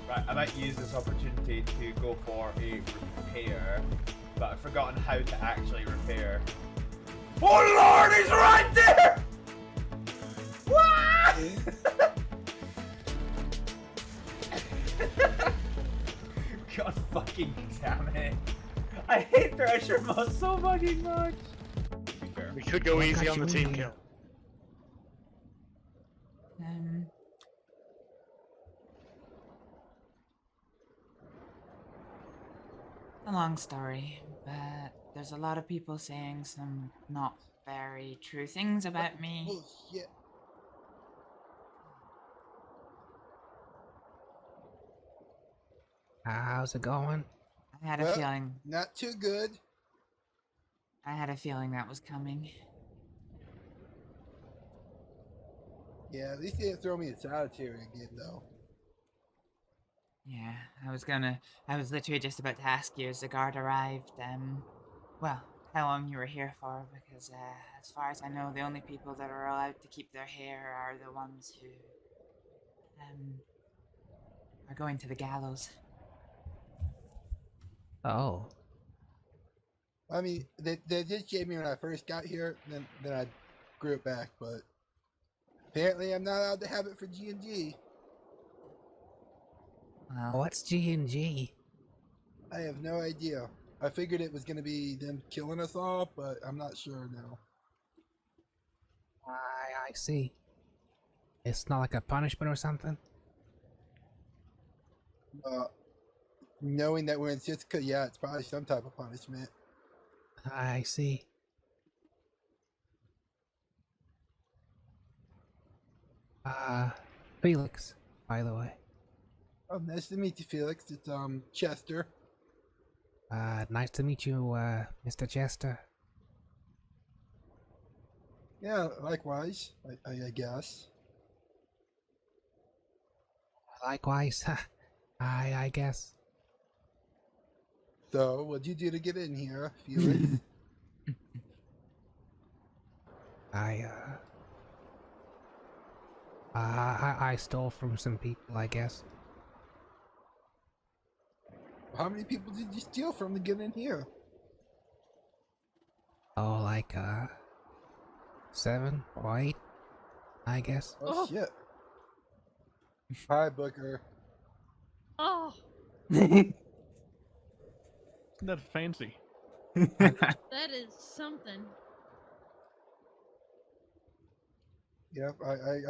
Right, I might use this opportunity to go for a repair, but I've forgotten how to actually repair. Oh lord, he's right there! What? God fucking damn it. I hate Thresher Moss so fucking much. We could go easy on the team kill. A long story, but there's a lot of people saying some not very true things about me. Bullshit. How's it going? I had a Well, feeling. Not too good. I had a feeling that was coming. Yeah, at least they didn't throw me in solitary again, though. Yeah, I was literally just about to ask you as the guard arrived, well, how long you were here for, because, as far as I know, the only people that are allowed to keep their hair are the ones who, are going to the gallows. Oh. I mean, they did shave me when I first got here, then I grew it back, but apparently I'm not allowed to have it for G&G. Well, What's G&G? I have no idea. I figured it was going to be them killing us all, but I'm not sure now. I see. It's not like a punishment or something? Knowing that we're in Sisika, yeah, it's probably some type of punishment. I see. Felix, by the way. Oh, nice to meet you, Felix. It's Chester. Nice to meet you, Mr. Chester. Yeah, likewise. I guess. Likewise. I guess. So, what'd you do to get in here, Felix? I stole from some people, I guess. How many people did you steal from to get in here? Oh, like, 7 or 8, I guess. Oh, shit. Hi, Booker. Oh, Isn't that fancy? that is something. Yep,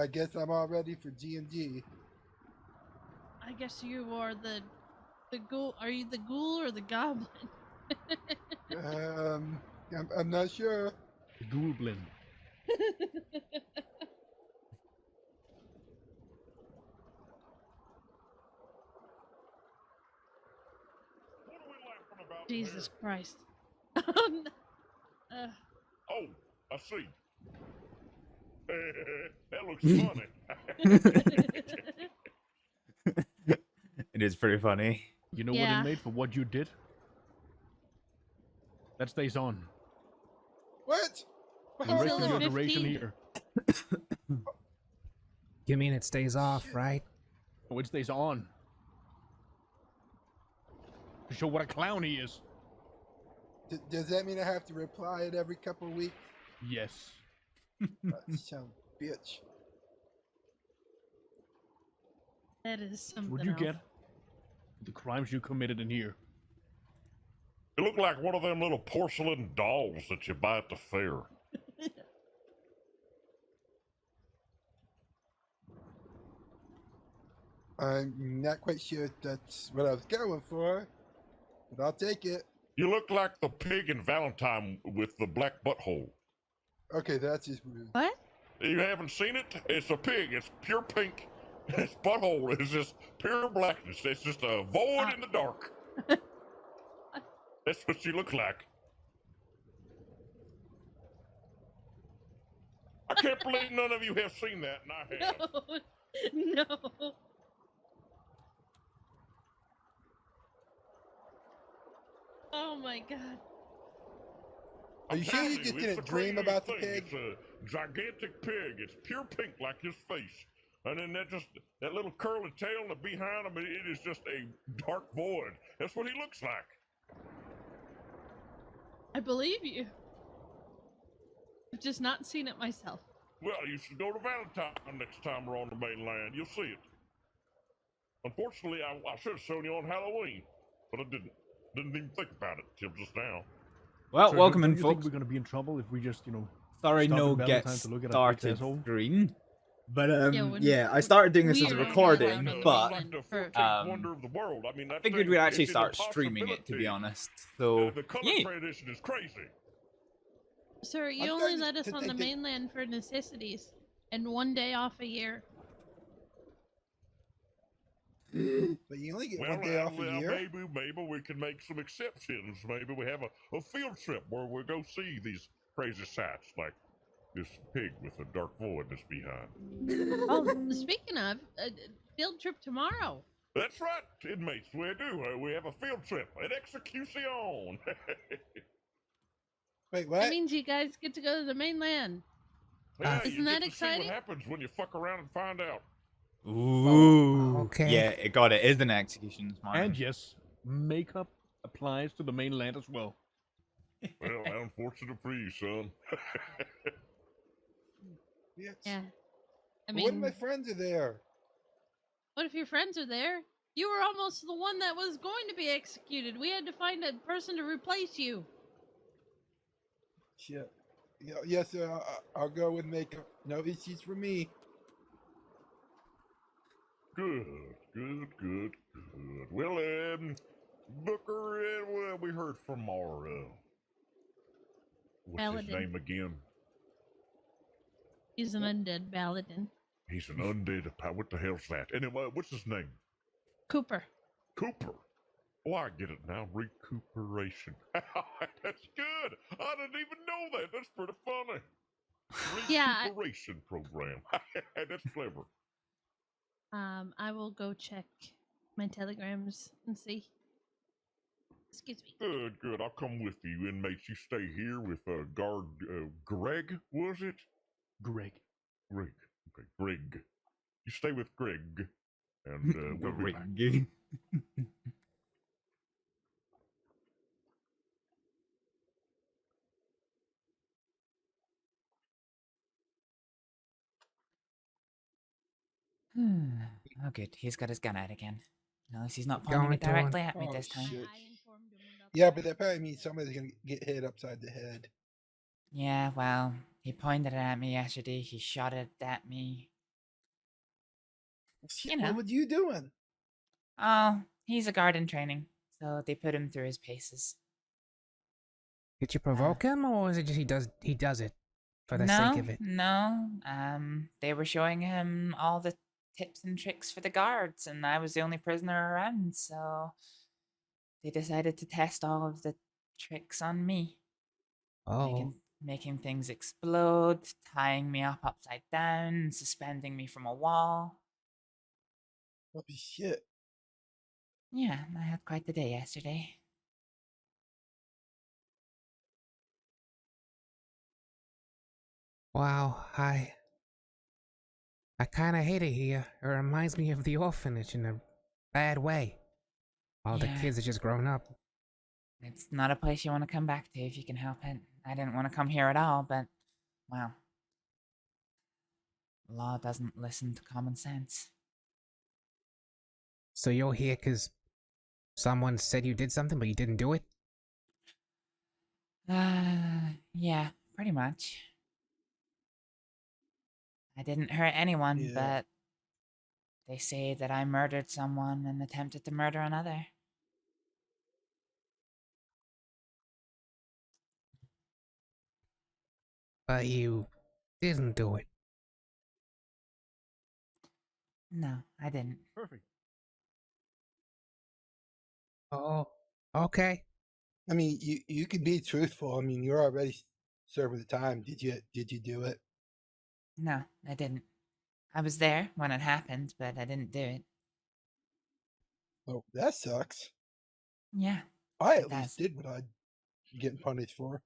I guess I'm all ready for G&G. I guess you are the ghoul. Are you the ghoul or the goblin? I'm not sure. Goblin. Jesus Christ. Oh, Oh, I see. That looks funny. It is pretty funny. You know Yeah. what, inmate, for what you did? That stays on. What? The Until rest of the your duration 15th. here. You mean it stays off, right? Oh, it stays on. To show what a clown he is. Does that mean I have to reply it every couple of weeks? Yes. Some bitch. that is something. What'd you else. get? The crimes you committed in here. It looked like one of them little porcelain dolls that you buy at the fair. I'm not quite sure if that's what I was going for, but I'll take it. You look like the pig in Valentine with the black butthole. Okay, that's just rude. What? You haven't seen it? It's a pig. It's pure pink. Its butthole is just pure blackness. It's just a void in the dark. That's what she looks like. I can't believe none of you have seen that, and I have. No. No. Oh my god. Are you sure you just It's didn't the dream craziest about the thing. pig? It's a gigantic pig. It's pure pink like his face. And then that little curly tail and behind him, it is just a dark void. That's what he looks like. I believe you. I've just not seen it myself. Well, you should go to Valentine next time we're on the mainland. You'll see it. Unfortunately, I should have shown you on Halloween, but I didn't. Didn't even think about it till just now. Well, Sir, welcome don't in, you think folks. we're gonna be in trouble if we just, Sorry, stop no in Valentine gets to look at a big started asshole? green. But when yeah, I started doing this as a we're recording, allowed on the but mainland the for- 14th wonder of the world. I mean, I that figured thing we'd actually is a start streaming it, to be possibility. honest. So The color yeah. transition is crazy. Sir, you I'm only starting let us to on the think that- mainland for necessities, and 1 day off a year. But you only get Well, 1 day off a year. maybe we can make some exceptions. Maybe we have a field trip where we go see these crazy sights, like this pig with a dark void that's behind. Oh, speaking of, field trip tomorrow. That's right, inmates. We do. We have a field trip, an execution. Wait, what? That means you guys get to go to the mainland. Yeah, Isn't you that get to see exciting? what happens when you fuck around and find out. Ooh. okay. Yeah, it is an execution this morning. And yes, makeup applies to the mainland as well. Well, unfortunate for you, son. Yes. Yeah. I But what if mean, my friends are there? what if your friends are there? You were almost the one that was going to be executed. We had to find a person to replace you. Shit. Yeah, yes, sir. I'll go with makeup. No issues for me. Good. Well, Booker, well, we heard from our, what's his Paladin. name again? He's an undead paladin. He's an undead. What the hell's that? Anyway, what's his name? Cooper. Cooper. Oh, I get it now. Recuperation. That's good. I didn't even know that. That's pretty funny. Yeah, Recuperation program. That's clever. I will go check my telegrams and see. Excuse me. Good. I'll come with you, inmates. You stay here with guard Greg, was it? Greg. Greg. Okay, Greg. You stay with Greg, and we'll be back. Greg. Oh, good. He's got his gun out again. At least he's not pointing Going it to him. directly at me Oh, this time. shit. I informed him about Yeah, that. but that probably means somebody's gonna get hit upside the head. Yeah, well, he pointed it at me yesterday. He shot it at me. Shit, You know. what were you doing? Oh, he's a guard in training, so they put him through his paces. Did you provoke him, or is it just he does it for the no, sake of it? No, they were showing him all the tips and tricks for the guards, and I was the only prisoner around, so they decided to test all of the tricks on me. Oh, Making things explode, tying me up upside down, suspending me from a wall. Holy shit. Yeah, I had quite the day yesterday. wow. I kind of hate it here. It reminds me of the orphanage in a bad way. All the Yeah. kids are just grown up. It's not a place you want to come back to if you can help it. I didn't want to come here at all, but, well, law doesn't listen to common sense. So you're here because someone said you did something, but you didn't do it? Yeah, pretty much. I didn't hurt anyone, Yeah. but they say that I murdered someone and attempted to murder another. But you didn't do it. No, I didn't. Perfect. Oh, okay. I mean, you can be truthful. I mean, you're already serving the time. Did you do it? No, I didn't. I was there when it happened, but I didn't do it. Oh, that sucks. Yeah. I It at does. least did what I'd getting punished for.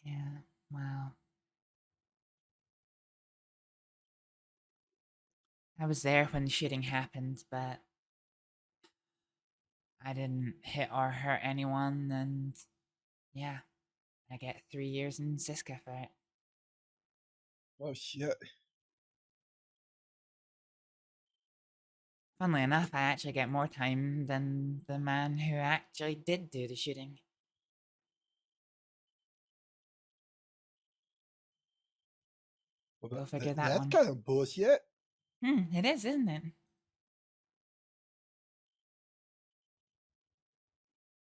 Yeah, well. I was there when the shooting happened, but I didn't hit or hurt anyone, and yeah, I get 3 years in Siska for it. Oh shit. Funnily enough, I actually get more time than the man who actually did do the shooting. Well, Go figure that that's one. kind of bullshit. It is, isn't it?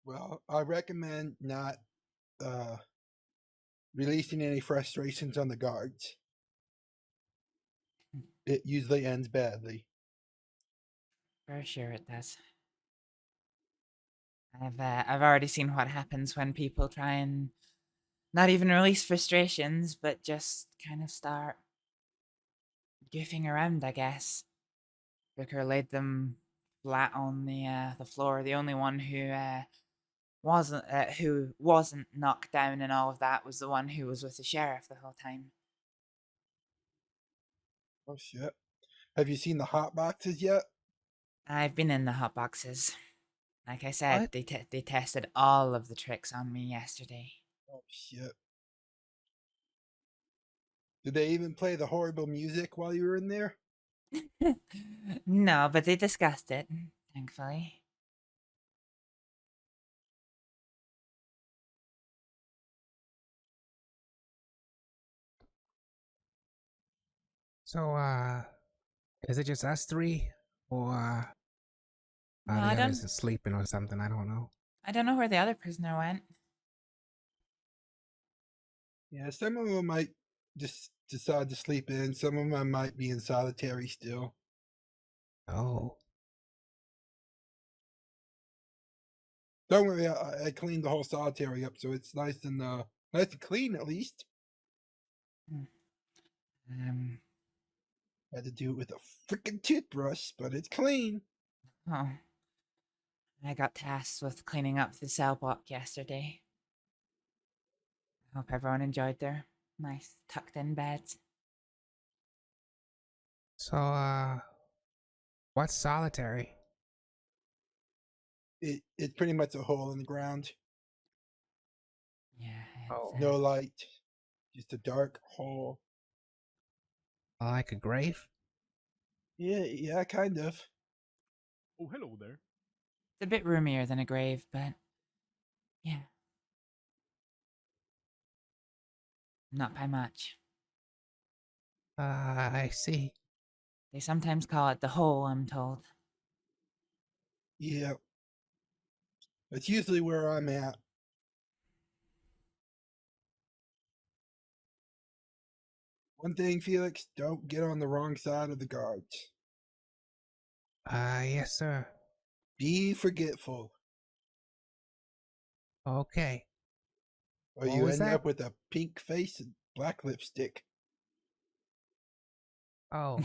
Well, I recommend not releasing any frustrations on the guards. It usually ends badly. For sure it does. I've already seen what happens when people try and not even release frustrations, but just kind of start goofing around, I guess. Booker laid them flat on the floor. The only one who wasn't knocked down and all of that was the one who was with the sheriff the whole time. Oh shit. Have you seen the hot boxes yet? I've been in the hot boxes. Like I said, What? they tested all of the tricks on me yesterday. Oh shit. Did they even play the horrible music while you were in there? No, but they discussed it, thankfully. So, is it just us three? Or, No, are I the others don't. sleeping or something? I don't know. I don't know where the other prisoner went. Yeah, some of them might just decide to sleep in. Some of them might be in solitary still. Oh. Don't worry, I cleaned the whole solitary up, so it's nice and clean at least. Um. Had to do it with a freaking toothbrush, but it's clean. Oh. I got tasked with cleaning up the cell block yesterday. Hope everyone enjoyed their nice tucked in beds. So, what's solitary? It's pretty much a hole in the ground. Yeah. Oh. No light, just a dark hole. Like a grave? Yeah, kind of. Oh, hello there. It's a bit roomier than a grave, but yeah. Not by much. I see. They sometimes call it the hole, I'm told. Yeah. That's usually where I'm at. One thing, Felix, don't get on the wrong side of the guards. Yes, sir. Be forgetful, Okay. or What you was end that? up with a pink face and black lipstick. Oh.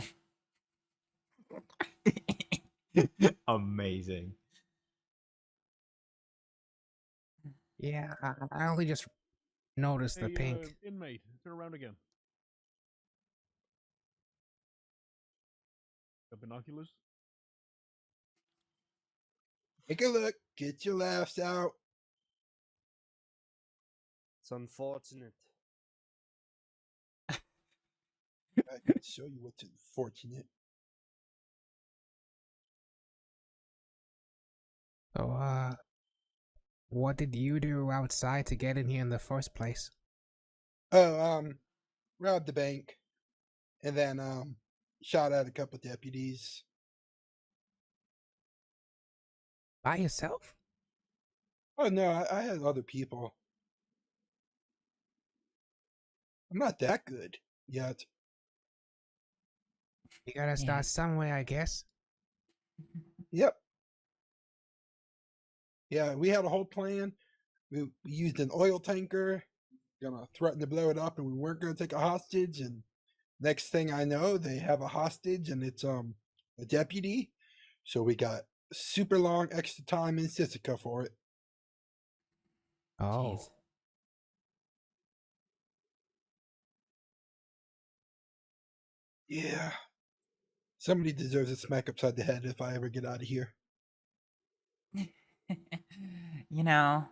Amazing. Yeah, I only just noticed the Hey, pink. inmate, turn around again. Got binoculars? Take a look. Get your laughs out. It's unfortunate. I can show you what's unfortunate. So, what did you do outside to get in here in the first place? Oh, robbed the bank, and then shot at a couple deputies. By yourself? Oh no, I had other people. I'm not that good yet. You gotta Yeah. start somewhere, I guess. Yep. Yeah, we had a whole plan. We used an oil tanker, gonna threaten to blow it up, and we weren't gonna take a hostage. And next thing I know, they have a hostage, and it's a deputy. So we got super long extra time in Sisika for it. Oh. Jeez. Yeah. Somebody deserves a smack upside the head if I ever get out of here. You know,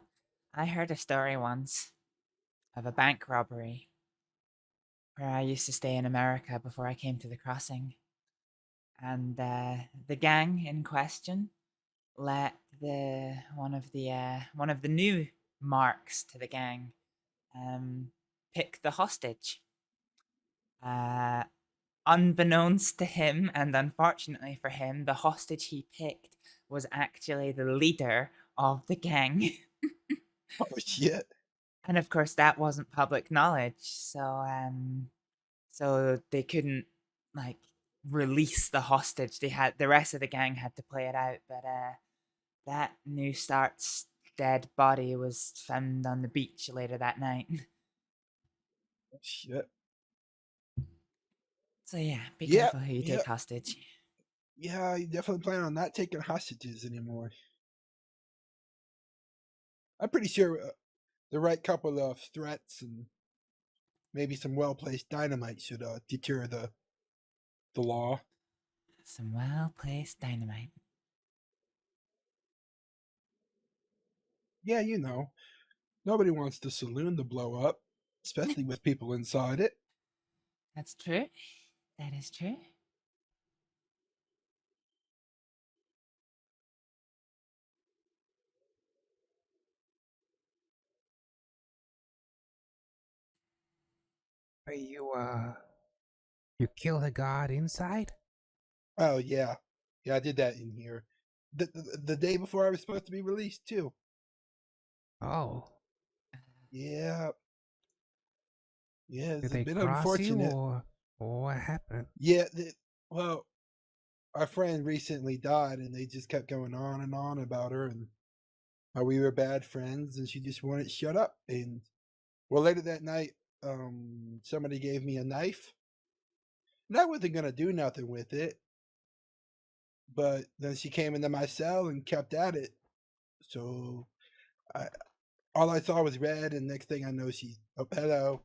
I heard a story once of a bank robbery where I used to stay in America before I came to the crossing. And the gang in question let one of the new marks to the gang pick the hostage. Unbeknownst to him, and unfortunately for him, the hostage he picked was actually the leader of the gang. Oh shit! And of course, that wasn't public knowledge, so they couldn't like release the hostage. They had the rest of the gang had to play it out, but that new start's dead body was found on the beach later that night. Oh, shit. So yeah, be Yep, careful who you yep. take hostage. Yeah, you definitely plan on not taking hostages anymore. I'm pretty sure the right couple of threats and maybe some well-placed dynamite should deter the law. Some well-placed dynamite. Yeah, you know, nobody wants the saloon to blow up, especially with people inside it. That's true. That is true. Are you kill the god inside? Oh yeah, yeah, I did that in here. The day before I was supposed to be released too. Oh, Yeah, yeah, did it's a they bit cross you unfortunate. or what happened? Yeah, well, our friend recently died, and they just kept going on and on about her and how we were bad friends, and she just wanted to shut up. And well, later that night, somebody gave me a knife, and I wasn't gonna do nothing with it, but then she came into my cell and kept at it. So all I saw was red, and next thing I know, oh, hello.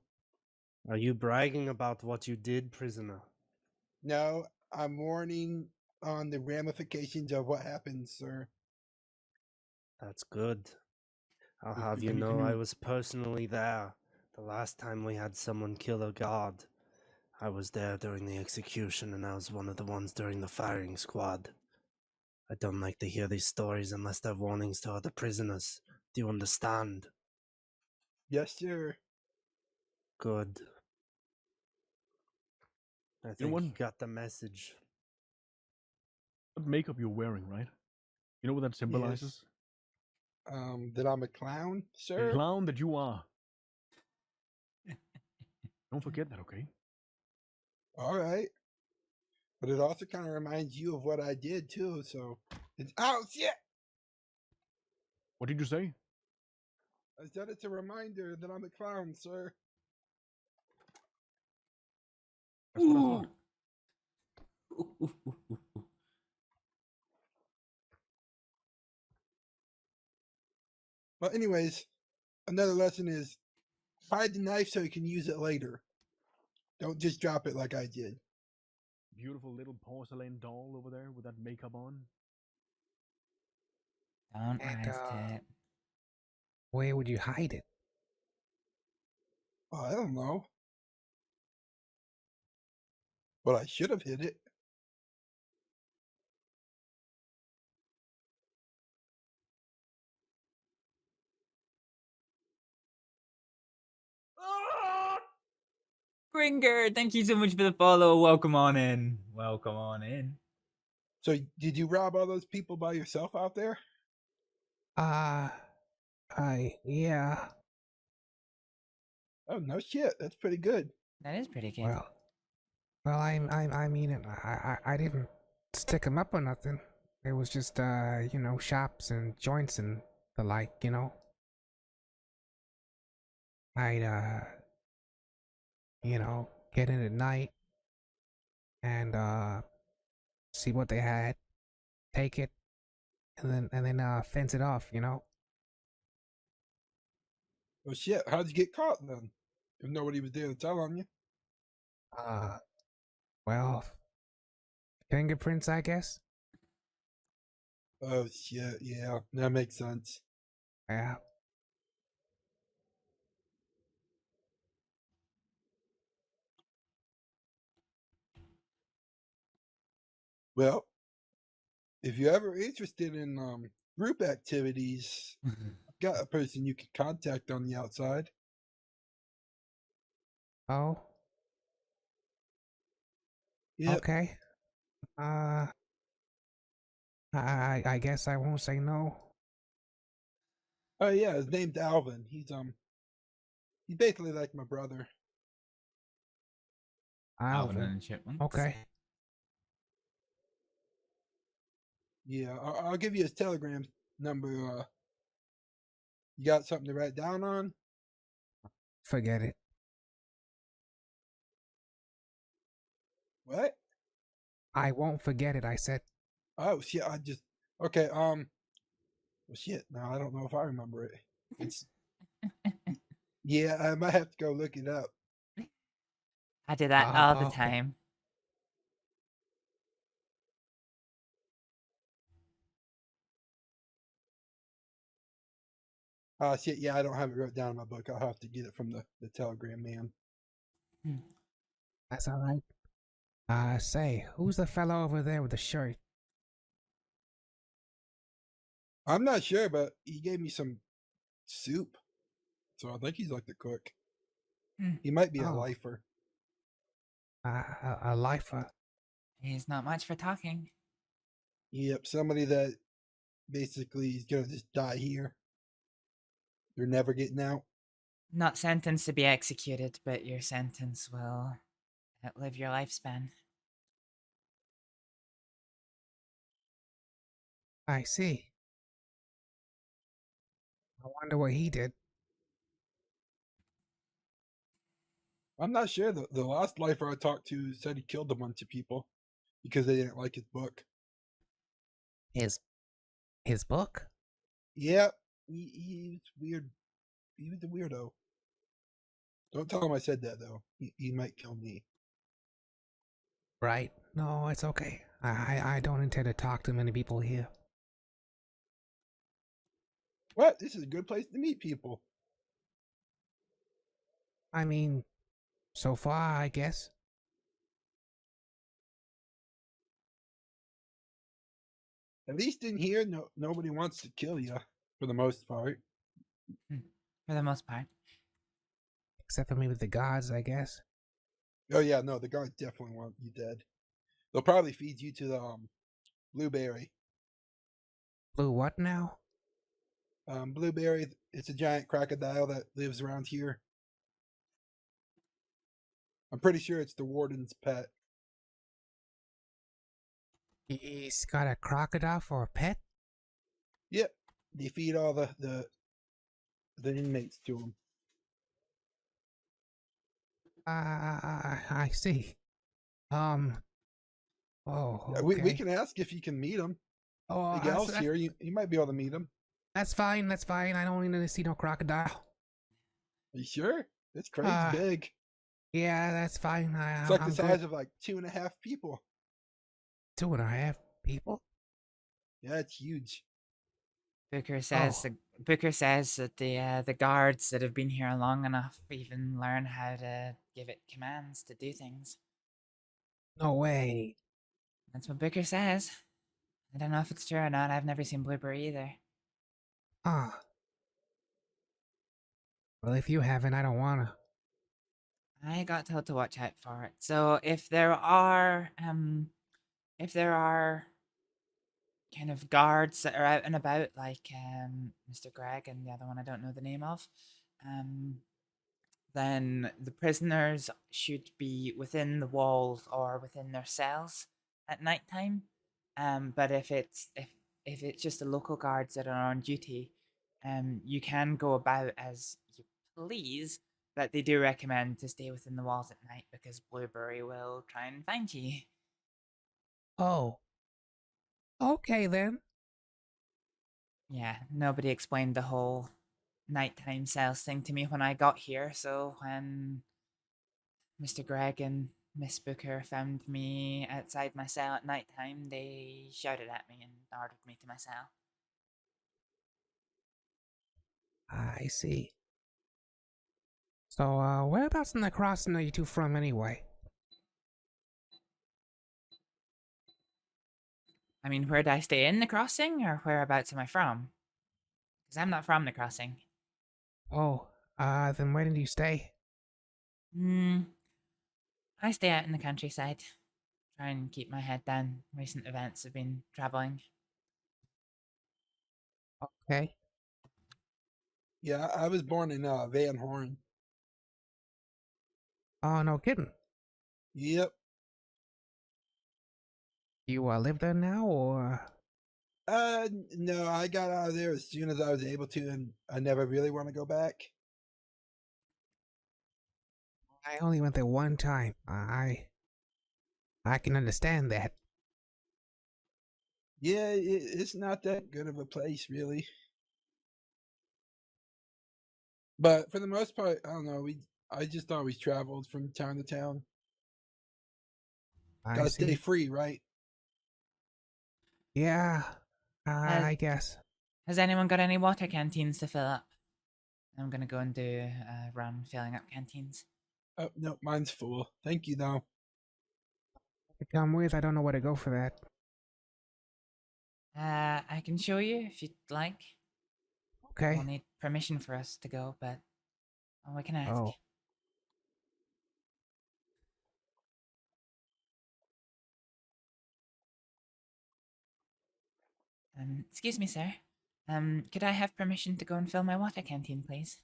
Are you bragging about what you did, prisoner? No, I'm warning on the ramifications of what happened, sir. That's good. I'll Can- have can you you- know can I you- was personally there the last time we had someone kill a god. I was there during the execution, and I was one of the ones during the firing squad. I don't like to hear these stories unless they're warnings to other prisoners. Do you understand? Yes, sir. Good. I think what? you got the message. What makeup you're wearing, right? You know what that symbolizes? That I'm a clown, The sir? clown that you are. Don't forget that, okay? All right. But it also kind of reminds you of what I did, too, so... Oh, shit! What did you say? I said it's a reminder that I'm a clown, sir. That's what I thought. Well, anyways, another lesson is hide the knife so you can use it later. Don't just drop it like I did. Beautiful little porcelain doll over there with that makeup on. Don't And rise to it. where would you hide it? Oh, I don't know. But I should have hid it. Gringer, thank you so much for the follow. Welcome on in. Welcome on in. So, did you rob all those people by yourself out there? Yeah. Oh, no shit. That's pretty good. That is pretty good. Well, I mean, I didn't stick 'em up or nothing. It was just, you know, shops and joints and the like, you know. I'd, you know, get in at night and, see what they had, take it, and then fence it off, you know. Well, shit. How'd you get caught then? If nobody was there to tell on you? Well, fingerprints, I guess. Oh shit, yeah, that makes sense. Yeah. Well, if you're ever interested in group activities, I've got a person you can contact on the outside. Oh. Yep. Okay. I guess I won't say no. Oh yeah, his name's Alvin. He's basically like my brother. Alvin Alvin. and the Chipmunks. Okay. Yeah, I'll give you his telegram number. You got something to write down on? Forget it. What? I won't forget it, I said. Oh shit! Okay. Well, shit. No, I don't know if I remember it. It's yeah. I might have to go look it up. I do that all the okay. time. Shit. Yeah, I don't have it wrote down in my book. I'll have to get it from the telegram man. That's all right. Say, who's the fellow over there with the shirt? I'm not sure, but he gave me some soup, so I think he's like the cook. He might be a Oh. lifer. A lifer. He's not much for talking. Yep, somebody that basically is gonna just die here. They're never getting out. Not sentenced to be executed, but your sentence will outlive your lifespan. I see. I wonder what he did. I'm not sure. The last lifer I talked to said he killed a bunch of people because they didn't like his book. His book? Yep, he's weird. He was a weirdo. Don't tell him I said that though. He might kill me. Right. No, it's okay. I don't intend to talk to many people here. What? This is a good place to meet people. I mean, so far, I guess. At least in here, nobody wants to kill you for the most part. For the most part. Except for maybe the gods, I guess. Oh yeah, no, the guards definitely want you dead. They'll probably feed you to the blueberry. Blue what now? Blueberry. It's a giant crocodile that lives around here. I'm pretty sure it's the warden's pet. He's got a crocodile for a pet? Yep, they feed all the inmates to him. I see. Oh, okay. We can ask if you can meet him. Oh, The gal's here. You might be able to meet him. That's fine. That's fine. I don't need to see no crocodile. Are you sure? It's crazy big. Yeah, that's fine. It's like I'm the size good. of like 2.5 people. 2.5 people? Yeah, it's huge. Booker says Oh. Booker says that the guards that have been here long enough even learn how to give it commands to do things. No way. That's what Booker says. I don't know if it's true or not. I've never seen Blueberry either. Ah. Well, if you haven't, I don't wanna. I got told to watch out for it. So if there are kind of guards that are out and about, like Mr. Greg and the other one I don't know the name of, then the prisoners should be within the walls or within their cells at nighttime. But if it's just the local guards that are on duty, you can go about as you please. But they do recommend to stay within the walls at night because Blueberry will try and find you. Oh. Okay then. Yeah, nobody explained the whole nighttime cells thing to me when I got here, so when Mr. Greg and Miss Booker found me outside my cell at night time, they shouted at me and ordered me to my cell. I see. So, whereabouts in the crossing are you two from anyway? I mean, where'd I stay in the crossing, or whereabouts am I from? Because I'm not from the crossing. Oh, then where did you stay? I stay out in the countryside. Try and keep my head down. Recent events have been troubling. Okay. Yeah, I was born in Van Horn. Oh, no kidding. Yep. You, live there now, or? No, I got out of there as soon as I was able to, and I never really want to go back. I only went there one time. I can understand that. Yeah, it's not that good of a place, really. But for the most part, I don't know. I just always traveled from town to town. I Gotta stay see. free, right? Yeah, I guess. Has anyone got any water canteens to fill up? I'm gonna go and do a run filling up canteens. Oh, no, mine's full. Thank you, though. To come with, I don't know where to go for that. I can show you if you'd like. Okay. We'll need permission for us to go, but we can ask. Oh. Excuse me, sir. Could I have permission to go and fill my water canteen, please?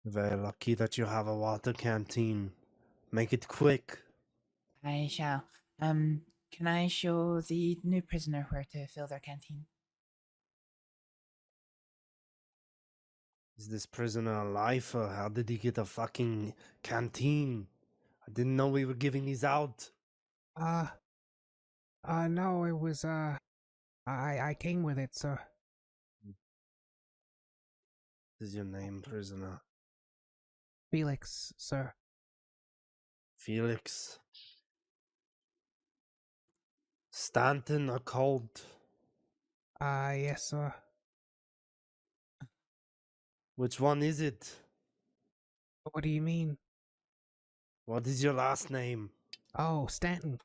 Very lucky that you have a water canteen. Make it quick. I shall. Can I show the new prisoner where to fill their canteen? Is this prisoner a lifer? How did he get a fucking canteen? I didn't know we were giving these out. No, it was, I came with it, sir. What is your name, prisoner? Felix, sir. Felix. Stanton or Colt? Yes, sir. Which one is it? What do you mean? What is your last name? Oh, Stanton.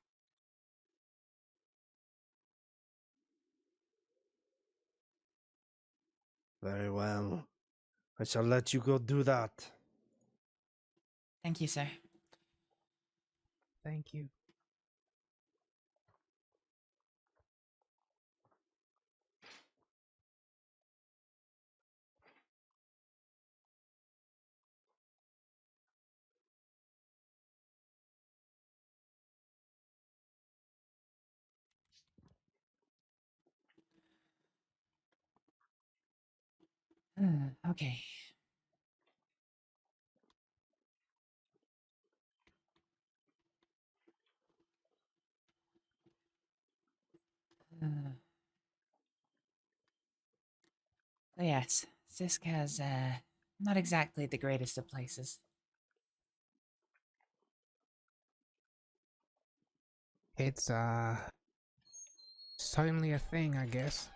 Very well. I shall let you go do that. Thank you, sir. Thank you. Okay. So yes, Siska's not exactly the greatest of places. It's, certainly a thing, I guess.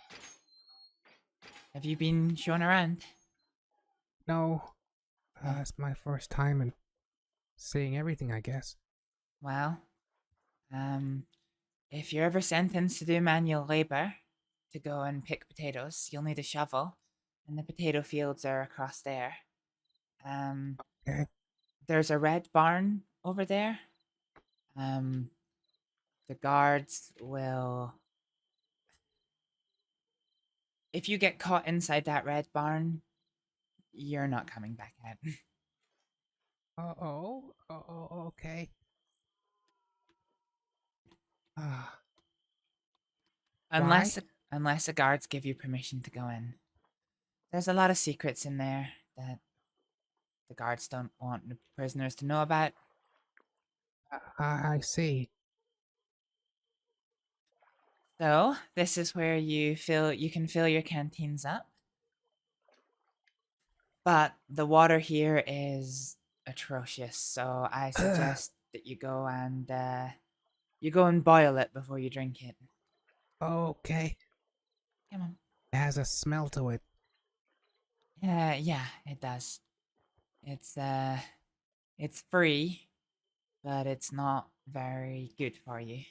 Have you been shown around? No, it's my first time and seeing everything, I guess. Well, if you're ever sentenced to do manual labor, to go and pick potatoes, you'll need a shovel, and the potato fields are across there. Okay. There's a red barn over there. The guards will... If you get caught inside that red barn, you're not coming back out. Okay. Unless the guards give you permission to go in. There's a lot of secrets in there that the guards don't want the prisoners to know about. I see. So, this is where you can fill your canteens up. But the water here is atrocious. So I suggest that you go and boil it before you drink it. Okay. Come on. It has a smell to it. Yeah, it does. It's free, but it's not very good for you.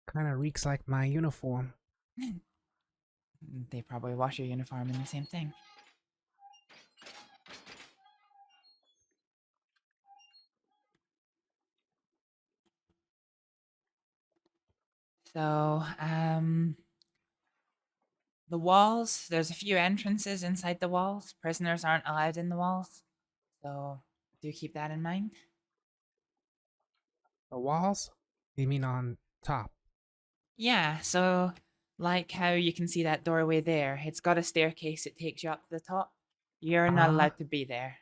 Kind of reeks like my uniform. They probably wash your uniform in the same thing. So, the walls, there's a few entrances inside the walls. Prisoners aren't allowed in the walls. So, do keep that in mind. The walls? You mean on top? Yeah, so like how you can see that doorway there, it's got a staircase that takes you up to the top. You're not Uh-huh. allowed to be there.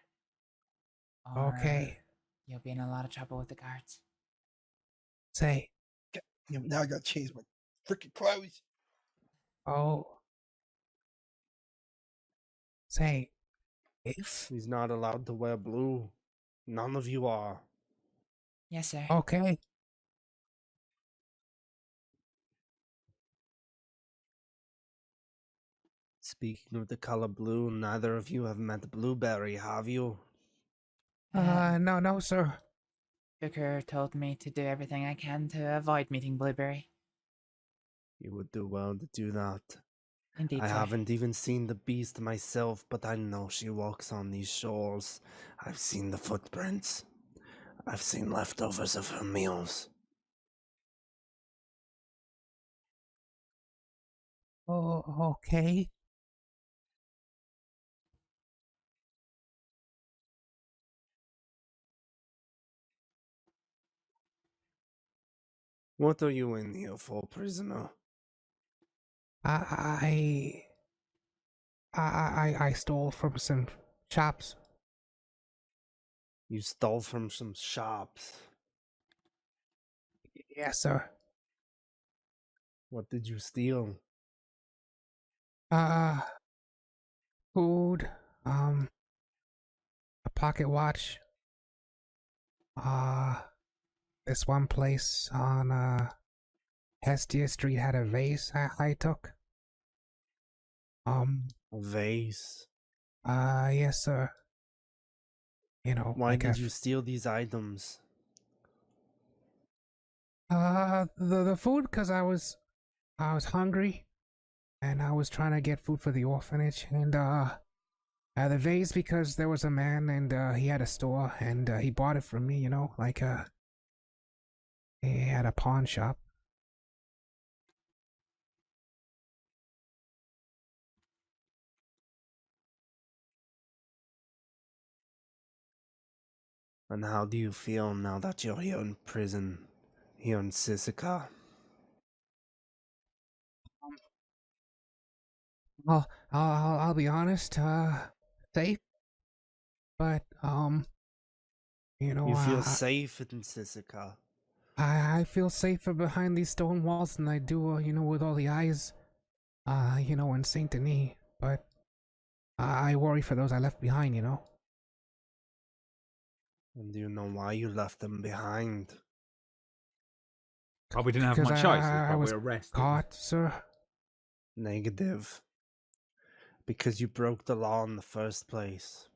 Or Okay. you'll be in a lot of trouble with the guards. Say, Now I gotta change my freaking clothes. oh. Say, if. He's not allowed to wear blue. None of you are. Yes, sir. Okay. Speaking of the color blue, neither of you have met Blueberry, have you? No, sir. Booker told me to do everything I can to avoid meeting Blueberry. You would do well to do that. Indeed, I sir. haven't even seen the beast myself, but I know she walks on these shores. I've seen the footprints. I've seen leftovers of her meals. Oh, okay. What are you in here for, prisoner? I stole from some shops. You stole from some shops. Yes, sir. What did you steal? Food, a pocket watch. This one place on, Hestia Street had a vase I took. A vase? Yes, sir. You know, Why like did you steal these items? the food, 'cause I was hungry, and I was trying to get food for the orphanage, and the vase because there was a man and he had a store and he bought it from me, you know, like he had a pawn shop. And how do you feel now that you're here in prison, here in Sisika? I'll be honest, safe, but you know, You feel safe in Sisika? I feel safer behind these stone walls than I do, you know, with all the eyes, you know, in Saint Denis. But I worry for those I left behind, you know. And do you know why you left them behind? Probably didn't have Because much choices, I but was we're arrested. caught, sir. Negative. Because you broke the law in the first place.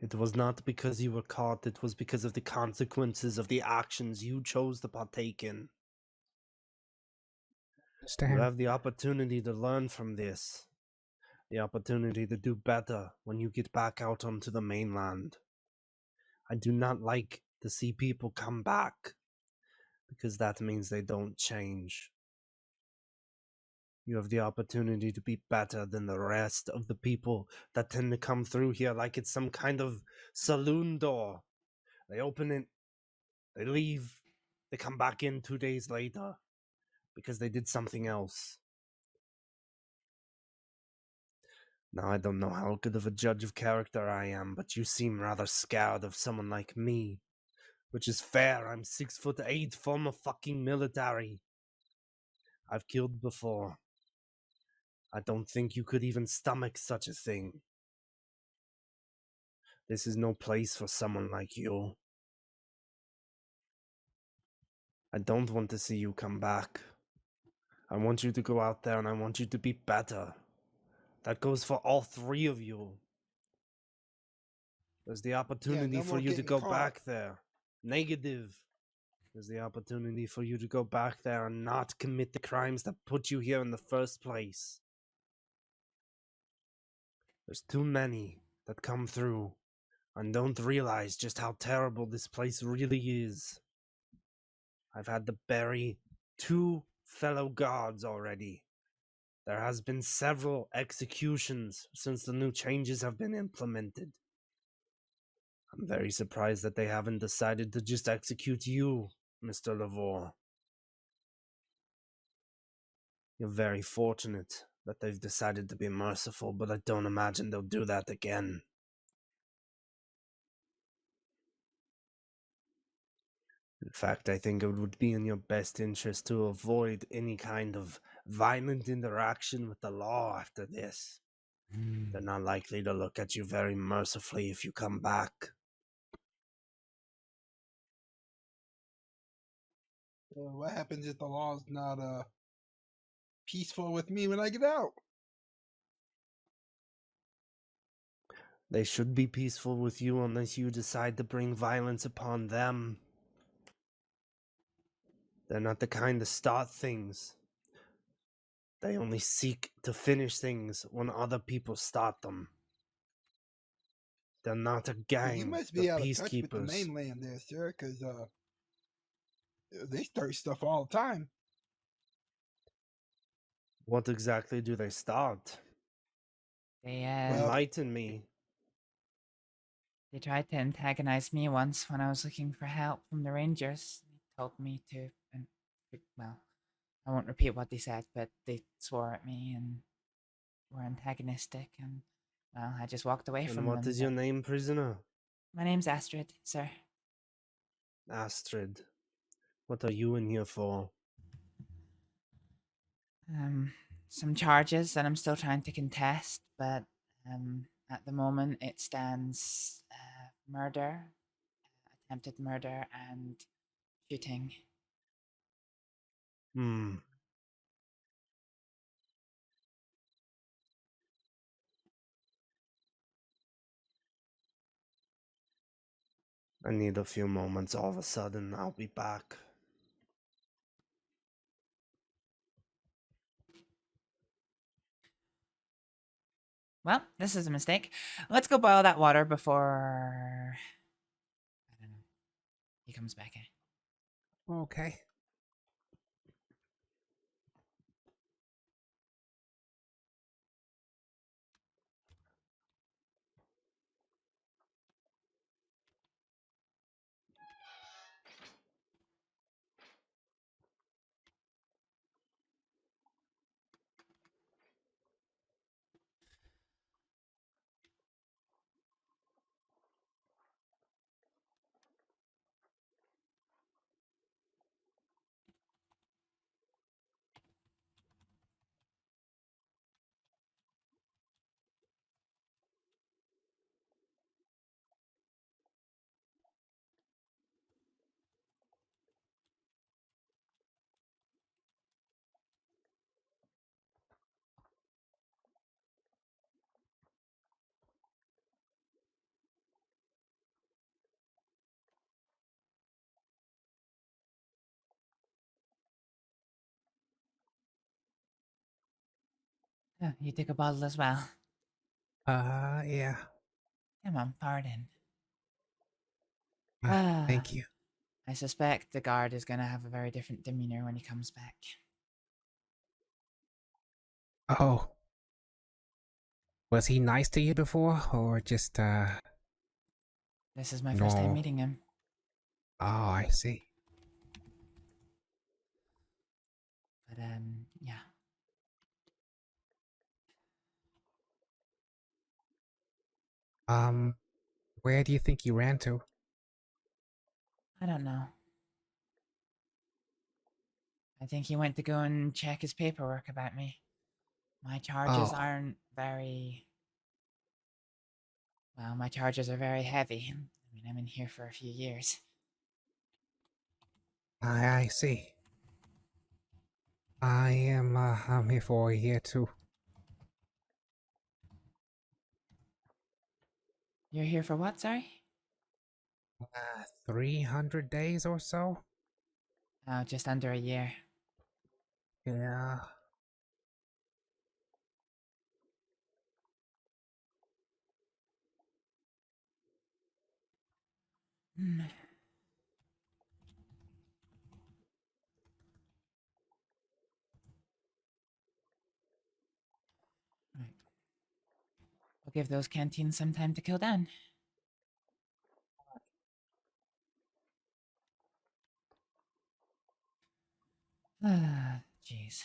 It was not because you were caught, it was because of the consequences of the actions you chose to partake in. Understand? You have the opportunity to learn from this. The opportunity to do better when you get back out onto the mainland. I do not like to see people come back, because that means they don't change. You have the opportunity to be better than the rest of the people that tend to come through here like it's some kind of saloon door. They open it, they leave, they come back in 2 days later because they did something else. Now, I don't know how good of a judge of character I am, but you seem rather scared of someone like me. Which is fair, I'm 6'8", former fucking military. I've killed before. I don't think you could even stomach such a thing. This is no place for someone like you. I don't want to see you come back. I want you to go out there and I want you to be better. That goes for all three of you. There's the opportunity no for more you to getting go caught. back there. Negative. There's the opportunity for you to go back there and not commit the crimes that put you here in the first place. There's too many that come through and don't realize just how terrible this place really is. I've had to bury 2 fellow guards already. There has been several executions since the new changes have been implemented. I'm very surprised that they haven't decided to just execute you, Mr. Lavore. You're very fortunate that they've decided to be merciful, but I don't imagine they'll do that again. In fact, I think it would be in your best interest to avoid any kind of violent interaction with the law after this. They're not likely to look at you very mercifully if you come back. What happens if the law's not peaceful with me when I get out? They should be peaceful with you unless you decide to bring violence upon them. They're not the kind to start things. They only seek to finish things when other people start them. They're not a gang. You must They're be out of touch with the peacekeepers. mainland there, sir, because they start stuff all the time. What exactly do they start? They Well- Enlighten me. they tried to antagonize me once when I was looking for help from the Rangers. They told me to, and well, I won't repeat what they said, but they swore at me and were antagonistic, and well, I just walked away from And them. what is your but- name, prisoner? My name's Astrид, sir. Astrид. What are you in here for? Some charges that I'm still trying to contest, but at the moment it stands murder, attempted murder, and shooting. I need a few moments. All of a sudden, I'll be back. Well, this is a mistake. Let's go boil that water before I don't know. He comes back in. Okay. Oh, you took a bottle as well. Yeah. Come on, pardon. Thank you. I suspect the guard is gonna have a very different demeanor when he comes back. Oh. Was he nice to you before, or just, This is my first time No. meeting him. Oh, I see. But, yeah. Where do you think you ran to? I don't know. I think he went to go and check his paperwork about me. My charges Oh. aren't very... Well, my charges are very heavy. I mean, I'm in here for a few years. I see. I'm here for a year too. You're here for what, sorry? 300 days or so? Oh, just under a year. Yeah. Hmm. Right. We'll give those canteens some time to kill down. Ah, jeez.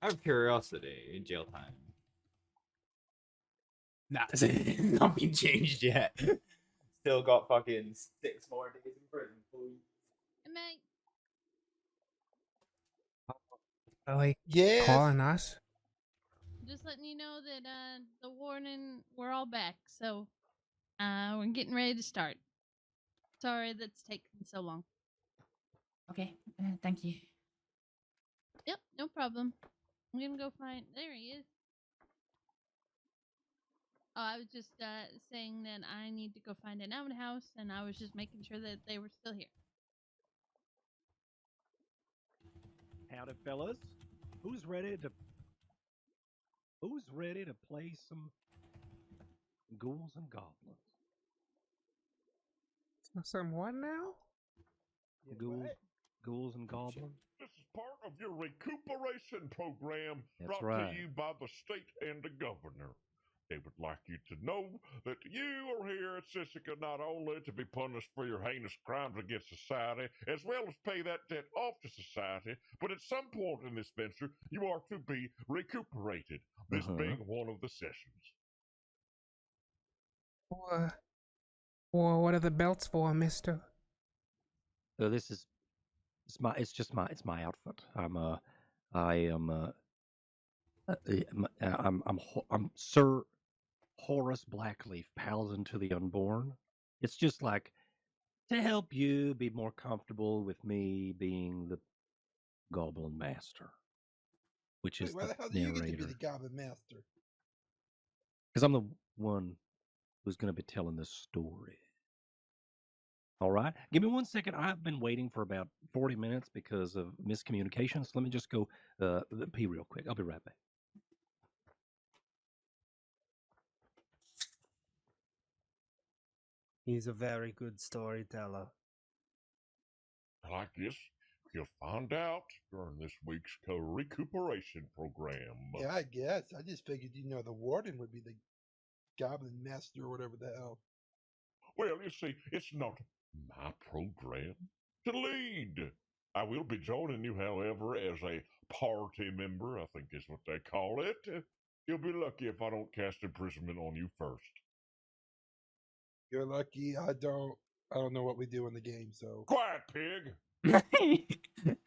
Out of curiosity, jail time. Nah, it's not been changed yet. Still got fucking 6 more days in prison, please. Hey, mate. Like Yes. calling us? Just letting you know that the warning, we're all back, so we're getting ready to start. Sorry that's taken so long. Okay, thank you. Yep, no problem. I'm gonna go find. There he is. Oh, I was just saying that I need to go find an outhouse, and I was just making sure that they were still here. Howdy, fellas. Who's ready to play some Ghouls and Goblins? Some what now? Ghouls and Goblins? This is part of your recuperation program That's brought right. to you by the state and the governor. They would like you to know that you are here at Sisika not only to be punished for your heinous crimes against society, as well as pay that debt off to society, but at some point in this venture, you are to be recuperated, this being one of the sessions. What are the belts for, mister? So it's my outfit. I'm Sir Horace Blackleaf, Paladin to the Unborn. It's just like to help you be more comfortable with me being the Goblin Master, which Wait, is why the the hell do you get to be narrator. the Goblin Master? Because I'm the one who's going to be telling this story. All right. Give me 1 second. I've been waiting for about 40 minutes because of miscommunications. Let me just go pee real quick. I'll be right back. He's a very good storyteller. Like this, you'll find out during this week's recuperation program. Yeah, I guess. I just figured, the warden would be the Goblin Master or whatever the hell. Well, you see, it's not my program to lead. I will be joining you, however, as a party member, I think is what they call it. You'll be lucky if I don't cast imprisonment on you first. You're lucky. I don't know what we do in the game, so. Quiet, pig!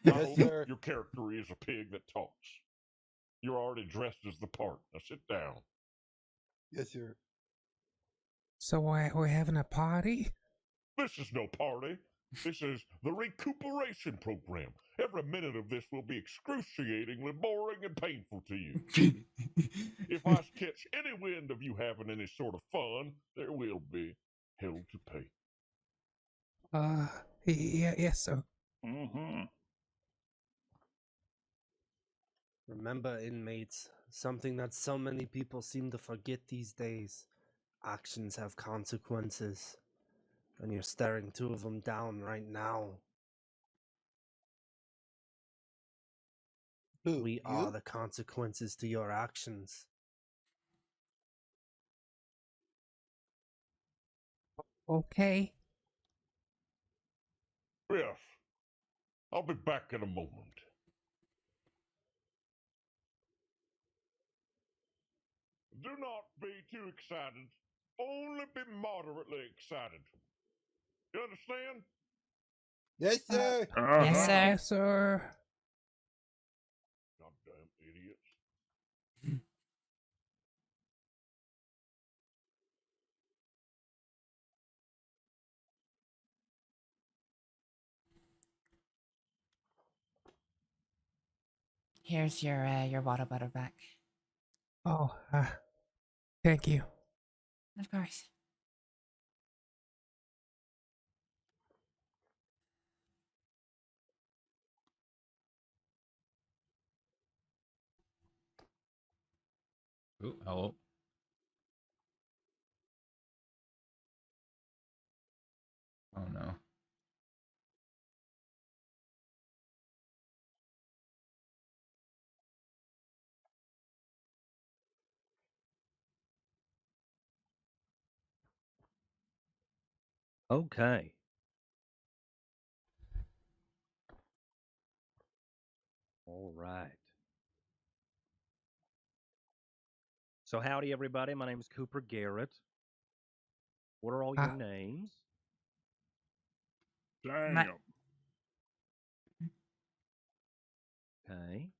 Yes, sir. Your character is a pig that talks. You're already dressed as the part. Now sit down. Yes, sir. So we're having a party? This is no party. This is the recuperation program. Every minute of this will be excruciatingly boring and painful to you. If I catch any wind of you having any sort of fun, there will be hell to pay. Yes, sir. Remember, inmates, something that so many people seem to forget these days. Actions have consequences. And you're staring two of them down right now. Who? We You? are the consequences to your actions. Okay. Yes. I'll be back in a moment. Do not be too excited. Only be moderately excited. You understand? Yes, sir. Yes, sir. Yes, sir. Goddamn idiots. Here's your water butter back. Oh, thank you. Of course. Ooh, hello. Oh no. Okay. All right. So, howdy, everybody. My name is Cooper Garrett. What are all your names? Damn. Okay.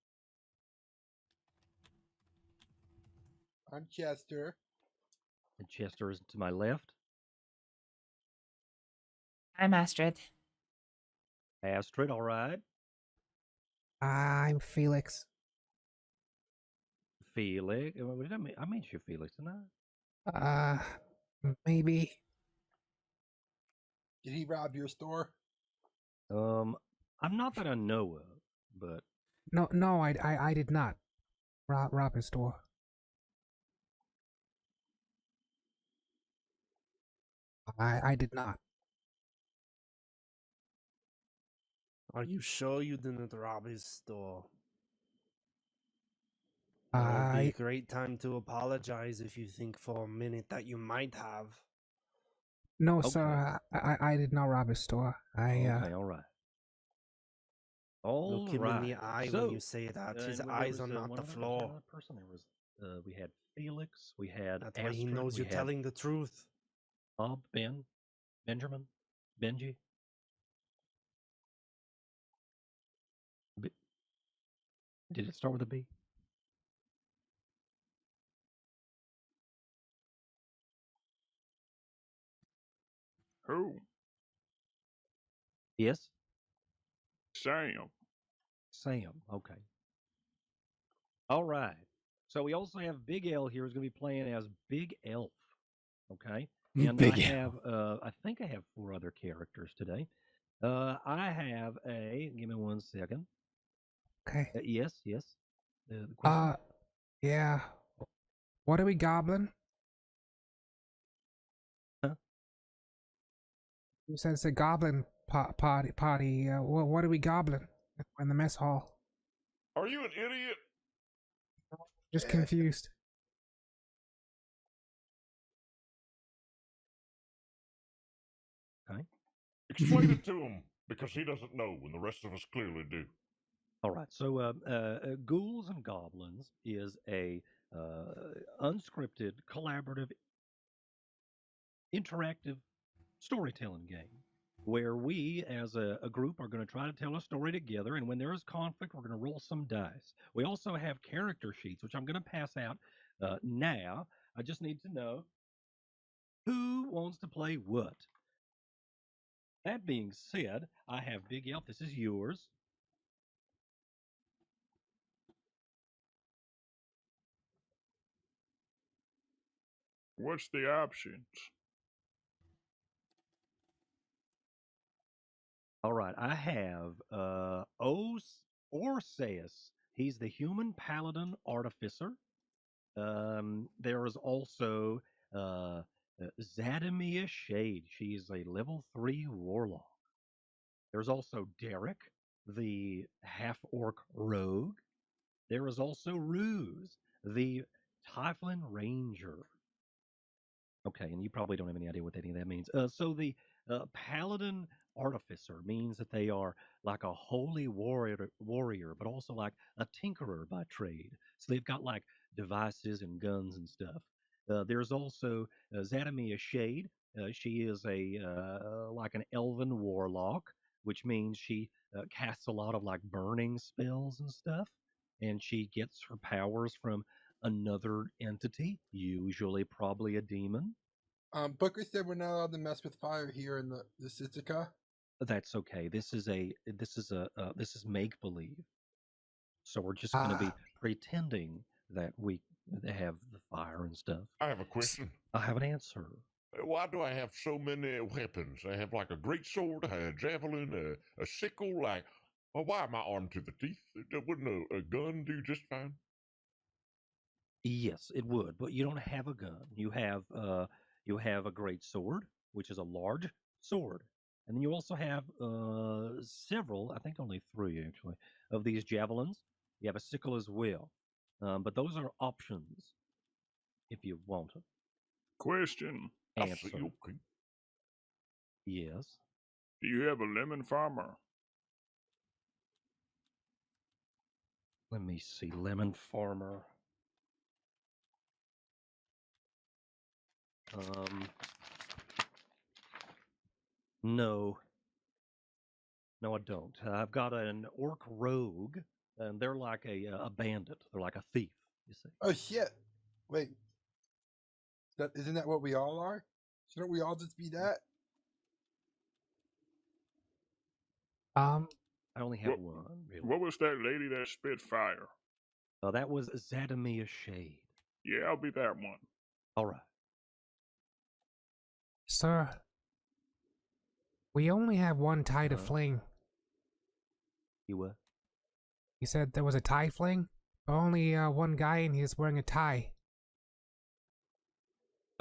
I'm Chester. And Chester is to my left. I'm Astrид. Astrid, all right. I'm Felix. Felix. What did I mean? I mentioned you, Felix, didn't I? Maybe. Did he rob your store? I'm not that I know of, but No, I did not rob his store. I did not. Are you sure you didn't rob his store? Uh, Now would be a I great time to apologize if you think for a minute that you might have. no, Okay. sir. I did not rob his store. okay, all right. All Look him in the right. eye So, when you say that. His and there eyes was, are not one the other, floor. another person. There was we had Felix, we had That's why he Astrid, knows we you're had telling the truth. Bob, Benjamin, Benji. Did it start with a B? Who? Yes. Sam. Sam. Okay. All right. So we also have Big L here who's going to be playing as Big Elf. Okay. And Big I L. have, I think I have 4 other characters today. I have give me 1 second. Okay. Yes. The question? Yeah. What are we goblin? Huh? You said it's a goblin party. What are we goblin in the mess hall? Are you an idiot? Just confused. Okay. Explain it to him, because he doesn't know, and the rest of us clearly do. All right. So, Ghouls and Goblins is a unscripted, collaborative, interactive storytelling game where we, as a group, are going to try to tell a story together. And when there is conflict, we're going to roll some dice. We also have character sheets, which I'm going to pass out now. I just need to know who wants to play what. That being said, I have Big Elf. This is yours. What's the options? All right, I have Orseus. He's the human paladin artificer. There is also Zadamia Shade. She's a level 3 warlock. There's also Derek, the half-orc rogue. There is also Ruse, the Tieflin ranger. Okay, and you probably don't have any idea what any of that means. So the paladin artificer means that they are like a holy warrior, but also like a tinkerer by trade. So they've got like devices and guns and stuff. There's also Zadamia Shade. She is a like an elven warlock, which means she casts a lot of like burning spells and stuff, and she gets her powers from another entity, usually probably a demon. Booker said we're not allowed to mess with fire here in the Sisika. That's okay. This is make believe. So we're just going to be pretending that we have the fire and stuff. I have a question. I have an answer. Why do I have so many weapons? I have like a great sword, a javelin, a sickle. Like, well, why am I armed to the teeth? Wouldn't a gun do just fine? Yes, it would, but you don't have a gun. You have a great sword, which is a large sword, and then you also have several. I think only 3 actually of these javelins. You have a sickle as well, but those are options if you want them. Question. Answer. Okay. Yes. Do you have a lemon farmer? Let me see. Lemon farmer. No. No, I don't. I've got an orc rogue, and they're like a bandit. They're like a thief, you see. Oh shit! Wait, isn't that what we all are? Shouldn't we all just be that? I only have one. Really. What was that lady that spit fire? That was Zadamia Shade. Yeah, I'll be that one. All right. Sir, we only have one tie to fling. You what? You said there was a tie fling? Only one guy and he's wearing a tie.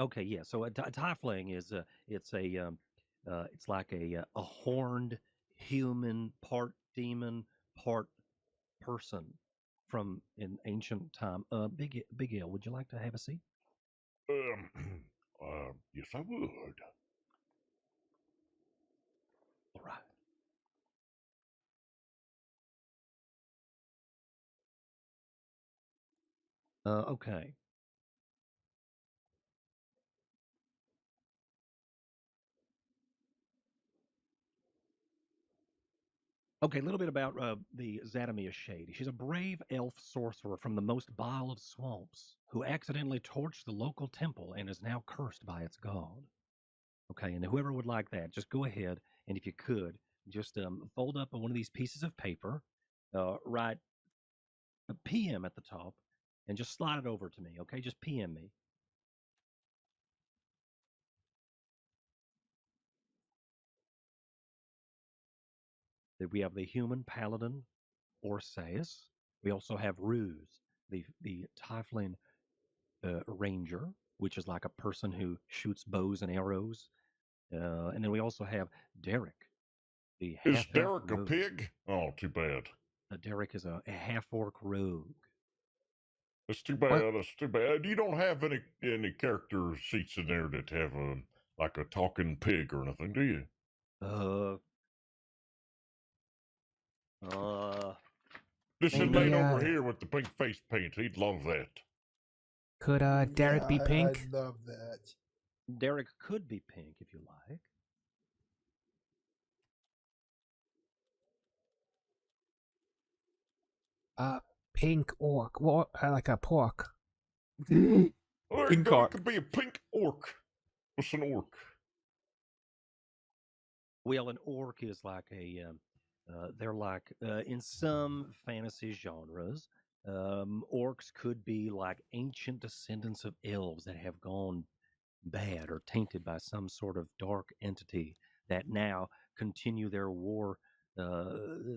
Okay, yeah. So a tie fling is it's like a horned human, part demon, part person from an ancient time. Big L, would you like to have a seat? Yes, I would. All right. Okay. Okay, a little bit about the Zadamia Shade. She's a brave elf sorcerer from the most vile of swamps who accidentally torched the local temple and is now cursed by its god. Okay, and whoever would like that, just go ahead and if you could, just fold up on one of these pieces of paper, write a PM at the top, and just slide it over to me, okay? Just PM me. We have the human paladin, Orseus. We also have Ruse, the tiefling ranger, which is like a person who shoots bows and arrows. And then we also have Derek, the half-elf Is Derek rogue. a pig? Oh, too bad. Derek is a half-orc rogue. That's too bad. That's too bad. You don't have any character sheets in there that have like a talking pig or anything, do you? This inmate over here with the pink face paint, he'd love that. Could Derek be pink? I love that. Derek could be pink if you like. Pink orc. Well, like a pork. Pink orc. It could be a pink orc. What's an orc? Well, an orc is like they're like, in some fantasy genres, orcs could be like ancient descendants of elves that have gone bad or tainted by some sort of dark entity that now continue their war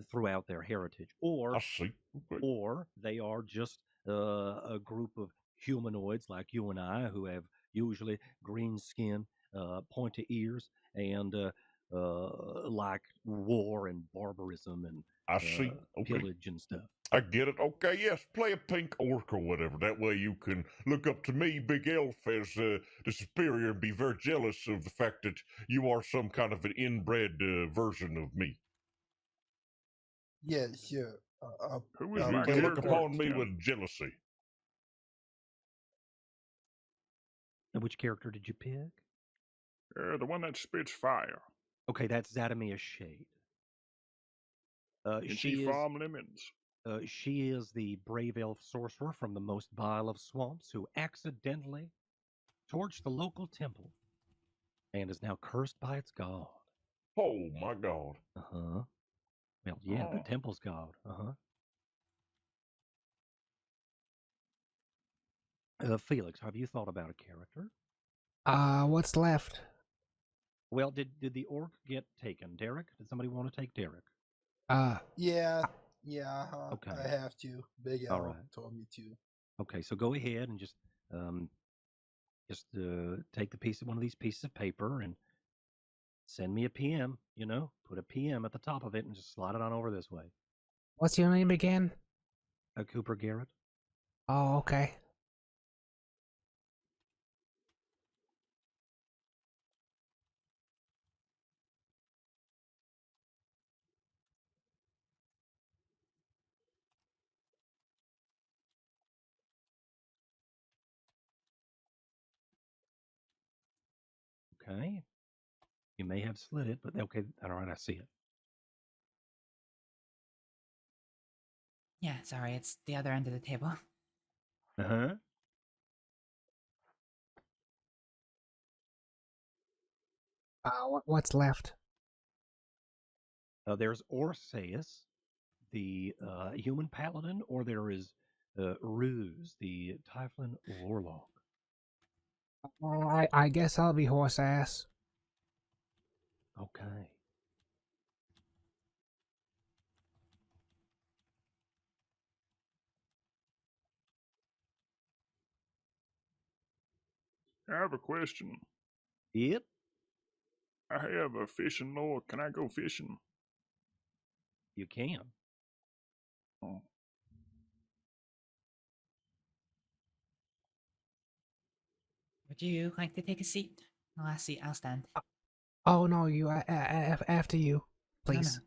throughout their heritage. Or, I see. Okay. Or they are just a group of humanoids like you and I who have usually green skin, pointy ears, and like war and barbarism and I see. Okay. pillage and stuff. I get it. Okay, yes, play a pink orc or whatever. That way you can look up to me, Big Elf, as the superior and be very jealous of the fact that you are some kind of an inbred version of me. Yeah, sure. Who is You my can look character? upon me with jealousy. And which character did you pick? The one that spits fire. Okay, that's Zadamia Shade. Can she farm lemons? She is the brave elf sorcerer from the most vile of swamps who accidentally torched the local temple and is now cursed by its god. Oh my god. Uh-huh. Well, yeah, the Oh. temple's god. Felix, have you thought about a character? What's left? Well, did the orc get taken? Derek? Did somebody want to take Derek? Yeah, Okay. I have to. Big All L right. told me to. Okay, so go ahead and just take one of these pieces of paper and send me a PM. You know, put a PM at the top of it and just slide it on over this way. What's your name again? Cooper Garrett. Oh, okay. Okay. You may have slid it, but okay. All right, I see it. Yeah, sorry, it's the other end of the table. Uh-huh. What's left? There's Orseus, the human paladin, or there is Ruse, the Typhlin warlock. I guess I'll be horse ass. Okay. I have a question. Yep. I have a fishing lure. Can I go fishing? You can. Oh. Would you like to take a seat? The last seat, I'll stand. Oh no, you after you, please.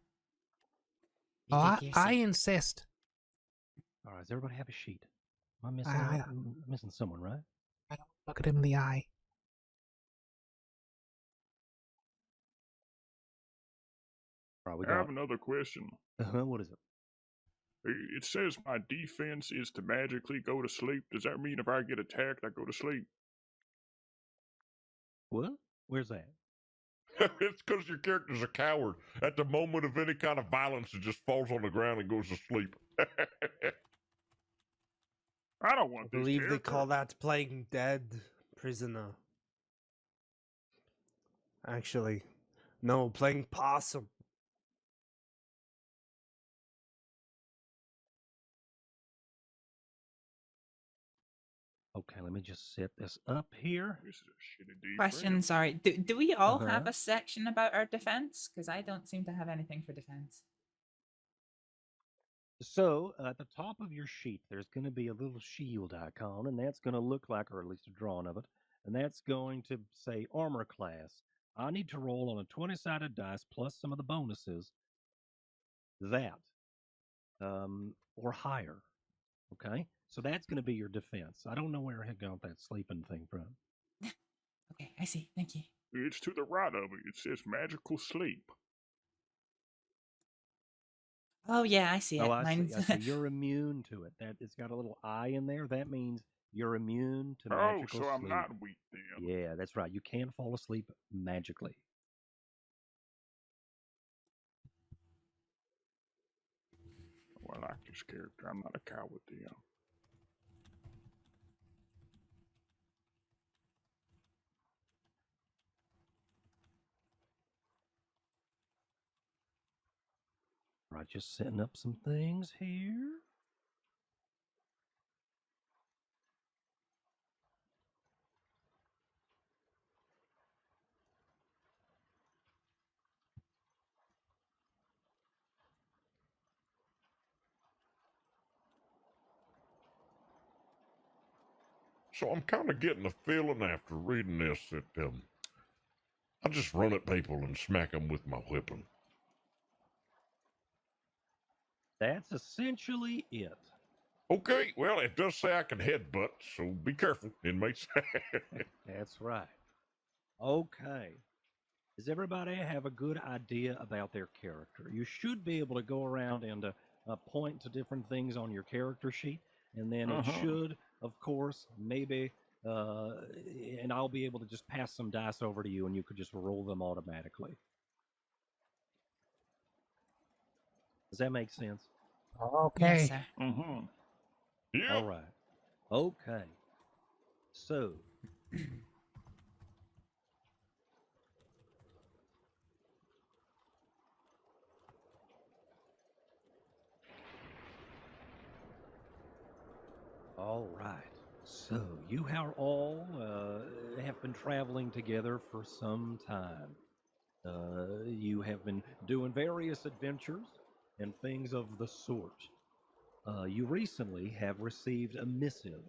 You Oh, take your I seat. insist. All right, does everybody have a sheet? Am I missing missing someone, right? I don't look at him in the eye. All right, I have another question. What is it? It says my defense is to magically go to sleep. Does that mean if I get attacked, I go to sleep? What? Where's that? It's because your character's a coward. At the moment of any kind of violence, it just falls on the ground and goes to sleep. I don't want I this believe they character. call that playing dead, prisoner. Actually, no, playing possum. Okay, let me just set this up here. This is a shitty defense. Question, sorry. Do we all have Uh-huh. a section about our defense? Because I don't seem to have anything for defense. So, at the top of your sheet, there's going to be a little shield icon, and that's going to look like, or at least a drawing of it, and that's going to say armor class. I need to roll on a 20-sided dice plus some of the bonuses that, or higher. Okay? So that's going to be your defense. I don't know where I got that sleeping thing from. Okay, I see. Thank you. It's to the right of it. It says magical sleep. Oh yeah, I see it. Oh, I see. Mine's... I see. You're immune to it. That it's got a little eye in there. That means you're immune to magical so I'm sleep. not weak then. Yeah, that's right. You can fall asleep magically. Oh, I like this character. I'm not a coward then. Right, just setting up some things here. So I'm kind of getting a feeling after reading this that I just run at people and smack them with my weapon. That's essentially it. Okay, well, it does say I can headbutt, so be careful, inmates. That's right. Okay. Does everybody have a good idea about their character? You should be able to go around and point to different things on your character sheet, and then it should, of course, maybe, and I'll be able to just pass some dice over to you, and you could just roll them automatically. Does that make sense? Okay. Yes, sir. Yeah. All right. Okay. So. All right. So you are all have been traveling together for some time. You have been doing various adventures and things of the sort. You recently have received a missive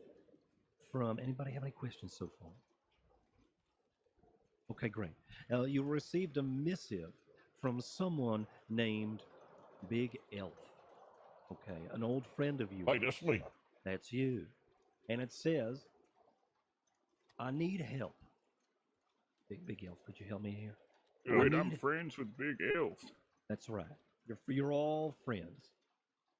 from anybody have any questions so far? Okay, great. You received a missive from someone named Big Elf. Okay, an old friend of yours. Hey, that's me. That's you. And it says, I need help. Big Elf, could you help me here? Good, I'm friends with Big Elf. That's right. You're all friends.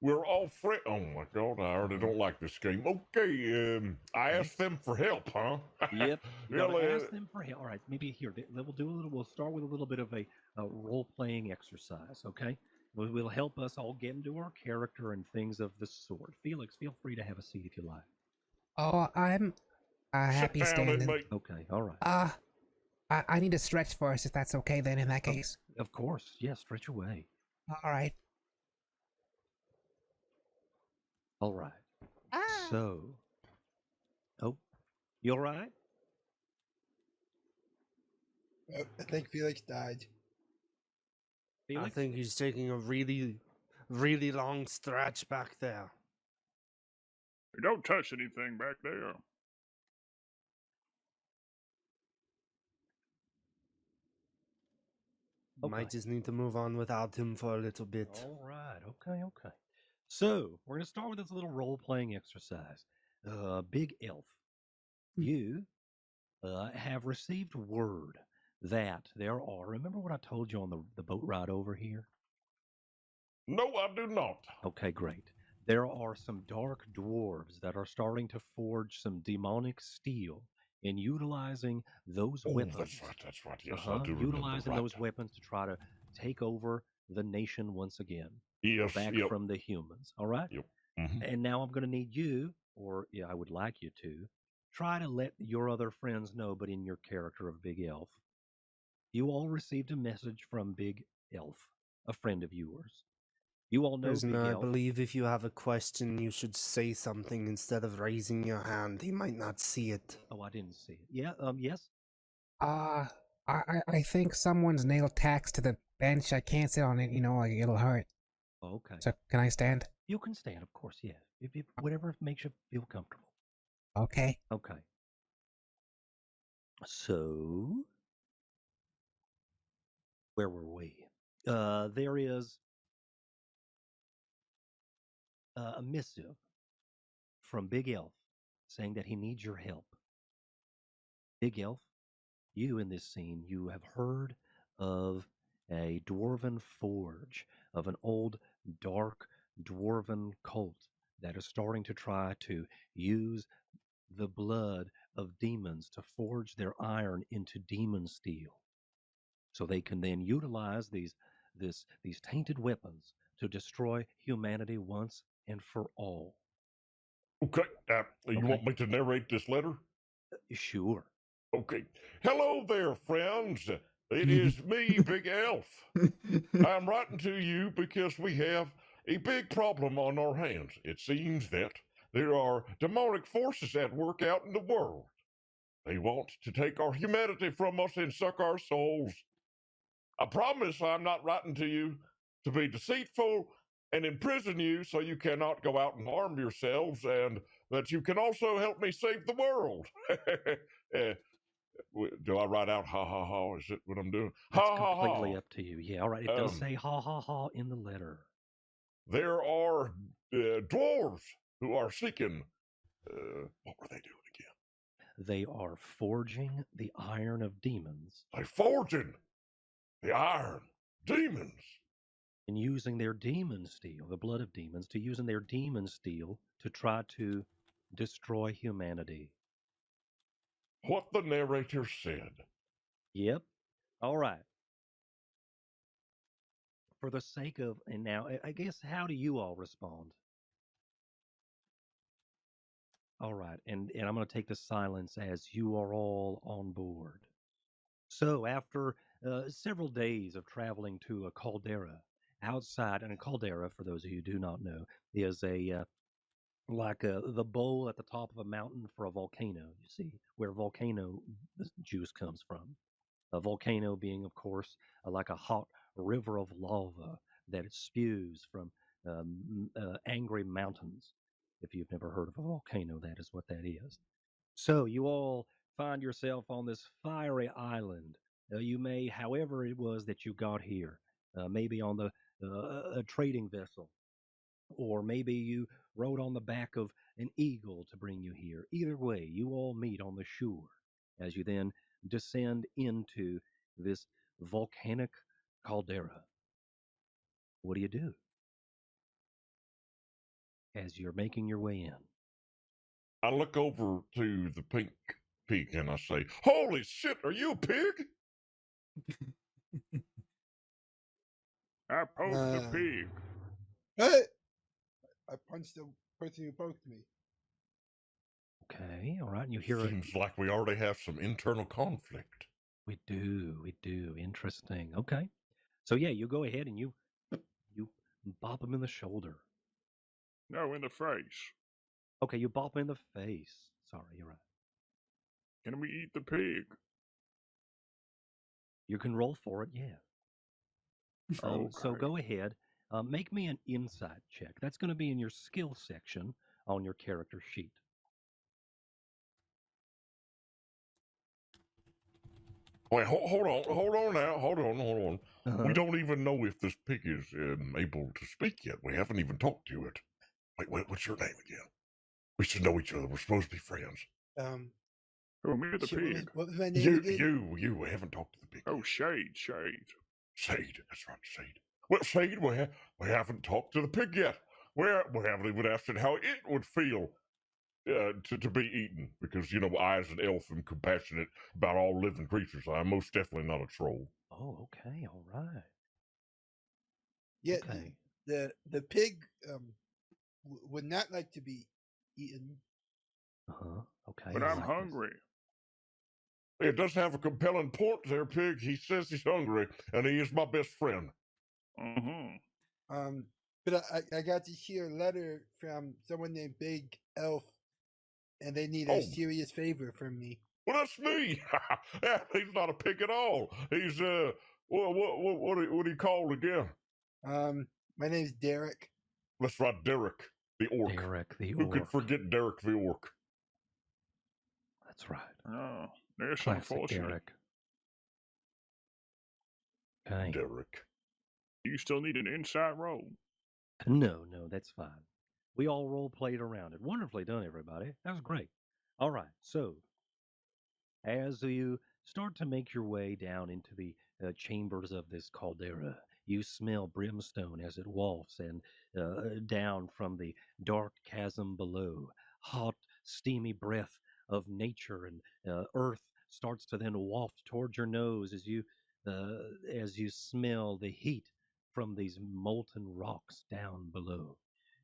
We're all friends. Oh my God, I already don't like this game. Okay, I asked them for help, huh? Yep. You Well, gotta ask them for help. All right, maybe here we'll start with a little bit of a role-playing exercise. Okay, will help us all get into our character and things of the sort. Felix, feel free to have a seat if you like. Oh, I'm happy Sit down and standing. make. Okay, all right. I need to stretch first, if that's okay. Then, in that case. Of course, yes. Stretch away. All right. All right. So, you all right? I think Felix died. Felix? I think he's taking a really, really long stretch back there. Hey, don't touch anything back there. Might just need to move on without him for a little bit. All right. Okay. So, we're going to start with this little role-playing exercise. Big Elf, you have received word that there are... Remember what I told you on the boat ride over here? No, I do not. Okay, great. There are some dark dwarves that are starting to forge some demonic steel and utilizing those weapons. That's right. Yes, I do remember. Utilizing those weapons to try to take over the nation once again. Yes, back from the humans. All right? Yep. And now I'm going to need you, or I would like you to, try to let your other friends know, but in your character of Big Elf. You all received a message from Big Elf, a friend of yours. You all know Prisoner, Big I Elf. believe if you have a question, you should say something instead of raising your hand. He might not see it. Oh, I didn't see it. Yeah, yes? I think someone's nailed tacks to the bench. I can't sit on it, like it'll hurt. Okay. So, can I stand? You can stand, of course, yeah. Whatever makes you feel comfortable. Okay. Okay. So, where were we? There is a missive from Big Elf saying that he needs your help. Big Elf, you in this scene, you have heard of a dwarven forge, of an old dark dwarven cult that is starting to try to use the blood of demons to forge their iron into demon steel, so they can then utilize these tainted weapons to destroy humanity once and for all. Okay. You want me to narrate this letter? Sure. Okay. Hello there, friends. It is me, Big Elf. I'm writing to you because we have a big problem on our hands. It seems that there are demonic forces at work out in the world. They want to take our humanity from us and suck our souls. I promise I'm not writing to you to be deceitful and imprison you so you cannot go out and harm yourselves, and that you can also help me save the world. Do I write out ha ha ha? Is it what I'm doing? That's ha ha ha. completely up to you. Yeah, all right. It does say ha ha ha in the letter. There are dwarves who are seeking. What were they doing again? they are forging the iron of demons. They forging the iron demons. And using their demon steel, the blood of demons, to using their demon steel to try to destroy humanity. What the narrator said. Yep. All right. For the sake of, and now, I guess, how do you all respond? All right, and I'm going to take the silence as you are all on board. So after several days of traveling to a caldera outside, and a caldera, for those of you who do not know, is the bowl at the top of a mountain for a volcano. You see where volcano juice comes from. A volcano being, of course, like a hot river of lava that spews from angry mountains. If you've never heard of a volcano, that is what that is. So you all find yourself on this fiery island. You may, however it was that you got here, maybe on a trading vessel, or maybe you rode on the back of an eagle to bring you here. Either way, you all meet on the shore as you then descend into this volcanic caldera. What do you do as you're making your way in? I look over to the pink pig and I say, "Holy shit, are you a pig?" I poked the pig. Hey! I punched the person who poked me. Okay, all right. And you hear Seems like we already have some internal conflict. We do. Interesting. Okay. So yeah, you go ahead and you bop him in the shoulder. No, in the face. Okay, you bop him in the face. Sorry, you're right. Can we eat the pig? You can roll for it, yeah. So go ahead. Make me an insight check. That's going to be in your skill section on your character sheet. Wait, hold on now. Hold on. Uh-huh. We don't even know if this pig is able to speak yet. We haven't even talked to it. Wait, what's your name again? We should know each other. We're supposed to be friends. Oh, me the pig. What was my name again? You. We haven't talked to the pig. Oh, Shade. Shade. That's right, Shade. Well, Shade, we haven't talked to the pig yet. We haven't even asked it how it would feel to be eaten, because, I, as an elf, am compassionate about all living creatures. I'm most definitely not a troll. Oh, okay, all right. Yeah, okay. The pig would not like to be eaten. Okay. But I'm hungry. It does have a compelling point there, pig. He says he's hungry, and he is my best friend. But I got to hear a letter from someone named Big Elf, and they need a serious favor from me. Well, that's me. He's not a pig at all. He's what do you call it again? My name's Derek. That's right, Derek the orc. Derek the Who orc. could forget Derek the orc? That's right. Oh, there's Classic unfortunate. Derek. Okay. Derek. You still need an inside roll. No, that's fine. We all role played around it. Wonderfully done, everybody. That was great. All right, so as you start to make your way down into the chambers of this caldera, you smell brimstone as it wafts and down from the dark chasm below. Hot, steamy breath of nature and earth starts to then waft towards your nose as you smell the heat from these molten rocks down below.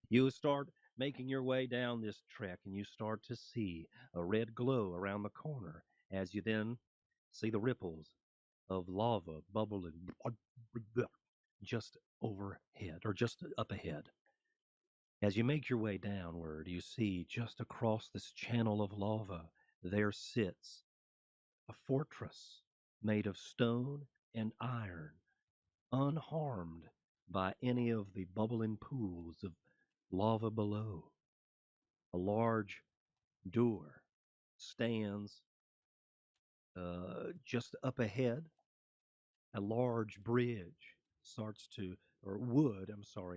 You start making your way down this trek, and you start to see a red glow around the corner as you then see the ripples of lava bubbling just overhead, or just up ahead. As you make your way downward, you see just across this channel of lava, there sits a fortress made of stone and iron, unharmed by any of the bubbling pools of lava below. A large door stands just up ahead. A large bridge a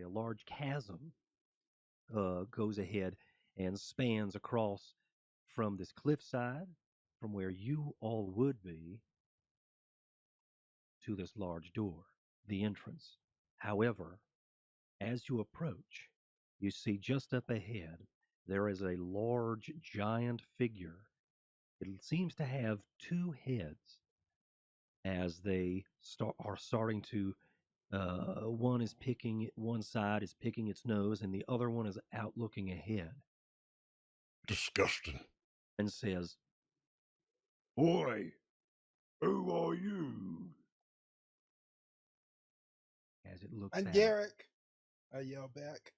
large chasm goes ahead and spans across from this cliffside from where you all would be to this large door, the entrance. However, as you approach, you see just up ahead there is a large, giant figure. It seems to have two heads as they are starting to. One side is picking its nose, and the other one is out looking ahead. Disgusting. And says, Boy, who are you? as it looks I'm out. Derek. I yell back.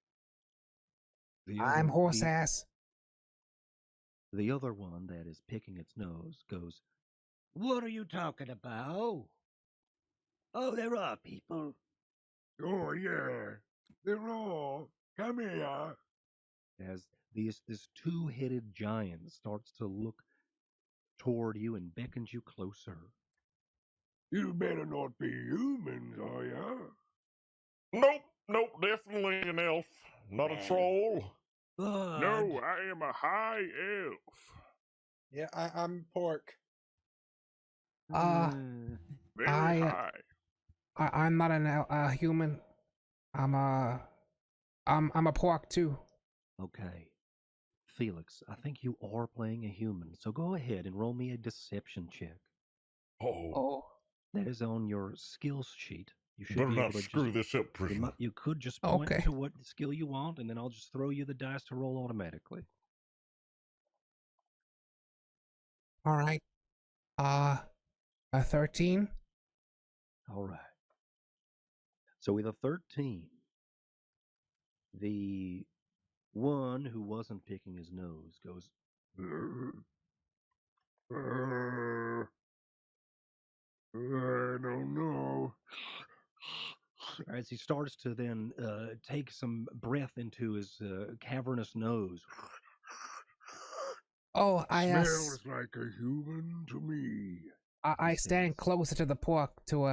I'm horse ass. The other one that is picking its nose goes, "What are you talking about? Oh, there are people." Oh, yeah. They're all. Come here. As this two-headed giant starts to look toward you and beckons you closer. You better not be humans, are ya? Nope, definitely an elf, not a troll. No, I am a high elf. Yeah, I'm pork. Very I'm not a human. I'm a pork too. Okay. Felix, I think you are playing a human, so go ahead and roll me a deception check. Oh. That is on your skills sheet. You should Better be able not to screw this up, prisoner. You could just point Okay. to what skill you want, and then I'll just throw you the dice to roll automatically. All right. A 13. All right. So with a 13, the one who wasn't picking his nose goes, I don't know. as he starts to then take some breath into his cavernous nose. Oh, Smells like a human to me. I stand closer to the pork to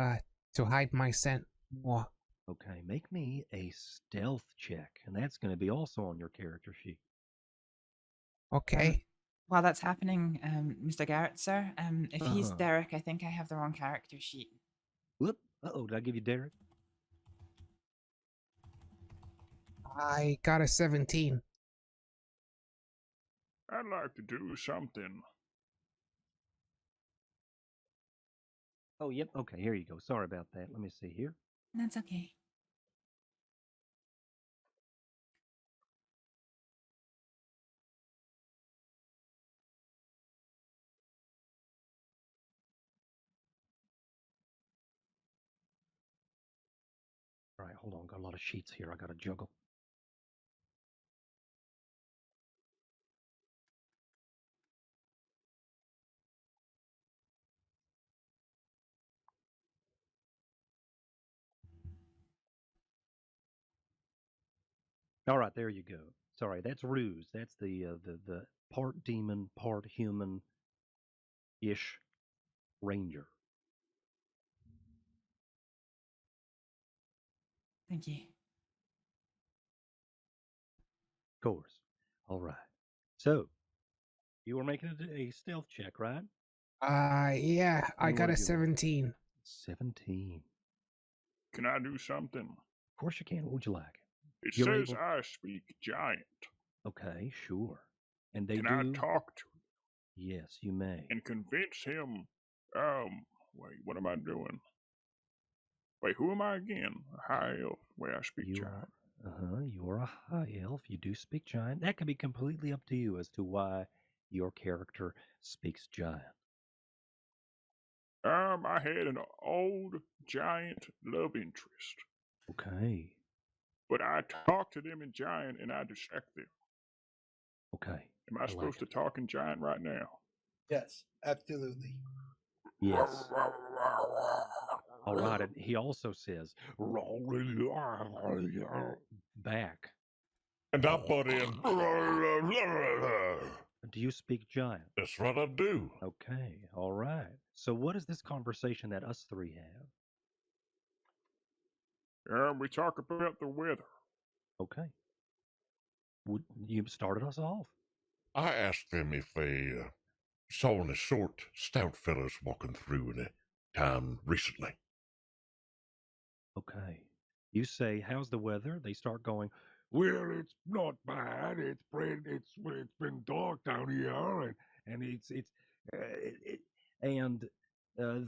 hide my scent more. Okay, make me a stealth check, and that's going to be also on your character sheet. Okay. While that's happening, Mr. Garrett, sir, if he's Uh-huh. Derek, I think I have the wrong character sheet. Whoop! Uh-oh, did I give you Derek? I got a 17. I'd like to do something. Oh, yep. Okay, here you go. Sorry about that. Let me see here. That's okay. All right, hold on. Got a lot of sheets here. I got to juggle. All right, there you go. Sorry, that's Ruse. That's the part demon, part human-ish ranger. Thank you. Of course. All right. So, you were making a stealth check, right? Yeah, I And got what a did you roll? 17. 17. Can I do something? Of course you can. What would you like? It You're says able- I speak giant. Okay, sure. And they Can do. I talk to him Yes, you may. and convince him? Wait, what am I doing? Wait, who am I again? A high elf. Wait, I speak You giant. you are a high elf. You do speak giant. That can be completely up to you as to why your character speaks giant. I had an old giant love interest, Okay. but I talk to them in giant and I distract them. Okay. Am I supposed to talk in giant right now? Yes, absolutely. Yes. All right. And he also says, back. And I butt in. Do you speak giant? That's what I do. Okay. All right. So what is this conversation that us three have? We talk about the weather. Okay. You started us off. I asked them if they saw a short, stout fellas walking through in a time recently. Okay. You say, how's the weather? They start going, Well, it's not bad. It's been dark down here, and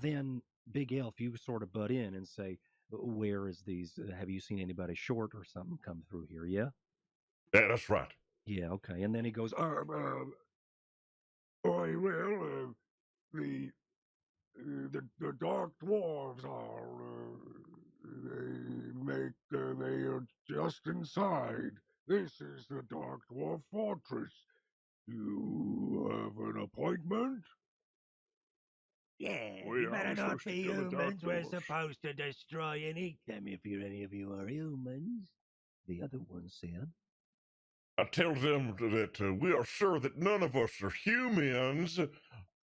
then Big Elf, you sort of butt in and say, where is these? Have you seen anybody short or something come through here? Yeah? Yeah, that's right. Yeah, okay. And then he goes, the dark dwarves they are just inside. This is the Dark Dwarf Fortress. You have an appointment? Yeah, Well, you I'm better not supposed to be kill the Dark humans. We're Dwarfs. supposed to destroy and eat them if any of you are humans. The other one said. I tell them that we are sure that none of us are humans,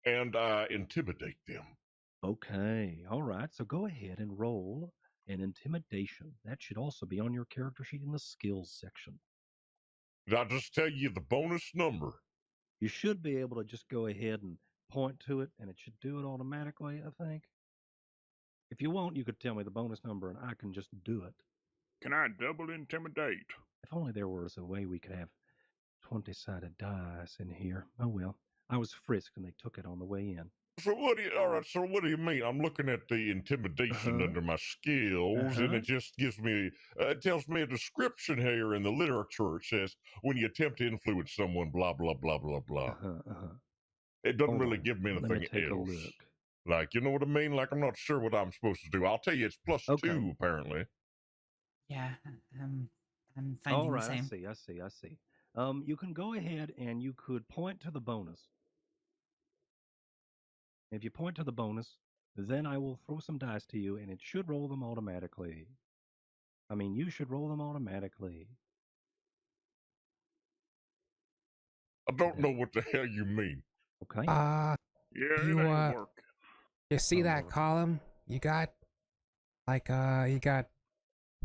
and I intimidate them. okay, all right. So go ahead and roll an intimidation. That should also be on your character sheet in the skills section. Did I just tell you the bonus number? You should be able to just go ahead and point to it, and it should do it automatically, I think. If you want, you could tell me the bonus number, and I can just do it. Can I double intimidate? If only there was a way we could have 20-sided dice in here. Oh well, I was frisked, and they took it on the way in. So what do you? All right. So what do you mean? I'm looking at the intimidation under my skills, and it just gives me. It tells me a description here in the literature. It says when you attempt to influence someone, blah blah blah blah blah. It doesn't Hold really on. give me Let me anything take a else. look. Like, you know what I mean? Like, I'm not sure what I'm supposed to do. I'll tell you, it's +2 apparently. Yeah, I'm finding All right, the same. I see. You can go ahead and you could point to the bonus. If you point to the bonus, then I will throw some dice to you, and it should roll them automatically. I mean, you should roll them automatically. I don't know what the hell you mean. Okay. Yeah, you it ain't work. you see that column? You got you got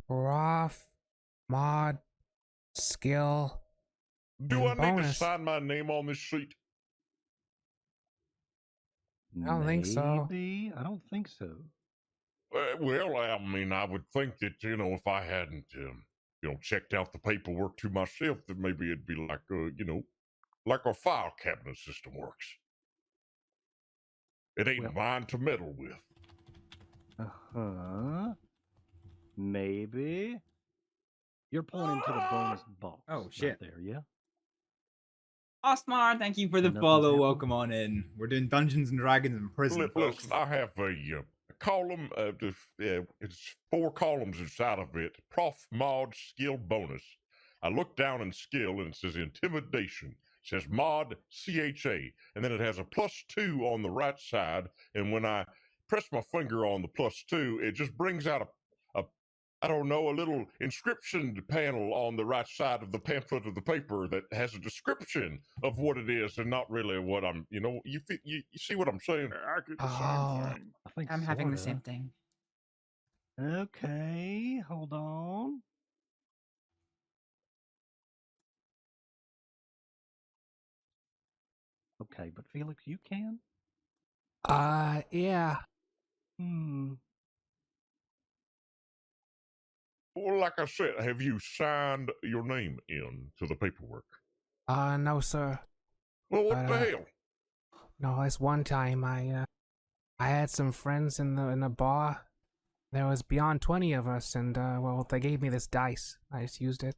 prof, mod, skill. Do I and need to bonus. sign my name on this sheet? I don't think so. Maybe. I don't think so. Well, I mean, I would think that, you know, if I hadn't, checked out the paperwork to myself, that maybe it'd be like, like a file cabinet system works. It ain't mine to meddle with. Maybe. You're pointing to the bonus box. Oh, shit. Right there, yeah? Osmar, thank you for the Nothing's follow. happening? Welcome on in. We're doing Dungeons and Dragons in prison, folks. Listen, I have a column. It's 4 columns inside of it. Prof, mod, skill, bonus. I look down in skill and it says intimidation. It says mod, CHA, and then it has a +2 on the right side. And when I press my finger on the +2, it just brings out a little inscription panel on the right side of the pamphlet of the paper that has a description of what it is and not really what I'm, you see what I'm saying? I get the same thing. I think I'm having the sorta. same thing. Okay, hold on. Okay, but Felix, you can? Yeah. Well, like I said, have you signed your name in to the paperwork? No, sir. Well, what the hell? No, this one time I had some friends in the bar. There was beyond 20 of us, and well, they gave me this dice. I just used it.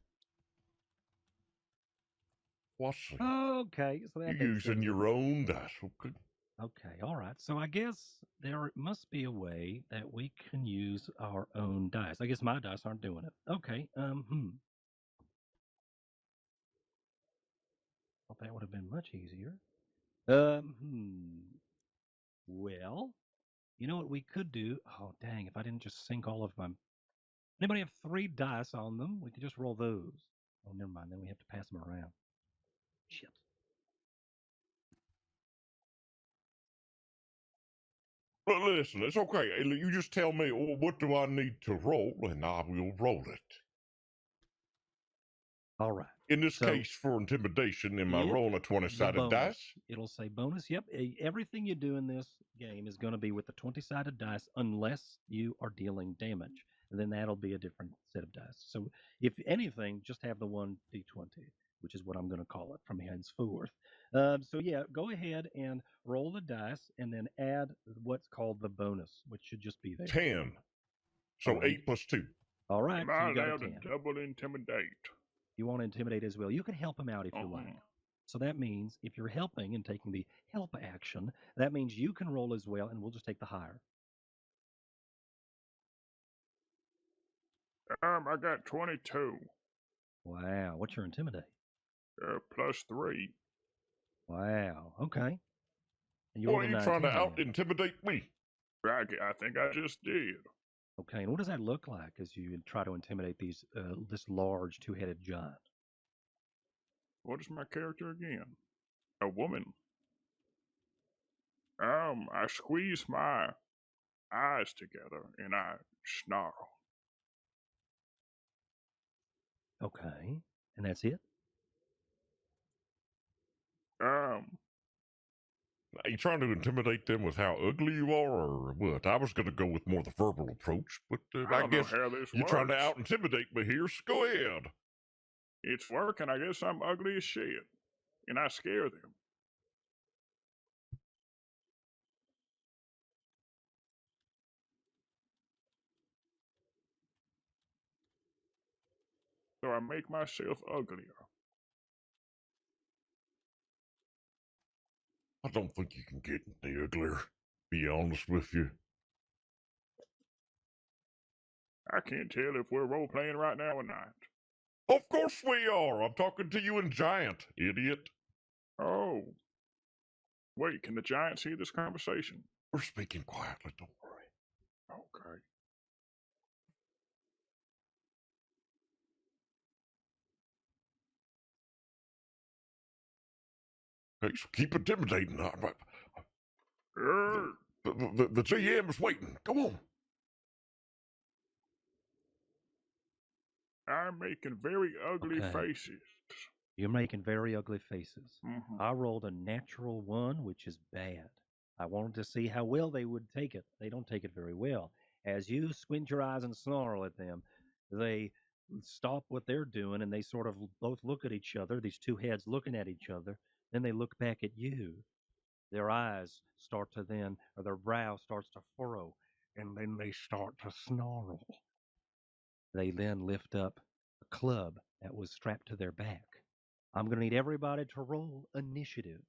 What's Okay, so that you using your own dice? Okay. Okay, all right. So I guess there must be a way that we can use our own dice. I guess my dice aren't doing it. Okay. Thought that would have been much easier. Well, you know what we could do? Oh, dang! If I didn't just sink all of my. Anybody have 3 dice on them? We could just roll those. Oh, never mind. Then we have to pass them around. Shit. But listen, it's okay. You just tell me, what do I need to roll, and I will roll it. All right. In this So- case, for intimidation, am I Yep, rolling a the 20-sided bonus. dice? It'll say bonus. Yep. Everything you do in this game is going to be with the 20-sided dice unless you are dealing damage. And then that'll be a different set of dice. So if anything, just have the 1d20, which is what I'm going to call it from henceforth. So yeah, go ahead and roll the dice and then add what's called the bonus, which should just be there. 10. So All right. 8 plus 2. All right. Am So I you got a allowed to 10. double intimidate? You want to intimidate as well. You can help him out if you like. So that means if you're helping and taking the help action, that means you can roll as well, and we'll just take the higher. I got 22. Wow. What's your intimidate? Plus 3. Wow. Okay. And Boy, rolled a you 19 trying to then. out-intimidate me? I think I just did. Okay. And what does that look like as you try to intimidate this large two-headed giant? What is my character again? A woman. I squeeze my eyes together and I snarl. Okay. And that's it? Are you trying to intimidate them with how ugly you are, or what? I was going to go with more the verbal approach, but I I don't know guess how this you're trying to works. out-intimidate me here, so go ahead. It's working. I guess I'm ugly as shit. And I scare them. So I make myself uglier. I don't think you can get any uglier, be honest with you. I can't tell if we're role-playing right now or not. Of course we are. I'm talking to you in giant, idiot. Oh. Wait, can the giants hear this conversation? We're speaking quietly, don't worry. Okay. Okay, so keep intimidating. The GM is waiting. Come on. I'm making very ugly Okay. faces. You're making very ugly faces. Mhm. I rolled a natural 1, which is bad. I wanted to see how well they would take it. They don't take it very well. As you squint your eyes and snarl at them, they stop what they're doing and they sort of both look at each other, these two heads looking at each other. Then they look back at you. Their eyes start to then, or their brow starts to furrow, and then they start to snarl. They then lift up a club that was strapped to their back. I'm going to need everybody to roll initiatives.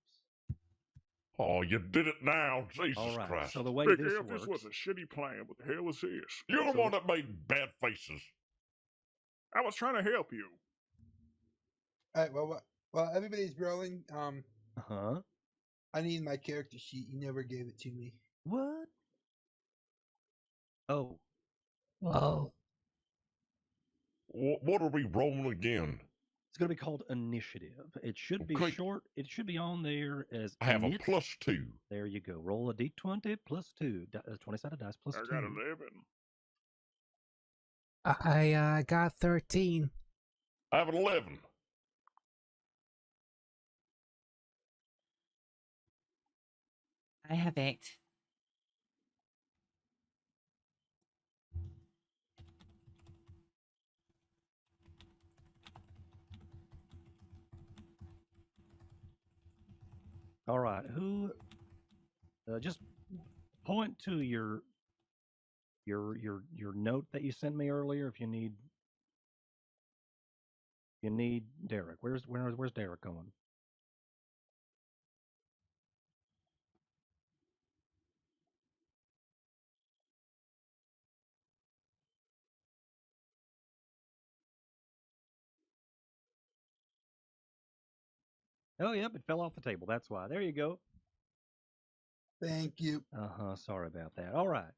Oh, you did it now. Jesus All right. Christ. So the way Big this Elf, this works, was a shitty plan. What the hell was this? You're the one that made bad faces. I was trying to help you. All right. Well, everybody's rolling. huh? I need my character sheet. You never gave it to me. What? Oh, Whoa. What are we rolling again? it's going to be called initiative. It should be Okay. short. It should be on there as I have a init. +2. There you go. Roll a d20 plus 2. 20-sided dice plus I 2. got 11. I got 13. I have an 11. I have 8. All right. Who? Just point to your note that you sent me earlier. If you need Derek. Where's Derek going? Oh, yep, it fell off the table. That's why. There you go. Thank you. Sorry about that. All right.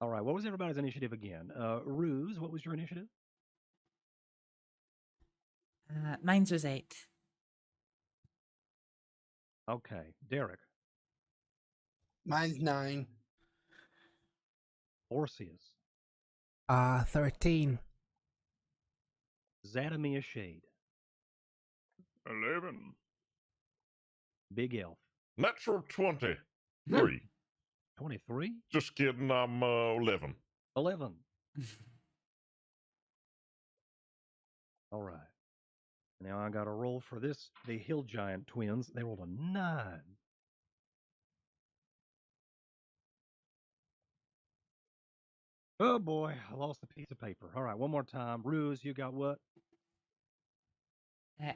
All right. What was everybody's initiative again? Ruse, what was your initiative? Mine's was 8. Okay. Derek. Mine's 9. Orpheus. 13. Zadamir Shade. 11. Big Elf. Natural 20. 23? Just kidding, I'm 11. 11. All right. Now I got to roll for this. The Hill Giant twins. They rolled a 9. Oh boy, I lost a piece of paper. All right, one more time. Ruse, you got what?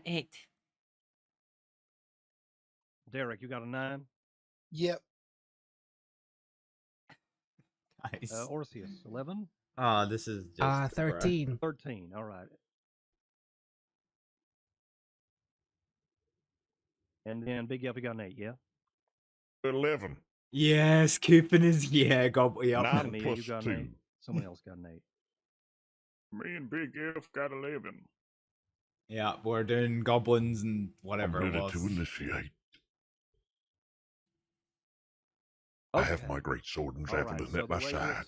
8. Derek, you got a 9? Yep. Nice. Orpheus, 11? This is just 13. 13, all right. And then Big Elf, you got an 8, yeah? 11. Yes, Coopin is goblin. Yep. 9 Mia, plus you got 2. an 8. Someone else got an 8. Me and Big Elf got 11. Yeah, we're doing goblins and I'm whatever it ready was. to initiate. I have my great sword and javelin at my side.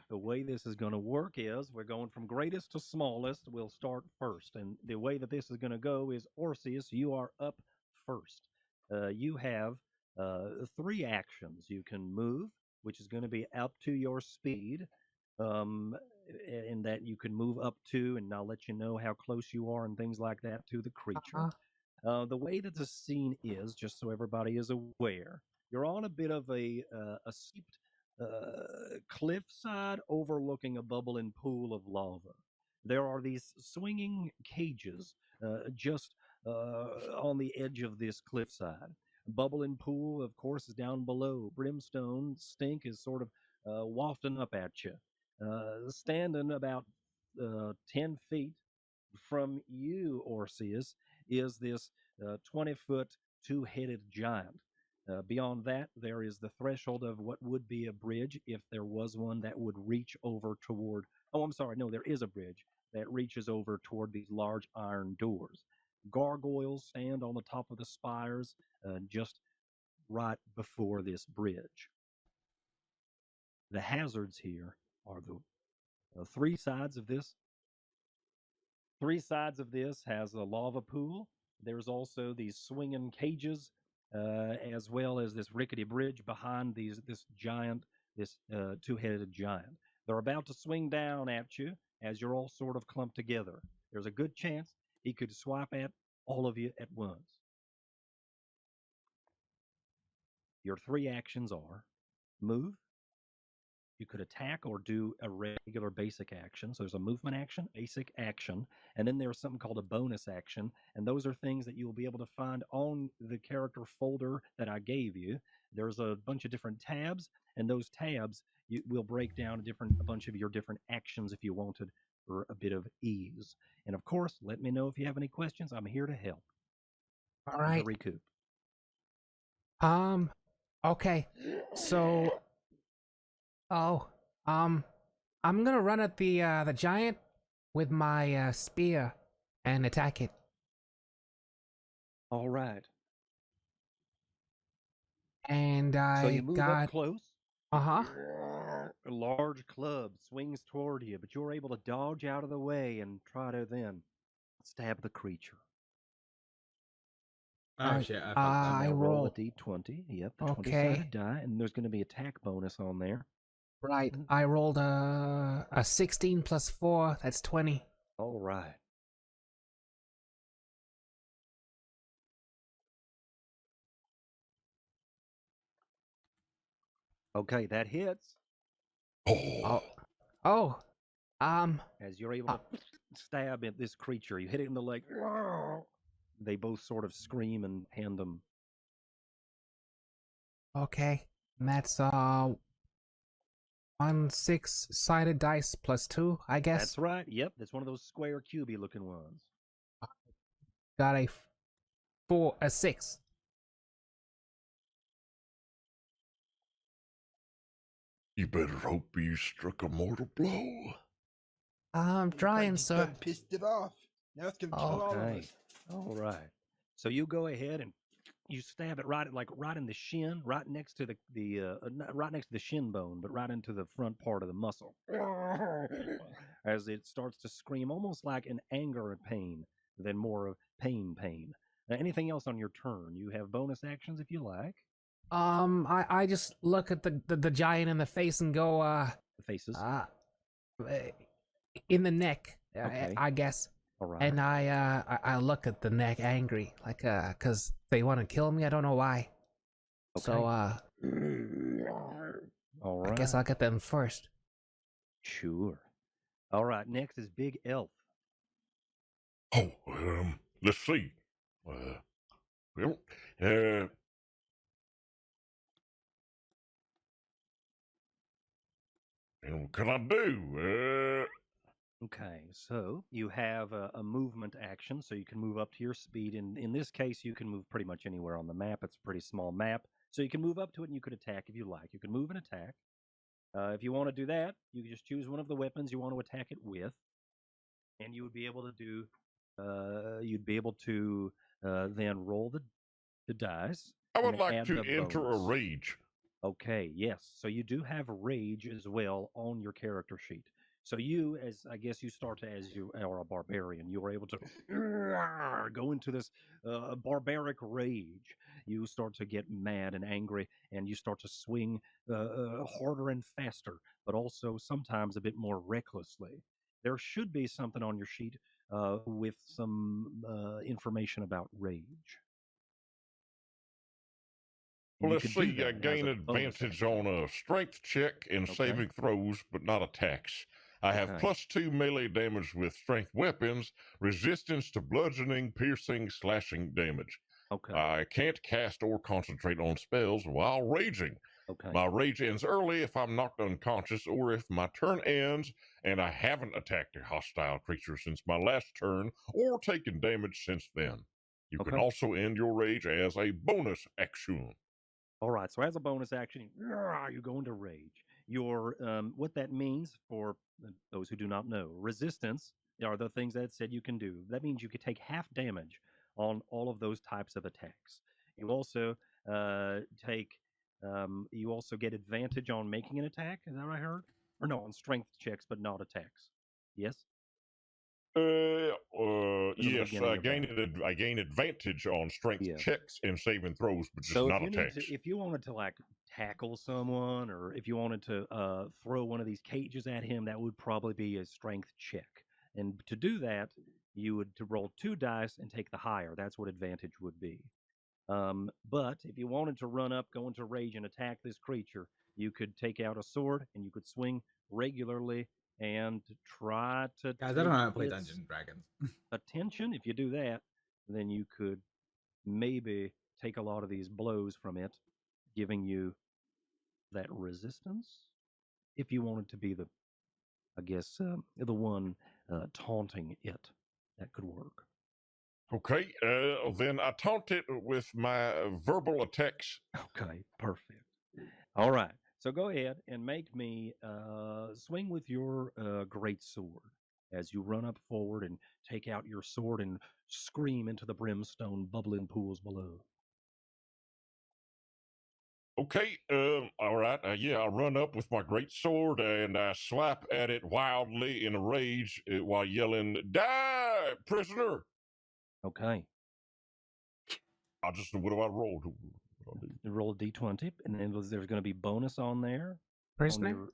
The way this is going to work is we're going from greatest to smallest. We'll start first. And the way that this is going to go is Orpheus, you are up first. You have 3 actions. You can move, which is going to be up to your speed. In that you can move up to, and I'll let you know how close you are and things like that to the creature. The way that the scene is, just so everybody is aware, you're on a bit of a steep cliffside overlooking a bubbling pool of lava. There are these swinging cages just on the edge of this cliffside. Bubbling pool, of course, is down below. Brimstone stink is sort of wafting up at you. Standing about 10 feet from you, Orpheus, is this 20-foot two-headed giant. Beyond that, there is the threshold of what would be a bridge if there was one that would reach over toward. Oh, I'm sorry. No, there is a bridge that reaches over toward these large iron doors. Gargoyles stand on the top of the spires just right before this bridge. The hazards here are the 3 sides of this. 3 sides of this has a lava pool. There's also these swinging cages, as well as this rickety bridge behind this giant, this 2-headed giant. They're about to swing down at you as you're all sort of clumped together. There's a good chance he could swipe at all of you at once. Your 3 actions are move. You could attack or do a regular basic action. So there's a movement action, basic action, and then there's something called a bonus action. And those are things that you'll be able to find on the character folder that I gave you. There's a bunch of different tabs, and those tabs will break down a bunch of your different actions if you wanted for a bit of ease. And of course, let me know if you have any questions. I'm here to help. All right. Recoup. Okay. So I'm gonna run at the giant with my spear and attack it. All right. And So you move up close. Uh-huh. A large club swings toward you, but you're able to dodge out of the way and try to then stab the creature. Oh shit! I roll a d20. Yep, a Okay. 20-sided die, and there's going to be attack bonus on there. Right. I rolled a 16 plus 4. That's 20. All right. Okay, that hits. As you're able to stab at this creature, you hit it in the leg. They both sort of scream and hand them. Okay. And that's 1 6-sided dice plus 2, I guess. That's right. Yep, that's one of those square cubey looking ones. Got a 6. You better hope you struck a mortal blow. I'm trying, You sir. done pissed it off. Now it's gonna kill all of Okay. us. All right. So you go ahead and you stab it right in the shin, right next to right next to the shin bone, but right into the front part of the muscle. As it starts to scream, almost like an anger and pain, than more of pain. Now, anything else on your turn? You have bonus actions if you like. I just look at the giant in the face and go, The faces. In the neck, Okay. I guess. All right. And I look at the neck angry, like, cause they want to kill me. I don't know why. Okay. So, all right. I guess I'll get them first. Sure. All right. Next is Big Elf. Oh, let's see. What can I do? Okay, so you have a movement action, so you can move up to your speed. In this case, you can move pretty much anywhere on the map. It's a pretty small map, so you can move up to it and you could attack if you like. You can move and attack. If you want to do that, you can just choose one of the weapons you want to attack it with, and you would be able to do. You'd be able to then roll the dice. I would and like add to the enter a bonus. rage. Okay, yes. So you do have rage as well on your character sheet. So you, as I guess you start to, as you are a barbarian, you are able to go into this barbaric rage. You start to get mad and angry, and you start to swing harder and faster, but also sometimes a bit more recklessly. There should be something on your sheet with some information about rage. Well, You let's could do see. I that as gain a bonus advantage action. on a strength check and Okay. saving throws, but not attacks. I have Okay. +2 melee damage with strength weapons, resistance to bludgeoning, piercing, slashing damage. Okay. I can't cast or concentrate on spells while raging. Okay. My rage ends early if I'm knocked unconscious or if my turn ends and I haven't attacked a hostile creature since my last turn or taken damage since then. You can Okay. also end your rage as a bonus action. All right. So as a bonus action, you go into rage. Your what that means for those who do not know, resistance are the things that it said you can do. That means you could take half damage on all of those types of attacks. You also you also get advantage on making an attack. Is that what I heard? Or no, on strength checks, but not attacks. Yes. Yes, beginning of I gain advantage on strength Yeah. checks and saving throws, but just So not if attacks. if you wanted to like tackle someone, or if you wanted to throw one of these cages at him, that would probably be a strength check. And to do that, you would to roll 2 dice and take the higher. That's what advantage would be. But if you wanted to run up, go into rage, and attack this creature, you could take out a sword and you could swing regularly and try to. Guys, I don't know how to take play its Dungeons and Dragons. attention. If you do that, then you could maybe take a lot of these blows from it, giving you that resistance. If you wanted to be the, I guess, the one taunting it, that could work. Okay, then I taunt it with my verbal attacks. Okay, perfect. All right, so go ahead and make me swing with your great sword as you run up forward and take out your sword and scream into the brimstone bubbling pools below. Okay, all right, I run up with my great sword and I slap at it wildly in a rage while yelling, "Die, prisoner!" Okay. What do I roll? You roll a d20, and then there's going to be bonus on there. Prisoner?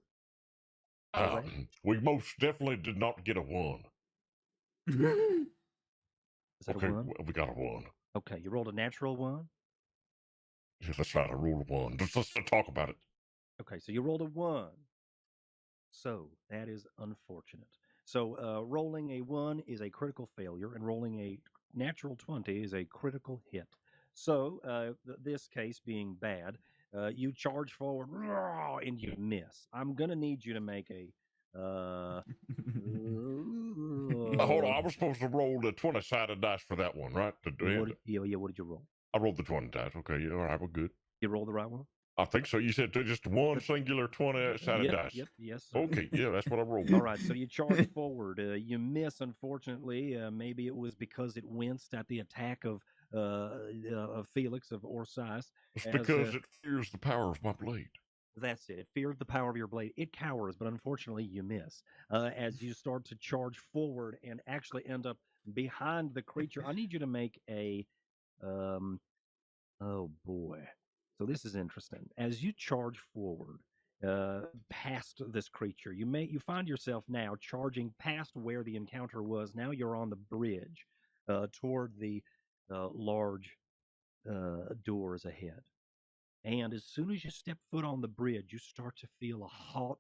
We most definitely did not get a 1. Is that Okay, a 1? we got a 1. Okay, you rolled a natural 1? Yeah, that's right, I rolled a 1. Let's talk about it. Okay, so you rolled a 1. So that is unfortunate. So rolling a 1 is a critical failure, and rolling a natural 20 is a critical hit. So this case being bad, you charge forward and you miss. I'm gonna need you to make a. Hold on, I was supposed to roll the 20-sided dice for that one, right? What did you roll? I rolled the 20 dice. Okay, yeah, all right, we're good. You rolled the right one? I think so. You said just one singular 20-sided dice. Yep, yes. Sir. Okay, yeah, that's what I rolled. All right, so you charge forward. You miss, unfortunately. Maybe it was because it winced at the attack of Felix of Orsais. It's because it fears the power of my blade. That's it. It feared the power of your blade. It cowers, but unfortunately you miss. As you start to charge forward and actually end up behind the creature, I need you to make a... oh, boy. So this is interesting. As you charge forward past this creature, you find yourself now charging past where the encounter was. Now you're on the bridge toward the large doors ahead. And as soon as you step foot on the bridge, you start to feel a hot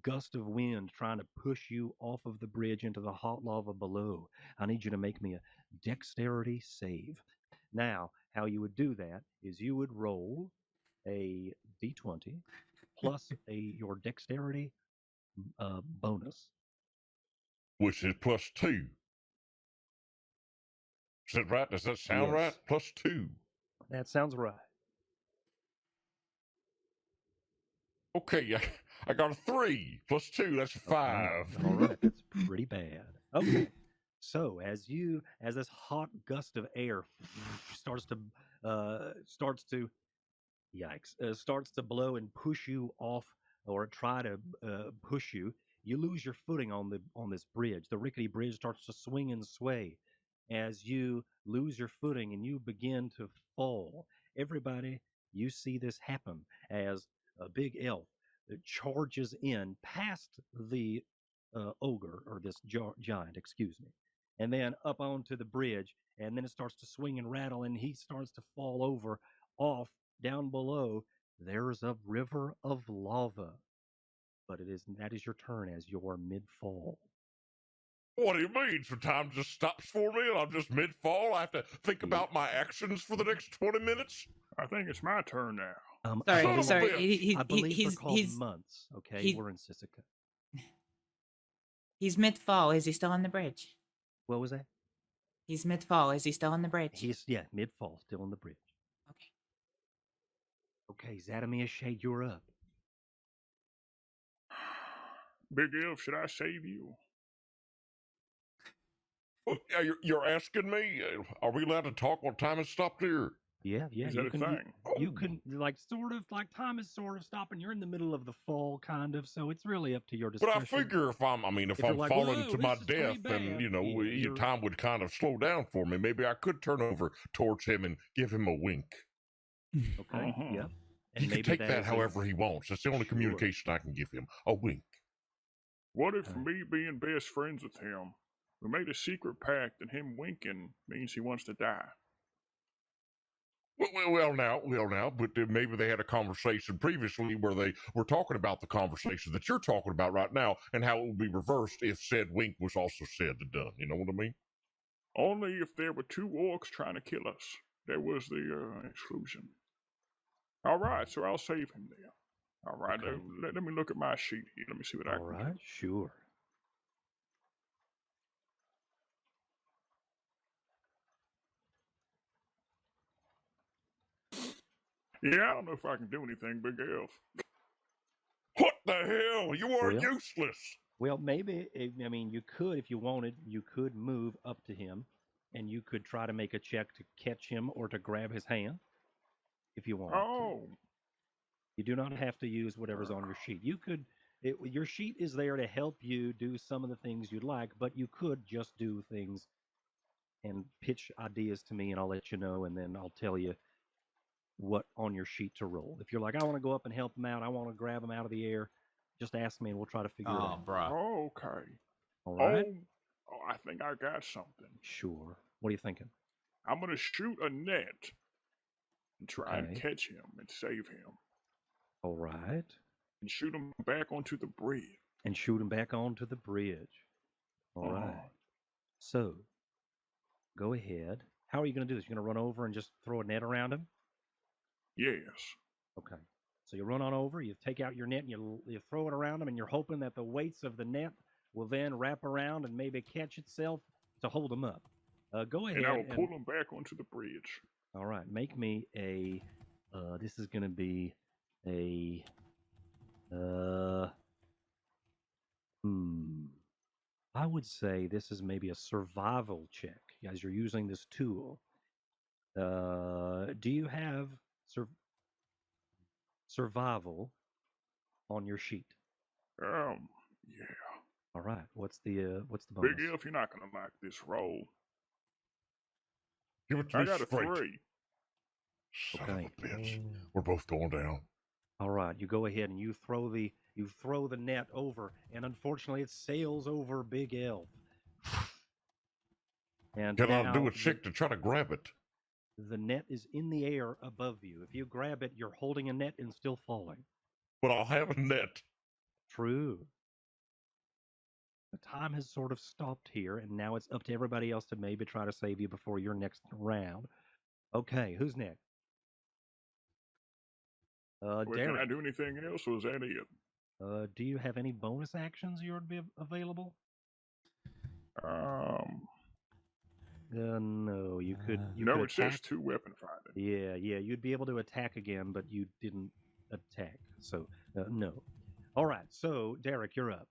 gust of wind trying to push you off of the bridge into the hot lava below. I need you to make me a dexterity save. Now, how you would do that is you would roll a d20 plus your dexterity bonus. Which is +2. Is that right? Does that sound right? +2. That sounds right. Okay, I got a 3 +2. That's a 5. All right, that's pretty bad. Okay, so as this hot gust of air starts to blow and push you off, or try to push you, you lose your footing on this bridge. The rickety bridge starts to swing and sway as you lose your footing and you begin to fall. Everybody, you see this happen as a big elf charges in past the ogre, or this giant, excuse me, and then up onto the bridge, and then it starts to swing and rattle, and he starts to fall over off down below. There's a river of lava, but that is your turn as you're mid-fall. What do you mean? So time just stops for me and I'm just mid-fall? I have to think about my actions for the next 20 minutes? I think it's my turn now. I believe they're called months. Okay, we're in Sisika. He's mid-fall. Is he still on the bridge? What was that? He's mid-fall. Is he still on the bridge? He's mid-fall, still on the bridge. Okay, Zadamir Shade, you're up. Big Elf, should I save you? Well, you're asking me? Are we allowed to talk while time has stopped here? Yeah. Is that a thing? You can, time is sort of stopping. You're in the middle of the fall, kind of, so it's really up to your discretion. But I figure if I'm falling to my death, then, your time would kind of slow down for me. Maybe I could turn over towards him and give him a wink. Okay, yep. He can take that however he wants. That's the only communication I can give him. A wink. What if me being best friends with him, we made a secret pact and him winking means he wants to die? Well now, but maybe they had a conversation previously where they were talking about the conversation that you're talking about right now and how it would be reversed if said wink was also said and done. You know what I mean? Only if there were 2 orcs trying to kill us. There was the exclusion. All right, so I'll save him there. All right, Okay. Let me look at my sheet here. Let me see what I can do. All right, sure. Yeah, I don't know if I can do anything, Big Elf. What the hell? You are useless. Well, maybe, you could, if you wanted, you could move up to him, and you could try to make a check to catch him or to grab his hand, if you wanted to. You do not have to use whatever's on your sheet. You could, your sheet is there to help you do some of the things you'd like, but you could just do things and pitch ideas to me, and I'll let you know, and then I'll tell you what on your sheet to roll. If you're like, I want to go up and help him out, I want to grab him out of the air, just ask me and we'll try to figure it out. Oh, okay. All right? Oh, I think I got something. Sure. What are you thinking? I'm going to shoot a net and try and catch him and save him. All right. And shoot him back onto the bridge. All right. So, go ahead. How are you going to do this? You're going to run over and just throw a net around him? Yes. Okay. So you run on over, you take out your net, and you throw it around him, and you're hoping that the weights of the net will then wrap around and maybe catch itself to hold him up. Go ahead. And I will pull him back onto the bridge. All right. Make me a... this is going to be a... I would say this is maybe a survival check as you're using this tool. Do you have survival on your sheet? Yeah. All right. What's the bonus? Big Elf, you're not gonna like this roll. Give it to I me got a straight. 3. Son Okay. of a bitch. We're both going down. All right. You go ahead and you throw the net over, and unfortunately, it sails over Big Elf. And Can I now do a check to try to grab it? the net is in the air above you. If you grab it, you're holding a net and still falling. But I'll have a net. True. The time has sort of stopped here, and now it's up to everybody else to maybe try to save you before your next round. Okay, who's next? Wait, can Derek. I do anything else, or is that it? Do you have any bonus actions you would be available? No, you could. You No, could it says attack. 2 weapon finding. Yeah, you'd be able to attack again, but you didn't attack, so no. All right, so Derek, you're up.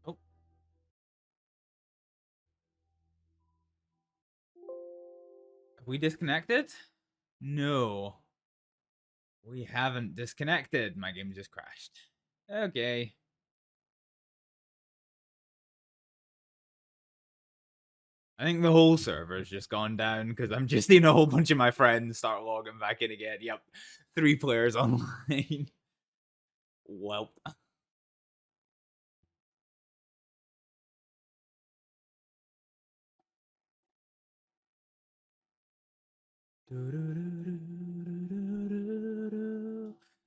Oh. Have we disconnected? No. We haven't disconnected. My game just crashed. Okay. I think the whole server's just gone down because I'm just seeing a whole bunch of my friends start logging back in again. Yep. 3 players online. Welp.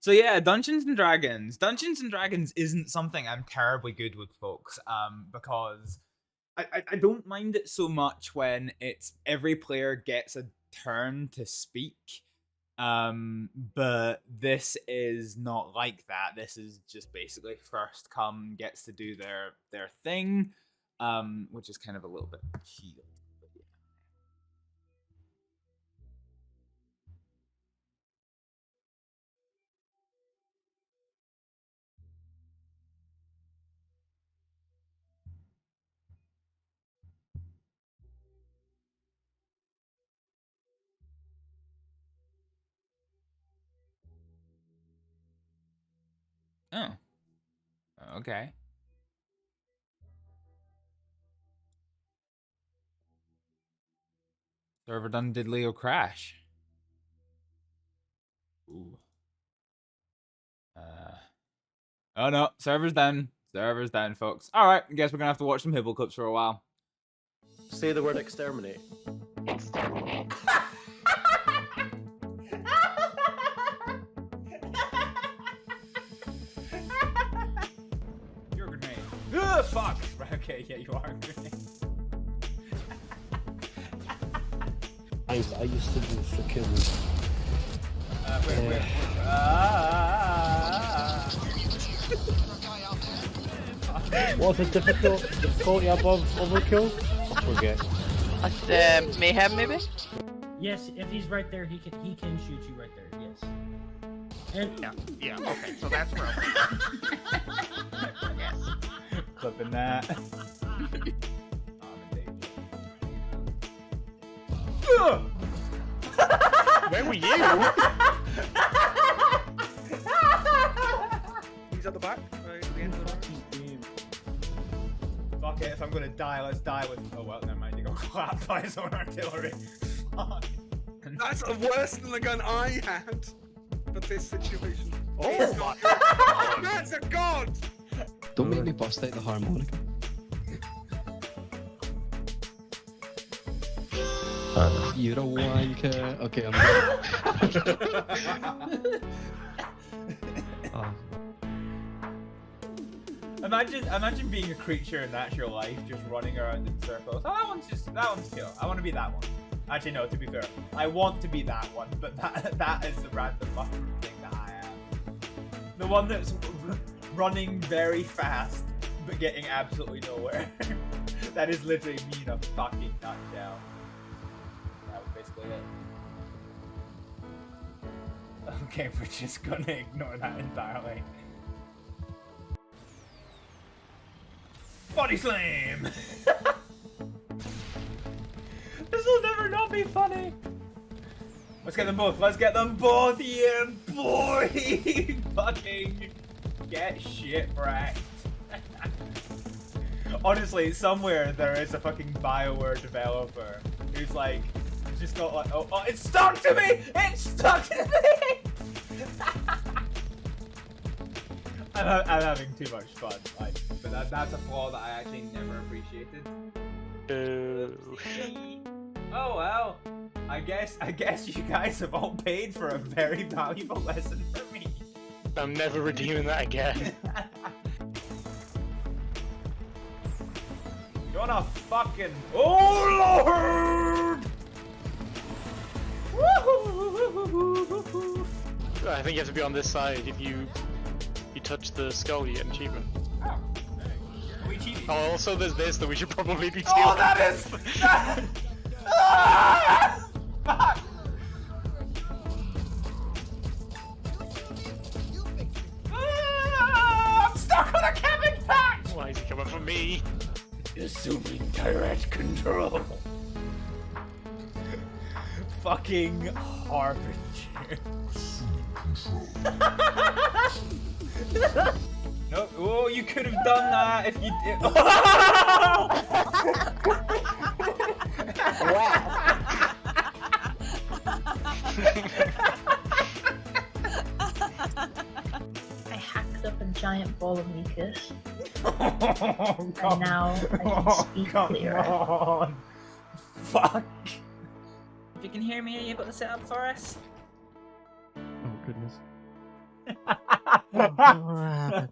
So yeah, Dungeons and Dragons. Dungeons and Dragons isn't something I'm terribly good with, folks. Because I don't mind it so much when it's every player gets a turn to speak. But this is not like that. This is just basically first come gets to do their thing, which is kind of a little bit cute. Oh. Okay. Server done did Leo crash. Ooh. Oh no, server's down. Server's down, folks. Alright, I guess we're gonna have to watch some Hibble clips for a while. Say the word exterminate. Exterminate. You're a grenade. Ugh, fuck! Right, okay, yeah, you are a grenade. I used to do freaking. Wait. What's the difficulty above overkill? Forget. Mayhem, maybe? Yes, if he's right there, he can shoot you right there. Yes. And yeah. Okay, so that's where. Yes. Clipping that. Where were you? He's at the back. Fuck it, if I'm gonna die, let's die with. Oh well, never mind. You got clapped by his own artillery. Fuck. That's worse than the gun I had for this situation. Oh my god! That's a god! Don't make me bust out the harmonica. You're a wanker. Okay, I'm Imagine being a creature in natural life, just running around in circles. Oh, that one's cool. I want to be that one. Actually, no. To be fair, I want to be that one, but that is the random mushroom thing that I am. The one that's running very fast, but getting absolutely nowhere. That is literally me in a fucking nutshell. That was basically it. Okay, we're just gonna ignore that entirely. Body slam! This will never not be funny! Let's get them both, let's get them both, yeah boy! Fucking get shit wrecked. Honestly, somewhere there is a fucking BioWare developer who's like, just got like, oh, it stuck to me! It stuck to me! I'm having too much fun, like, but that's a flaw that I actually never appreciated. Oh well, I guess you guys have all paid for a very valuable lesson for me. I'm never redeeming that again. You wanna fucking... Oh lord! I think you have to be on this side. If you touch the skull, you get an achievement. Oh, also there's this that we should probably be doing. Oh, that is... Ah! Fuck! Ah! I'm stuck on a cabbage patch! Why is he coming for me? Assuming direct control. Fucking harbinger. No, oh, you could have done that if you did. I hacked up a giant ball of mucus. Oh, and now I can speak clearer. On. Fuck. If you can hear me, are you able to set up for us? Oh goodness. What happened?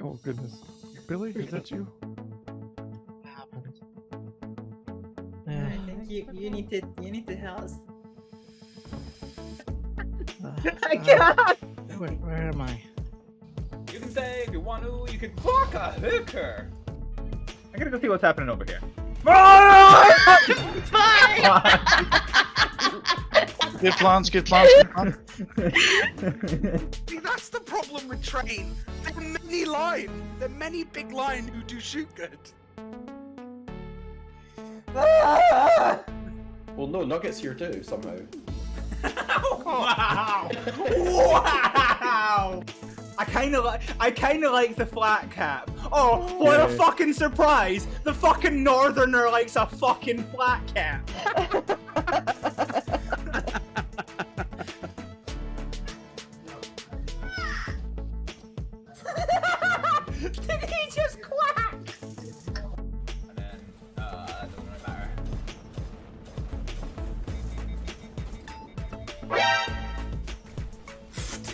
Oh goodness. Billy, is that you? What happened? I think you need to help us. I can't! Where am I? You can say if you want to, you can fuck a hooker. I gotta go see what's happening over here. Good plans, good plans, good plans. See, that's the problem with train. There are many line. There are many big line who do shoot good. Well, no, Nugget's here too, somehow. Wow! Wow! I kind of like the flat cap. Oh, what a fucking surprise! The fucking northerner likes a fucking flat cap. Did he just quack? And then, that doesn't really matter.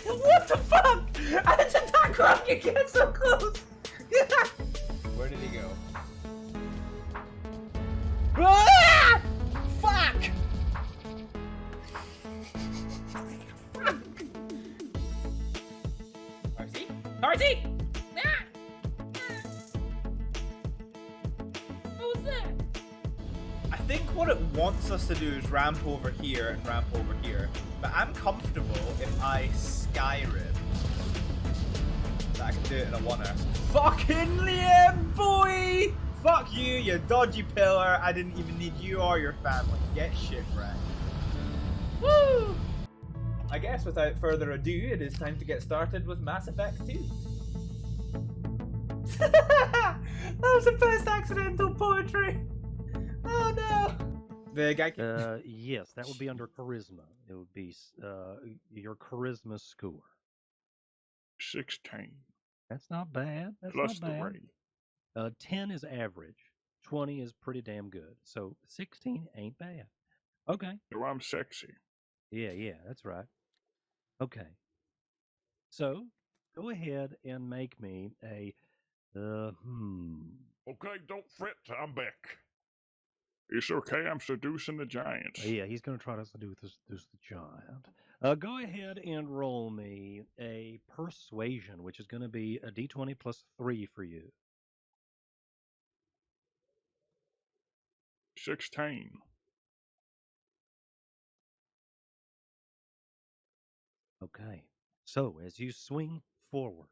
What the fuck? How did that crap you get so close? Where did he go? Ah! Fuck! Darcy? Darcy! Ah! What was that? I think what it wants us to do is ramp over here and ramp over here. But I'm comfortable if I Skyrim. So I can do it in a one-er. Fucking Liam, boy! Fuck you, you dodgy pillar. I didn't even need you or your family. Get shipwrecked. Woo! I guess without further ado, it is time to get started with Mass Effect 2. That was the best accidental poetry. Oh no. The guy. Yes, that would be under charisma. It would be your charisma score. 16. That's not bad. That's Plus not the bad. rating. 10 is average. 20 is pretty damn good. So 16 ain't bad. Okay. So I'm sexy. Yeah, that's right. Okay. So go ahead and make me a Okay, don't fret, I'm back. It's okay, I'm seducing the giants. Yeah, he's going to try to seduce the giant. Go ahead and roll me a persuasion, which is going to be a d20 plus 3 for you. 16. Okay. So as you swing forward,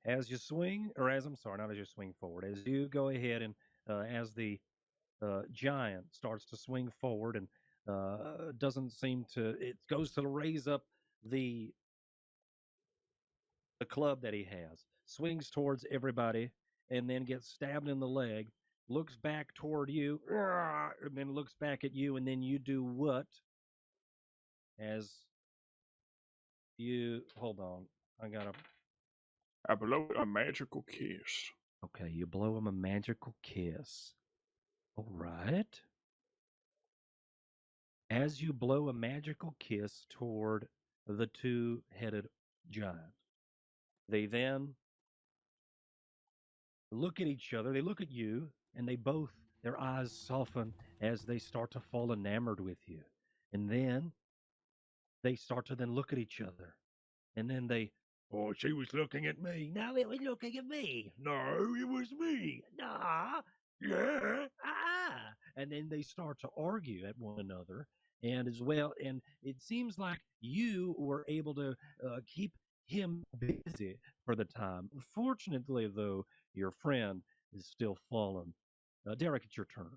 as you swing forward, as you go ahead and as the giant starts to swing forward and doesn't seem to, it goes to raise up the club that he has, swings towards everybody, and then gets stabbed in the leg, looks back toward you, and then looks back at you, and then you do what? As you, hold on, I blow a magical kiss. Okay, you blow him a magical kiss. All right. As you blow a magical kiss toward the two-headed giant, they then look at each other, they look at you, and their eyes soften as they start to fall enamored with you. And then they start to then look at each other. And then they, Oh, she was looking at me. No, it was looking at me. No, it was me. Nah. Yeah. and then they start to argue at one another. And as well, and it seems like you were able to keep him busy for the time. Fortunately, though, your friend is still fallen. Derek, it's your turn.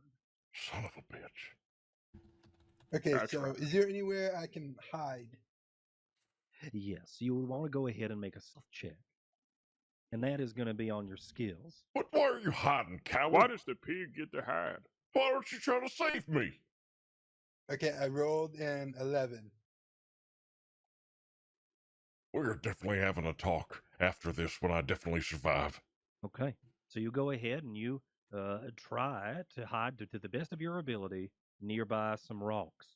Son of a bitch. Okay, so is there anywhere I can hide? Yes, you would want to go ahead and make a stealth check. And that is going to be on your skills. But why are you hiding, coward? Why does the pig get to hide? Why aren't you trying to save me? Okay, I rolled an 11. We're definitely having a talk after this when I definitely survive. Okay, so you go ahead and you try to hide to the best of your ability nearby some rocks.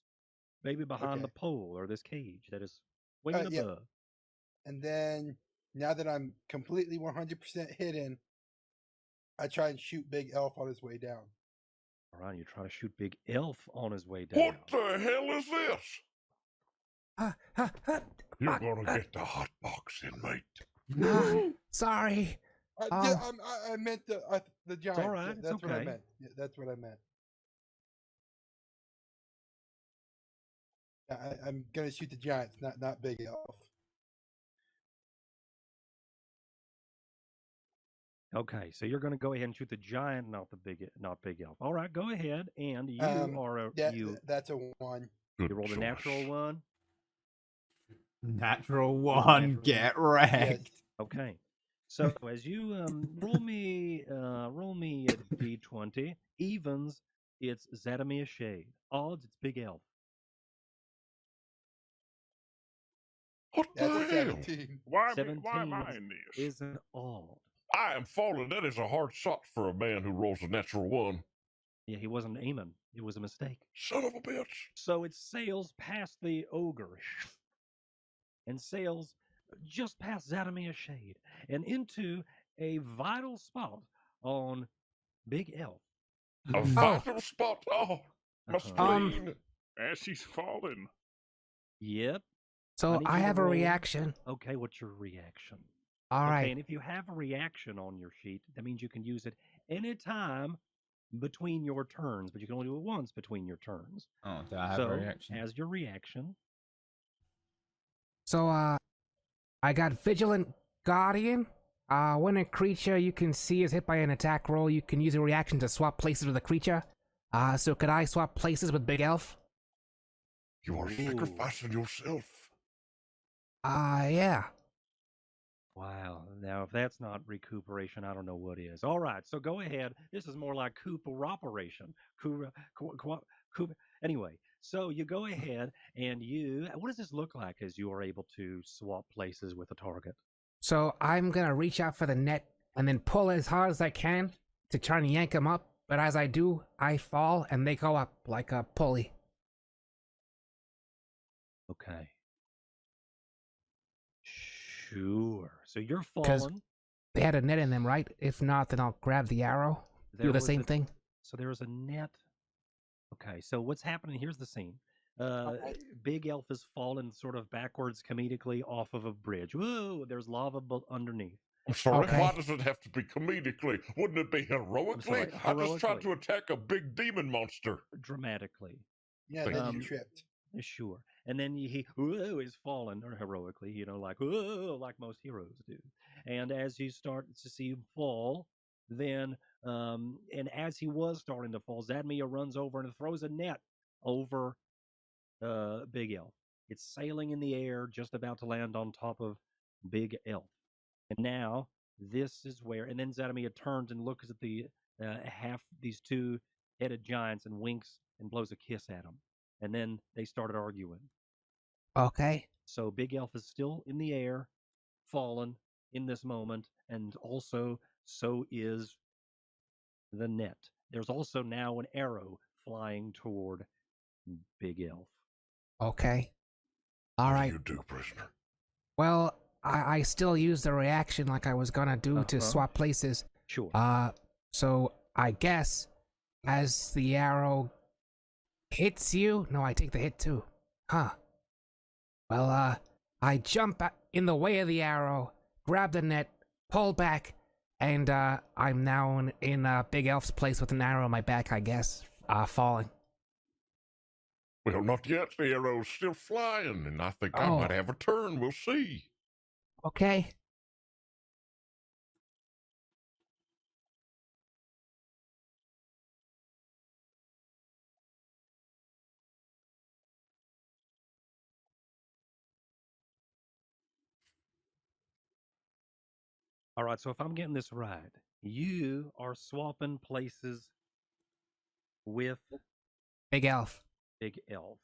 Maybe behind the pole or this cage that is waiting above. And then, now that I'm completely 100% hidden, I try and shoot Big Elf on his way down. All right, you try to shoot Big Elf on his way down. What the hell is this? You're gonna get the hot box, inmate. Sorry. I meant the giant. all right, That's what I okay. meant. Yeah, that's what I meant. I'm gonna shoot the giants, not Big Elf. Okay, so you're going to go ahead and shoot the giant, not Big Elf. All right, go ahead, and you That's a 1. You rolled a natural 1. Natural 1, get wrecked. Okay, so as you roll me a d20, evens it's Zadamir Shade, odds it's Big Elf. What the hell? 17. Why 17 am I in this? is an odd. I am falling. That is a hard shot for a man who rolls a natural 1. Yeah, he wasn't aiming. It was a mistake. Son of a bitch. So it sails past the ogre and sails just past Zadamir Shade and into a vital spot on Big Elf. A vital spot? Oh, my spleen. As he's falling. Yep. So need I you to have a roll- reaction. Okay, what's your reaction? All Okay, right. and if you have a reaction on your sheet, that means you can use it anytime between your turns, but you can only do it once between your turns. Oh, do I have so, a reaction? as your reaction, So I got Vigilant Guardian. When a creature you can see is hit by an attack roll, you can use a reaction to swap places with the creature. So could I swap places with Big Elf? You are sacrificing yourself. Yeah. wow. Now, if that's not recuperation, I don't know what is. All right, so go ahead. This is more like cooperation. Anyway, so you go ahead and what does this look like as you are able to swap places with a target? So I'm gonna reach out for the net and then pull as hard as I can to try and yank him up. But as I do, I fall and they go up like a pulley. Okay. Sure. So you're falling. They had a net in them, right? If not, then I'll grab the arrow. Do the was same a- thing. So there was a net. Okay, so what's happening? Here's the scene. Big Elf has fallen sort of backwards comedically off of a bridge. Whoa, there's lava underneath. I'm sorry, Okay. why does it have to be comedically? Wouldn't it be heroically? sorry, I just tried heroically. to attack a big demon monster. Dramatically. Yeah, Thank then you. you tripped. Sure. And then he whoa, is fallen, or heroically, like whoa, like most heroes do. And as you start to see him fall, then and as he was starting to fall, Zadmia runs over and throws a net over Big Elf. It's sailing in the air, just about to land on top of Big Elf. And now this is where, and then Zadmia turns and looks at the these two-headed giants and winks and blows a kiss at them. And then they started arguing. Okay. So Big Elf is still in the air, fallen in this moment, and also so is the net. There's also now an arrow flying toward Big Elf. Okay. All What right. do you do, prisoner? Well, I still use the reaction like I was gonna do to swap places. Sure. So I guess as the arrow hits you, no, I take the hit too. Huh. Well, I jump in the way of the arrow, grab the net, pull back, and I'm now in Big Elf's place with an arrow in my back, I guess, falling. Well, not yet. The arrow's still flying, and I think I might have a turn. We'll see. Okay. All right, so if I'm getting this right, you are swapping places with Big Elf. Big Elf.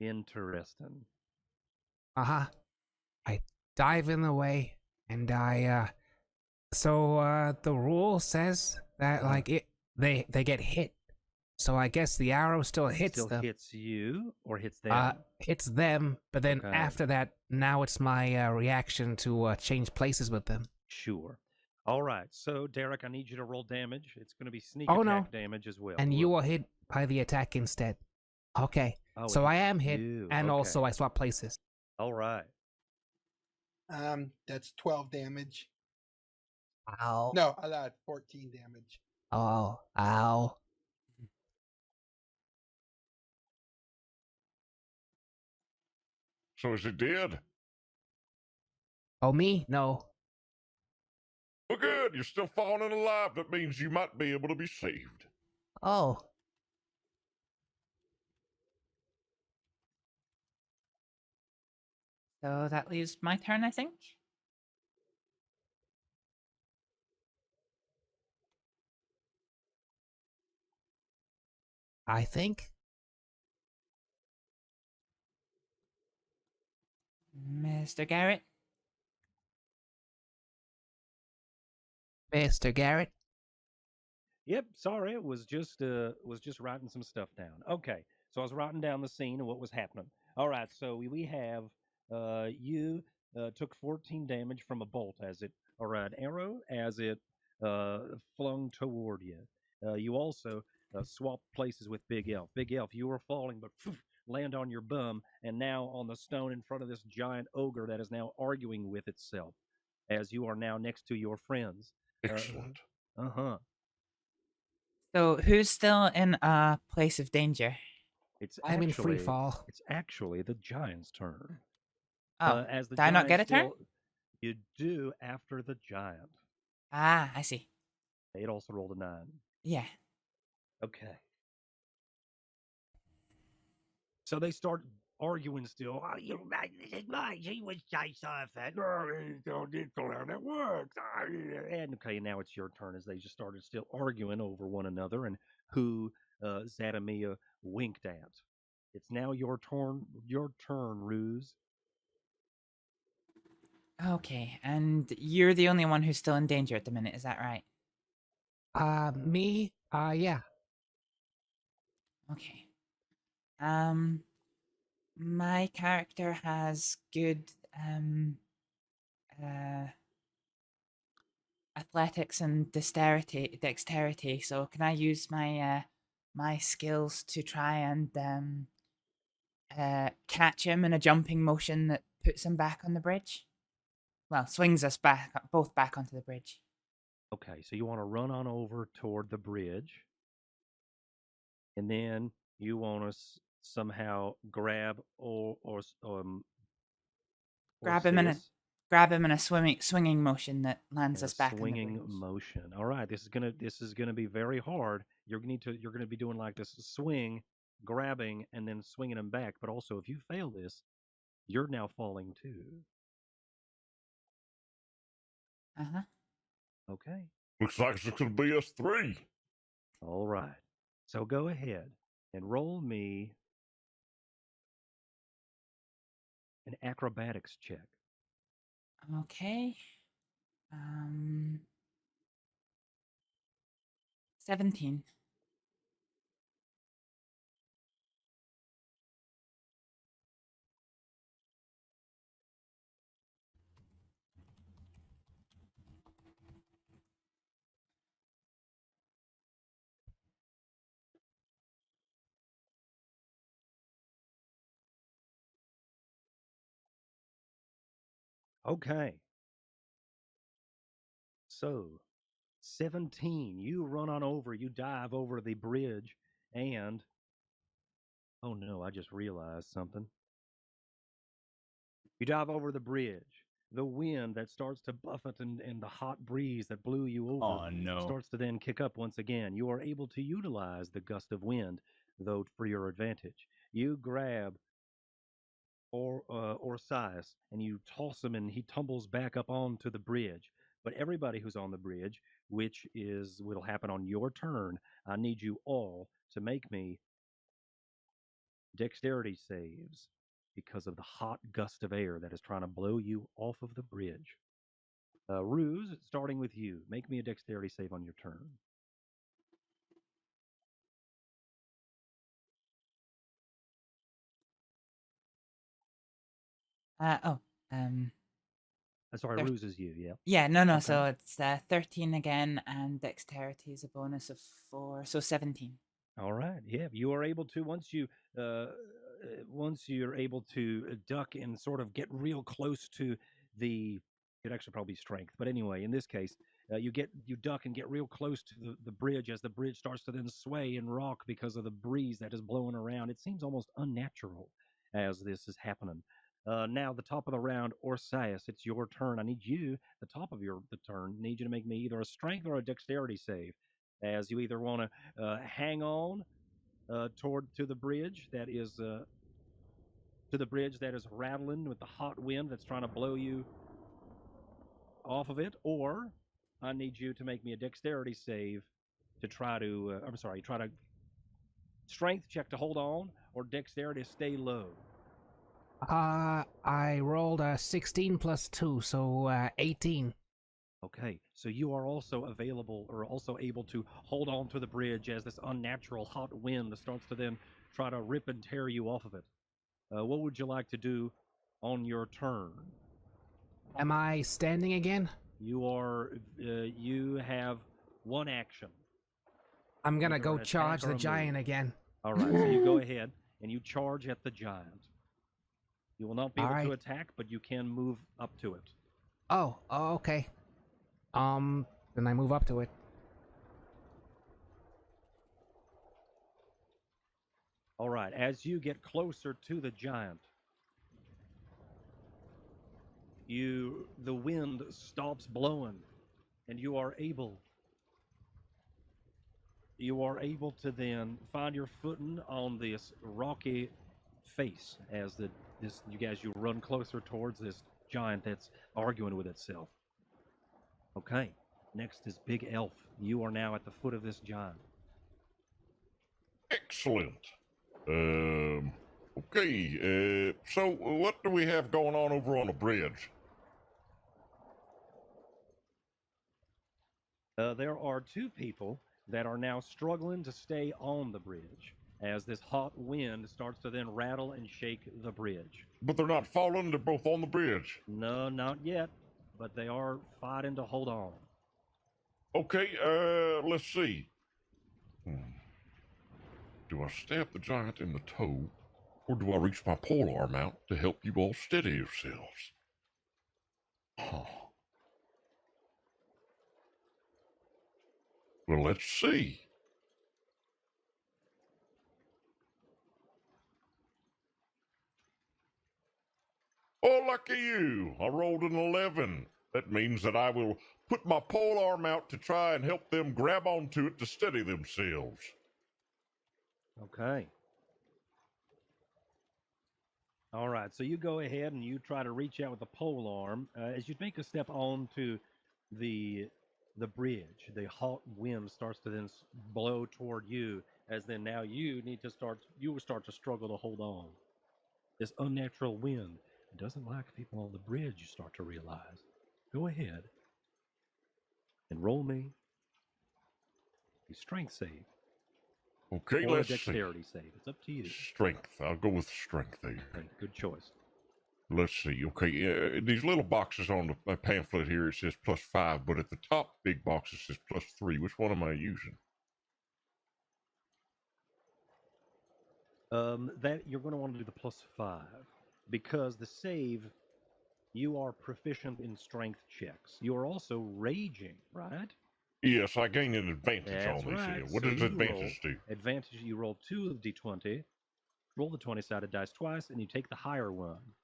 Interesting. Uh-huh. I dive in the way, and so the rule says that they get hit. So I guess the arrow still hits them. Hits you or hits them? Hits them, but then after that, now it's my reaction to change places with them. Sure. All right. So Derek, I need you to roll damage. It's going to be sneak Oh, attack no. damage as well. And you are hit by the attack instead. Okay. Oh, So it I hits am hit, you. and Okay. also I swap places. All right. That's 12 damage. Ow. No, I lied. 14 damage. Oh, ow. So is it dead? Oh, me? No. Well, good. You're still falling alive. That means you might be able to be saved. Oh. So that leaves my turn, I think. I think. Mr. Garrett? Mr. Garrett? Yep, sorry, it was just writing some stuff down. Okay, so I was writing down the scene and what was happening. All right, so we have you took 14 damage from a bolt or an arrow as it flung toward you. You also swapped places with Big Elf. Big Elf, you were falling, but land on your bum, and now on the stone in front of this giant ogre that is now arguing with itself, as you are now next to your friends. Excellent. So who's still in a place of danger? I'm in free fall. It's actually the giant's turn. Oh, as the did I not get a giant turn? You do after the giant. Ah, I see. It also rolled a 9. Yeah. Okay. So they start arguing still. Oh, you this is mine. He would say something. No, it's not how that works. And okay, now it's your turn as they just started still arguing over one another and who Zadamia winked at. It's now your turn, Ruse. Okay, and you're the only one who's still in danger at the minute, is that right? Me? Yeah. Okay. My character has good athletics and dexterity. So can I use my my skills to try and catch him in a jumping motion that puts him back on the bridge? Well, swings us both back onto the bridge. Okay, so you want to run on over toward the bridge, and then you want to somehow grab Grab him in a swinging motion that lands us back on the swinging bridge. motion. All right, this is gonna be very hard. You're gonna be doing like this swing, grabbing, and then swinging him back. But also, if you fail this, you're now falling too. Uh-huh. Okay. Looks like it's going to be us three. All right. So go ahead and roll me an acrobatics check. Okay. 17. Okay. So, 17. You run on over, you dive over the bridge, and oh no, I just realized something. You dive over the bridge. The wind that starts to buffet and the hot breeze that blew you over starts to then kick up once again. You are able to utilize the gust of wind, though, for your advantage. You grab Orsias and you toss him, and he tumbles back up onto the bridge. But everybody who's on the bridge, which will happen on your turn, I need you all to make me dexterity saves because of the hot gust of air that is trying to blow you off of the bridge. Ruse, starting with you, make me a dexterity save on your turn. Sorry, Ruse is you, yeah. Yeah, no. Okay. So it's 13 again, and dexterity is a bonus of 4, so 17. All right. Yeah, you are able to once you're able to duck and sort of get real close to the. It actually probably strength, but anyway, in this case, you duck and get real close to the bridge as the bridge starts to then sway and rock because of the breeze that is blowing around. It seems almost unnatural as this is happening. Now, the top of the round, Orsias, it's your turn. I need you, the top of the turn, need you to make me either a strength or a dexterity save, as you either want to hang on to the bridge that is rattling with the hot wind that's trying to blow you off of it, or I need you to make me a dexterity save to try to. Try to strength check to hold on, or dexterity to stay low. I rolled a 16 plus 2, so 18. Okay, so you are also able to hold on to the bridge as this unnatural hot wind starts to then try to rip and tear you off of it. What would you like to do on your turn? Am I standing again? You have one action. I'm gonna go charge the giant again. All right, so you go ahead and you charge at the giant. You will not be able to attack, but you can move up to it. Oh, okay. Then I move up to it. All right, as you get closer to the giant, the wind stops blowing, and you are able to then find your footing on this rocky face as you run closer towards this giant that's arguing with itself. Okay, next is Big Elf. You are now at the foot of this giant. Excellent. Okay, so what do we have going on over on the bridge? There are two people that are now struggling to stay on the bridge as this hot wind starts to then rattle and shake the bridge. But they're not falling, they're both on the bridge. No, not yet, but they are fighting to hold on. Okay, let's see. Do I stab the giant in the toe, or do I reach my pole arm out to help you all steady yourselves? Huh. Well, let's see. Oh, lucky you! I rolled an 11. That means that I will put my pole arm out to try and help them grab onto it to steady themselves. Okay. All right, so you go ahead and you try to reach out with the pole arm. As you make a step onto the bridge, the hot wind starts to then blow toward you, as then now you will start to struggle to hold on. This unnatural wind doesn't like people on the bridge, you start to realize. Go ahead and roll me a strength save. Okay, or a let's dexterity see. save. It's up to you. Strength. I'll go with strength there. Okay, good choice. Let's see. Okay, these little boxes on the pamphlet here, it says +5, but at the top big box it says +3. Which one am I using? That you're going to want to do the +5 because the save, you are proficient in strength checks. You are also raging, right? Yes, I gain an advantage That's on this right. here. What So does you advantage do? Advantage, you roll 2 of d20, roll the 20-sided dice twice, and you take the higher one.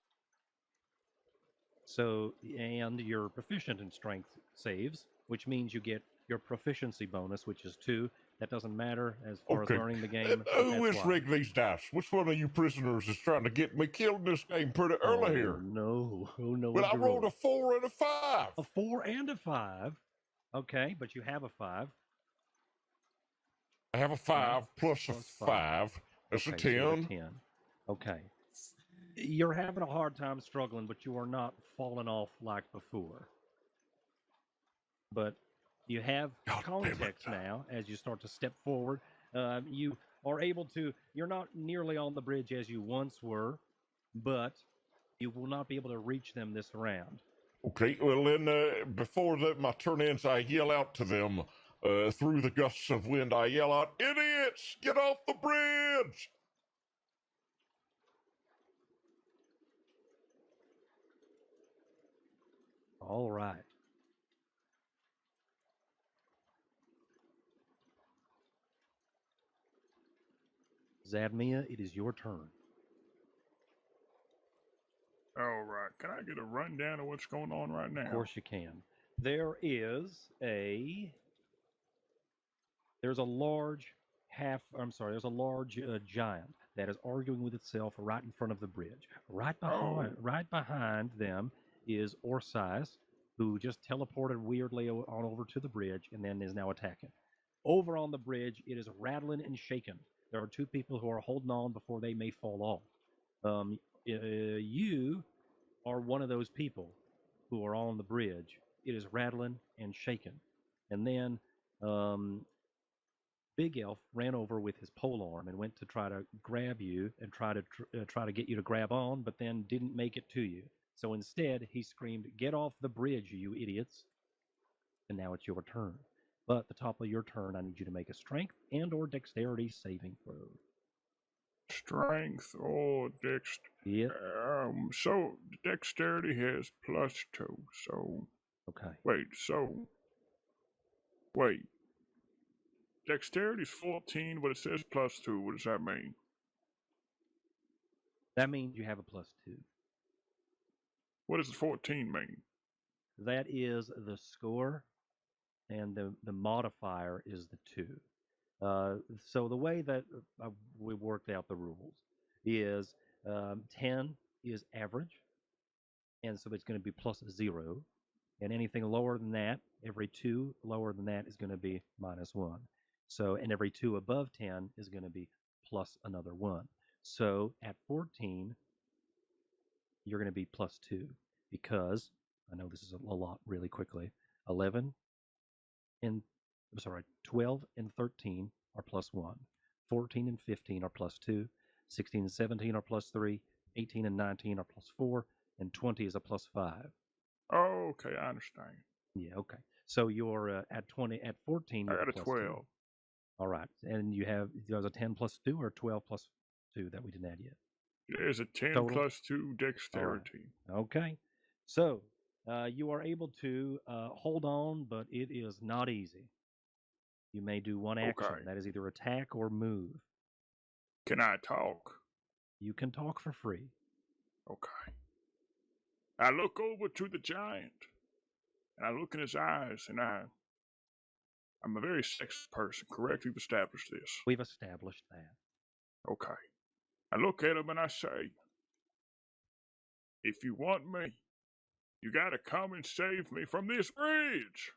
So, and you're proficient in strength saves, which means you get your proficiency bonus, which is 2. That doesn't matter as far as learning the game. Who is rigged these dice? Which one of you prisoners is trying to get me killed in this game pretty early here? No. Oh, no. Well, I rolled a 4 and a 5. A 4 and a 5. Okay, but you have a 5. I have a 5 plus a 5. That's okay, a 10. So you have a 10. Okay. You're having a hard time struggling, but you are not falling off like before. But you have context now as you start to step forward. You are able to, you're not nearly on the bridge as you once were, but you will not be able to reach them this round. Okay, well then, before my turn ends, I yell out to them through the gusts of wind. I yell out, "Idiots, get off the bridge!" All right. Zadmia, it is your turn. All right. Can I get a rundown of what's going on right now? Of course you can. There's a large giant that is arguing with itself right in front of the bridge. Right behind them is Orsize, who just teleported weirdly on over to the bridge and then is now attacking. Over on the bridge, it is rattling and shaking. There are 2 people who are holding on before they may fall off. You are one of those people who are on the bridge. It is rattling and shaking. And then Big Elf ran over with his polearm and went to try to grab you and try to get you to grab on, but then didn't make it to you. So instead, he screamed, "Get off the bridge, you idiots!" And now it's your turn. But at the top of your turn, I need you to make a strength and/or dexterity saving throw. Strength or Yeah. So dexterity has +2. So. Okay. Wait. Dexterity's 14, but it says +2. What does that mean? That means you have a +2. What does 14 mean? That is the score, and the modifier is the 2. So the way that we worked out the rules is 10 is average, and so it's going to be +0, and anything lower than that, every 2 lower than that is going to be -1. So, and every 2 above 10 is going to be plus another 1. So at 14, you're going to be +2 because, I know this is a lot really quickly, 12 and 13 are +1. 14 and 15 are +2. 16 and 17 are +3. 18 and 19 are +4. And 20 is a +5. Oh, okay, I understand. Yeah, okay. So you're at 14. I You're got a plus 12. 2. All right, and you have a 10 plus 2 or 12 plus 2 that we didn't add yet. There's a 10 Total? plus 2 All right. dexterity. Okay, so you are able to hold on, but it is not easy. You may do one action. Okay. That is either attack or move. Can I talk? You can talk for free. Okay. I look over to the giant, and I look in his eyes, and I'm a very sexy person, correct? We've established this. We've established that. Okay. I look at him and I say, if you want me, you gotta come and save me from this bridge.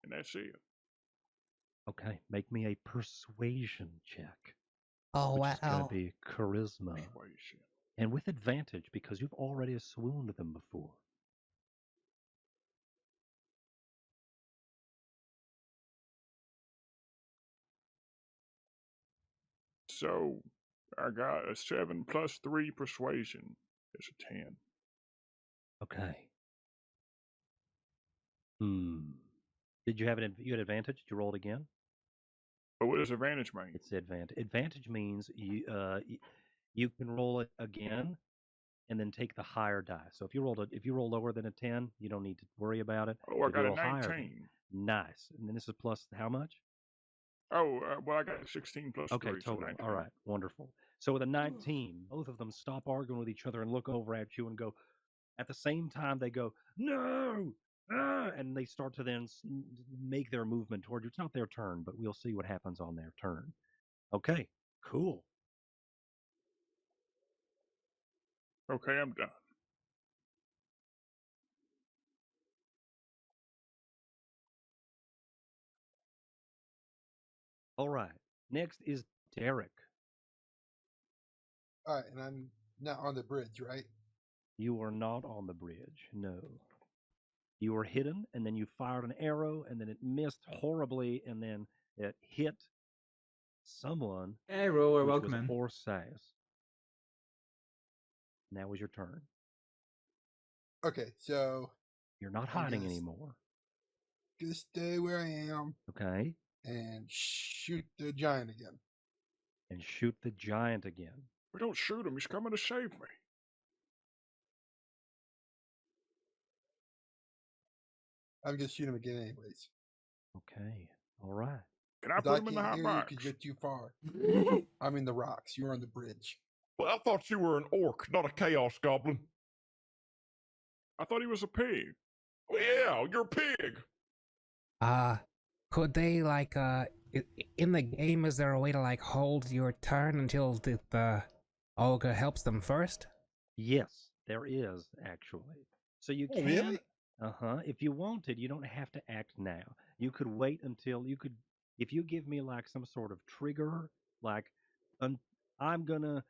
And that's it. Okay, make me a persuasion check. Oh, which is wow. going to be charisma. Persuasion. And with advantage, because you've already swooned them before. So, I got a 7 plus 3 persuasion. It's a 10. Okay. Did you have you had advantage? Did you roll it again? But what does advantage mean? It's advantage. Advantage means you can roll it again, and then take the higher die. So if you roll lower than a 10, you don't need to worry about it. Oh, I If got you a roll higher 19. nice. And then this is plus how much? Oh, well, I got 16 plus Okay, 3. so total. 19. All right, wonderful. So with a 19, both of them stop arguing with each other and look over at you and go, at the same time, they go, no! Ah! And they start to then make their movement toward you. It's not their turn, but we'll see what happens on their turn. Okay, cool. Okay, I'm done. All right, next is Derek. All right, and I'm not on the bridge, right? You are not on the bridge, no. You were hidden, and then you fired an arrow, and then it missed horribly, and then it hit someone. Hey, Roller, which welcome was in. Orsaz. Now is your turn. Okay, so You're not I'm hiding gonna anymore. gonna stay where I am Okay? and shoot the giant again. And shoot the giant again. We don't shoot him. He's coming to save me. I'm gonna shoot him again anyways. Okay. All right. Can I 'Cause put him in the can't hot hear box? you 'cause you're too far. I'm in the rocks. You're on the bridge. Well, I thought you were an orc, not a chaos goblin. I thought he was a pig. Well, yeah, you're a pig. Could they, like, in the game, is there a way to, like, hold your turn until the ogre helps them first? Yes, there is, actually. So you Oh, can... really? If you wanted, you don't have to act now. You could wait until if you give me like some sort of trigger, like I'm gonna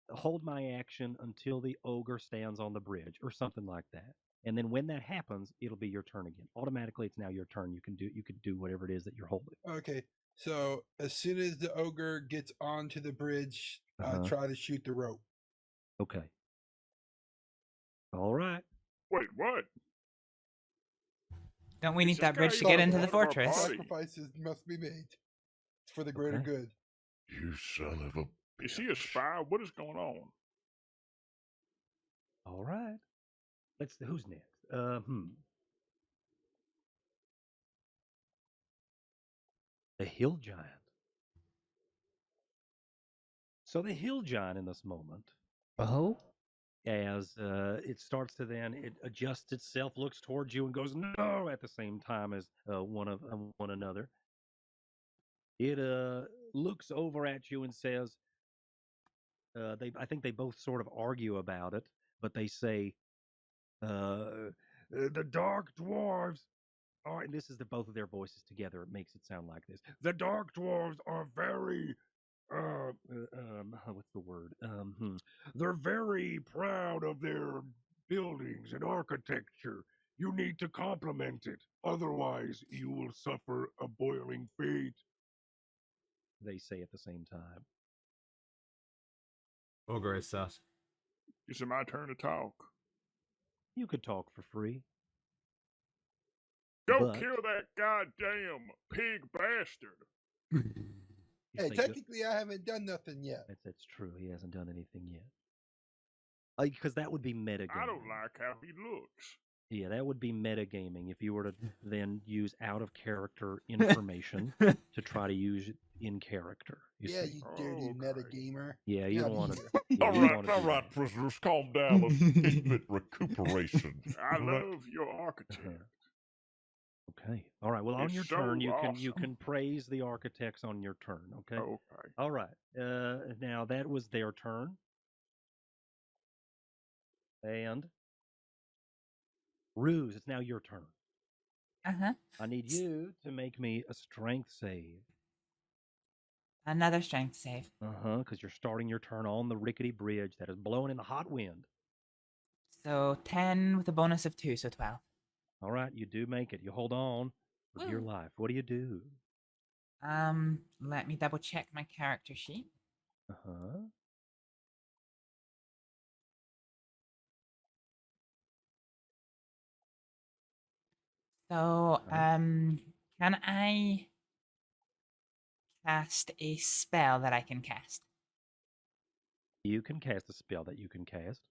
hold my action until the ogre stands on the bridge or something like that. And then when that happens, it'll be your turn again. Automatically, it's now your turn. You can do whatever it is that you're holding. Okay, so as soon as the ogre gets onto the bridge, try to shoot the rope. Okay. All right. Wait, what? Don't we need that bridge to get into the fortress? Sacrifices must be made. It's for the greater good. You son of a... Is he a spy? What is going on? All right. Who's next? The hill giant. So the hill giant in this moment. Oh? As it starts to then, it adjusts itself, looks towards you, and goes no at the same time as one another. It looks over at you and says, I think they both sort of argue about it, but they say, the dark dwarves are, and this is both of their voices together. It makes it sound like this. The dark dwarves are very what's the word? They're very proud of their buildings and architecture. You need to compliment it. Otherwise, you will suffer a boiling fate. They say at the same time. Ogre is sus. Is it my turn to talk? You could talk for free. Go but kill that goddamn pig bastard. you Hey, say, technically, I haven't done nothing yet. That's true. He hasn't done anything yet. Because that would be metagaming. I don't like how he looks. Yeah, that would be metagaming if you were to then use out of character information to try to use it in character. You Yeah, see? you dirty metagamer. Yeah, you Get don't outta want to. here. Yeah, you don't want to. All right, prisoners, calm down. Let's keep it recuperation. I All right? love your architect. Okay. All right. Well, on It's your so turn, you awesome. can praise the architects on your turn. Okay. Okay. All right. Now that was their turn, and Ruse, it's now your turn. I need you to make me a strength save. Another strength save. Because you're starting your turn on the rickety bridge that is blowing in the hot wind. So 10 with a bonus of 2, so 12. All right, you do make it. You hold on with your life. What do you do? Let me double check my character sheet. So, can I cast a spell that I can cast? You can cast a spell that you can cast.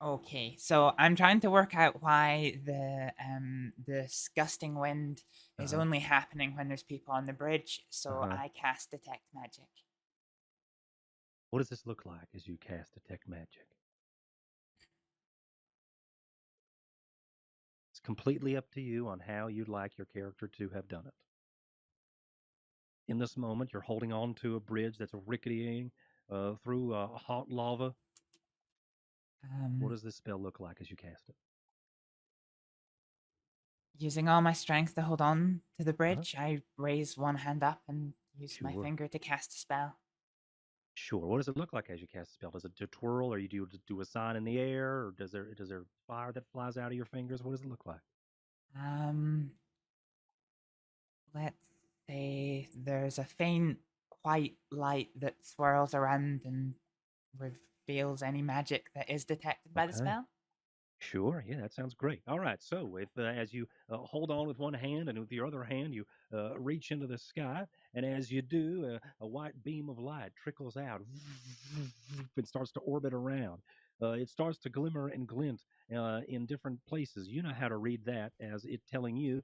Okay, so I'm trying to work out why the this gusting wind is only happening when there's people on the bridge. So I cast detect magic. What does this look like as you cast detect magic? It's completely up to you on how you'd like your character to have done it. In this moment, you're holding on to a bridge that's ricketying through hot lava. What does this spell look like as you cast it? Using all my strength to hold on to the bridge, I raise one hand up and use my Sure. finger to cast a spell. Sure. What does it look like as you cast a spell? Does it twirl, or you do a sign in the air, or does there fire that flies out of your fingers? What does it look like? Let's say there's a faint white light that swirls around and reveals any magic that is detected by the Okay. spell. Sure. Yeah, that sounds great. All right. So, if as you hold on with one hand and with your other hand you reach into the sky, and as you do, a white beam of light trickles out and starts to orbit around. It starts to glimmer and glint in different places. You know how to read that as it telling you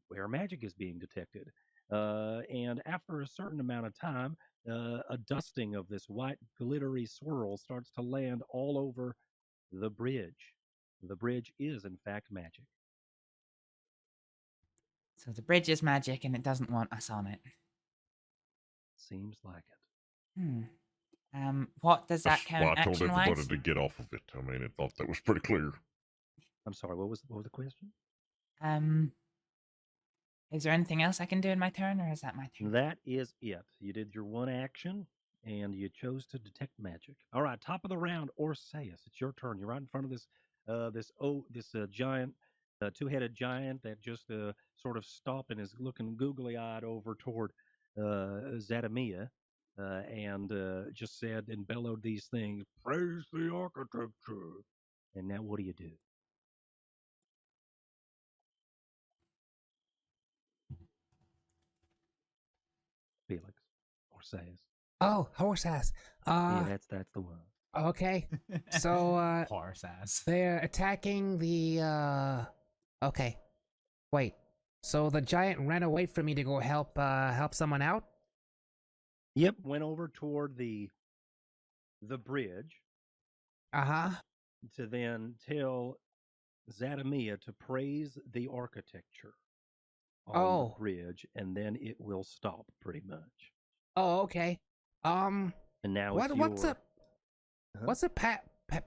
where magic is being detected. And after a certain amount of time, a dusting of this white glittery swirl starts to land all over the bridge. The bridge is, in fact, magic. So the bridge is magic and it doesn't want us on it. Seems like it. What does that That's count why I told everybody action-wise? to get off of it. I mean, I thought that was pretty clear. I'm sorry, what was the question? Is there anything else I can do in my turn, or is that my turn? That is it. You did your one action, and you chose to detect magic. All right, top of the round, Orseus. It's your turn. You're right in front of this giant, two-headed giant that just sort of stopped and is looking googly-eyed over toward Zadamia, and just said and bellowed these things. Praise the architecture. And now what do you do? Felix, Orseus. Oh, horse ass. Yeah, that's the one. Okay. So Horse ass. they're attacking the okay. Wait. So the giant ran away from me to go help someone out? Yep, went over toward the bridge. To then tell Zadamia to praise the architecture on the bridge, and then it will stop pretty much. Oh, okay. And now what's a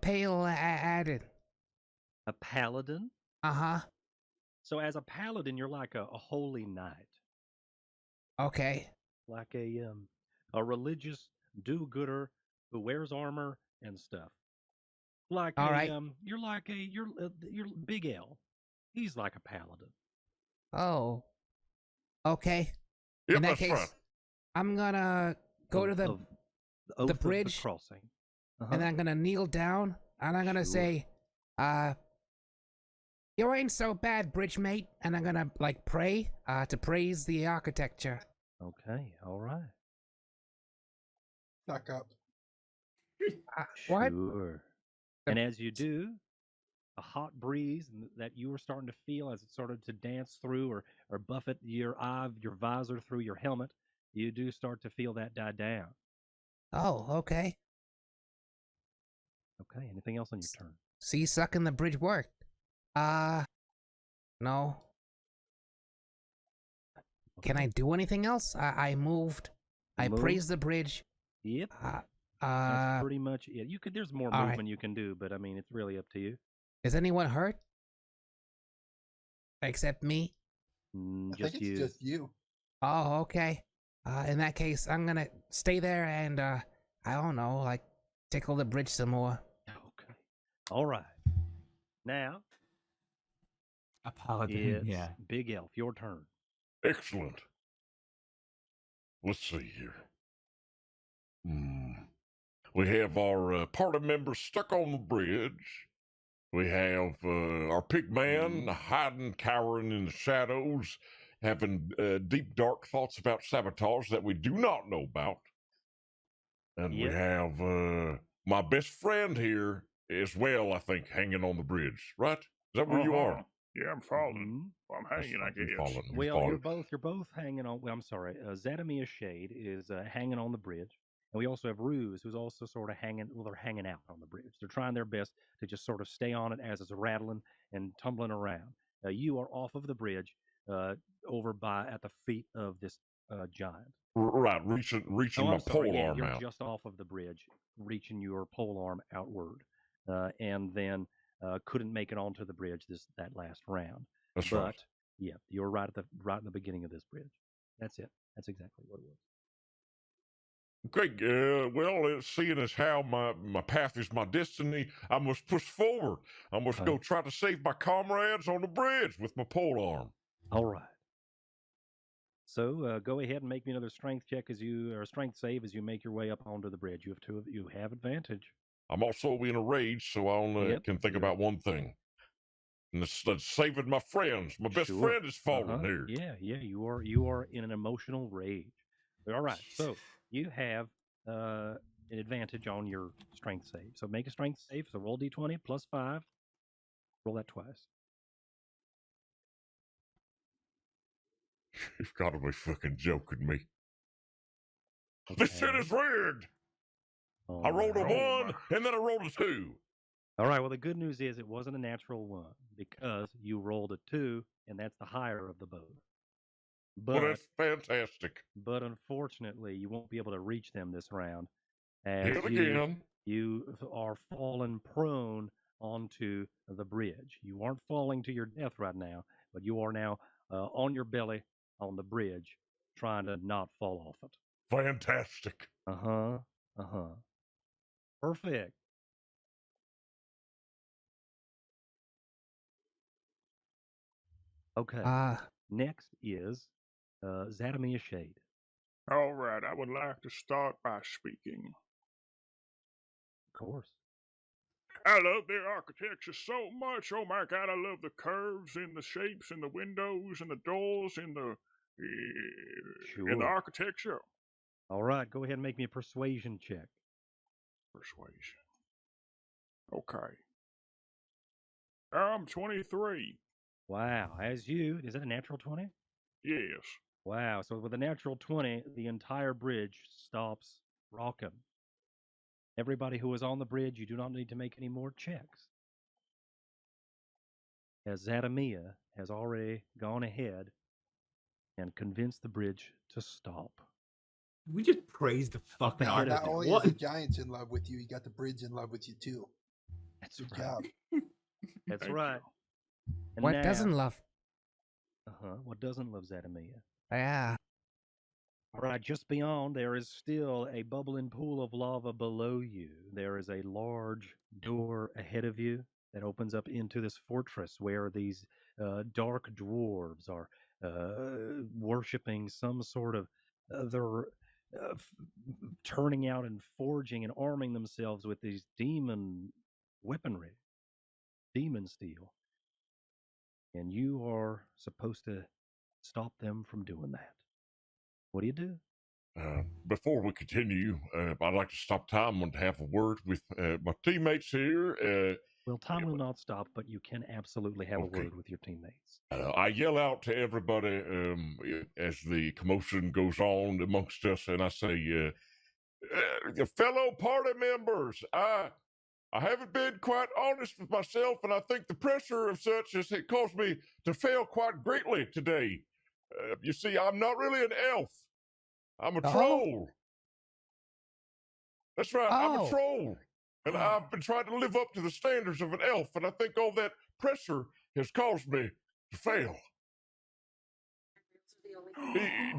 pale added? A paladin? So as a paladin, you're like a holy knight. Okay. Like a religious do-gooder who wears armor and stuff. Like all right. You're Big L. He's like a paladin. Oh. Okay. Yep, in that that's case, right. I'm gonna go to the oath of the bridge crossing. and I'm gonna kneel down and I'm gonna say, You ain't so bad, bridge mate. And I'm gonna like pray to praise the architecture. Okay, all right. Suck up. What? Sure. And as you do, a hot breeze that you were starting to feel as it started to dance through or buffet your visor through your helmet, you do start to feel that die down. Oh, okay. Okay, anything else on your turn? See, sucking the bridge worked. No. Can I do anything else? I moved. I Moved? praised the bridge. Yep. That's pretty much it. You could. There's more all right. movement you can do, but I mean, it's really up to you. Is anyone hurt? Except me? I Just think you. it's just you. Oh, okay. In that case, I'm gonna stay there and, I don't know, like, tickle the bridge some more. Okay. All right. Now, a paladin, it's yeah. Big Elf, your turn. Excellent. Let's see here. We have our party members stuck on the bridge. We have our pig man hiding, cowering in the shadows, having deep, dark thoughts about sabotage that we do not know about. And we have my best friend here as well, I think, hanging on the bridge, right? Is that where you are? Yeah, I'm falling. Well, I'm hanging, I guess. Well, you're both hanging on. Well, I'm sorry. Zadamia Shade is hanging on the bridge, and we also have Ruse, who's also sort of hanging. Well, they're hanging out on the bridge. They're trying their best to just sort of stay on it as it's rattling and tumbling around. You are off of the bridge, over at the feet of this giant. Right, reaching my pole arm you're out. just off of the bridge, reaching your pole arm outward, and then couldn't make it onto the bridge that last round. That's but, right. Yeah, you're right in the beginning of this bridge. That's it. That's exactly what it was. Okay, well, seeing as how my path is my destiny, I must push forward. I must go try to save my comrades on the bridge with my pole arm. All right. So go ahead and make me another strength save as you make your way up onto the bridge. You have advantage. I'm also in a rage, so I only can think about one thing. And that's saving my friends. My best friend is falling here. Yeah, you are in an emotional rage. All right, so you have an advantage on your strength save. So make a strength save. So roll d20 plus 5. Roll that twice. You've got to be fucking joking me. This shit is rigged. I rolled a 1, and then I rolled a 2. All right, well, the good news is it wasn't a natural 1 because you rolled a 2, and that's the higher of the both. Well, that's fantastic. But unfortunately, you won't be able to reach them this round. As Hit again. You are falling prone onto the bridge. You aren't falling to your death right now, but you are now on your belly on the bridge, trying to not fall off it. Fantastic. Perfect. Okay. Next is Zadamia Shade. All right, I would like to start by speaking. Of course. I love their architecture so much. Oh my God, I love the curves and the shapes and the windows and the doors and the architecture. All right, go ahead and make me a persuasion check. Persuasion. Okay. I'm 23. Wow. Is that a natural 20? Yes. Wow. So with a natural 20, the entire bridge stops rocking. Everybody who is on the bridge, you do not need to make any more checks. As Zadamia has already gone ahead and convinced the bridge to stop. We just praised the fucking Not artist. only is the giants in love with you, you got the bridge in love with you too. That's Good right. job. That's right. And What doesn't love? What doesn't love Zadamia? Yeah. All right, just beyond, there is still a bubbling pool of lava below you. There is a large door ahead of you that opens up into this fortress where these dark dwarves are worshipping some sort of they're turning out and forging and arming themselves with these demon weaponry, demon steel. and you are supposed to stop them from doing that. What do you do? Before we continue, I'd like to stop time and have a word with my teammates here. Well, time will not stop, but you can absolutely have a word with your teammates. I yell out to everybody as the commotion goes on amongst us, and I say, fellow party members, I haven't been quite honest with myself, and I think the pressure of such has caused me to fail quite greatly today. You see, I'm not really an elf. I'm a troll. That's right, I'm a troll. And I've been trying to live up to the standards of an elf, and I think all that pressure has caused me to fail.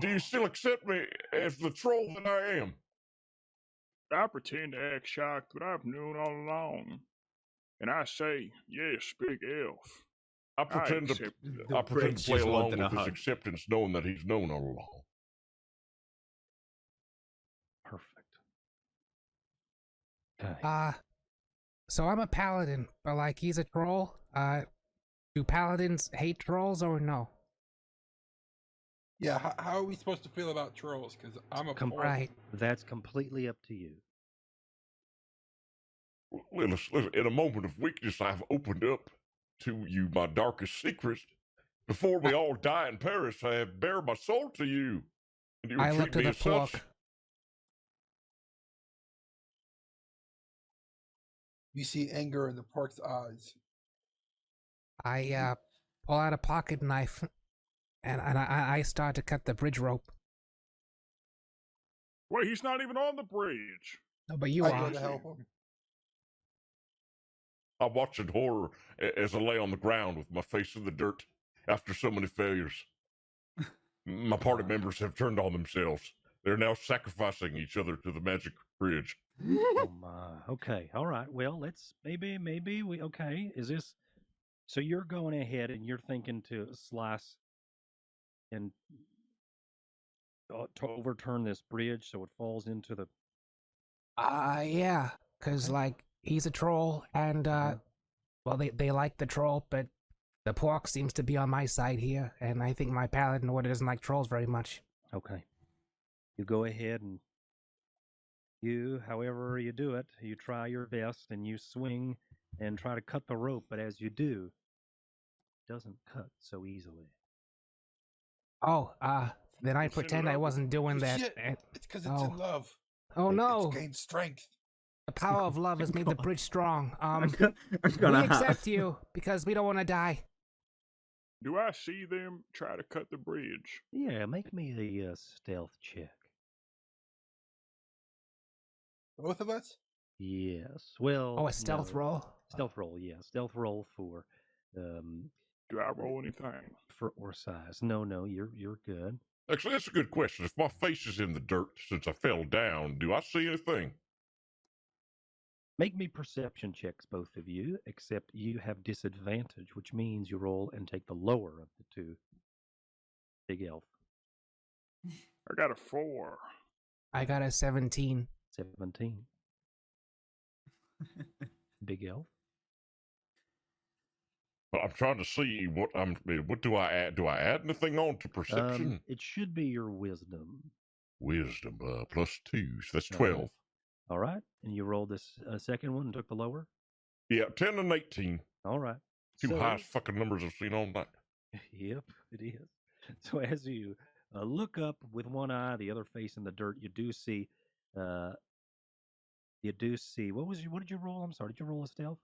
Do you still accept me as the troll that I am? I pretend to act shocked, but I've known all along. And I say, yes, big elf. I pretend to play along with his acceptance, knowing that he's known all along. Perfect. So I'm a paladin, but like he's a troll. Do paladins hate trolls or no? Yeah, how are we supposed to feel about trolls? Because I'm a right. That's completely up to you. Listen, in a moment of weakness, I've opened up to you my darkest secrets. Before we all die and perish, I have bared my soul to you. And you I treat looked me at as the pork. such. You see anger in the pork's eyes. I pull out a pocket knife, and I start to cut the bridge rope. Wait, he's not even on the bridge. No, but you I are. go to help him. I watch in horror as I lay on the ground with my face in the dirt after so many failures. My party members have turned on themselves. They're now sacrificing each other to the magic bridge. Oh my. Okay. All right. Well, let's maybe we. Okay. Is this? So you're going ahead and you're thinking to slice and to overturn this bridge so it falls into the. Yeah, cause like he's a troll, and well, they like the troll, but the pork seems to be on my side here, and I think my paladin order doesn't like trolls very much. Okay. You go ahead and however you do it, you try your best and you swing and try to cut the rope, but as you do, it doesn't cut so easily. Oh, then I pretend I wasn't doing that. Shit. It's because it's in love. Oh no! It's gained strength. The power of love has made the bridge strong. We gonna accept you because we don't want to die. Do I see them try to cut the bridge? Yeah, make me a stealth check. Both of us? Yes. Well. Oh, a stealth roll? Stealth roll, yeah. Stealth roll for. Do I roll anything? Or size? No, you're good. Actually, that's a good question. If my face is in the dirt since I fell down, do I see anything? Make me perception checks, both of you, except you have disadvantage, which means you roll and take the lower of the two. Big elf. I got a 4. I got a 17. 17. Big elf. Well, I'm trying to see what do I add? Do I add anything on to perception? It should be your wisdom. Wisdom +2, so that's 12. All right, and you rolled this second one and took the lower. Yeah, 10 and 18. All right, Two highest fucking numbers I've seen all night. Yep, it is. So as you look up with one eye, the other face in the dirt, you do see. What did you roll? I'm sorry. Did you roll a stealth?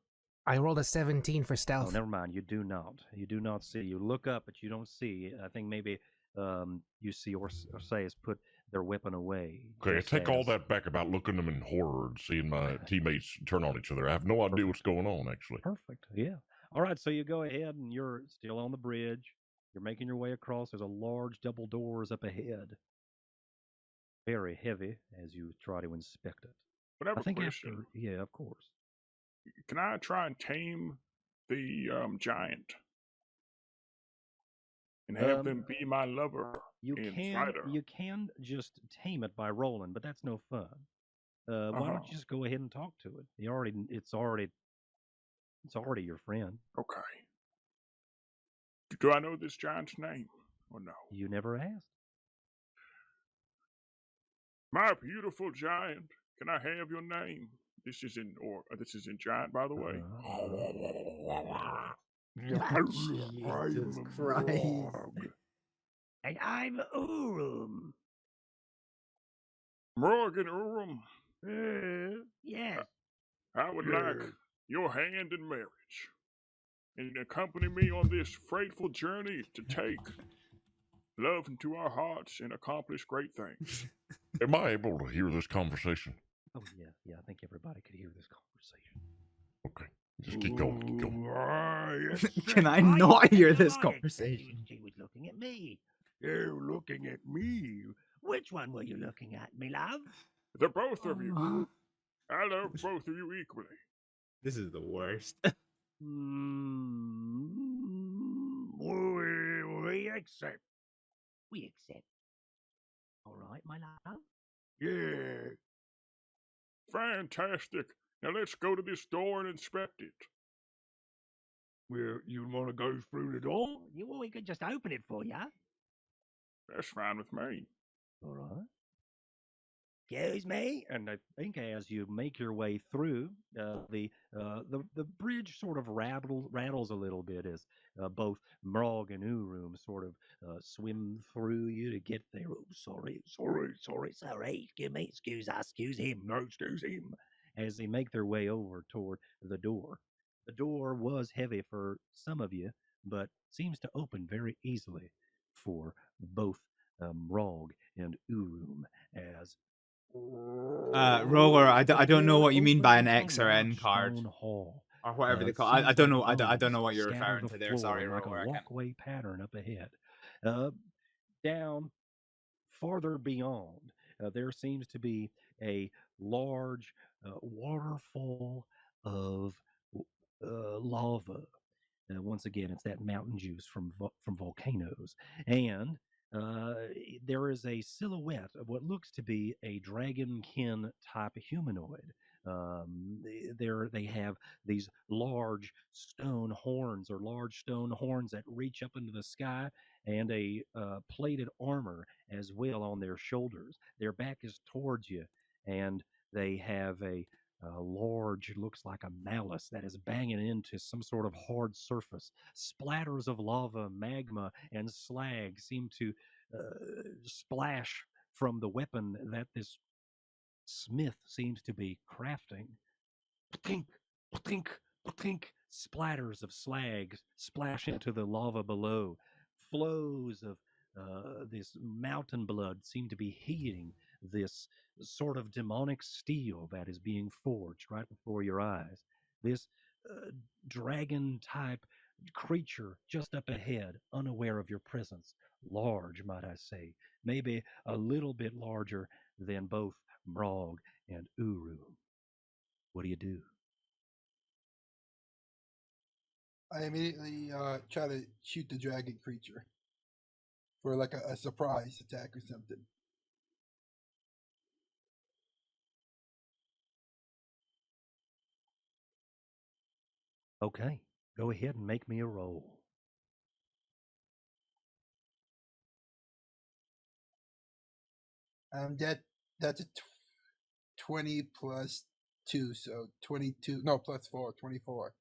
I rolled a 17 for stealth. Oh, never mind. You do not. You do not see. You look up, but you don't see. I think maybe you see or say has put their weapon away. Okay, I take all that back about looking them in horror and seeing my teammates turn on each other. I have no idea what's going on, actually. Perfect. Yeah. All right. So you go ahead and you're still on the bridge. You're making your way across. There's a large double doors up ahead. Very heavy as you try to inspect it. But I have a think question. Yeah, of course. Can I try and tame the giant and have them be my lover? You can just tame it by rolling, but that's no fun. Why don't you just go ahead and talk to it? It's already your friend. Okay. Do I know this giant's name or no? You never asked. My beautiful giant, can I have your name? This is in giant, by the way. Jesus Christ. And I'm Urum. Morgan Urum, Yes. I would like your hand in marriage and accompany me on this frightful journey to take love into our hearts and accomplish great things. Am I able to hear this conversation? Oh yeah. I think everybody could hear this conversation. Okay, just keep going, keep going. Can I not hear this conversation? She was looking at me. You looking at me? Which one were you looking at, me love? The both of you. I love both of you equally. This is the worst. We accept. We accept. All right, my love. Yeah. Fantastic. Now let's go to this door and inspect it. Well, you want to go through the door? Well, we could just open it for you. That's fine with me. All right. Excuse me. And I think as you make your way through, the bridge sort of rattles a little bit as both Mrog and Urum sort of swim through you to get there. Oh, sorry. Excuse us, excuse him. No, excuse him. As they make their way over toward the door. The door was heavy for some of you, but seems to open very easily for both Mrog and Urum as Roller, I don't know what you mean by an X or N card. Hall. Or whatever they call it. I don't know. I don't know what you're Scatter referring the to there. Sorry, floor like Roller. a walkway pattern up ahead. Down farther beyond, there seems to be a large waterfall of lava. Once again, it's that mountain juice from volcanoes, and there is a silhouette of what looks to be a dragonkin type humanoid. They have these large stone horns that reach up into the sky, and a plated armor as well on their shoulders. Their back is towards you, and they have a large, looks like a malice that is banging into some sort of hard surface. Splatters of lava, magma, and slag seem to splash from the weapon that this smith seems to be crafting. Patink, patink, patink. Splatters of slag splash into the lava below. Flows of this mountain blood seem to be heating this sort of demonic steel that is being forged right before your eyes. This dragon-type creature just up ahead, unaware of your presence. Large, might I say. Maybe a little bit larger than both Mrog and Urum. What do you do? I immediately try to shoot the dragon creature for like a surprise attack or something. Okay, go ahead and make me a roll. That's a 20 plus 2, so 22. No, plus 4, 24.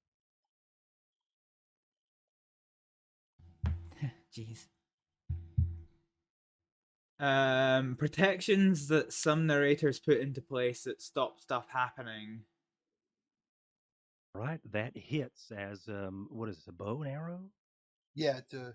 Jeez. Protections that some narrators put into place that stop stuff happening. Right, that hits as what is this, a bow and arrow? Yeah, it's a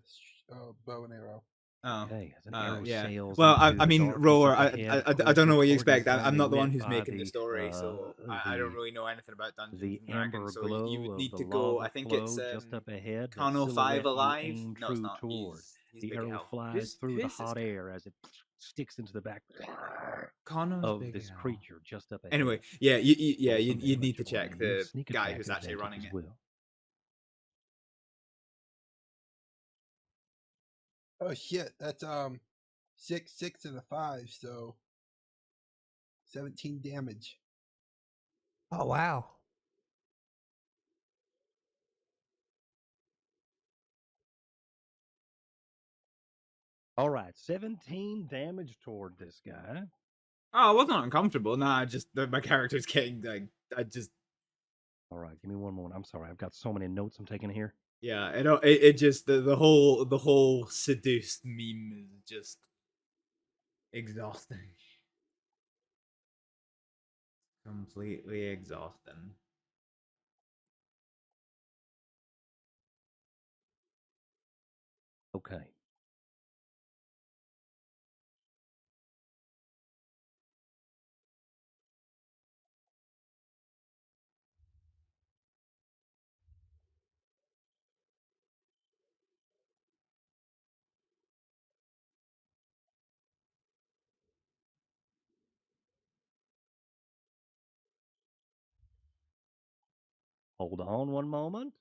bow and arrow. Oh, okay. As an arrow yeah. sails Well, into I the mean, darkness Roller, up I ahead, don't know what you closer toward expect. I'm only not the one lit who's by making the story, so I don't the really know anything about Dungeons the and Dragons. amber So glow you would of need the to go. lava I think flow it's just up ahead. The Connell 5 silhouette you alive. aim No, it's true not. toward. He's The big arrow hell. flies through the who's this hot guy? air as it sticks into the back Connor's of big this hell. creature just up ahead. Anyway, yeah, you Roll some need to damage on check me. the Sneak guy attack who's actually advantage running as it. well. Oh shit, that's 6, 6, and a 5, so 17 damage. Oh wow. All right, 17 damage toward this guy. Oh, I wasn't uncomfortable. Nah, my character's getting like All right, give me one moment. I'm sorry, I've got so many notes I'm taking here. Yeah, it just the whole seduced meme is just exhausting. Completely exhausting. Okay. Hold on one moment.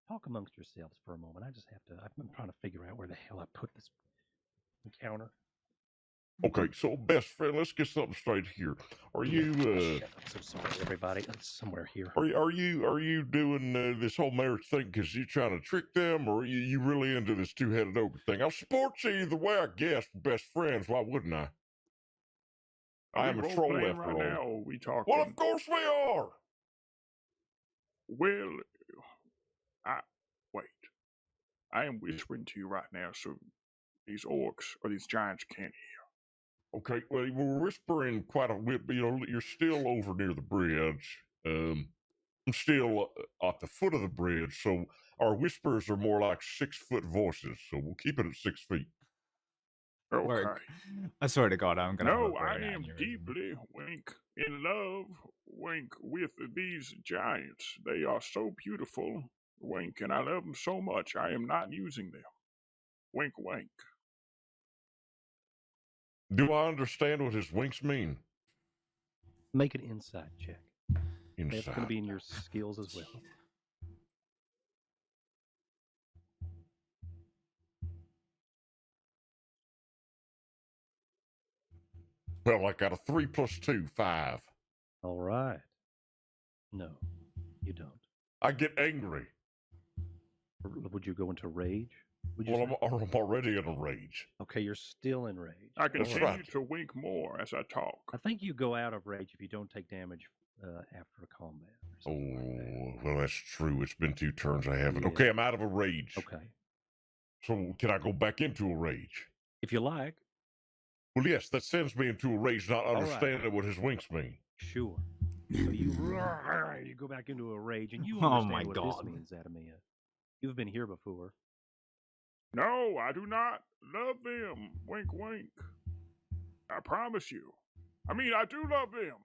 Talk amongst yourselves for a moment. I just have to. I'm trying to figure out where the hell I put this encounter. Okay, so best friend, let's get something straight here. Are you? Shit, I'm so sorry, everybody. It's somewhere here. Are you doing this whole marriage thing because you trying to trick them, or are you really into this two-headed ogre thing? I'll support you either way, I guess. Best friends, why wouldn't I? I am a troll role-playing after right all. now, or we talking? Well, of course we are. Well, wait. I am whispering to you right now, so these orcs or these giants can't hear. Okay, well, we're whispering quite a bit, but you're still over near the bridge. I'm still at the foot of the bridge, so our whispers are more like 6-foot voices, so we'll keep it at 6 feet. Okay. I swear to God, I'm gonna. have a No, I brain am aneurysm. deeply in love with these giants. They are so beautiful, and I love them so much. I am not using them. Wink. Do I understand what his winks mean? Make an insight check. That's Insight. going to be in your skills as well. Well, I got a 3 + 2, 5. All right. No, you don't. I get angry. Would you go into rage? Well, I'm already in a rage. Okay, you're still in rage. I continue to wink more as I talk. I think you go out of rage if you don't take damage after a combat. Well, that's true. It's been 2 turns I haven't. Yeah. Okay, I'm out of a rage. Okay. So can I go back into a rage? If you like. Well, yes, that sends me into a rage, not right. understanding what his winks mean. Sure. So you go back into a rage, and you Oh understand my what God. this means, Adamia. You've been here before. No, I do not love them. Wink. I promise you. I mean, I do love them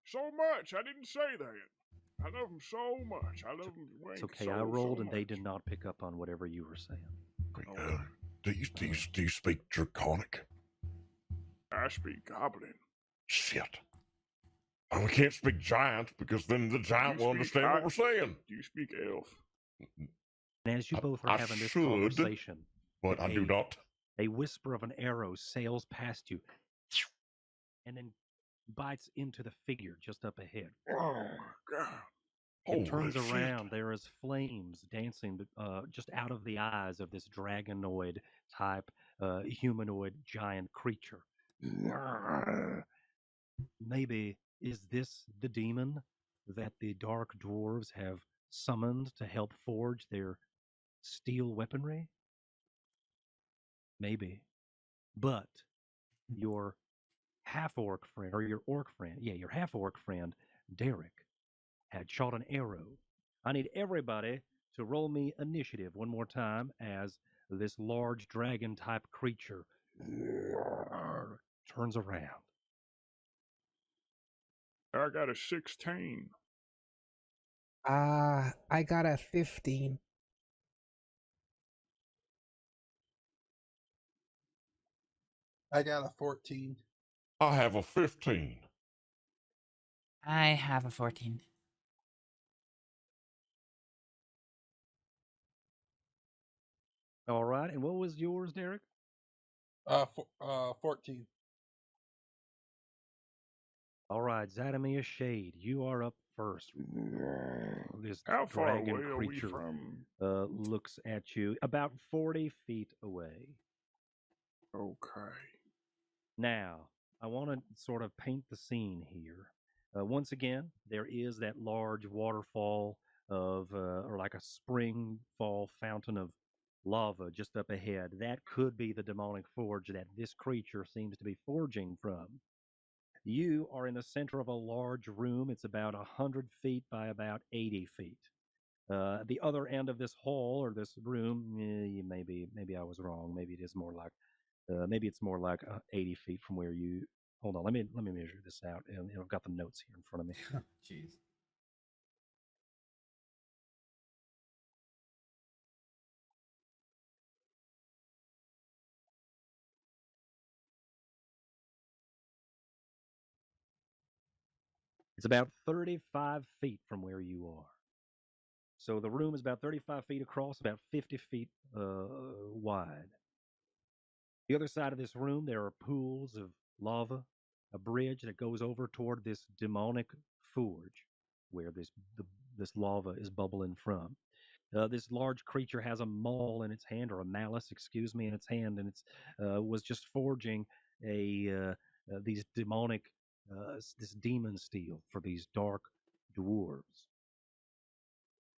so much. I didn't say that. I love them so much. I love them. Wink. It's okay. So, I rolled, so and they much. did not pick up on whatever you were saying. Do you speak Draconic? I speak Goblin. Shit. We can't speak giant because then the giant will understand what we're saying. Do you speak elf? And as you both are I having this should, conversation, but I do not. A whisper of an arrow sails past you and then bites into the figure just up ahead. Oh, God. It turns Holy shit. around. There is flames dancing just out of the eyes of this dragonoid type humanoid giant creature. Maybe is this the demon that the dark dwarves have summoned to help forge their steel weaponry? Maybe. But your half-orc friend, or your orc friend, your half-orc friend, Derek, had shot an arrow. I need everybody to roll me initiative one more time as this large dragon-type creature turns around. I got a 16. I got a 15. I got a 14. I have a 15. I have a 14. All right. And what was yours, Derek? 14. All right, Zadamia Shade, you are up first. This How far dragon away are we creature from? looks at you about 40 feet away. Okay. Now, I want to sort of paint the scene here. Once again, there is that large waterfall of, or like a spring fall fountain of lava just up ahead. That could be the demonic forge that this creature seems to be forging from. You are in the center of a large room. It's about 100 feet by about 80 feet. The other end of this hall or this room, maybe I was wrong. Maybe it is more like, maybe it's more like 80 feet from where you. Hold on, let me measure this out. And I've got the notes here in front of me. Jeez. It's about 35 feet from where you are. So the room is about 35 feet across, about 50 feet wide. The other side of this room, there are pools of lava, a bridge that goes over toward this demonic forge where this lava is bubbling from. This large creature has a maul in its hand, or a malice, excuse me, in its hand, and it's was just forging these demonic, this demon steel for these dark dwarves.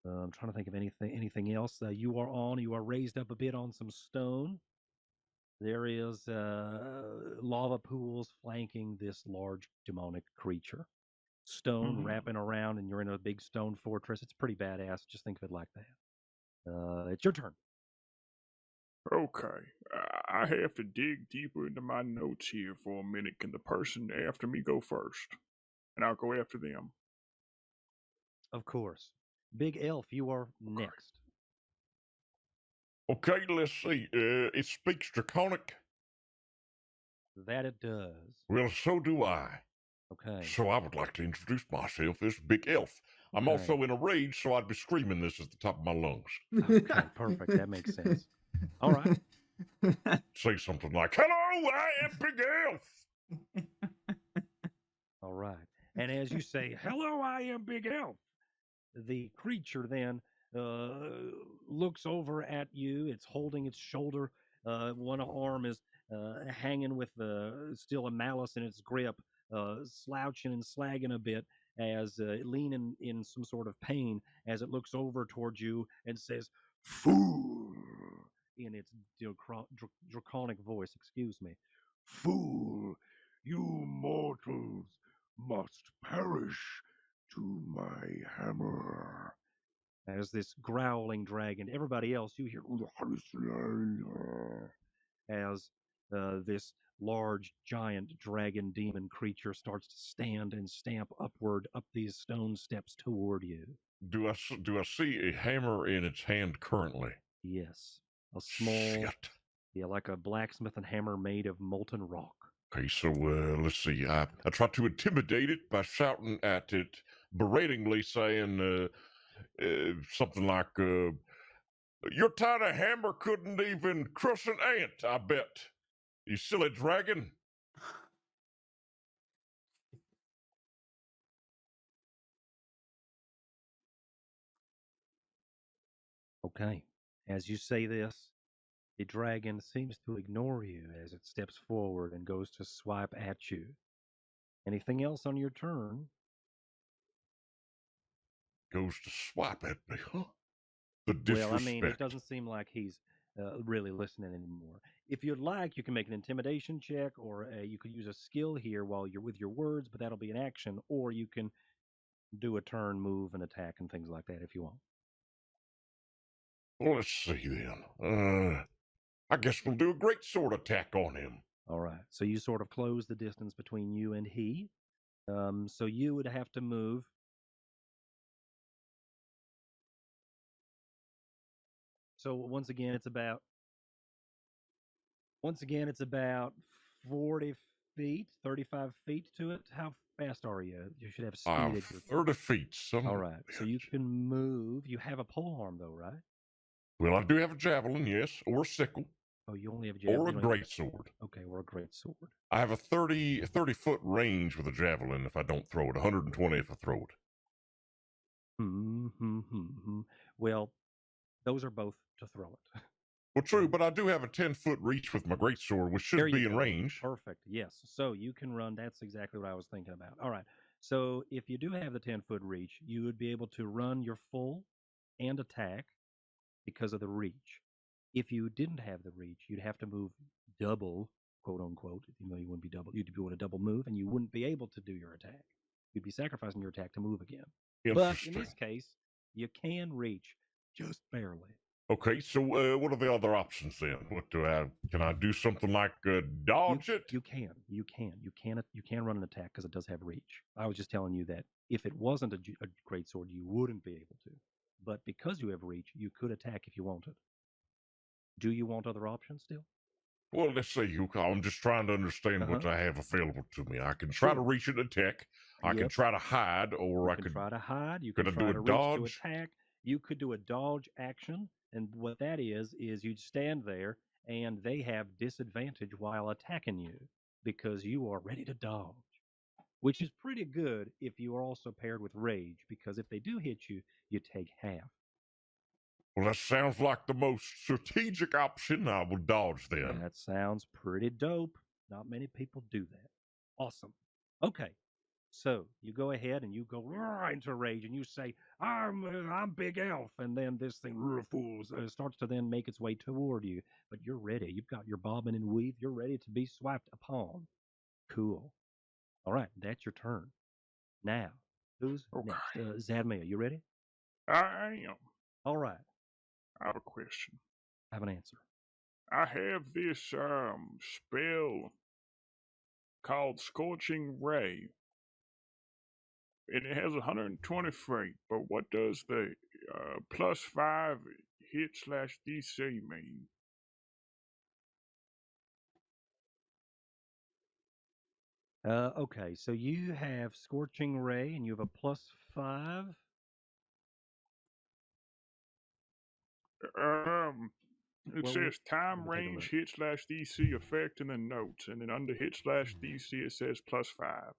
I'm trying to think of anything else. You are raised up a bit on some stone. There is lava pools flanking this large demonic creature. Stone wrapping around, and you're in a big stone fortress. It's pretty badass. Just think of it like that. It's your turn. Okay. I have to dig deeper into my notes here for a minute. Can the person after me go first? And I'll go after them. Of course. Big Elf, you are next. Okay, let's see. It speaks Draconic. That it does. Well, so do I. Okay. So I would like to introduce myself as Big Elf. I'm Okay. also in a rage, so I'd be screaming this at the top of my lungs. Okay, perfect. That makes sense. All right. Say something like, "Hello, I am Big Elf." All right. And as you say, "Hello, I am Big Elf," the creature then looks over at you. It's holding its shoulder. One arm is hanging with still a malice in its grip, slouching and slagging a bit, as leaning in some sort of pain, as it looks over towards you and says, "Fool," in its draconic voice. Excuse me. Fool, you mortals must perish to my hammer. As this growling dragon, everybody else, you hear as this large, giant dragon demon creature starts to stand and stamp upward up these stone steps toward you. Do I see a hammer in its hand currently? Yes. A small, yeah, like a blacksmith and hammer made of molten rock. Okay, so let's see. I try to intimidate it by shouting at it, beratingly saying something like, "Your tiny hammer couldn't even crush an ant, I bet. You silly dragon." Okay. As you say this, the dragon seems to ignore you as it steps forward and goes to swipe at you. Anything else on your turn? Goes to swipe at me, huh? The disrespect. Well, I mean, it doesn't seem like he's really listening anymore. If you'd like, you can make an intimidation check, or you could use a skill here while you're with your words, but that'll be an action, or you can do a turn, move, and attack, and things like that if you want. Well, let's see then. I guess we'll do a great sword attack on him. All right. So you sort of close the distance between you and he. So you would have to move. So once again, it's about 40 feet, 35 feet to it. How fast are you? You should have speed. I'm at your 30 feet. All right, so you can move. You have a polearm, though, right? Well, I do have a javelin, yes, or a sickle. Oh, you only have a Or javelin. a great sword. Okay, or a great sword. I have a 30-foot range with a javelin if I don't throw it, 120 if I throw it. Well, those are both to throw it. Well, true, but I do have a 10-foot reach with my greatsword, which should There you be in go. range. Perfect. Yes. So you can run. That's exactly what I was thinking about. All right. So if you do have the 10-foot reach, you would be able to run your full and attack because of the reach. If you didn't have the reach, you'd have to move double, quote unquote, even though you wouldn't be double. You'd be doing a double move, and you wouldn't be able to do your attack. You'd be sacrificing your attack to move again. But in this case, you can reach just barely. Okay, so what are the other options then? What can I do something like dodge it? You can run an attack because it does have reach. I was just telling you that if it wasn't a great sword, you wouldn't be able to. But because you have reach, you could attack if you wanted. Do you want other options still? Well, let's see. I'm just trying to understand what I have available to me. I can try to reach and attack. I can try to hide, or I could try to hide. You could can I try do to a reach dodge? to attack. You could do a dodge action, and what that is you'd stand there, and they have disadvantage while attacking you because you are ready to dodge, which is pretty good if you are also paired with rage, because if they do hit you, you take half. Well, that sounds like the most strategic option. I will dodge then. That sounds pretty dope. Not many people do that. Awesome. Okay. So you go ahead and you go into rage and you say, I'm Big Elf. And then this thing starts to then make its way toward you. But you're ready. You've got your bobbin and weave. You're ready to be swiped upon. Cool. All right. That's your turn. Now, who's next? Zadmea, you ready? I am. All right. I have a question. I have an answer. I have this spell called Scorching Ray. And it has 120 feet, but what does the +5 hit/DC mean? Okay, so you have Scorching Ray and you have a +5. It says time range hit/DC effect and then notes, and then under hit/DC it says +5.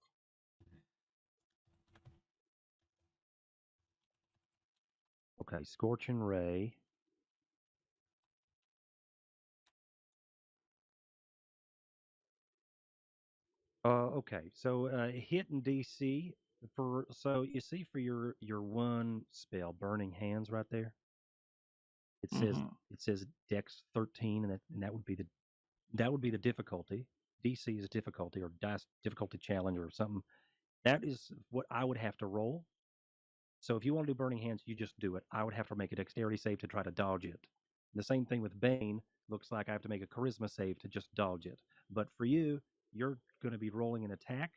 Okay, Scorching Ray. Okay, so hit and DC so you see for your one spell, Burning Hands, right there. It says Dex 13, and that would be the difficulty. DC is difficulty or dice difficulty challenge or something. That is what I would have to roll. So if you want to do Burning Hands, you just do it. I would have to make a dexterity save to try to dodge it. The same thing with Bane. Looks like I have to make a charisma save to just dodge it. But for you, you're going to be rolling an attack,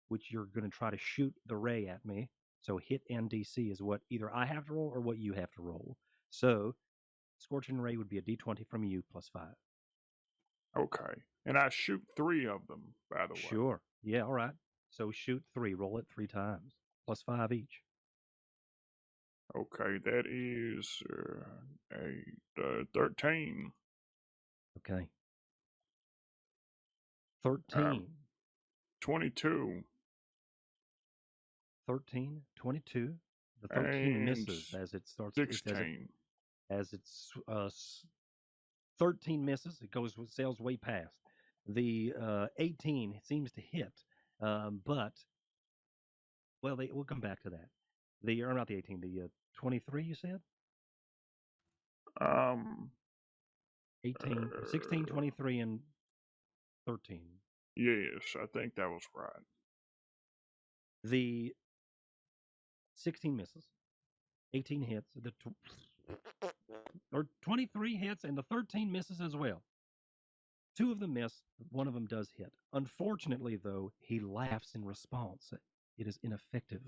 which you're going to try to shoot the ray at me. So hit and DC is what either I have to roll or what you have to roll. So Scorching Ray would be a D20 from you +5. Okay. And I shoot 3 of them, by the way. Sure. Yeah, all right. So shoot 3. Roll it 3 times. +5 each. Okay, that is a 13. Okay. 13. 22. 13, 22. The 13 misses as it starts. 16. As it's 13 misses. It sails way past. The 18 seems to hit, but we'll come back to that. Or not the 18, the 23. You said 18, 16, 23, and 13. Yes, I think that was right. The 16 misses, 18 hits, or 23 hits, and the 13 misses as well. 2 of them miss, one of them does hit. Unfortunately, though, he laughs in response. It is ineffective.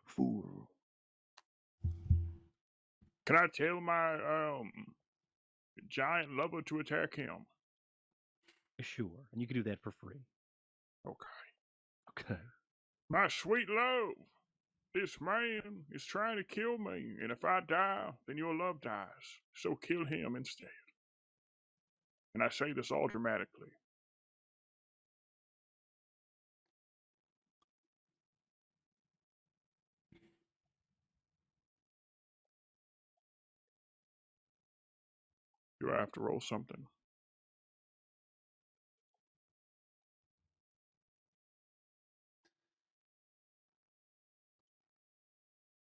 Fool. Can I tell my giant lover to attack him? Sure, and you can do that for free. Okay. Okay. My sweet love, this man is trying to kill me, and if I die, then your love dies. So kill him instead. And I say this all dramatically. Do I have to roll something?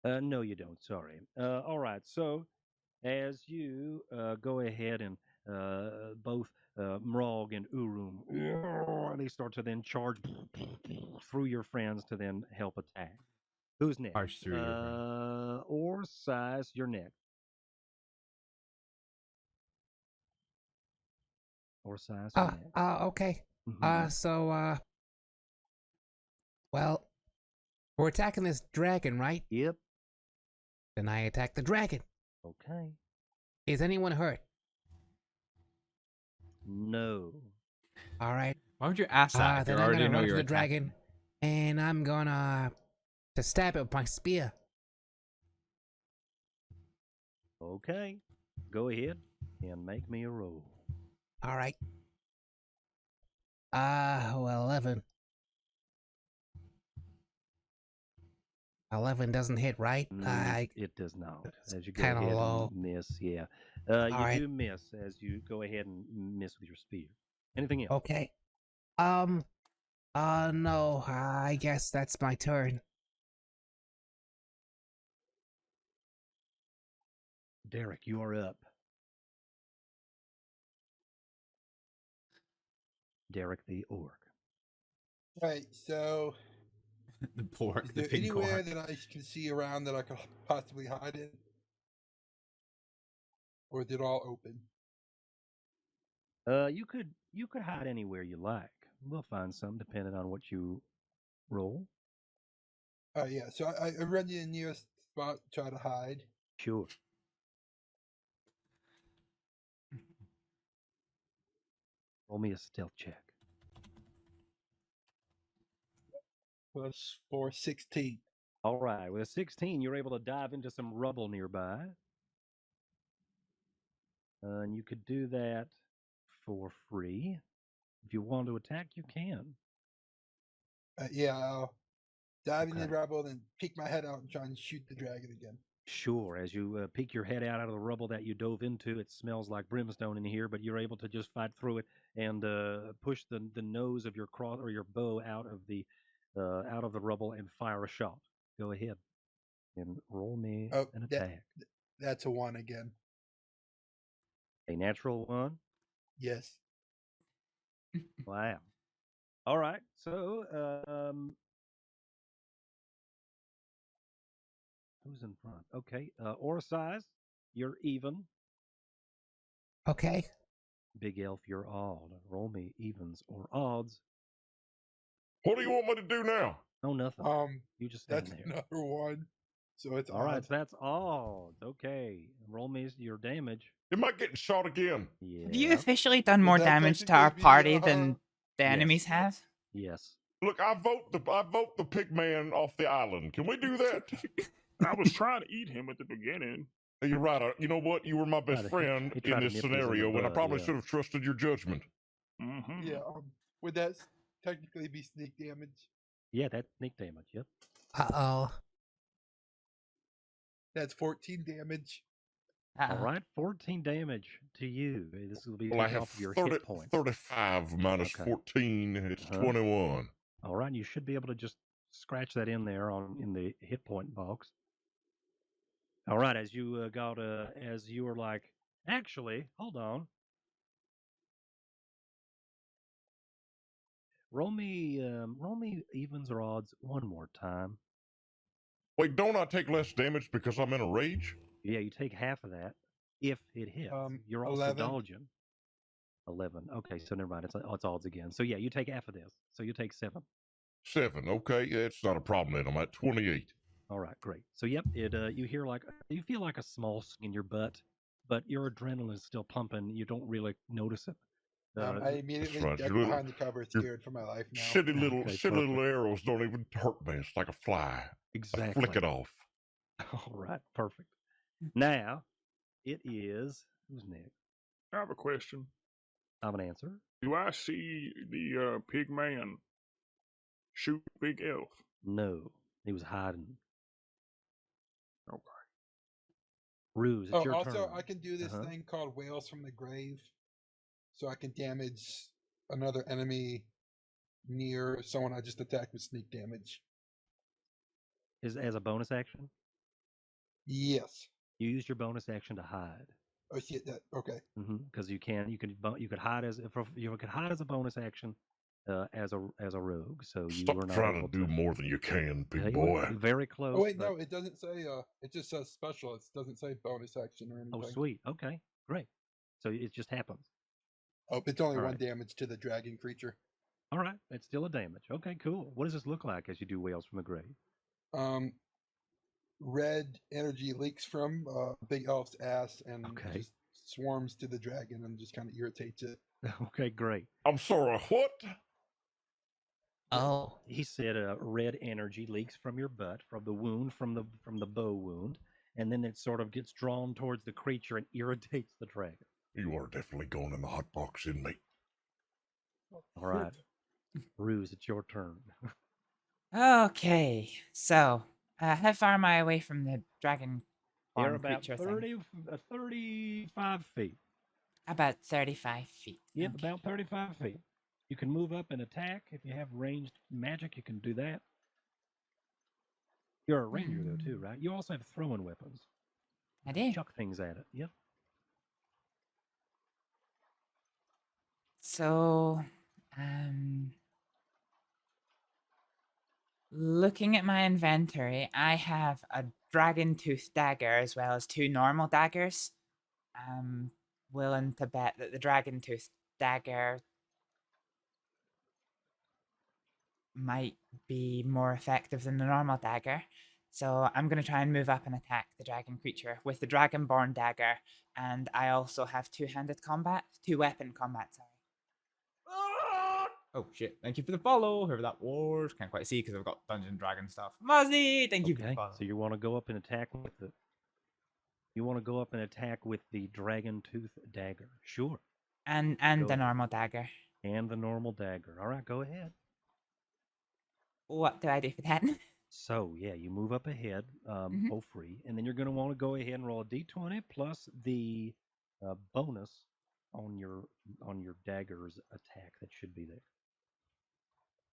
No, you don't. Sorry. All right. So, as you go ahead and both Mrog and Urum, they start to then charge through your friends to then help attack. Who's next? Charge through your friends. Or Size, you're next. Or Size, you're next. Okay. Mhm. Well, we're attacking this dragon, right? Yep. Then I attack the dragon. Okay. Is anyone hurt? No. All right. Why would you ask that if you Then I'm already gonna know run to you're the attacking? dragon, and I'm gonna to stab it with my spear. Okay. Go ahead and make me a roll. All right. 11. 11 doesn't hit, right? It does not. As you go kinda ahead low. and miss, yeah. You right. do miss as you go ahead and miss with your spear. Anything else? Okay. No. I guess that's my turn. Derek, you are up. Derek the orc. Right, so The pork, is the there pig anywhere orc. that I can see around that I could possibly hide in? Or is it all open? You could hide anywhere you like. We'll find some depending on what you roll. Yeah, so I run to the nearest spot, try to hide. Sure. Roll me a stealth check. Plus 4, 16. All right. With a 16, you're able to dive into some rubble nearby. And you could do that for free. If you want to attack, you can. Yeah, I'll dive in the Okay. rubble, then peek my head out and try and shoot the dragon again. Sure. As you peek your head out of the rubble that you dove into, it smells like brimstone in here, but you're able to just fight through it and push the nose of your cross or your bow out of the rubble and fire a shot. Go ahead and roll me Oh, an attack. that's a 1 again. A natural one. Yes. Wow. All right. So, who's in front? Okay. Aura size, you're even. Okay. Big elf, you're odd. Roll me evens or odds. What do you want me to do now? Oh, nothing. You just stand That's there. another 1. So it's All right, odd. so that's odds. Okay. Roll me your damage. Am I getting shot again? Yeah. Have you officially done more that damage to our technically be, party than the Yes. enemies have? Yes. Look, I vote the pig man off the island. Can we do that? I was trying to eat him at the beginning. You're right. You know what? You were my best He friend in tried to this nip us in the scenario, and I bud, probably yeah. should have trusted your judgment. Mm-hmm. Yeah, would that technically be sneak damage? Yeah, that's sneak damage. Yep. Uh-oh. That's 14 damage. All right, 14 damage to you. This will be Well, I off have of your 30, hit points. 35 minus Okay. 14. It's Uh-huh. 21. All right, you should be able to just scratch that in there in the hit point box. All right, as you as you were like, actually, hold on. Roll me evens or odds one more time. Wait, don't I take less damage because I'm in a rage? Yeah, you take half of that if it hits. You're also 11. dodging. 11. Okay, so never mind. It's odds again. So yeah, you take half of this. So you take 7. 7. Okay, it's not a problem then. I'm at 28. All right, great. So yep, you feel like a small sting in your butt, but your adrenaline is still pumping. You don't really notice it. I immediately right, duck your little- behind the cover, your scared for my life now. Silly little, Okay, silly little perfect. arrows don't even hurt me. It's like a fly. I Exactly. flick it off. All right, perfect. Now it is who's next? I have a question. I have an answer. Do I see the pig man shoot big elf? No, he was hiding. Okay. Ruse, it's Oh, your also, turn. I can do this Uh-huh. thing called Whales from the Grave, so I can damage another enemy near someone I just attacked with sneak damage. Is as a bonus action? Yes. You use your bonus action to hide. Oh shit! That okay. Because you could hide as you could hide as a bonus action, as a rogue. So you Stop were not trying able to do more than you can, Yeah, big you were boy. very close. Oh wait, but- no, it doesn't say. It just says special. It doesn't say bonus action or anything. Oh, sweet. Okay, great. So it just happens. Oh, it's only All one right. damage to the dragon creature. All right, that's still a damage. Okay, cool. What does this look like as you do Whales from the Grave? Red energy leaks from Big Elf's ass and Okay. just swarms to the dragon and just kind of irritates it. Okay, great. I'm sorry, what? Oh, he said red energy leaks from your butt, from the wound, from the bow wound, and then it sort of gets drawn towards the creature and irritates the dragon. You are definitely going in the hot box, inmate. All right, Ruse, it's your turn. Okay, so how far am I away from the dragon They're farm about creature thing? 35 feet. About 35 feet. Yep, Okay. about 35 feet. You can move up and attack. If you have ranged magic, you can do that. You're a ranger, though, too, right? You also have throwing weapons. I do. Chuck things at it. Yep. So, looking at my inventory, I have a dragon tooth dagger as well as 2 normal daggers. I'm willing to bet that the dragon tooth dagger might be more effective than the normal dagger. So I'm going to try and move up and attack the dragon creature with the dragonborn dagger. And I also have 2-handed combat, 2-weapon combat, sorry. Oh shit! Thank you for the follow, whoever that was. Can't quite see because I've got Dungeon Dragon stuff. Muzzy, thank you for the Okay, follow. so you want to go up and attack with the... You want to go up and attack with the dragon tooth dagger. Sure. And Go the ahead. normal dagger. And the normal dagger. All right, go ahead. What do I do for that? So, yeah, you move up ahead, roll free, and then you're going to want to go ahead and roll a d20 plus the bonus on your dagger's attack that should be there.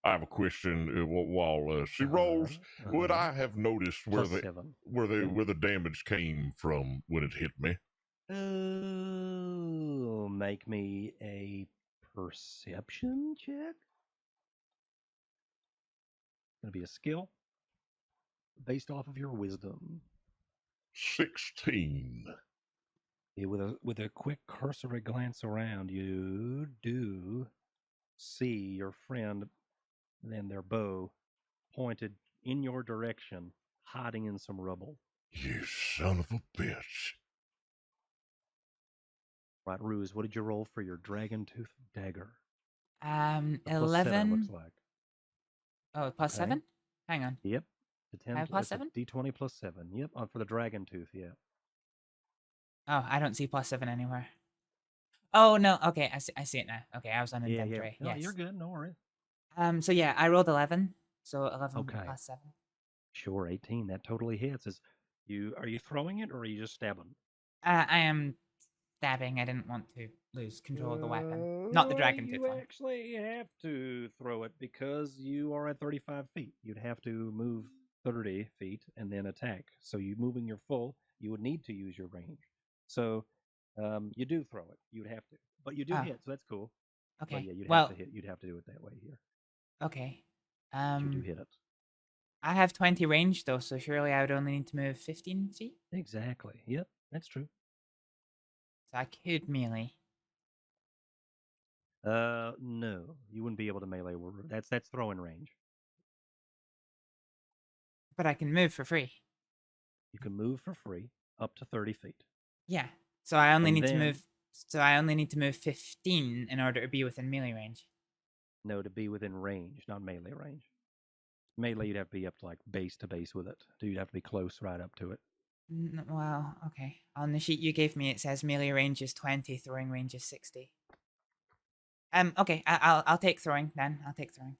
I have a question. While she rolls, would I have noticed where Plus the 7. where the damage came from when it hit me? Oh, make me a perception check. Going to be a skill based off of your wisdom. 16. Yeah, with a quick cursory glance around, you do see your friend and their bow pointed in your direction, hiding in some rubble. You son of a bitch. Right, Ruse, what did you roll for your dragon tooth dagger? +7. +7, looks like. Oh, +7? Okay. Hang on. Yep. The 10 I have it's a +7? D20 +7. Yep, for the dragon tooth, yeah. Oh, I don't see +7 anywhere. Oh no. Okay, I see it now. Okay, I was on Yeah. inventory. No, Yes. you're good. No worries. So yeah, I rolled 11. So 11 Okay. +7. Sure, 18. That totally hits. Are you throwing it or are you just stabbing? I am stabbing. I didn't want to lose control of the weapon. Not the dragon tooth You one. actually have to throw it because you are at 35 feet. You'd have to move 30 feet and then attack. So you moving your full, you would need to use your range. So you do throw it. You'd have to, but you do Oh. hit. So that's cool. Okay. But yeah, you'd Well- have to hit. You'd have to do it that way here. Okay. But you do hit it. I have 20 range though, so surely I would only need to move 15 feet. Exactly. Yep, that's true. So I could melee. No, you wouldn't be able to melee. That's throwing range. But I can move for free. You can move for free up to 30 feet. Yeah. So I only And need to then- move So I only need to move 15 in order to be within melee range. No, to be within range, not melee range. Melee, you'd have to be up to like base to base with it. You'd have to be close right up to it. Well, okay. On the sheet you gave me, it says melee range is 20, throwing range is 60. Okay, I'll take throwing then. I'll take throwing.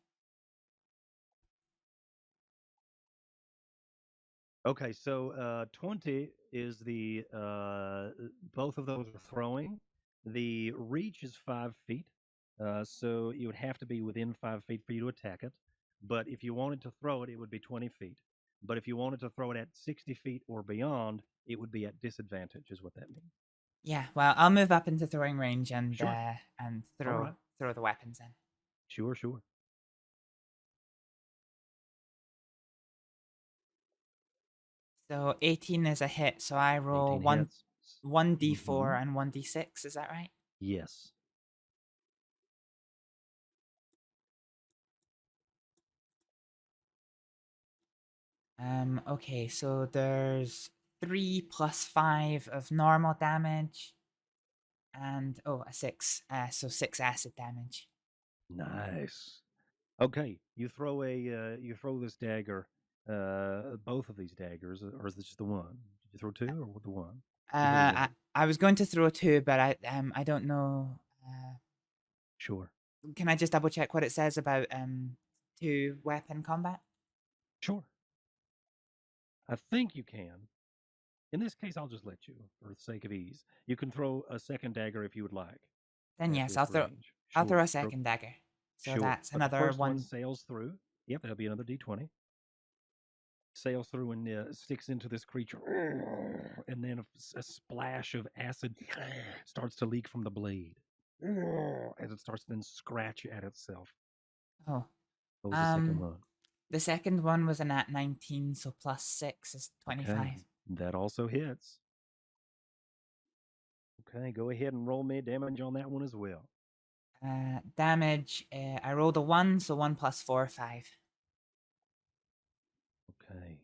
Okay, so 20 is the both of those are throwing. The reach is 5 feet, so you would have to be within 5 feet for you to attack it. But if you wanted to throw it, it would be 20 feet. But if you wanted to throw it at 60 feet or beyond, it would be at disadvantage, is what that means. Yeah, well, I'll move up into throwing range and Sure. throw the weapons in. Sure, sure. So 18 is a hit, so I roll 18 one hits. 1d4 and 1d6, is that right? Yes. Okay, so there's 3 plus 5 of normal damage, and a 6. So 6 acid damage. Nice. Okay, you throw this dagger, both of these daggers, or is it just the one? Did you throw two or the one? I was going to throw 2, but I don't know. Sure. Can I just double check what it says about 2 weapon combat? Sure. I think you can. In this case, I'll just let you, for the sake of ease. You can throw a second dagger if you would like. Then at yes, this I'll throw. range. I'll throw Sure. a second dagger. So Sure. that's But the another first one one. sails through. Yep, that'll be another d20. Sails through and sticks into this creature, and then a splash of acid starts to leak from the blade as it starts to then scratch at itself. Oh. What was the second one? The second one was a nat 19, so plus 6 is 25. Okay, that also hits. Okay, go ahead and roll me damage on that one as well. Damage, I rolled a 1, so 1 plus 4, 5. Okay.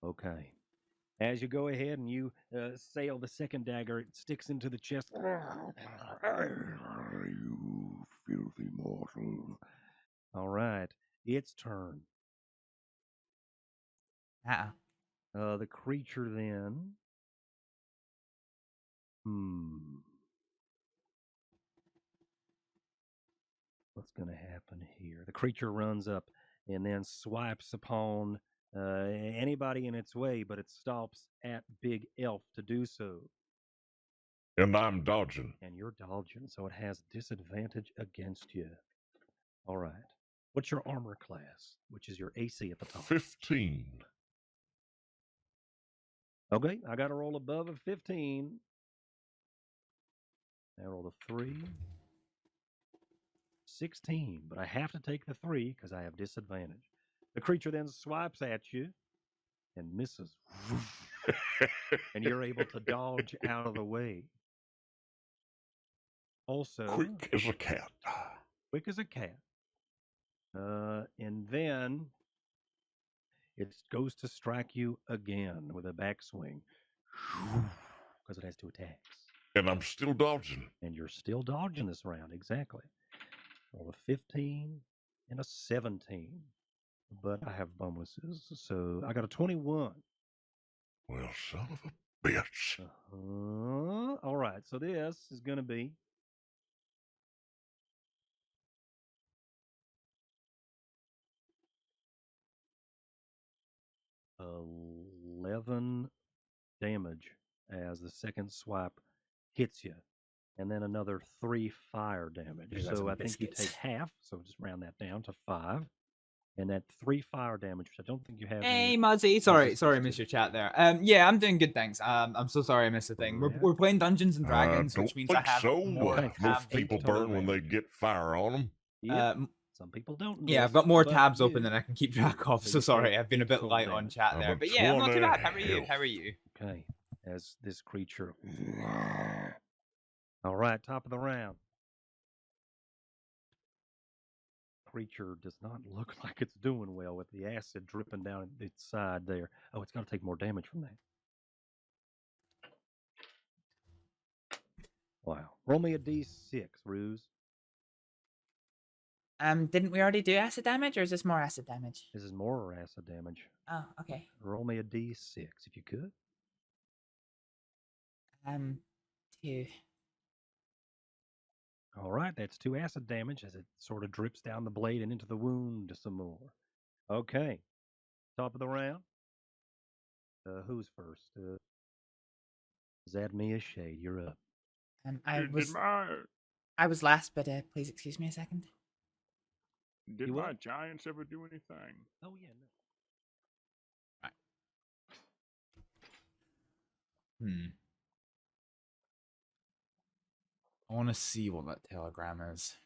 Okay. As you go ahead and you sail the second dagger, it sticks into the chest. You filthy mortal. All right. Its turn. The creature then. What's going to happen here? The creature runs up and then swipes upon anybody in its way, but it stops at Big Elf to do so. And I'm dodging. And you're dodging, so it has disadvantage against you. All right. What's your armor class, which is your AC at the top? 15. Okay, I got to roll above a 15. I rolled a 3. 16, but I have to take the 3 because I have disadvantage. The creature then swipes at you and misses. And you're able to dodge out of the way. Also, quick as a cat. Quick as a cat. And then it goes to strike you again with a backswing because it has 2 attacks. And I'm still dodging. And you're still dodging this round, exactly. Roll a 15 and a 17. But I have bonuses, so I got a 21. Well, son of a bitch. All right, so this is going to be $11 damage as the second swipe hits you, and then another 3 fire damage. So I think you take half, so just round that down to 5. And that 3 fire damage, which I don't think you have. Hey, Muzzy. Sorry, I missed your chat there. Yeah, I'm doing good, thanks. I'm so sorry I missed the thing. We're playing Dungeons and Dragons, which means I have more tabs. Most people burn when they get fire on them. Some people don't. Yeah, I've got more tabs open than I can keep track of. So sorry, I've been a bit light on chat there. But yeah, I'm not too bad. How are you? Okay, as this creature All right, top of the round. Creature does not look like it's doing well with the acid dripping down its side there. Oh, it's going to take more damage from that. Wow. Roll me a d6, Ruse. Didn't we already do acid damage, or is this more acid damage? This is more acid damage. Oh, okay. Roll me a d6 if you could. 2. All right, that's 2 acid damage as it sort of drips down the blade and into the wound some more. Okay, top of the round. Who's first? Zadmia Shade, you're up. I was last, but please excuse me a second. Did my giants ever do anything? Oh yeah, no. I want to see what that telegram is.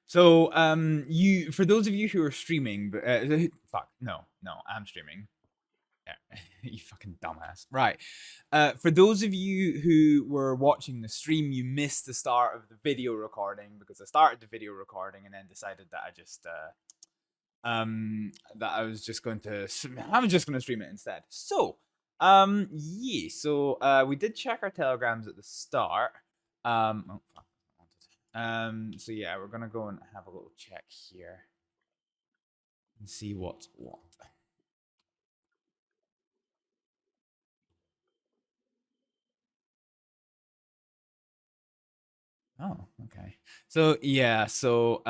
So, you, for those of you who are streaming, fuck, no, I'm streaming. Yeah, you fucking dumbass. Right. For those of you who were watching the stream, you missed the start of the video recording because I started the video recording and then decided that I was just going to stream it instead. So, yeah, so we did check our telegrams at the start. Oh fuck. So yeah, we're gonna go and have a little check here and see what's what. Oh, okay. So yeah, so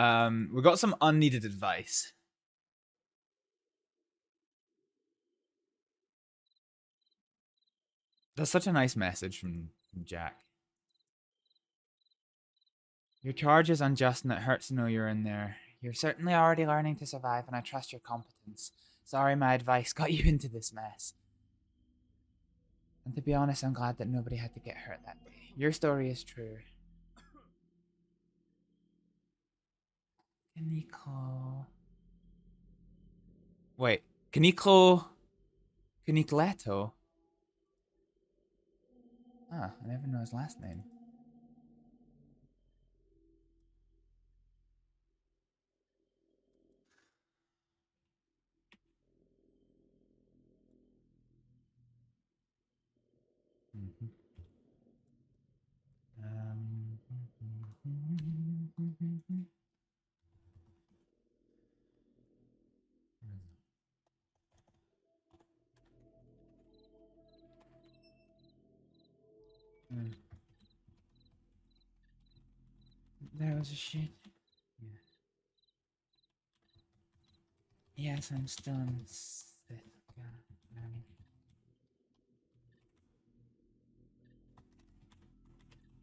we got some unneeded advice. That's such a nice message from Jack. Your charge is unjust and it hurts to know you're in there. You're certainly already learning to survive, and I trust your competence. Sorry my advice got you into this mess. And to be honest, I'm glad that nobody had to get hurt that day. Your story is true. Wait, Canicleto? Ah, I never know his last name. There was a shit. Yeah. Yes, I'm still in Sisika.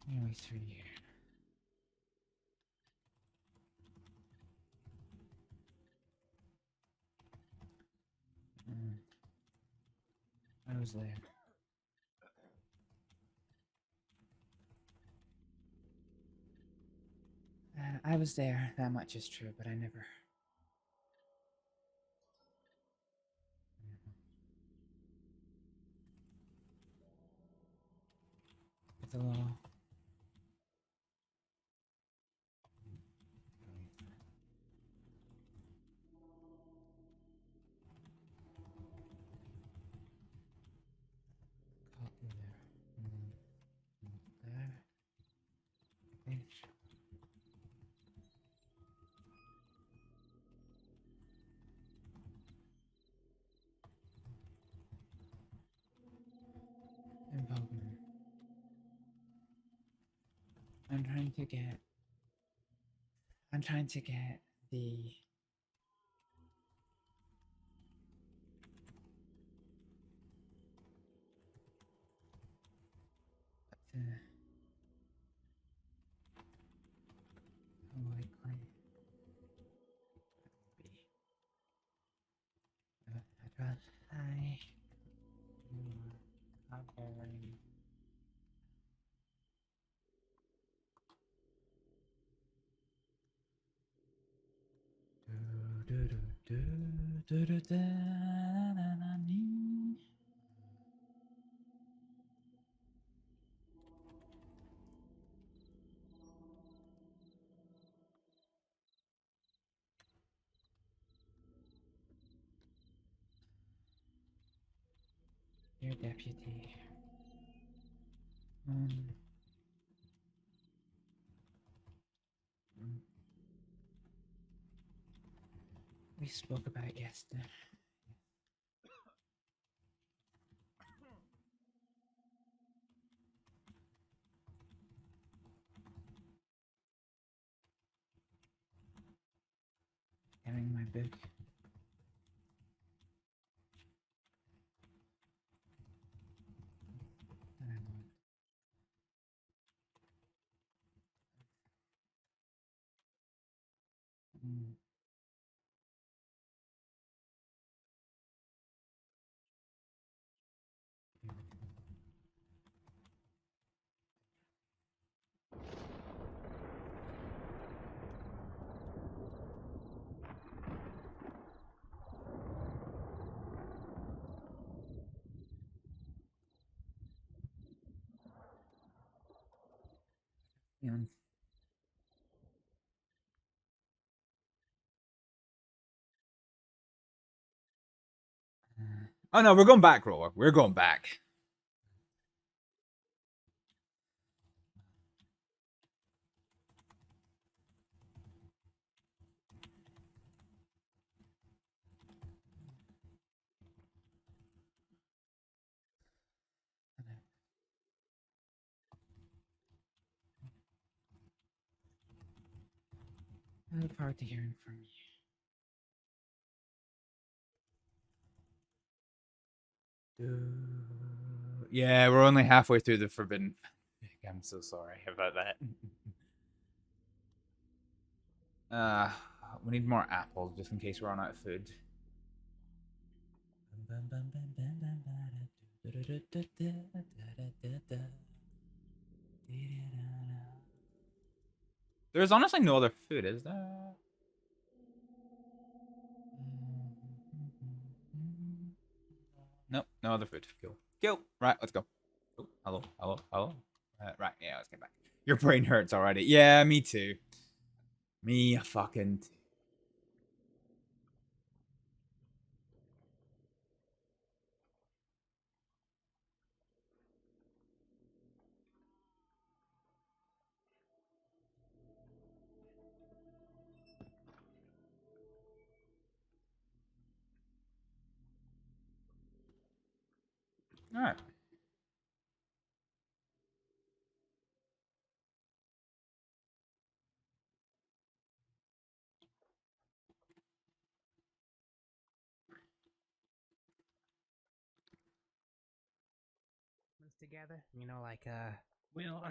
Nearly 3 years. I was there. I was there, that much is true, but I never... It's a little... Copy there. There. H. Involvement. I'm trying to get the... How likely be? Address I... Covering... Dear deputy. We spoke about yesterday. Getting my book. Yeah. Oh no, we're going back, Roller. We're going back. I look forward to hearing from you. Yeah, we're only halfway through the Forbidden. I'm so sorry about that. We need more apples just in case we're on out of food. There's honestly no other food, is there? Nope, no other food. Cool. Cool. Right, let's go. Oh, hello, hello, hello. Right, yeah, let's get back. Your brain hurts already. Yeah, me too. Me fucking too. All right. Together, you know, like Well,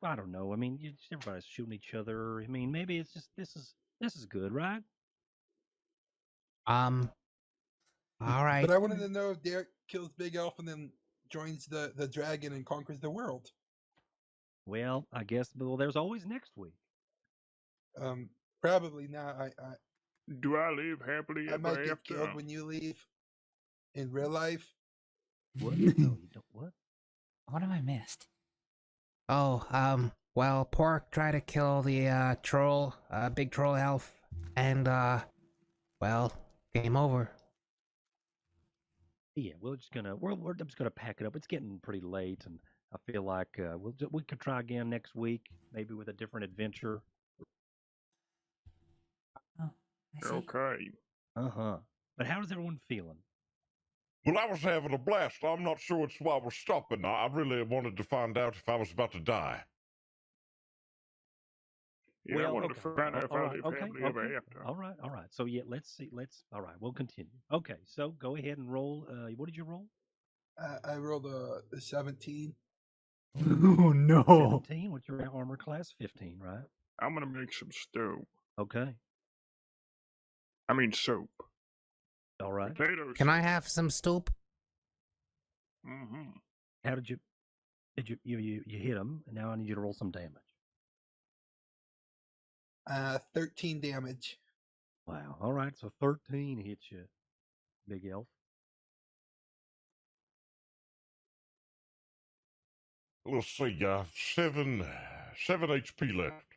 I don't know. I mean, everybody's shooting each other. I mean, maybe it's just this is good, right? all right. But I wanted to know if Derek kills Big Elf and then joins the dragon and conquers the world. Well, I guess. Well, there's always next week. Probably not. Do I live happily I ever might get after? killed when you leave in real life. What? No, you don't. What? What have I missed? Oh, well, Pork tried to kill the troll, big troll elf, and well, game over. Yeah, we're just gonna I'm just gonna pack it up. It's getting pretty late, and I feel like we could try again next week, maybe with a different adventure. Oh, I see. Okay. But how's everyone feeling? Well, I was having a blast. I'm not sure it's why we're stopping. I really wanted to find out if I was about to die. Yeah, I wanted to find out if I live okay, happily ever after. All right. So yeah, let's see. All right, we'll continue. Okay, so go ahead and roll. What did you roll? I rolled a 17. Oh no. 17. What's your armor class? 15, right? I'm gonna make some stew. Okay. I mean soup. All right. Potatoes. Can I have some soup? Mm-hmm. How did you hit him? And now I need you to roll some damage. 13 damage. Wow. All right. So 13 hits you, big elf. Let's see, 7 HP left.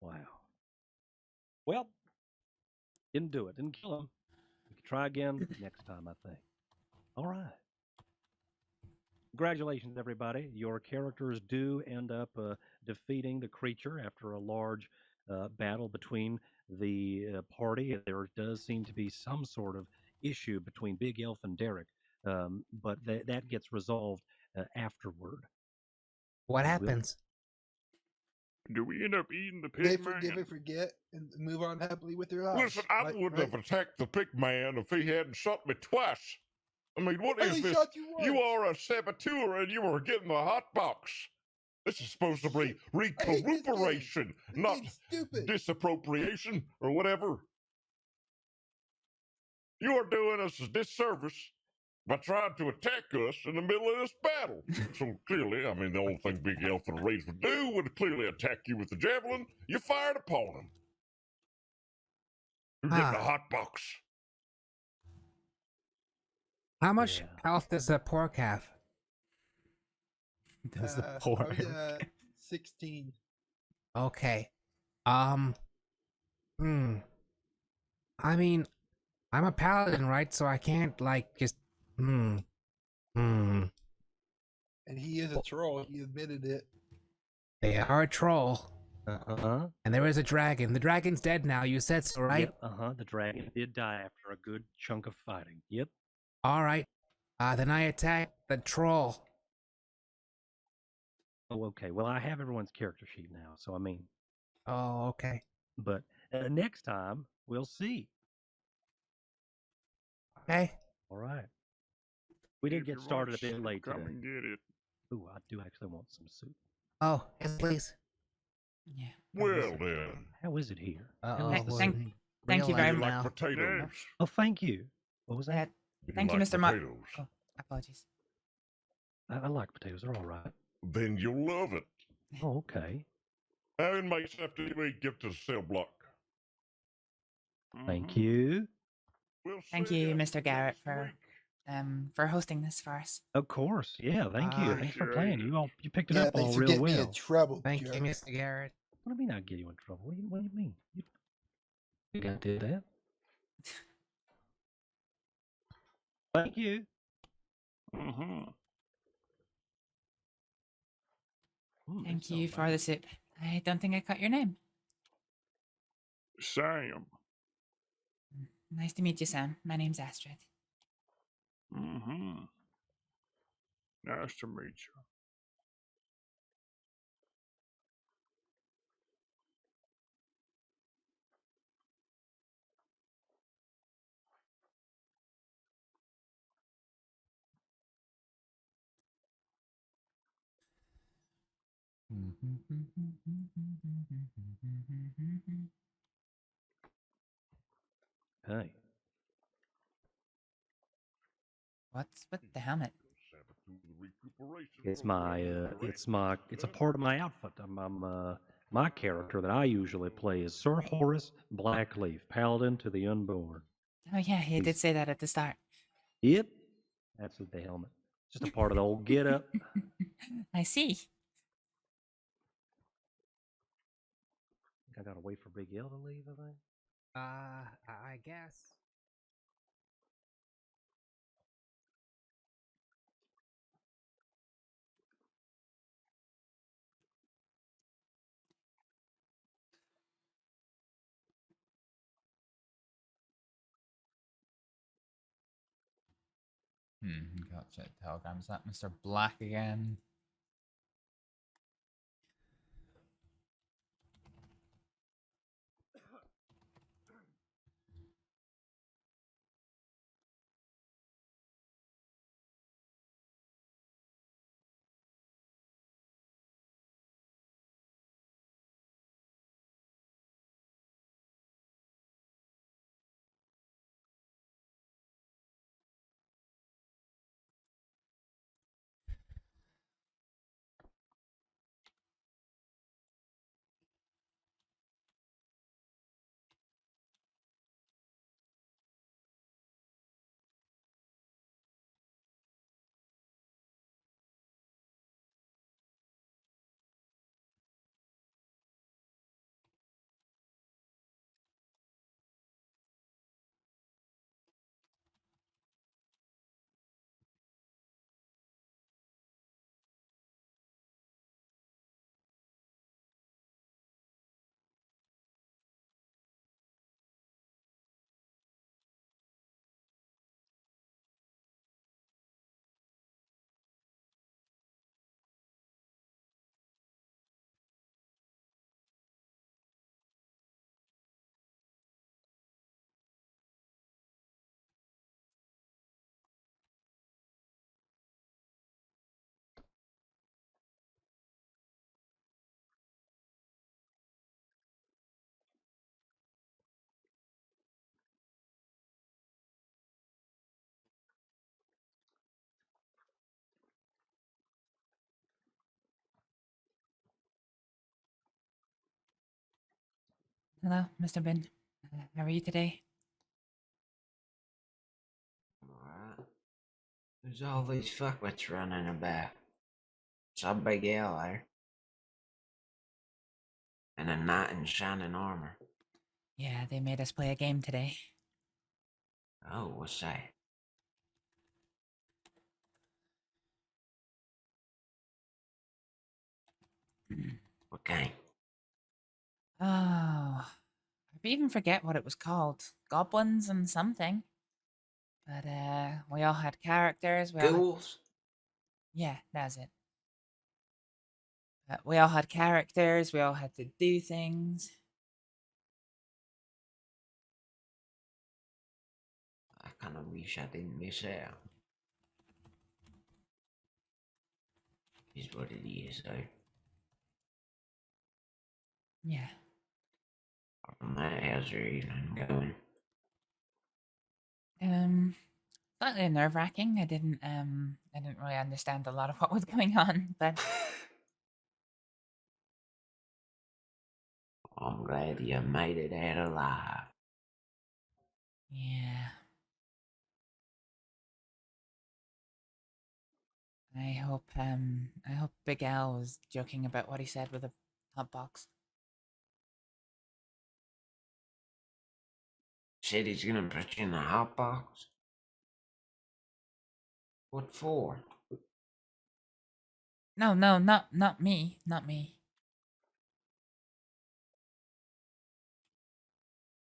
Wow. Well, didn't do it. Didn't kill him. We could try again next time, I think. All right. Congratulations, everybody. Your characters do end up defeating the creature after a large battle between the party. There does seem to be some sort of issue between Big Elf and Derek, but that gets resolved afterward. What Will- happens? Do we end up eating the They pig forgive man? and forget and move on happily with their lives. Listen, I Right- wouldn't right? have attacked the pig man if he hadn't shot me twice. I mean, what I is only this? shot you once. You are a saboteur and you are getting the hot box. This is supposed to be recuperation, not disappropriation or whatever. You are doing us a disservice by trying to attack us in the middle of this battle. So clearly, I mean, the only thing Big Elf and Rage would do would clearly attack you with the javelin. You fired upon him. You're getting a hot box. How much health does the pork have? Does the I pork? was at 16. Okay. I mean, I'm a paladin, right? So I can't like just. And he is a troll. He admitted it. They are a troll. Uh-huh. And there is a dragon. The dragon's dead now. You said so, right? Yep, uh-huh. The dragon did die after a good chunk of fighting. Yep. All right. Then I attack the troll. Oh, okay. Well, I have everyone's character sheet now, so I mean. Oh, okay. But next time, we'll see. Okay. All right. We did get started a bit late Come today. and get it. Ooh, I do actually want some soup. Oh, yes, please. Yeah. Well then. How is it here? Thank you very You much. like potatoes? Oh, thank you. What was that? Thank you, like Mr. Mark. potatoes? Oh, apologies. I like potatoes. They're all right. Then you'll love it. Oh, okay. Our inmates after you eat, get to the cell block. Thank you. We'll Thank see you, ya Mr. Garrett, next for hosting this for us. Of course. Yeah, thank you. Thanks for playing. You picked it Yeah, up all thanks for real getting me well. in trouble. Thank you, Joe. Mr. Garrett. What do you mean I get you in trouble? What do you mean? You gotta do that? Thank you. Thank you for the soup. I don't think I caught your name. Sam. Nice to meet you, Sam. My name's Astrид. Nice to meet you. Hey. What's with the helmet? It's a part of my outfit. My character that I usually play is Sir Horace Blackleaf, Paladin to the Unborn. Oh yeah, he did say that at the start. Yep. That's the helmet. Just a part of the old get up. I see. I gotta wait for Big L to leave, I think. I guess. Gotcha. Telegram. Is that Mr. Black again? Hello, Mr. Bin. How are you today? Alright. There's all these fuckwits running about. Some big owl there. And a knight in shining armor. Yeah, they made us play a game today. Oh, what's that? What game? Oh, I even forget what it was called. Goblins and something. But we all had characters. Ghouls? Yeah, that's it. We all had characters. We all had to do things. I kind of wish I didn't miss out. Is what it is, though. Yeah. Apart from that, how's your evening going? Slightly nerve-wracking. I didn't really understand a lot of what was going on, but I'm glad you made it out alive. yeah. I hope Big Al was joking about what he said with the hot box. Said he's gonna put you in the hot box? What for? No, not me, not me.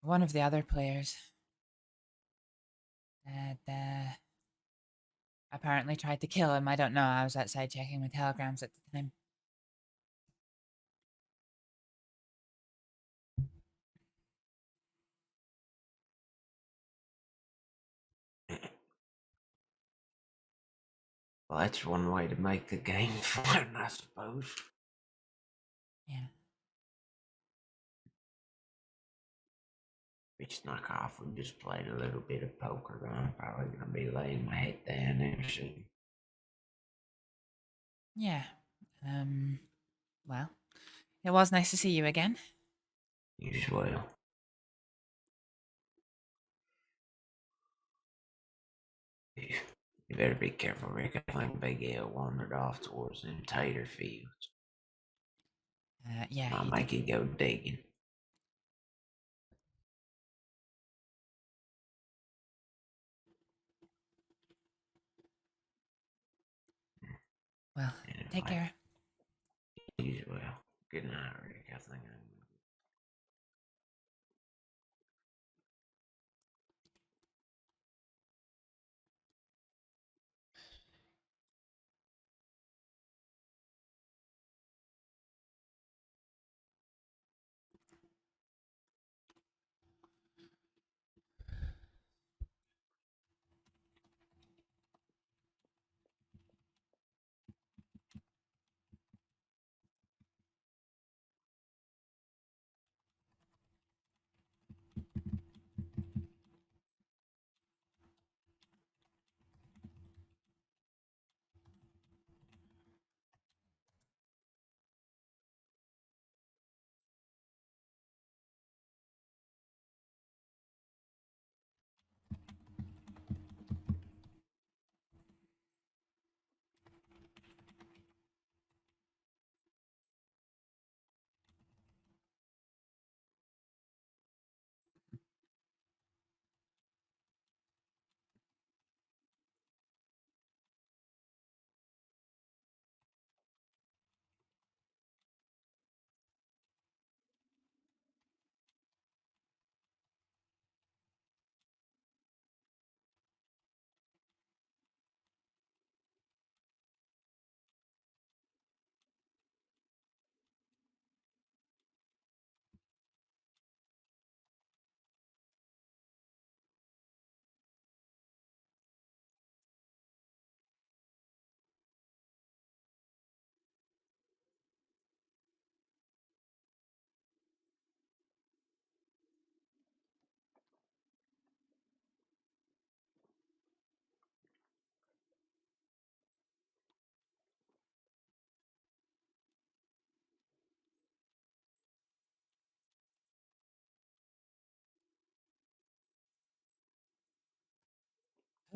One of the other players that apparently tried to kill him. I don't know. I was outside checking my telegrams at the time. Well, that's one way to make the game fun, I suppose. Yeah. If it's knock off, we just played a little bit of poker. I'm probably gonna be laying my head down there soon. Yeah. Well, it was nice to see you again. You as well. You better be careful, Rick. I think Big L wandered off towards them tater fields. Yeah. I'll make you go digging. Well, take care. You as well. Good night, Rick. I think I'm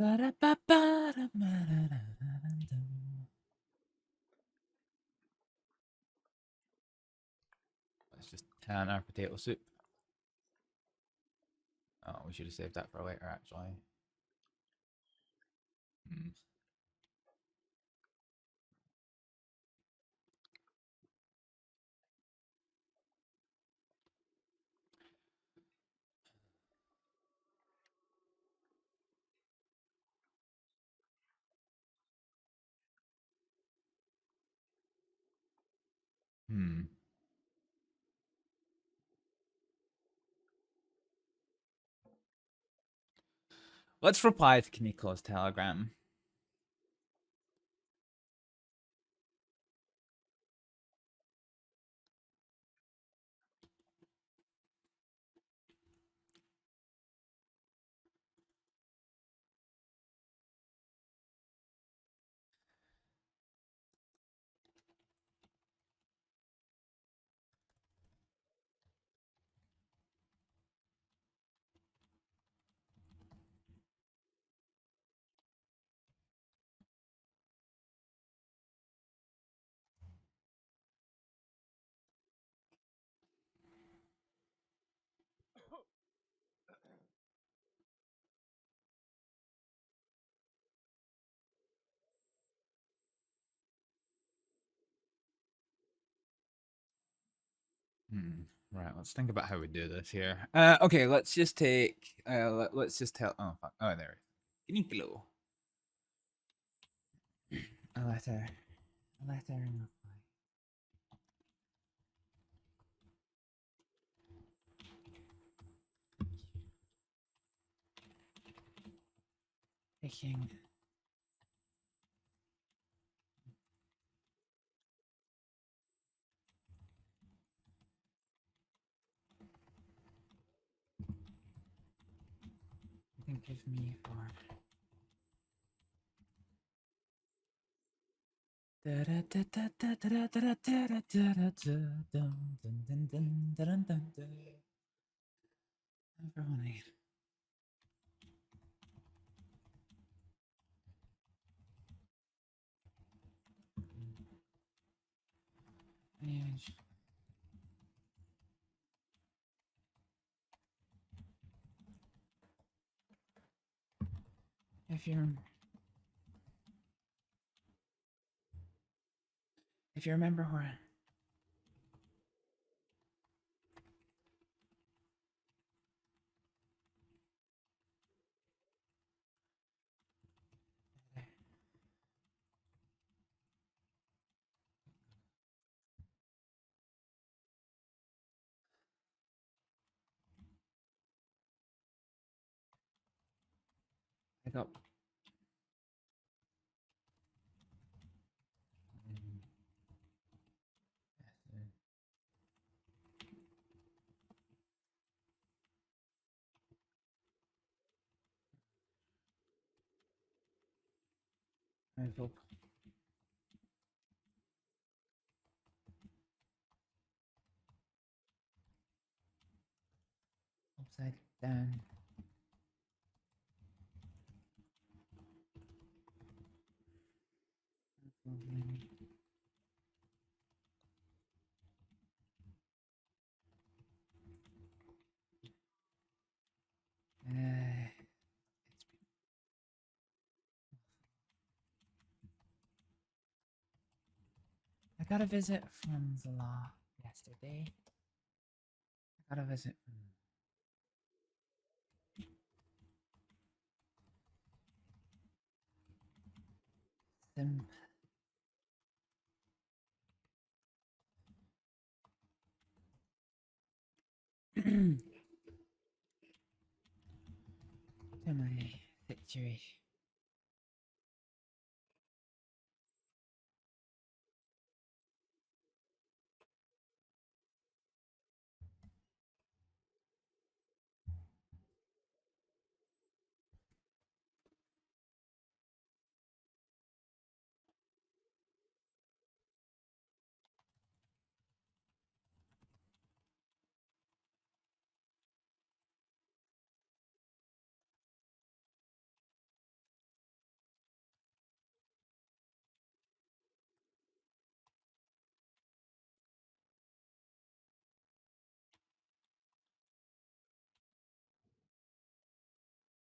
Let's just tan our potato soup. Oh, we should have saved that for later, actually. Hmm. Hmm. Let's reply to Kaniko's telegram. Right, let's think about how we do this here. Okay, let's just take. Let's just tell. Oh, fuck. Oh, there. Kaniklo. A letter. A letter in reply. Taking. Think of me for. Everyone. If you remember where. I got. I hope. Upside down. I got a visit from the law yesterday. I got a visit from. Them. To my situation.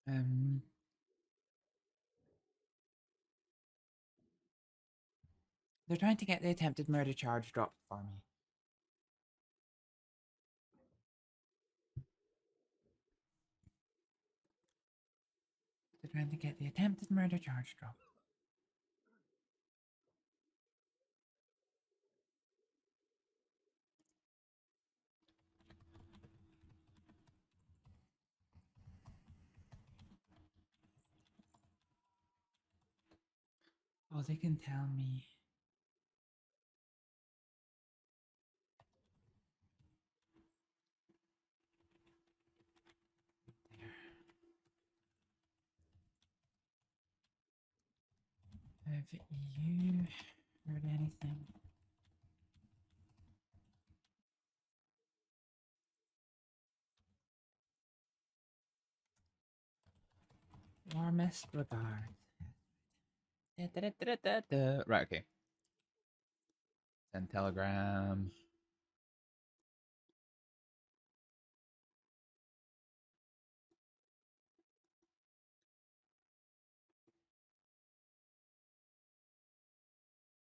They're trying to get the attempted murder charge dropped for me. They're trying to get the attempted murder charge dropped. Oh, they can tell me. Have you heard anything? Warmest regards. Right, okay. Send telegram.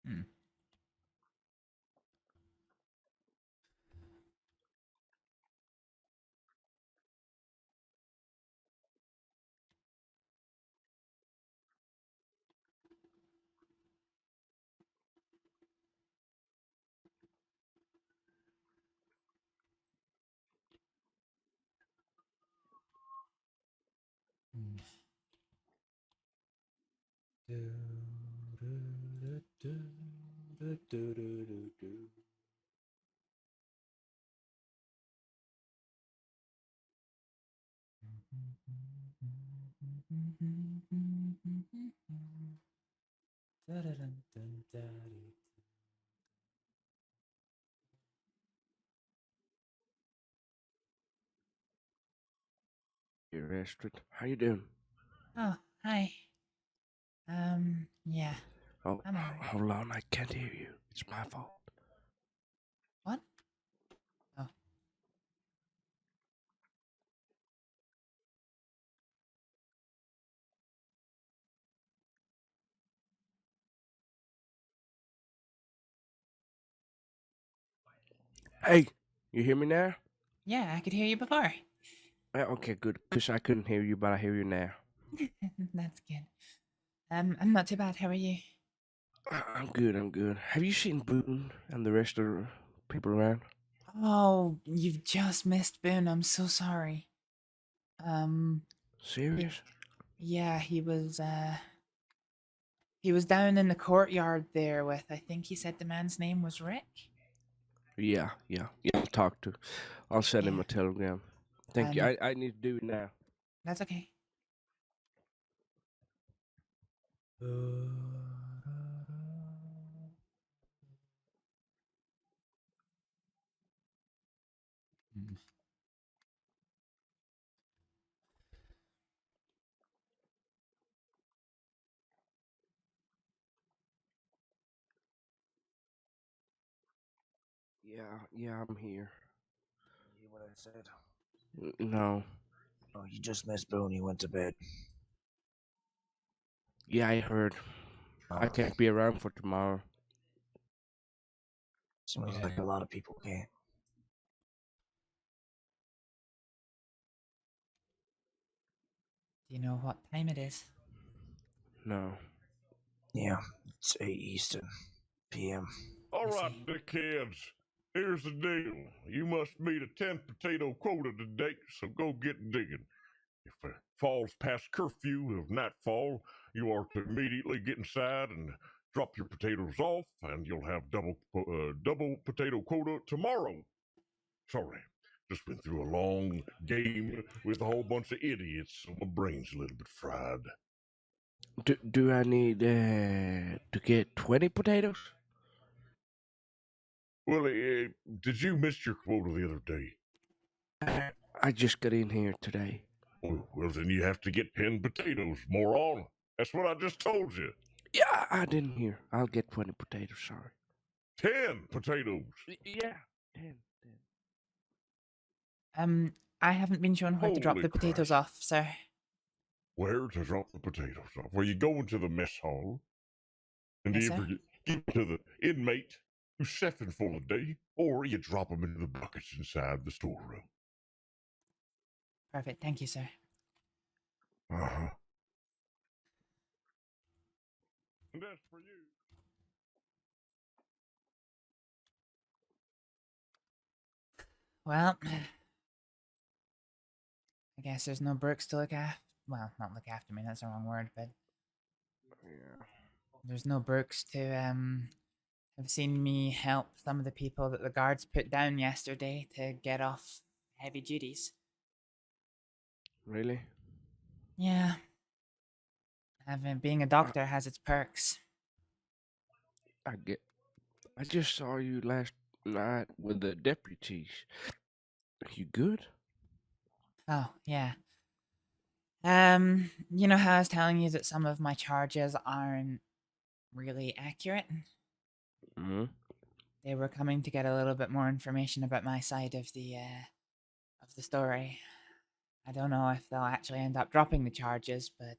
Hmm. Hey, Astrид, how you doing? Oh, hi. Yeah. Oh, I'm alright. hold on, I can't hear you. It's my fault. What? Oh. Hey, you hear me now? Yeah, I could hear you before. Okay, good. Cause I couldn't hear you, but I hear you now. That's good. I'm not too bad. How are you? I'm good. I'm good. Have you seen Boone and the rest of the people around? Oh, you've just missed Boone. I'm so sorry. Serious? Yeah, he was down in the courtyard there with, I think he said the man's name was Rick. Yeah. I'll talk to. I'll send him a telegram. Thank you. And- I need to do it now. That's okay. Yeah, I'm here. You hear what I said? No. Oh, you just missed Boone. He went to bed. Yeah, I heard. I can't be around for tomorrow. Seems like a lot of people can't. Do you know what time it is? No. Yeah, it's 8 Eastern PM. All right, dickheads. Here's the deal. You must meet a 10 potato quota today, so go get digging. If it falls past curfew of nightfall, you are to immediately get inside and drop your potatoes off, and you'll have double potato quota tomorrow. Sorry, just been through a long game with a whole bunch of idiots, so my brain's a little bit fried. Do I need to get 20 potatoes? Well, did you miss your quota the other day? I just got in here today. Well, then you have to get 10 potatoes, moron. That's what I just told you. Yeah, I didn't hear. I'll get 20 potatoes, sorry. 10 potatoes. Yeah, 10. I haven't been shown where to drop Holy the potatoes off, sir. where to drop the potatoes off. Well, you go into the mess hall, and Yes, either sir. you give it to the inmate who's siphoned full of day, or you drop them into the buckets inside the storeroom. Perfect. Thank you, sir. Uh-huh. And as for you, Well, I guess there's no Brooks to look after. Well, not look after me. That's the wrong word, but Yeah. there's no Brooks to have seen me help some of the people that the guards put down yesterday to get off heavy duties. Really? Yeah. Being a doctor has its perks. I just saw you last night with the deputies. You good? Oh, yeah. You know how I was telling you that some of my charges aren't really accurate? Mm-hmm. They were coming to get a little bit more information about my side of the story. I don't know if they'll actually end up dropping the charges, but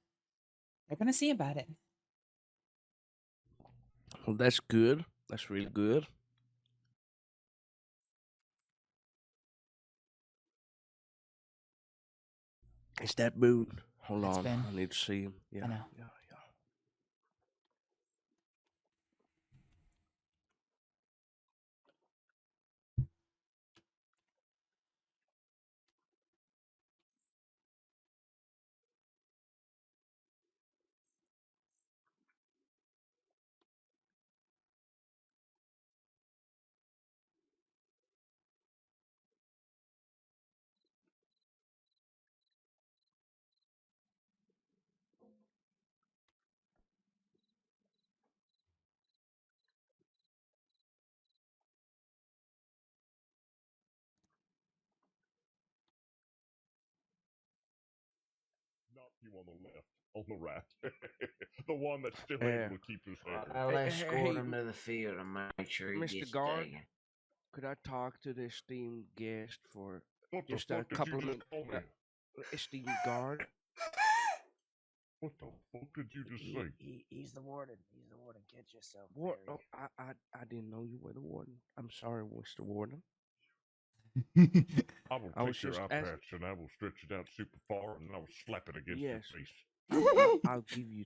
they're gonna see about it. Well, that's good. That's really good. It's that Boone. Hold That's on. Ben. I need to see him. Yeah. I know. Yeah. not you on the left, on the right. The one that's still Yeah. able to keep his head. I'll Hey, escort hey, him to the field and make sure he Mr. gets Guard, taken. could I talk to the esteemed guest for What the just a fuck did you couple of just minutes? call me? Esteemed guard. What the fuck did you just say? He's the warden. He's the warden. Get yourself. What? Mary. Oh, I didn't know you were the warden. I'm sorry, Mr. Warden. I will I was take your just eye asking. patch and I will stretch it out super far and I will slap it against Yes. your face. I'll give you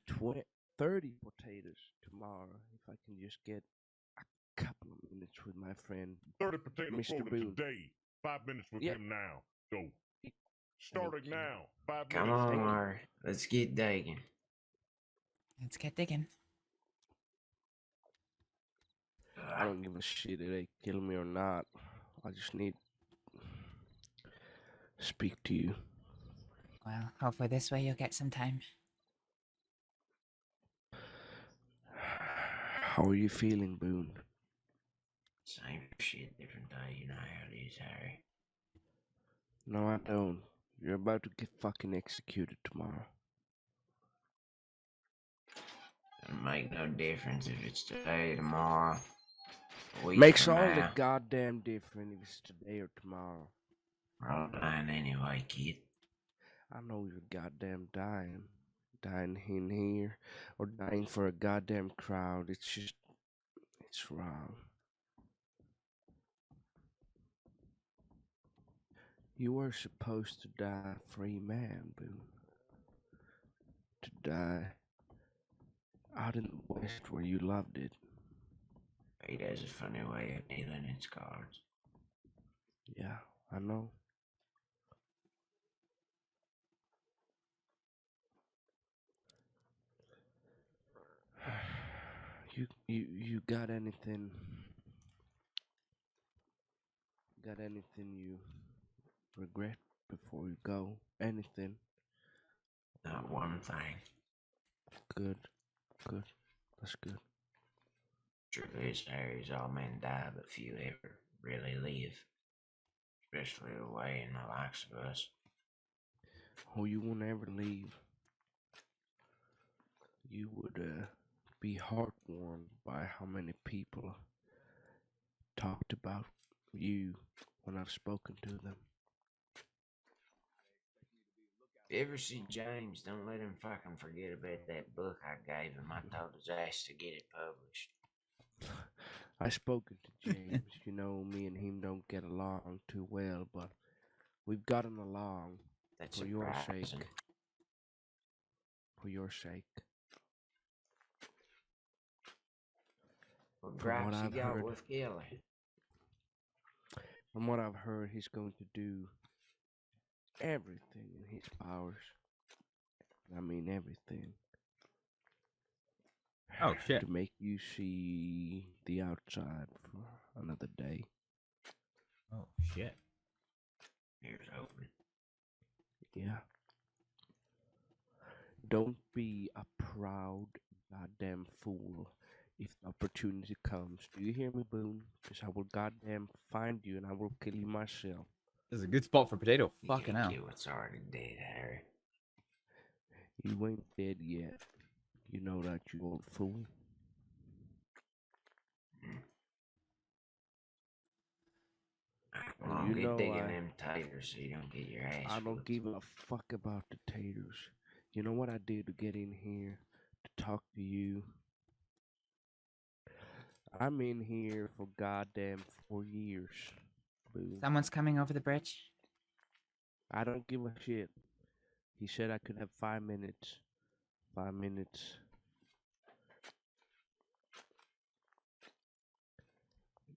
30 potatoes tomorrow if I can just get a couple of minutes with my friend 30 potato Mr. quota Boone. today. 5 minutes with Yep. him now. Go. Starting now. 5 Come minutes. on, Go. Mari. Let's get digging. Let's get digging. I don't give a shit if they kill me or not. I just need to speak to you. Well, hopefully this way you'll get some time. How are you feeling, Boone? Same shit, different day. You know how it is, Harry. No, I don't. You're about to get fucking executed tomorrow. It'll make no difference if it's today, tomorrow, a week Makes from all the now. goddamn difference if it's today or tomorrow. We're all dying anyway, kid. I know you're goddamn dying. Dying in here or dying for a goddamn crowd. It's wrong. You were supposed to die a free man, Boone. To die out in the West where you loved it. Fate has a funny way of dealing its cards. Yeah, I know. You got anything? Got anything you regret before you go? Anything? Not one thing. Good. Good. That's good. Truth is, Harry's all men die, but few ever really live. Especially away in the likes of us. Oh, you won't ever leave. You would be heartwarmed by how many people talked about you when I've spoken to them. If you ever see James, don't let him fucking forget about that book I gave him. I told his ass to get it published. I spoken to James. You know, me and him don't get along too well, but we've gotten along. That's for your surprising. sake. For your sake. What From what gripes you I've got heard, with Gilly? from what I've heard, he's going to do everything in his powers. I mean everything. Oh shit! To make you see the outside for another day. Oh shit! Here's hoping. Yeah. Don't be a proud goddamn fool if the opportunity comes. Do you hear me, Boone? Because I will goddamn find you and I will kill you myself. This is a good spot for potato. You Fucking can't hell. get what's already dead, Harry. You ain't dead yet. You know that, you old fool. Well, You get know digging them taters so you don't get your ass I don't whooped. give a fuck about the taters. You know what I did to get in here to talk to you? I'm in here for goddamn 4 years. Boo. Someone's coming over the bridge. I don't give a shit. He said I could have 5 minutes. 5 minutes.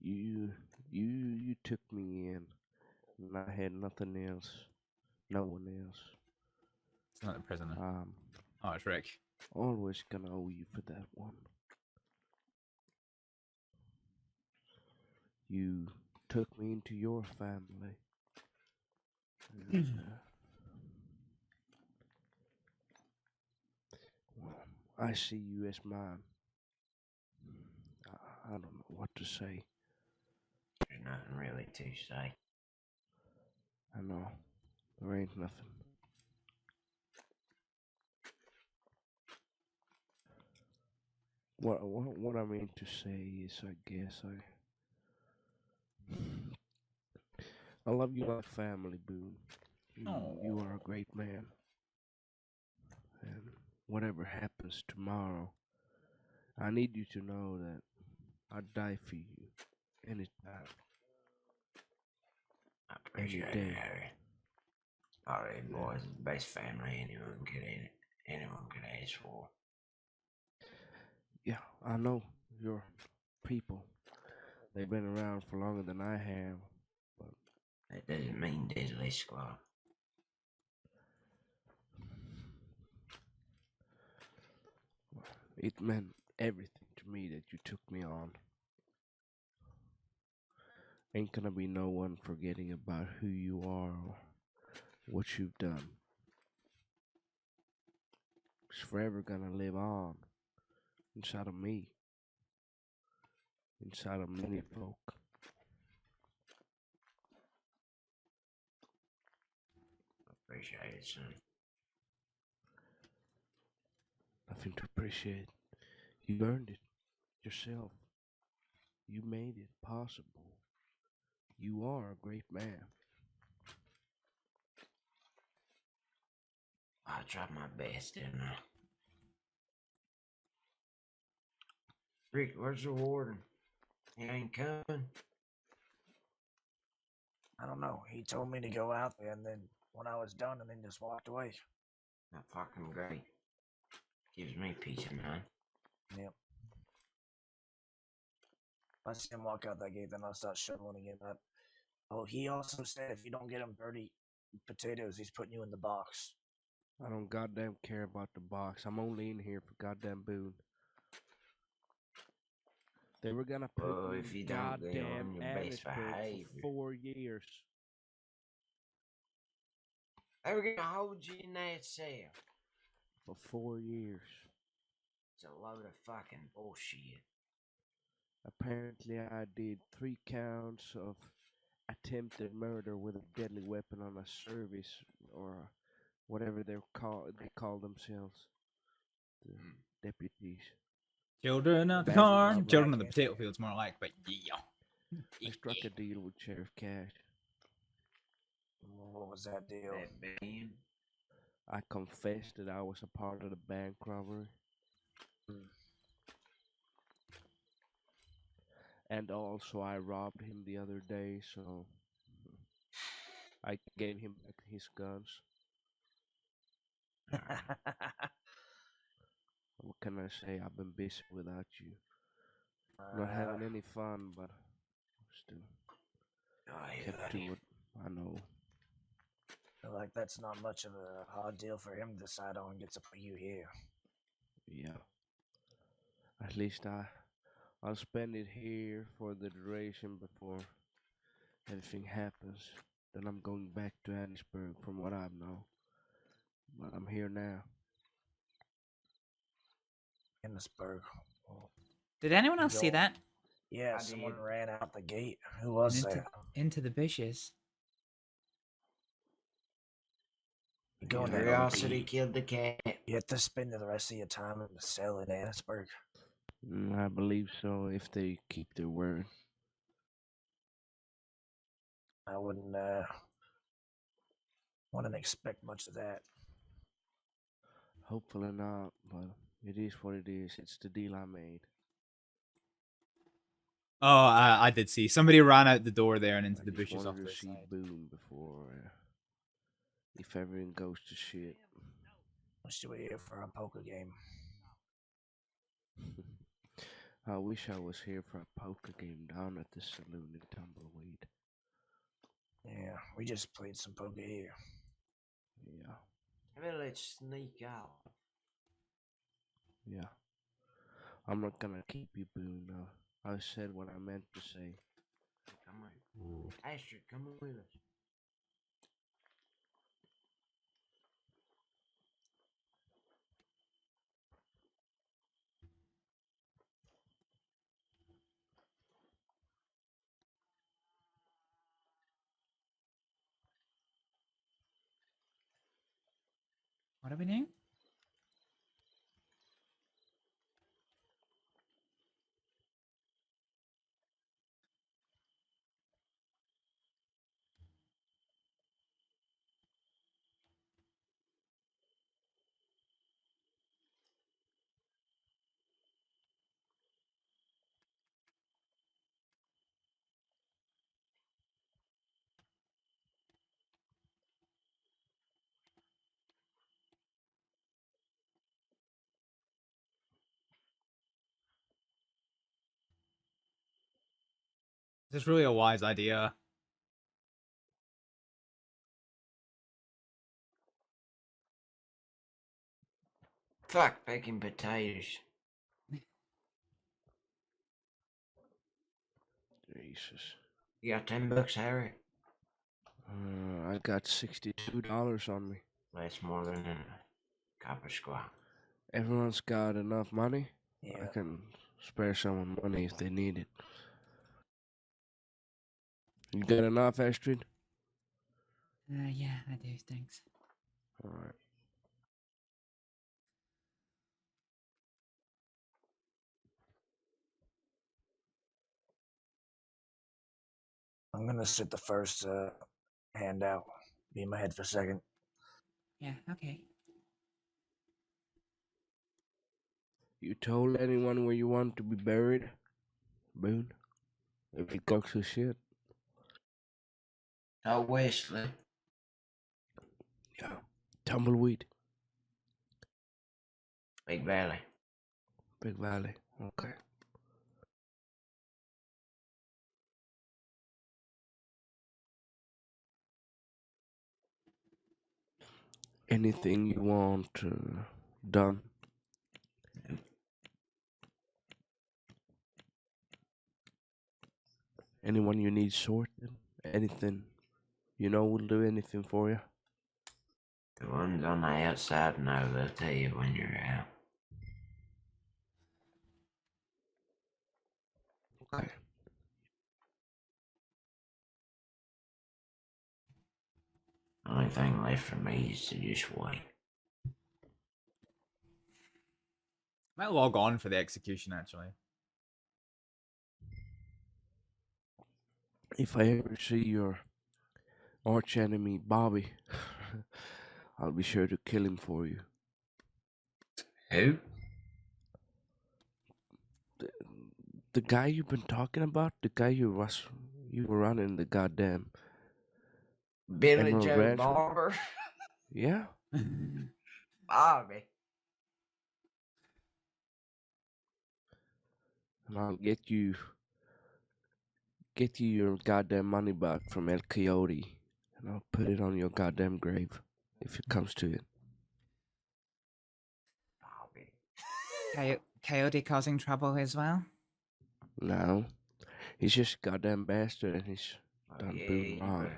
You took me in, and I had nothing else. No one else. It's not the prisoner. Oh, it's Rick. Always gonna owe you for that one. You took me into your family. And, I see you as mine. I don't know what to say. There's nothing really to say. I know. There ain't nothing. What I mean to say is, I guess I love you like family, Boone. You are a great man. And whatever happens tomorrow, I need you to know that I'd die for you anytime. I appreciate Any it, day. Harry. All right, boys, the best family anyone could ask for. Yeah, I know your people. They've been around for longer than I have, but that doesn't mean diddly squat. It meant everything to me that you took me on. Ain't gonna be no one forgetting about who you are or what you've done. It's forever gonna live on inside of me, inside of many folk. Appreciate it, son. Nothing to appreciate. You earned it yourself. You made it possible. You are a great man. I tried my best, didn't I? Rick, where's the warden? He ain't coming. I don't know. He told me to go out there, and then when I was done, and then just walked away. Not fucking great. Gives me peace of mind. Yep. If I see him walk out that gate, then I'll start shoveling again. But oh, he also said if you don't get him dirty potatoes, he's putting you in the box. I don't goddamn care about the box. I'm only in here for goddamn Boone. They were gonna put Well, me if in you don't get goddamn on your best Astrid behavior. for 4 years. They were gonna hold you in that cell. For 4 years. It's a load of fucking bullshit. Apparently, I did 3 counts of attempted murder with a deadly weapon on a service or whatever they call themselves. The deputies. Children of the Badger corn, Goblin. children of the potato fields, more like. But yeah. I struck a deal with Sheriff Cash. What was that deal? That band. I confessed that I was a part of the bank robbery. And also I robbed him the other day, so I gave him back his guns. What can I say? I've been busy without you. Not having any fun, but still kept to it. I know. Feel like that's not much of a hard deal for him to decide on. Gets to put you here. Yeah. At least I'll spend it here for the duration before anything happens. Then I'm going back to Annisburg from what I know. But I'm here now. Annisburg. Did anyone else see that? Yeah, someone ran out the gate. Who was And that? into the bushes. You going to Curiosity killed the cat. You have to spend the rest of your time in the cell in Annisburg. I believe so, if they keep their word. I wouldn't expect much of that. Hopefully not, but it is what it is. It's the deal I made. Oh, I did see. Somebody ran out the door there and into the bushes off Wanted the to see side. Boone before if everything goes to shit. Wish you were here for a poker game. I wish I was here for a poker game down at the saloon in Tumbleweed. Yeah, we just played some poker here. Yeah. Well, let's sneak out. Yeah. I'm not gonna keep you, Boone. I said what I meant to say. Come on. Astrид, come with us. What are we doing? This is really a wise idea. Fuck picking potatoes. Jesus. You got $10, Harry? I got $62 on me. That's more than a copper squat. Everyone's got enough money? Yeah. I can spare someone money if they need it. You got enough, Astrид? Yeah, I do, thanks. Alright. I'm gonna sit the first handout. Be in my head for a second. Yeah, okay. You told anyone where you want to be buried? Boone? If he talks his shit? Oh, Wesley. Yeah. Tumbleweed. Big Valley. Big Valley. Okay. Anything you want done? Anyone you need sorted? Anything? You know we'll do anything for you? The ones on the outside know they'll tell you when you're out. Okay. Only thing left for me is to just wait. Might log on for the execution, actually. If I ever see your arch enemy Bobby, I'll be sure to kill him for you. Who? The guy you've been talking about? The guy you were running the goddamn Billy Emerald Joe Ranch with? Barber? Yeah. Bobby. And I'll get you your goddamn money back from El Coyote, and I'll put it on your goddamn grave if it comes to it. Coyote causing trouble as well? No, he's just a goddamn bastard, and he's done Yeah, Boone wrong.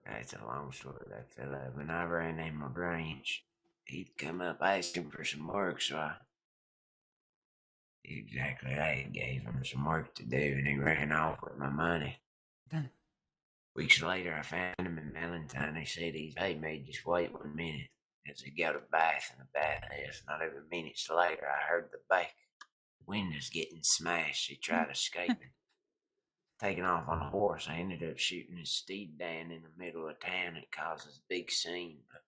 That's a long story, that fella. When I ran in my range, he'd come up asking for some work, so I did exactly that. Gave him some work to do, and he ran off with my money. Weeks later, I found him in Valentine. He said hey, mate, just wait 1 minute. As he got a bath in the bathhouse, not even minutes later, I heard the back windows getting smashed. He tried escaping. Taking off on a horse, I ended up shooting his steed down in the middle of town. It causes a big scene, but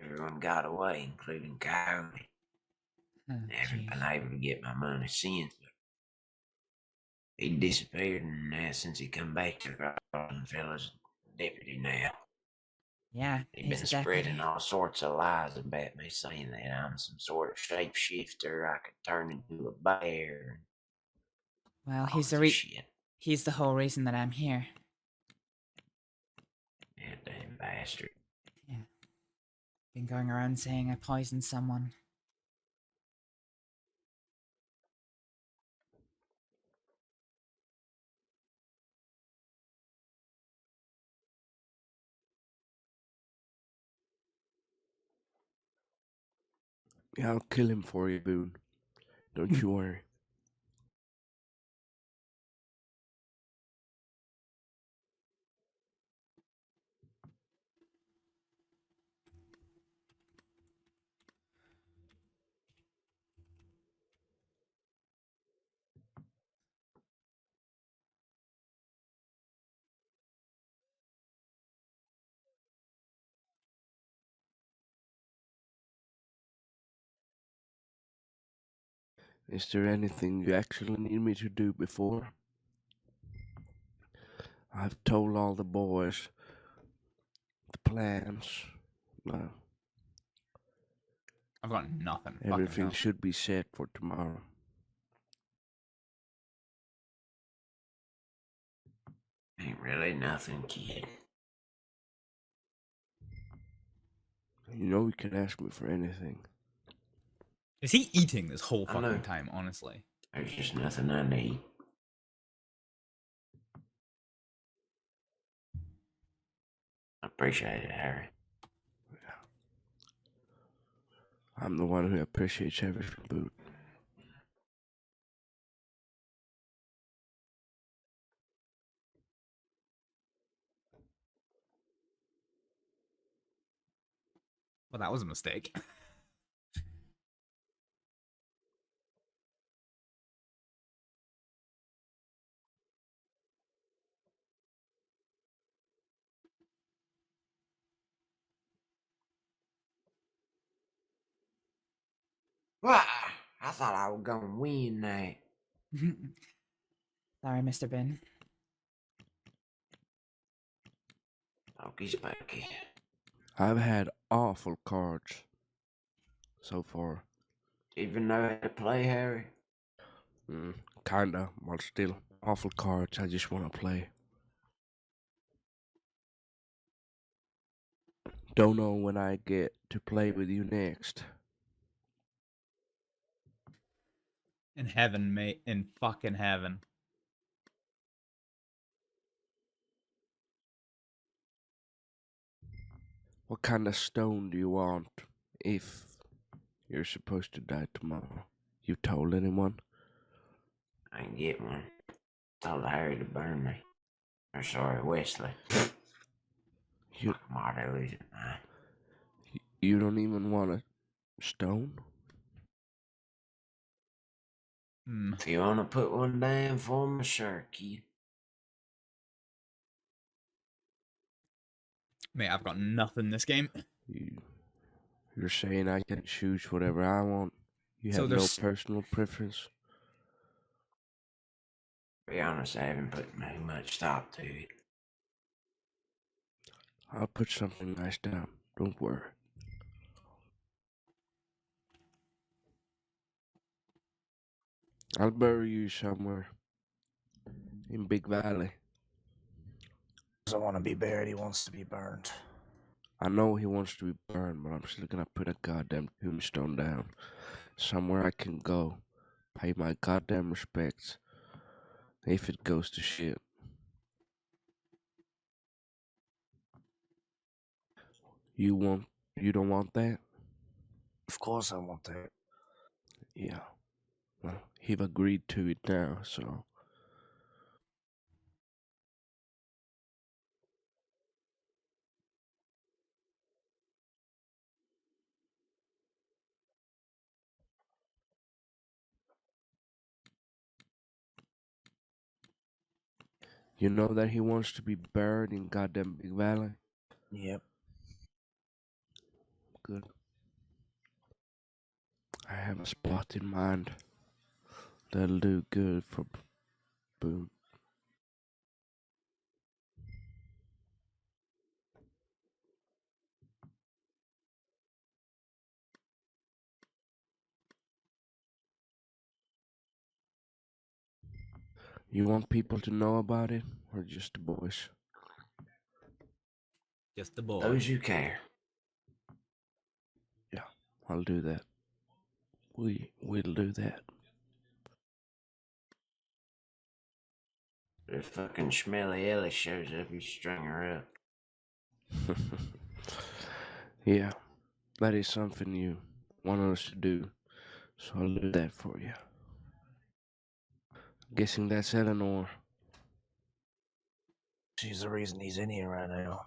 everyone got away, including Coyote. Haven't been able to get my money since, but he disappeared, and now since he come back to the Crossing fella's deputy now. Yeah, He's been he's a deputy. spreading all sorts of lies about me, saying that I'm some sort of shapeshifter. I could turn into a bear. Well, All this shit. he's the whole reason that I'm here. That damn bastard. Yeah. Been going around saying I poisoned someone. Yeah, I'll kill him for you, Boone. Don't you worry. Is there anything you actually need me to do before? I've told all the boys the plans. I've got nothing. Fucking Everything hell. should be set for tomorrow. Ain't really nothing, kid. You know you can ask me for anything. Is he eating this whole I know. fucking time, honestly? There's just nothing I need. I appreciate it, Harry. I'm the one who appreciates everything, Boone. Well, that was a mistake. Well, I thought I was gonna win that. Sorry, Mr. Bin. Okie dokie. I've had awful cards so far. Even know how to play, Harry? Kinda, but still awful cards. I just want to play. Don't know when I get to play with you next. In heaven, mate. In fucking heaven. What kind of stone do you want if you're supposed to die tomorrow? You told anyone? I can get one. Told Harry to burn me. Or sorry, Wesley. You, I'm already losing mine. you don't even want a stone? If you wanna put one down for me, sure, kid. Mate, I've got nothing this game. You're saying I can choose whatever I want? You So have no there's- personal preference? To be honest, I haven't put too much thought to it. I'll put something nice down. Don't worry. I'll bury you somewhere in Big Valley. Doesn't want to be buried, he wants to be burned. I know he wants to be burned, but I'm still gonna put a goddamn tombstone down. Somewhere I can go. Pay my goddamn respects. If it goes to shit. You don't want that? Of course I want that. Yeah. Well, he've agreed to it now, so. You know that he wants to be buried in goddamn Big Valley? Yep. Good. I have a spot in mind that'll do good for Boone. You want people to know about it, or just the boys? Just the boys. Those who care. Yeah, I'll do that. We'll do that. If fucking Smelly Ellie shows up, you string her up. Yeah, that is something you want us to do, so I'll do that for you. Guessing that's Eleanor. She's the reason he's in here right now.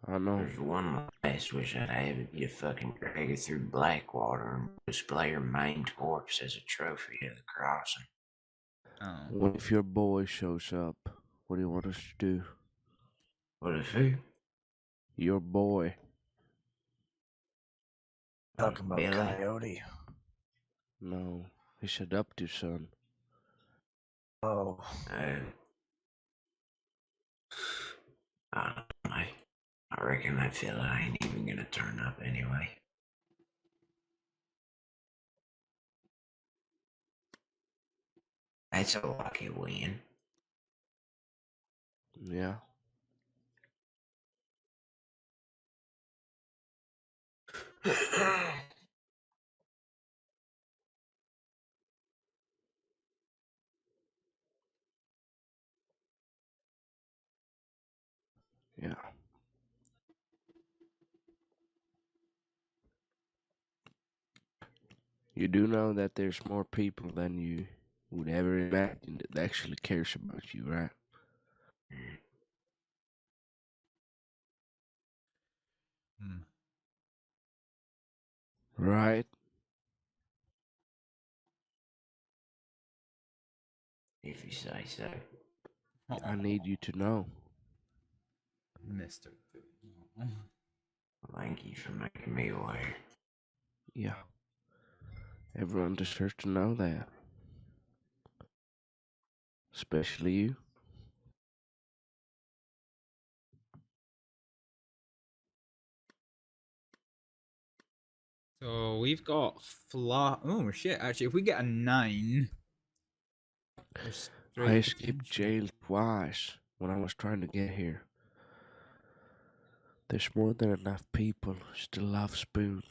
I know. There's one last wish I'd have if you fucking drag her through Blackwater and display her maimed corpse as a trophy to the crossing. Oh. What if your boy shows up? What do you want us to do? What if who? Your boy. Talking about Billy? Coyote. No, his adoptive son. Oh. I don't know. I reckon that fella ain't even gonna turn up anyway. That's a lucky win. Yeah. Yeah. You do know that there's more people than you would ever imagine that actually cares about you, right? Hmm. Right? If you say so. I need you to know. Mr. Thank you for making me aware. Yeah. Everyone deserves to know that. Especially you. So we've got Oh shit! Actually, if we get a 9, there's I straight escaped jail twice when I was trying to get here. There's more than enough people who still love Spoon.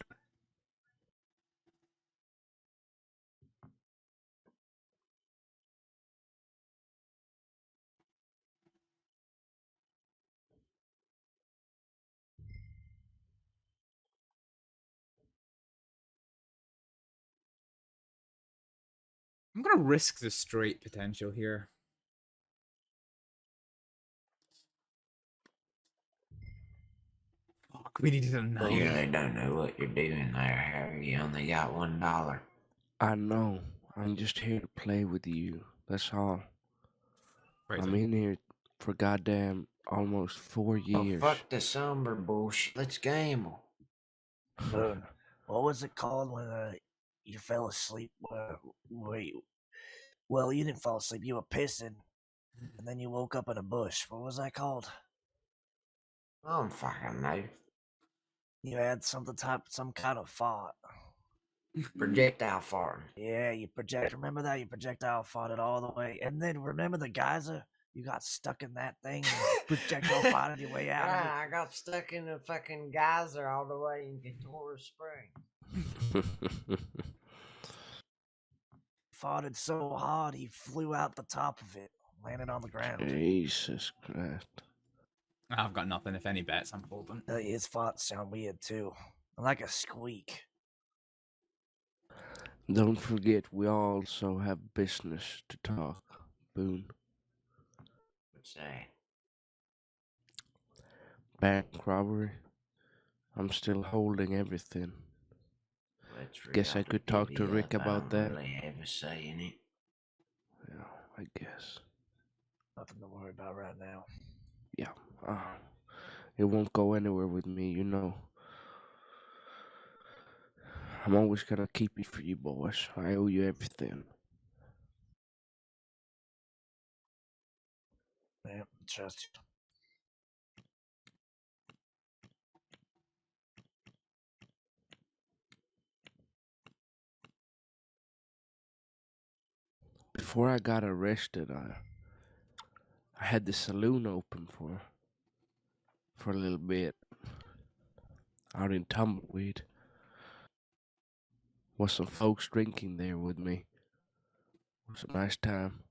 I'm gonna risk the straight potential here. Fuck, we needed a 9. You really don't know what you're doing there, Harry. You only got $1. I know. I'm just here to play with you. That's all. Right I'm then. in here for goddamn almost 4 Oh, years. fuck the somber bullshit. Let's gamble. Boone, what was it called when you fell asleep? Wait, well, you didn't fall asleep. You were pissing, and then you woke up in a bush. What was that called? I don't fucking know. You had some kind of fart. Projectile farm. Yeah, remember that? You projectile farted all the way. And then remember the geyser? You got stuck in that thing and projectile farted your way out of it. I got stuck in a fucking geyser all the way in Victoria Spring. Farted so hard he flew out the top of it, landed on the ground. Jesus Christ. I've got nothing. If any bets, I'm folding. His farts sound weird too. Like a squeak. Don't forget, we also have business to talk, Boone. What's that? Bank robbery. I'm still holding everything. Guess I could talk to Rick about that. I don't really have a say in it. Yeah, I guess. Nothing to worry about right now. Yeah, it won't go anywhere with me, you know. I'm always gonna keep it for you boys. I owe you everything. Yeah, trust you. Before I got arrested, I had the saloon open for a little bit out in Tumbleweed. Was some folks drinking there with me. It was a nice time.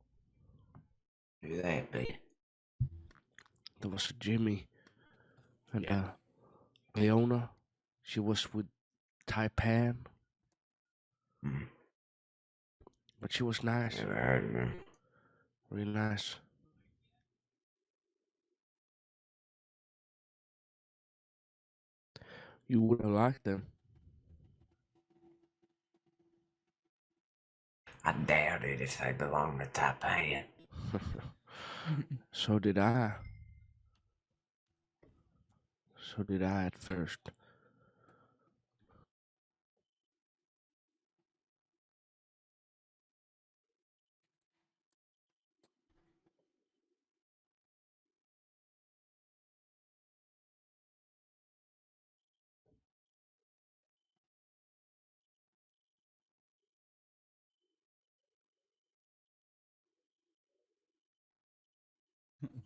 Who that be? There was Jimmy and Leona. She was with Taipan. But she was nice. Never heard of her. Real nice. You would have liked them. I doubt it if they belong to Taipan. So did I. So did I at first.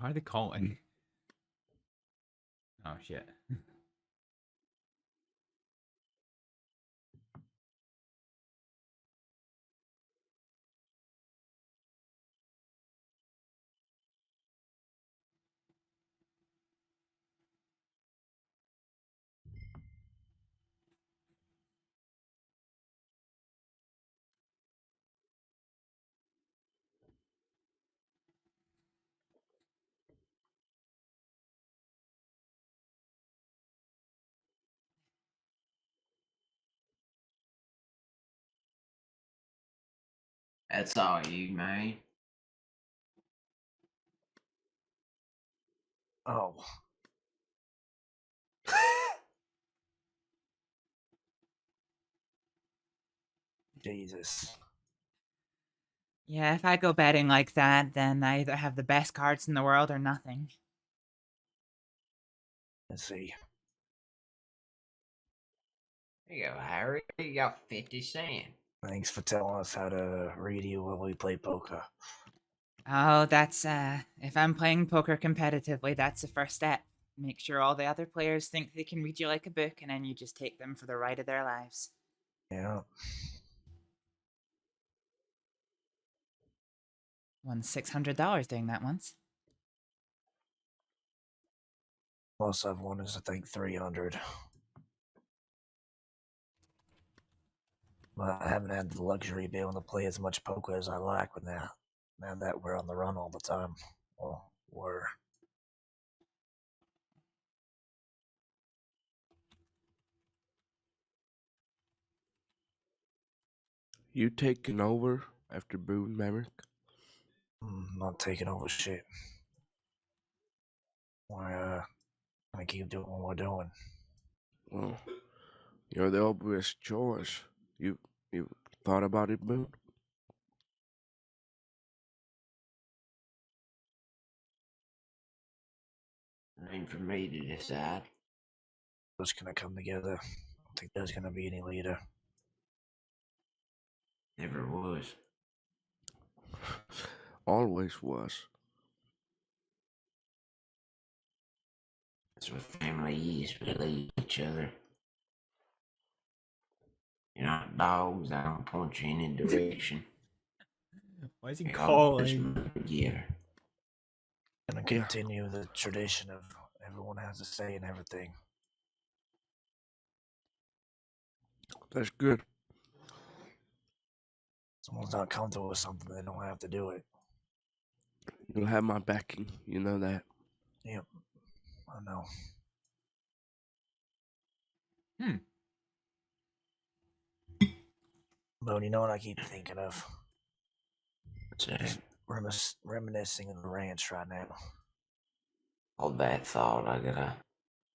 Why are they calling? Oh shit. That's all you, man. Oh. Jesus. Yeah, if I go betting like that, then I either have the best cards in the world or nothing. Let's see. There you go, Harry. You got 50 cents. Thanks for telling us how to read you when we play poker. Oh, that's, if I'm playing poker competitively, that's the first step. Make sure all the other players think they can read you like a book, and then you just take them for the ride of their lives. Yeah. Won $600 doing that once. Most I've won is, I think, 300. But I haven't had the luxury of being able to play as much poker as I like with that. Now that we're on the run all the time. Well, we're. You taking over after Boone Maverick? Not taking over shit. We're gonna keep doing what we're doing. Well, You're the obvious choice. You thought about it, Boone? It ain't for me to decide. What's gonna come together? I don't think there's gonna be any leader. Never was. Always was. That's what family is. We lead each other. You're not dogs. I don't point you in any direction. Why is he We all just calling? move together. Gonna continue the tradition of everyone has a say in everything. That's good. Someone's not comfortable with something, they don't have to do it. You'll have my backing. You know that. Yep, I know. But you know what I keep thinking of? Just reminiscing of the ranch right now. All that thought, I gotta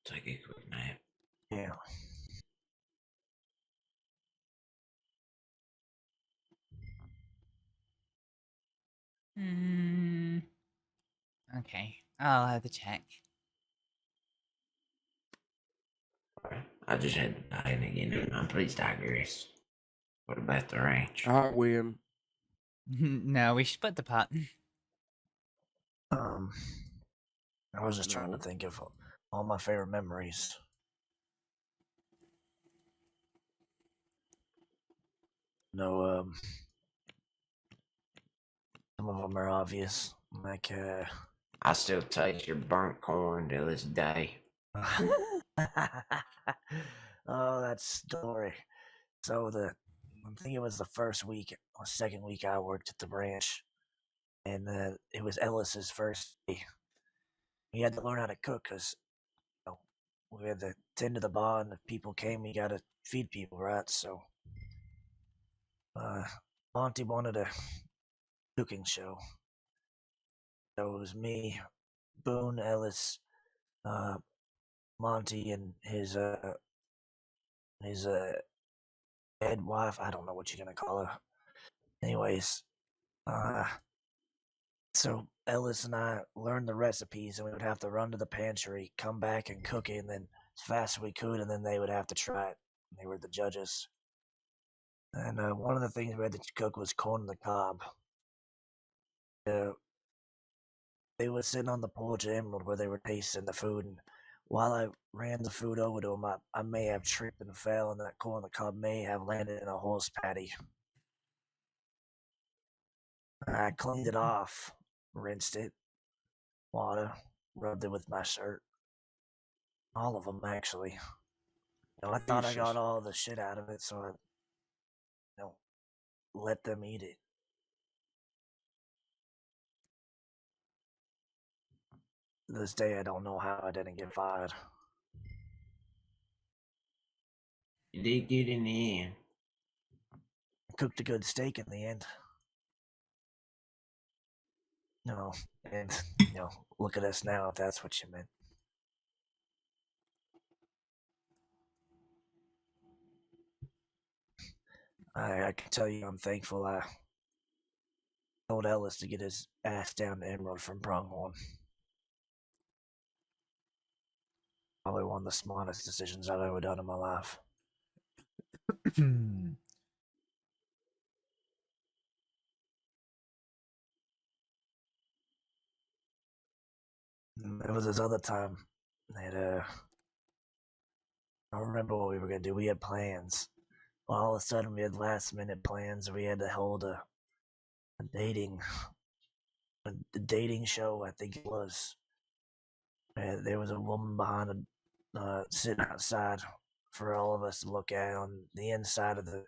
take a quick nap. Yeah. Okay, I'll have to check. I just had to buy it again. I'm pleased to digress. What about the ranch? I win. No, we split the pot. I was just trying to think of all my favorite memories. No, some of them are obvious. Like, I still taste your burnt corn to this day. oh, that story. So I think it was the first week or second week I worked at the branch, and it was Ellis's first day. He had to learn how to cook because we had to tend to the bar, and if people came, you got to feed people, right? So, Monty wanted a cooking show. So it was me, Boone, Ellis, Monty, and his head wife. I don't know what you're gonna call her. Anyways, so Ellis and I learned the recipes, and we would have to run to the pantry, come back and cook it, and then as fast as we could, and then they would have to try it. They were the judges. And one of the things we had to cook was corn on the cob. They were sitting on the porch at Emerald where they were tasting the food, and while I ran the food over to them, I may have tripped and fell, and that corn on the cob may have landed in a horse patty. I cleaned it off, rinsed it, water, rubbed it with my shirt. All of them, actually. I thought I got all the shit out of it, so I let them eat it. To this day, I don't know how I didn't get fired. You did good in the end. I cooked a good steak in the end. And look at us now, if that's what you meant. I can tell you I'm thankful I told Ellis to get his ass down to Emerald from Pronghorn. Probably one of the smartest decisions I've ever done in my life. There was this other time that I don't remember what we were gonna do. We had plans. Well, all of a sudden we had last minute plans. We had to hold a dating show, I think it was. There was a woman behind sitting outside for all of us to look at. On the inside of the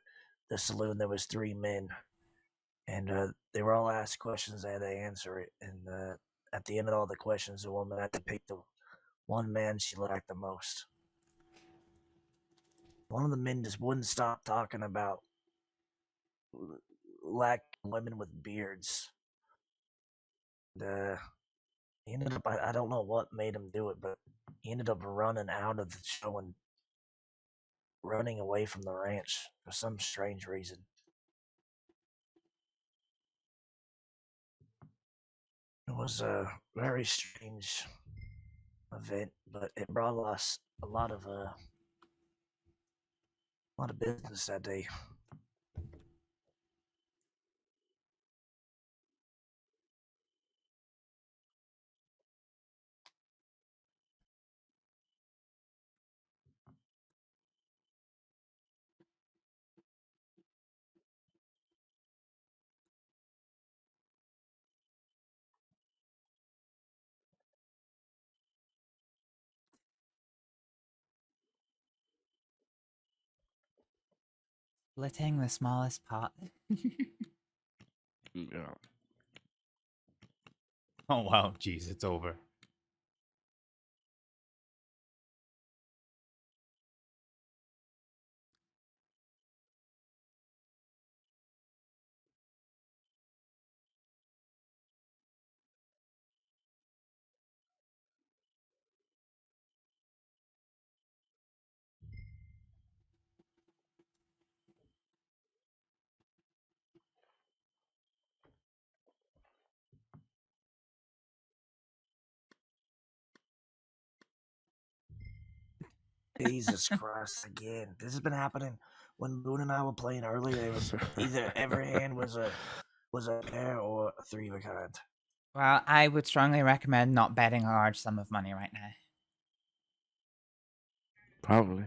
saloon, there was 3 men, and they were all asked questions. They had to answer it, and at the end of all the questions, the woman had to pick the one man she liked the most. One of the men just wouldn't stop talking about lacking women with beards. And, he ended up, I don't know what made him do it, but he ended up running out of the show and running away from the ranch for some strange reason. It was a very strange event, but it brought us a lot of business that day. Splitting the smallest pot. Yeah. Oh wow, jeez, it's over. Jesus Christ, again. This has been happening when Boone and I were playing earlier. It was either every hand was a pair or a 3 of a kind. Well, I would strongly recommend not betting a large sum of money right now. Probably.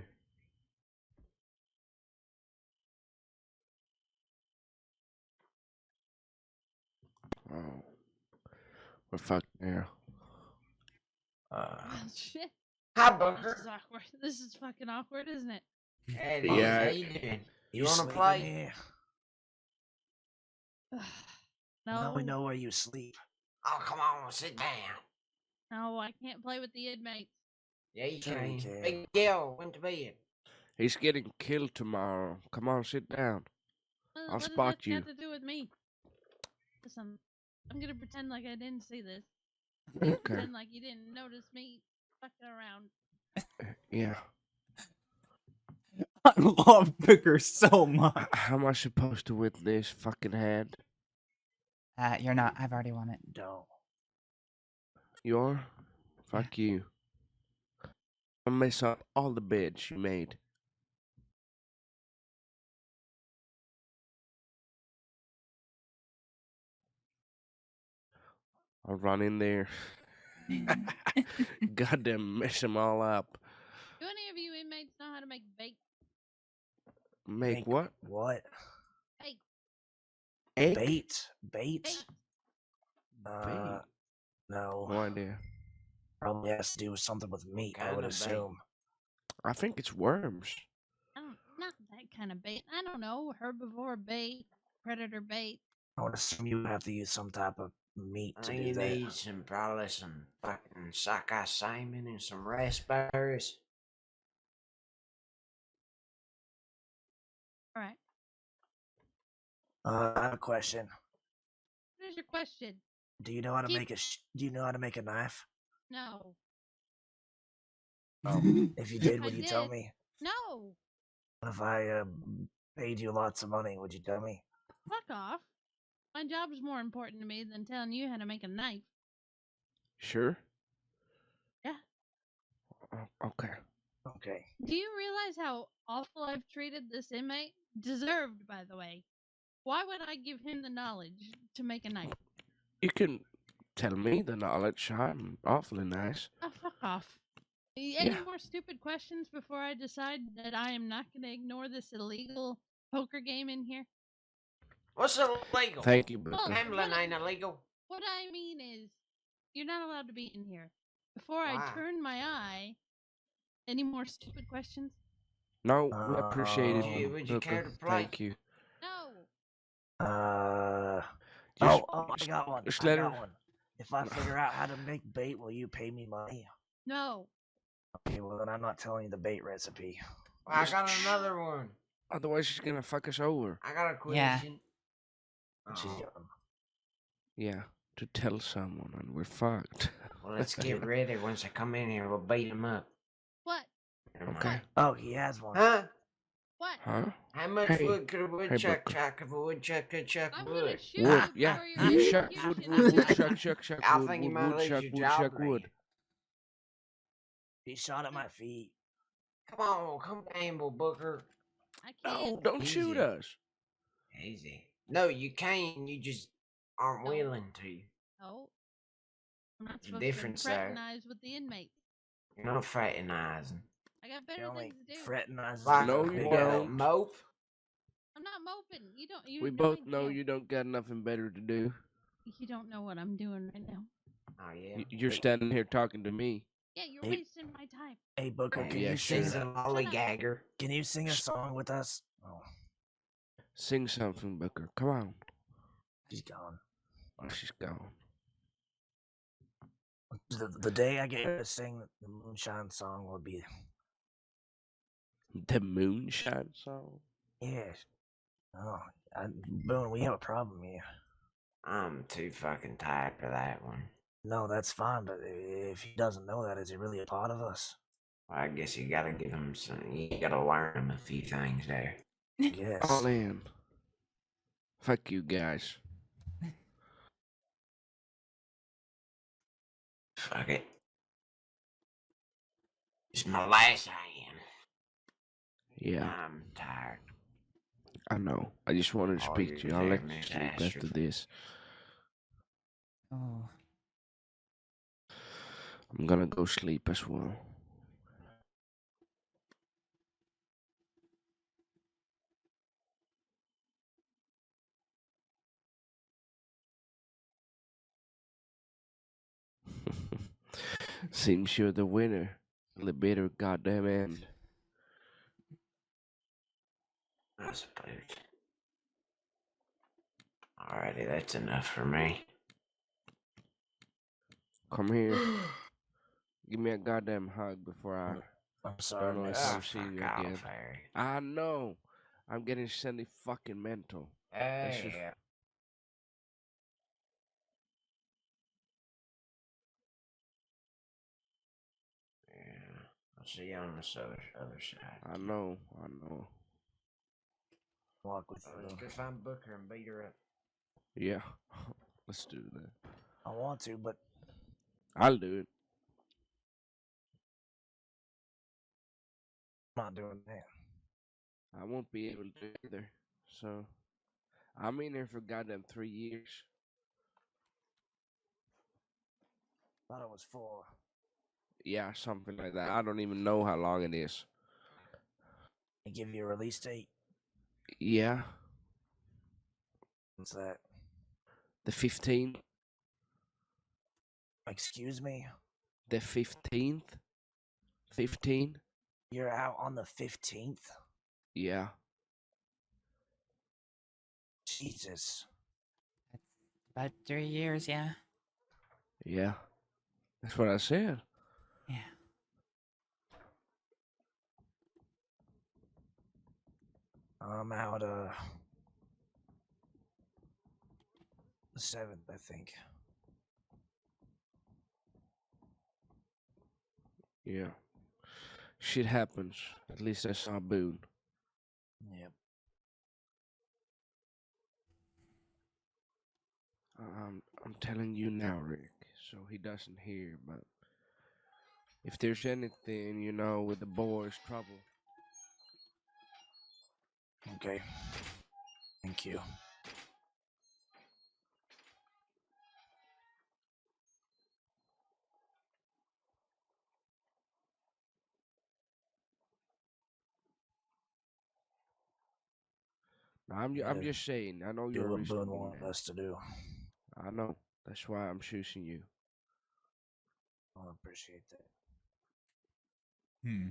Oh. We're fucked now. Oh, shit. Hi, This Booker. is awkward. This is fucking awkward, isn't it? Hey, Yeah. how you doing? You You wanna sleeping play? here? No. Now we know where you sleep. Oh, come on, sit down. No, I can't play with the inmates. Yeah, you Sure you can. can. Big Gil went to bed. He's getting killed tomorrow. Come on, sit down. I'll What spot does that you. have to do with me? Listen, I'm gonna pretend like I didn't see this. Okay. Pretend like you didn't notice me fucking around. Yeah. I love Booker so much. How am I supposed to win this fucking hand? You're not. I've already won it. Don't. You're? Fuck you. I'll mess up all the beds you made. I'll run in there. Goddamn, mess them all up. Do any of you inmates know how to make bait? Make what? What? Bait. Egg? Bait? Bait. No. No idea. Probably has to do with something with meat, I would Kinda bait. assume. I think it's worms. Not that kind of bait. I don't know. Herbivore bait, predator bait. I would assume you would have to use some type of meat I to think do you that. need probably some fucking sockeye salmon and some raspberries. All right. I have a question. What is your question? Do you know how to Keep- make Do you know how to make a knife? No. Oh, if you did, I would you tell did. me? No. What if I paid you lots of money? Would you tell me? Fuck off. My job is more important to me than telling you how to make a knife. Sure? Yeah. Okay. Okay. Do you realize how awful I've treated this inmate? Deserved, by the way. Why would I give him the knowledge to make a knife? You can tell me the knowledge. I'm awfully nice. Oh, fuck off. Any Yeah. more stupid questions before I decide that I am not going to ignore this illegal poker game in here? What's illegal? Thank you, Booker. Well, Gambling what- ain't illegal. What I mean is, you're not allowed to be in here. Before I Why? turn my eye, any more stupid questions? No, we appreciate it, Would you Booker. care to play? Thank you. No. Just- I got one. just I let got her- one. If I figure out how to make bait, will you pay me money? No. Okay, well then I'm not telling you the bait recipe. I got another one. Otherwise, she's gonna fuck us over. I got a Yeah. question. Oh, Yeah, to tell someone, and we're fucked. well, let's get ready. Once I come in here, we'll beat him up. What? Never mind. Okay. Oh, he has one. Huh? What? Huh? How much Hey, wood could a hey, woodchuck Booker. chuck if a woodchuck could chuck I'm wood? gonna shoot Wood, you yeah. for your Chuck, execution. chuck, I think you might lose your job, wood. He shot at my feet. Come on, come gamble, Booker. I No, can't. don't shoot Easy. us. Easy. No, you can. You just aren't No. willing to. Oh. I'm not It's supposed different, to sir. fraternize with the inmates. You're not fraternizing. I got He better only things to do. fraternizes Like, No, with you big what, don't. mope? I'm not moping. You don't. You We have both no know idea. you don't got nothing better to do. You don't know what I'm doing right now. Oh, yeah. You're standing here talking to me. Yeah, you're Hey. wasting my time. Hey, Booker, can Yeah, you sure. She's a lollygagger. Can you sing a song with us? Oh, Sing something, Booker. Come on. she's gone. Oh, she's gone. The day I get her to sing the Moonshine song will be The Moonshine song? yeah. Oh, Boone, we have a problem here. I'm too fucking tired for that one. No, that's fine, but if he doesn't know that, is he really a part of us? Well, I guess you gotta give him some. You gotta learn him a few things there. Yes. All in. Fuck you guys. Fuck it. It's my last hand. Yeah, I'm tired. I know. I just wanted to All speak you to you. I'll let deserve you is sleep Astrид. after this. Oh. I'm gonna go sleep as well. Seems you're the winner. The bitter goddamn end. I suppose. Alrighty, that's enough for me. Come here. Give me a goddamn hug before I I'm sorry, don't know if miss. I'm seeing you Fuck again. off, Harry. I know. I'm getting semi fucking mental. That's just- Yeah. Yeah. I'll see you on this other side. I know. Walk with Let's you. go find Booker and beat her up. Yeah. Let's do that. I want to, but I'll do it. I'm not doing that. I won't be able to either. So, I'm in here for goddamn 3 years. Thought it was 4. Yeah, something like that. I don't even know how long it is. They give you a release date. Yeah, What's that? the 15th. Excuse me? The 15th? 15? You're out on the 15th? Yeah. Jesus. About 3 years, yeah. Yeah. That's what I said. Yeah. I'm out the 7th, I think. Yeah. Shit happens. At least I saw Boone. Yep. I'm telling you now, Rick, so he doesn't hear, but if there's anything, with the boys' trouble. Okay. Thank you. I'm Yeah. just saying, I know Do you're a what Boone reasonable wanted man. us to do. I know. That's why I'm choosing you. I appreciate that. Hmm.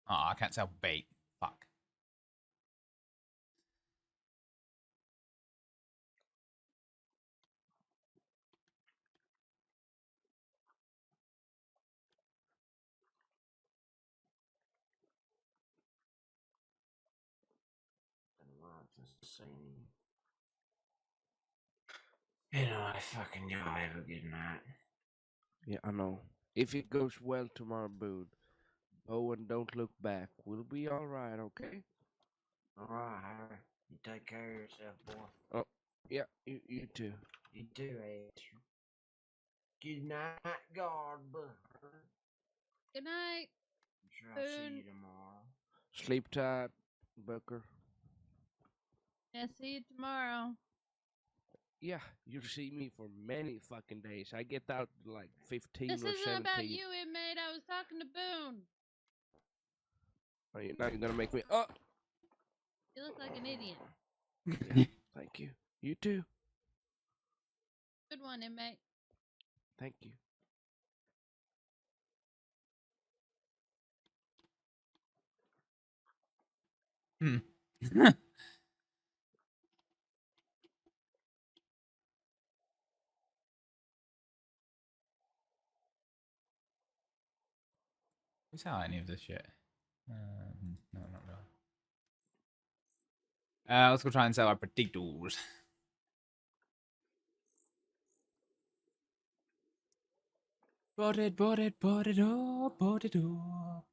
Oh, I can't sell bait. Fuck. to see you. You know, I fucking y'all have a good night. Yeah, I know. If it goes well tomorrow, Boone, go and don't look back. We'll be all right, okay? All right, you take care of yourself, boy. Oh, yeah, you too. You too, Astrid. Good night, Godber. Good night. I'm sure I'll see you tomorrow. Sleep tight, Booker. Yeah, see you tomorrow. Yeah, you'll see me for many fucking days. I get out like 15 This or isn't 17. about you, inmate. I was talking to Boone. Oh, now you're gonna make me. Oh, You look like an idiot. yeah, thank you. You too. Good one, inmate. Thank you. Who's how any of this shit? No, not really. Let's go try and sell our potatoes. Bought it, all, bought it all, bought it all.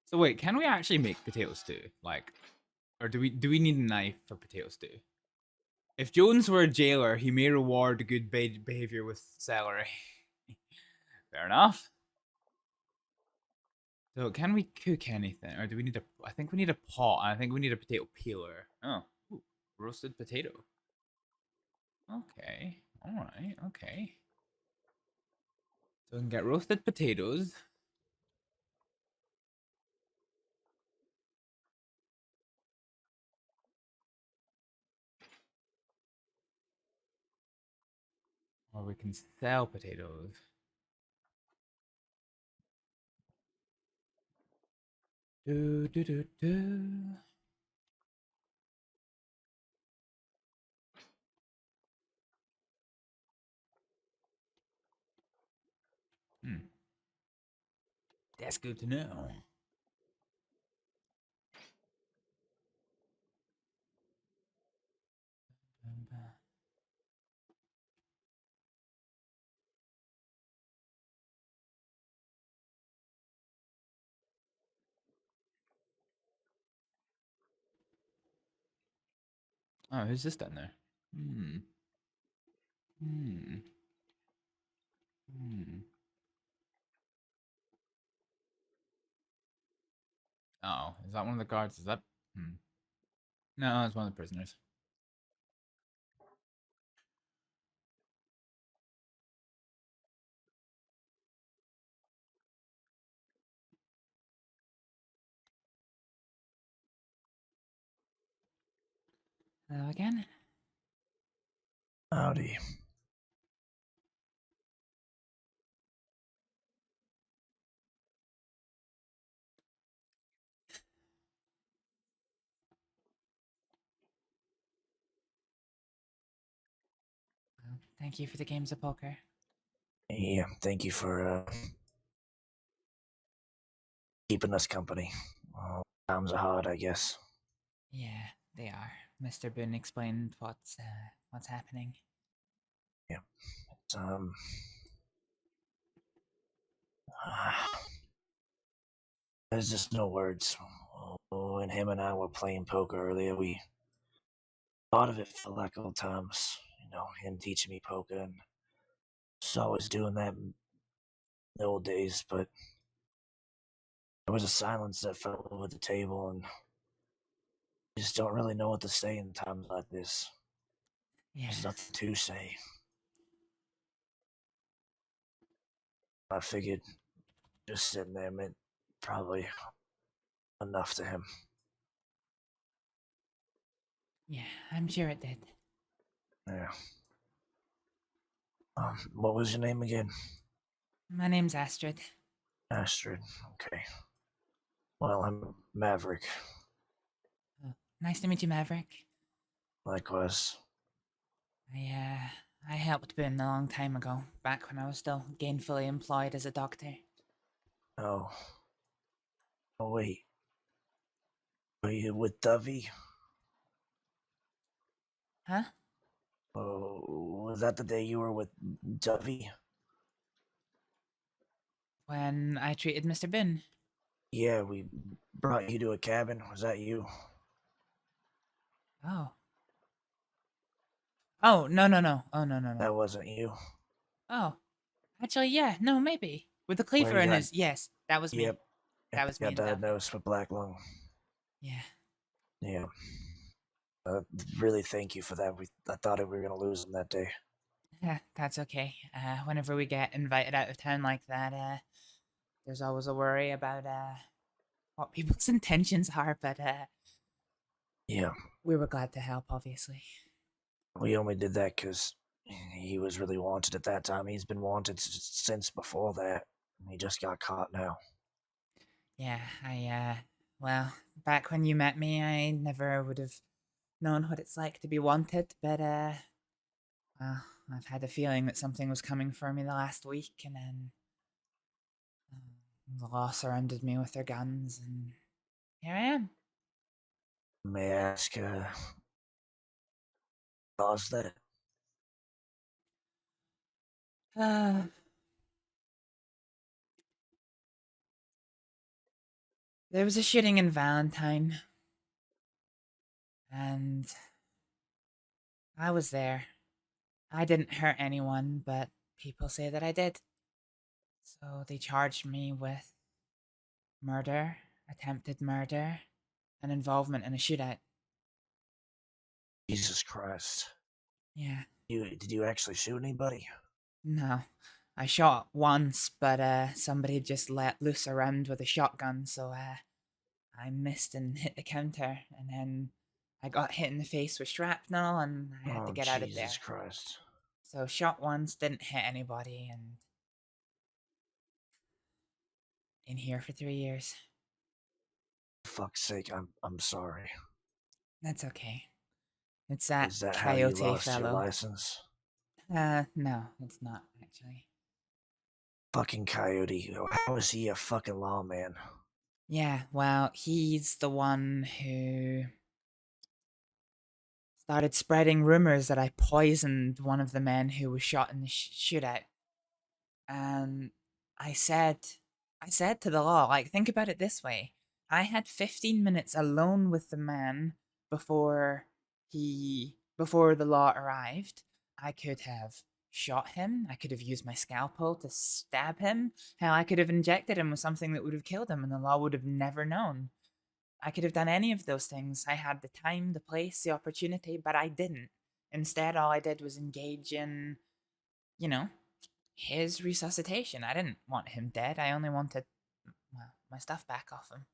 So wait, can we actually make potato stew? Like, or do we need a knife for potato stew? If Jones were a jailer, he may reward good behavior with celery. Fair enough. So can we cook anything, or do we need a? I think we need a pot. I think we need a potato peeler. Oh, ooh, roasted potato. Okay, all right, okay. So we can get roasted potatoes. Or we can sell potatoes. Do do do do. That's good to know. Oh, who's this down there? Hmm. Oh, is that one of the guards? Is that? No, it's one of the prisoners. Hello again. Howdy. Thank you for the games of poker. Yeah, thank you for keeping us company. Well, times are hard, I guess. Yeah, they are. Mr. Boone explained what's happening. Yeah, it's there's just no words. When him and I were playing poker earlier, a lot of it felt like old times. You know, him teaching me poker, and just always doing that in the old days. But there was a silence that fell over the table, and you just don't really know what to say in times like this. Yeah. There's nothing to say. I figured just sitting there meant probably enough to him. Yeah, I'm sure it did. Yeah. What was your name again? My name's Astrид. Astrид. Okay. Well, I'm Maverick. Nice to meet you, Maverick. Likewise. I helped Boone a long time ago, back when I was still gainfully employed as a doctor. Oh. Oh, wait. Were you with Dovey? Huh? Oh, was that the day you were with Dovey? When I treated Mr. Boone. Yeah, we brought you to a cabin. Was that you? Oh. Oh, no. Oh, no. That wasn't you. Oh. Actually, yeah, no, maybe. With the When cleaver you in got- his... Yes, that was me. Yep. That was me. Got diagnosed with black lung. Yeah. Yeah. Really thank you for that. I thought we were going to lose him that day. Yeah, that's okay. Whenever we get invited out of town like that, there's always a worry about, what people's intentions are, but, Yeah. we were glad to help, obviously. We only did that because he was really wanted at that time. He's been wanted since before that. He just got caught now. Yeah, well, back when you met me, I never would have known what it's like to be wanted, but, well, I've had a feeling that something was coming for me the last week, and then the law surrounded me with their guns, and here I am. May I ask, caused that? There was a shooting in Valentine, and I was there. I didn't hurt anyone, but people say that I did. So they charged me with murder, attempted murder, and involvement in a shootout. Jesus Christ. Yeah. Did you actually shoot anybody? No. I shot once, but somebody just let loose a round with a shotgun, so I missed and hit the counter, and then I got hit in the face with shrapnel, and I had to get out of there. Jesus Christ. So shot once, didn't hit anybody, and in here for 3 years. For fuck's sake, I'm sorry. That's okay. It's that Is that how you coyote lost fellow. your license? No, it's not, actually. Fucking coyote. How is he a fucking lawman? Yeah, well, he's the one who started spreading rumors that I poisoned one of the men who was shot in the shootout. And I said to the law, like, think about it this way. I had 15 minutes alone with the man before the law arrived. I could have shot him. I could have used my scalpel to stab him. Hell, I could have injected him with something that would have killed him, and the law would have never known. I could have done any of those things. I had the time, the place, the opportunity, but I didn't. Instead, all I did was engage in, his resuscitation. I didn't want him dead. I only wanted, well, my stuff back off him.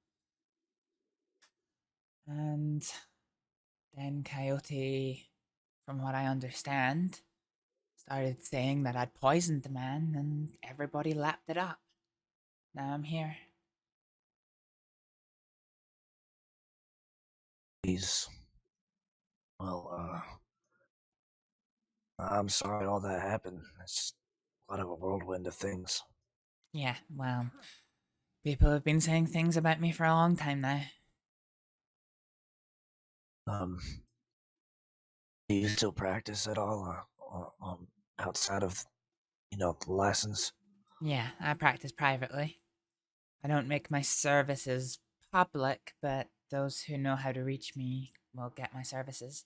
And then Coyote, from what I understand, started saying that I'd poisoned the man, and everybody lapped it up. Now I'm here. Please. Well, I'm sorry all that happened. It's a lot of a whirlwind of things. Yeah, well, people have been saying things about me for a long time now. Do you still practice at all, outside of, the lessons? Yeah, I practice privately. I don't make my services public, but those who know how to reach me will get my services.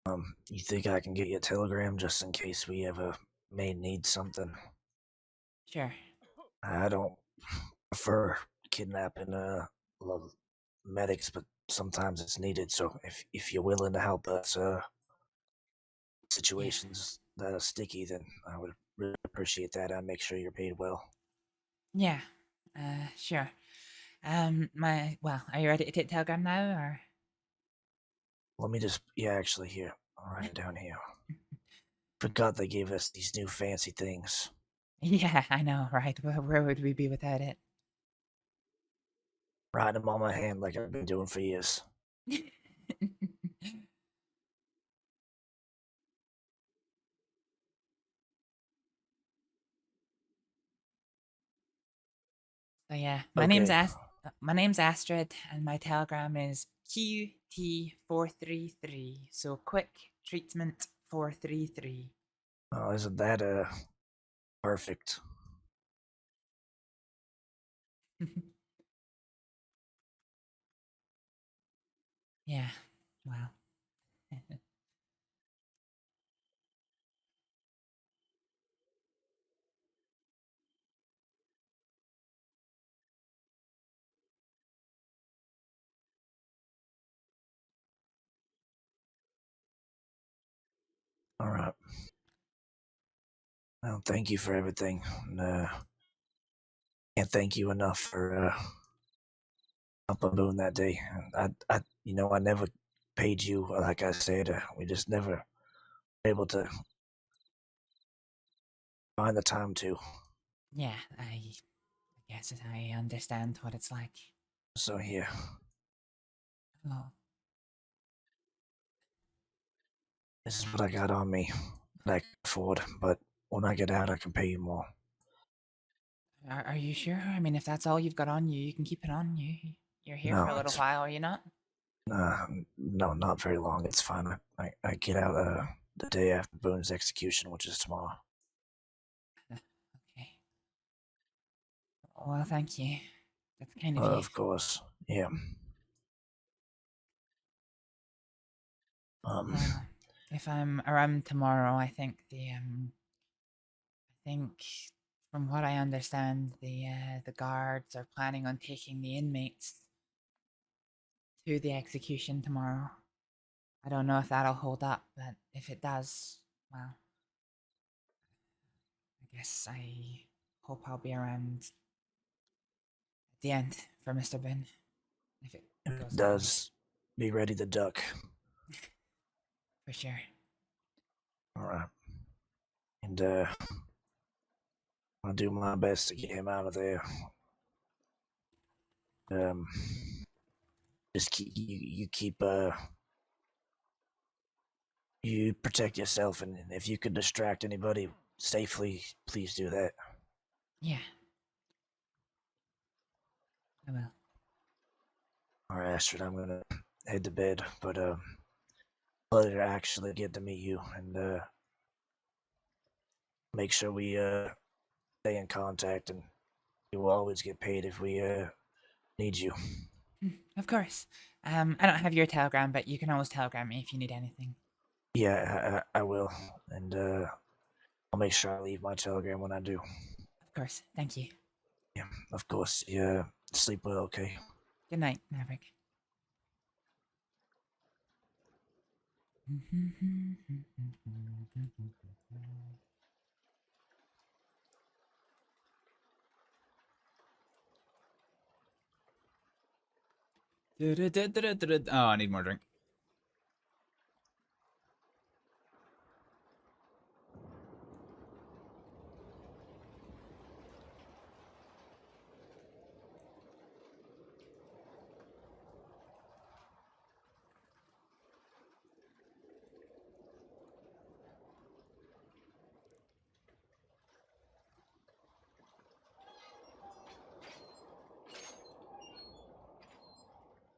You think I can get you a telegram just in case we ever may need something? Sure. I don't prefer kidnapping medics, but sometimes it's needed. So if you're willing to help us, situations that are sticky, then I would really appreciate that. I'd make sure you're paid well. Yeah, sure. Well, are you ready to take the telegram now, or? Let me just, actually, here. I'll write it down here. Forgot they gave us these new fancy things. Yeah, I know, right? Where would we be without it? Riding them on my hand like I've been doing for years. So yeah, my name's Okay. my name's Astrid, and my telegram is Q.T.433. So quick treatment 433. Oh, isn't that perfect? Yeah, wow. All right. Well, thank you for everything. And, can't thank you enough for helping Boone that day. I never paid you. Like I said, we just never were able to find the time to. Yeah, I guess I understand what it's like. So here, Oh, this is what I got on me that I can afford. But when I get out, I can pay you more. are you sure? I mean, if that's all you've got on you, you can keep it on you. You're here No, for a little while, are you not? No, not very long. It's fine. I get out the day after Boone's execution, which is tomorrow. Okay. Well, thank you. That's kind of you. Of course, yeah. Well, if I'm around tomorrow, I think from what I understand, the guards are planning on taking the inmates to the execution tomorrow. I don't know if that'll hold up, but if it does, well, I guess I hope I'll be around at the end for Mr. Boone. If it goes Does be ready to duck. for sure. All right. And I'll do my best to get him out of there. Just you protect yourself, and if you could distract anybody safely, please do that. Yeah. I will. All right, Astrid, I'm gonna head to bed, but pleasure to actually get to meet you, and make sure we stay in contact, and you will always get paid if we need you. Of course. I don't have your telegram, but you can always telegram me if you need anything. Yeah, I will, and I'll make sure I leave my telegram when I do. Of course. Thank you. Yeah, of course. Yeah, sleep well, okay? Good night, Maverick. Oh, I need more drink.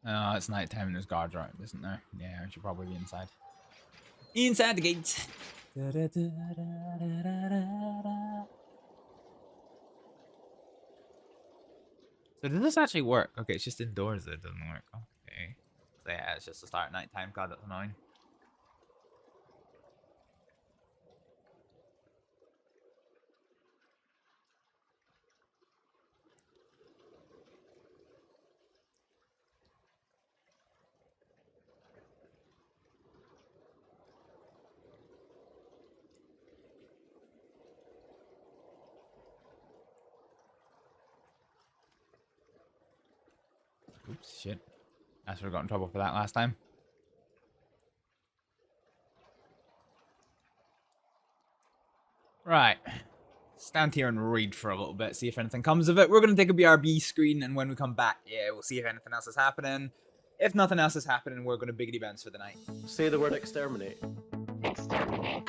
Oh, it's nighttime and there's guards around, isn't there? Yeah, I should probably be inside. Inside the gates. So does this actually work? Okay, it's just indoors that it doesn't work. Okay. So yeah, it's just the start at nighttime. God, that's annoying. Oops, shit. I should have got in trouble for that last time. Right. Stand here and read for a little bit, see if anything comes of it. We're going to take a BRB screen, and when we come back, yeah, we'll see if anything else is happening. If nothing else is happening, we're going to biggity bounce for the night. Say the word exterminate. Exterminate.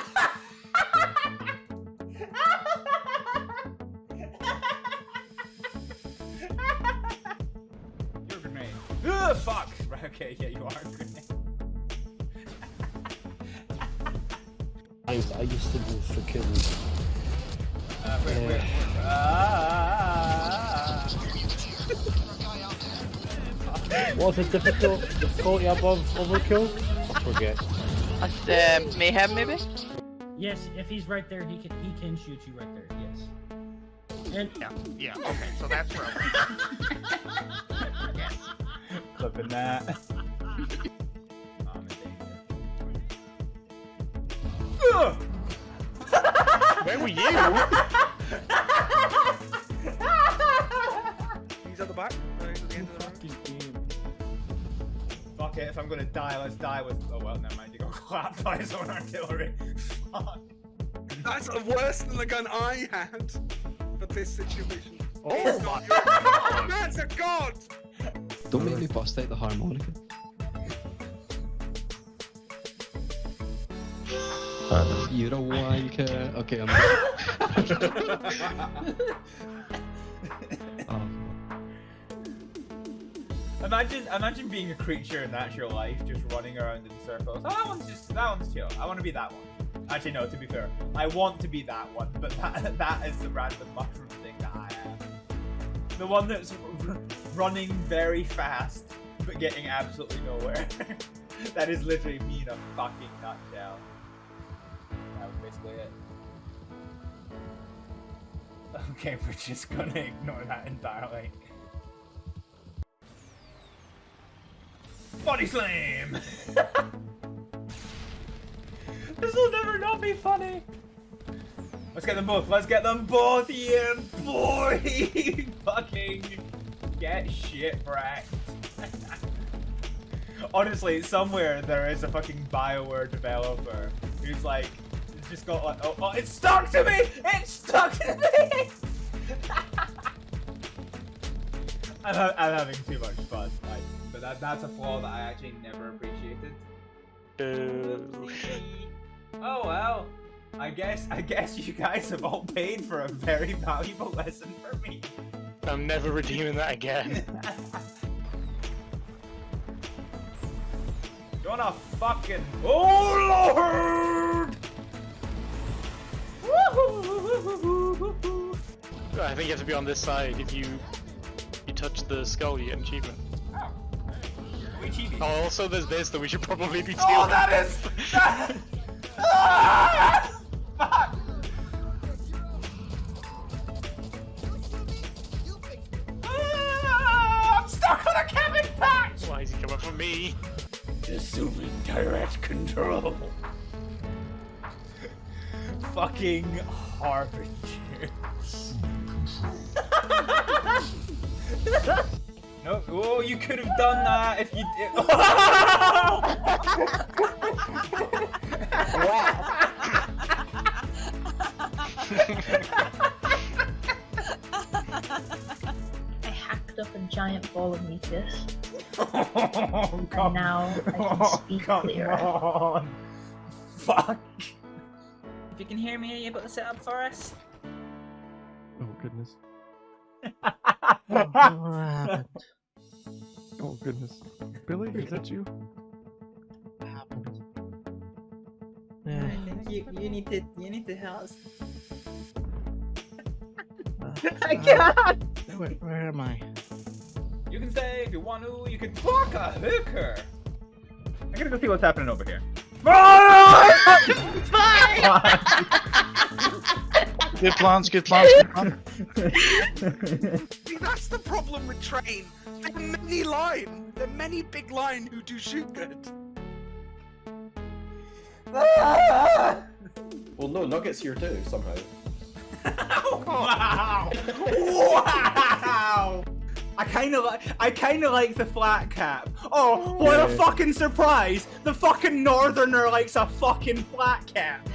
You're a grenade. Ugh, fuck! Right, okay, yeah, you are a grenade. I used to do freaking. What's the difficulty above overkill? I forget. Mayhem, maybe? Yes, if he's right there, he can shoot you right there. Yes. And yeah. Okay, so that's right. Yes. Flipping that. Where were you? He's at the back. He's at the end of the room. Fuck it, if I'm gonna die, let's die with. Oh well, never mind. You got clapped by his own artillery. Fuck. That's worse than the gun I had for this situation. Oh my god! That's a god! Don't make me bust out the harmonica. You're a wanker. Okay, I'm. Imagine being a creature in natural life, just running around in circles. Oh, that one's chill. I want to be that one. Actually, no. To be fair, I want to be that one, but that is the random mushroom thing that I am. The one that's running very fast, but getting absolutely nowhere. That is literally me in a fucking nutshell. That was basically it. Okay, we're just gonna ignore that entirely. Body slam! This will never not be funny! Let's get them both, yeah boy! Fucking get shit wrecked. Honestly, somewhere there is a fucking BioWare developer who's like, just got like, oh, it's stuck to me! It's stuck to me! I'm having too much fun, like, but that's a flaw that I actually never appreciated. Oh well, I guess you guys have all paid for a very valuable lesson for me. I'm never redeeming that again. You wanna fucking... Oh lord! I think you have to be on this side. If you touch the skull, you get an achievement. Oh, also there's this that we should probably be stealing. Oh, that is... Ah! Fuck! Ah! I'm stuck on a cabin patch! Why is he coming for me? Assuming direct control. Fucking harbinger. No, oh, you could have done that if you did. I hacked up a giant ball of mucus. Oh, and now I can speak clearer. On. Fuck. If you can hear me, are you able to set up for us? Oh goodness. What happened? Oh goodness. Billy, is that you? What happened? I think you need to help us. I can't! Where am I? You can stay if you want to. You can fuck a hooker. I'm gonna go see what's happening over here. Good plans, good plans, good plans. See, that's the problem with Train. There are many line. There are many big line who do shoot good. Well, no, Nugget's here too, somehow. Wow! Wow! I kind of like the flat cap. Oh, what a fucking surprise! The fucking northerner likes a fucking flat cap.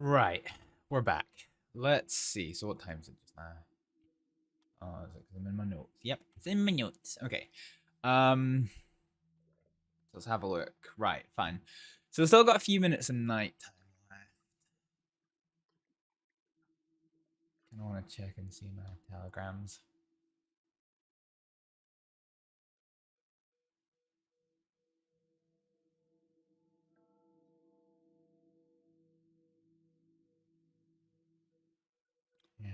Right, we're back. Let's see. So what time is it just now? Oh, is it 'cause I'm in my notes? Yep, it's in my notes. Okay. Let's have a look. Right, fine. So we've still got a few minutes of night time left. I want to check and see my telegrams. Yeah.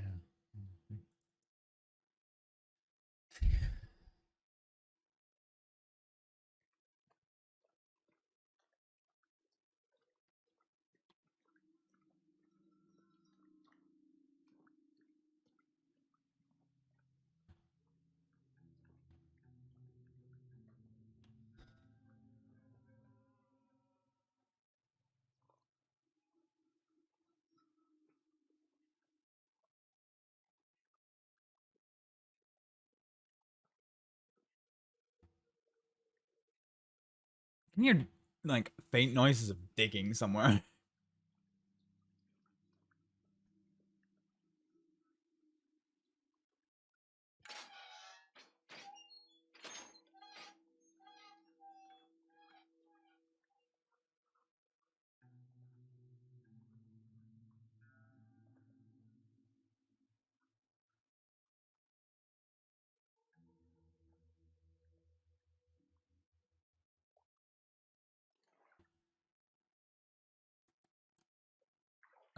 Can you hear like faint noises of digging somewhere?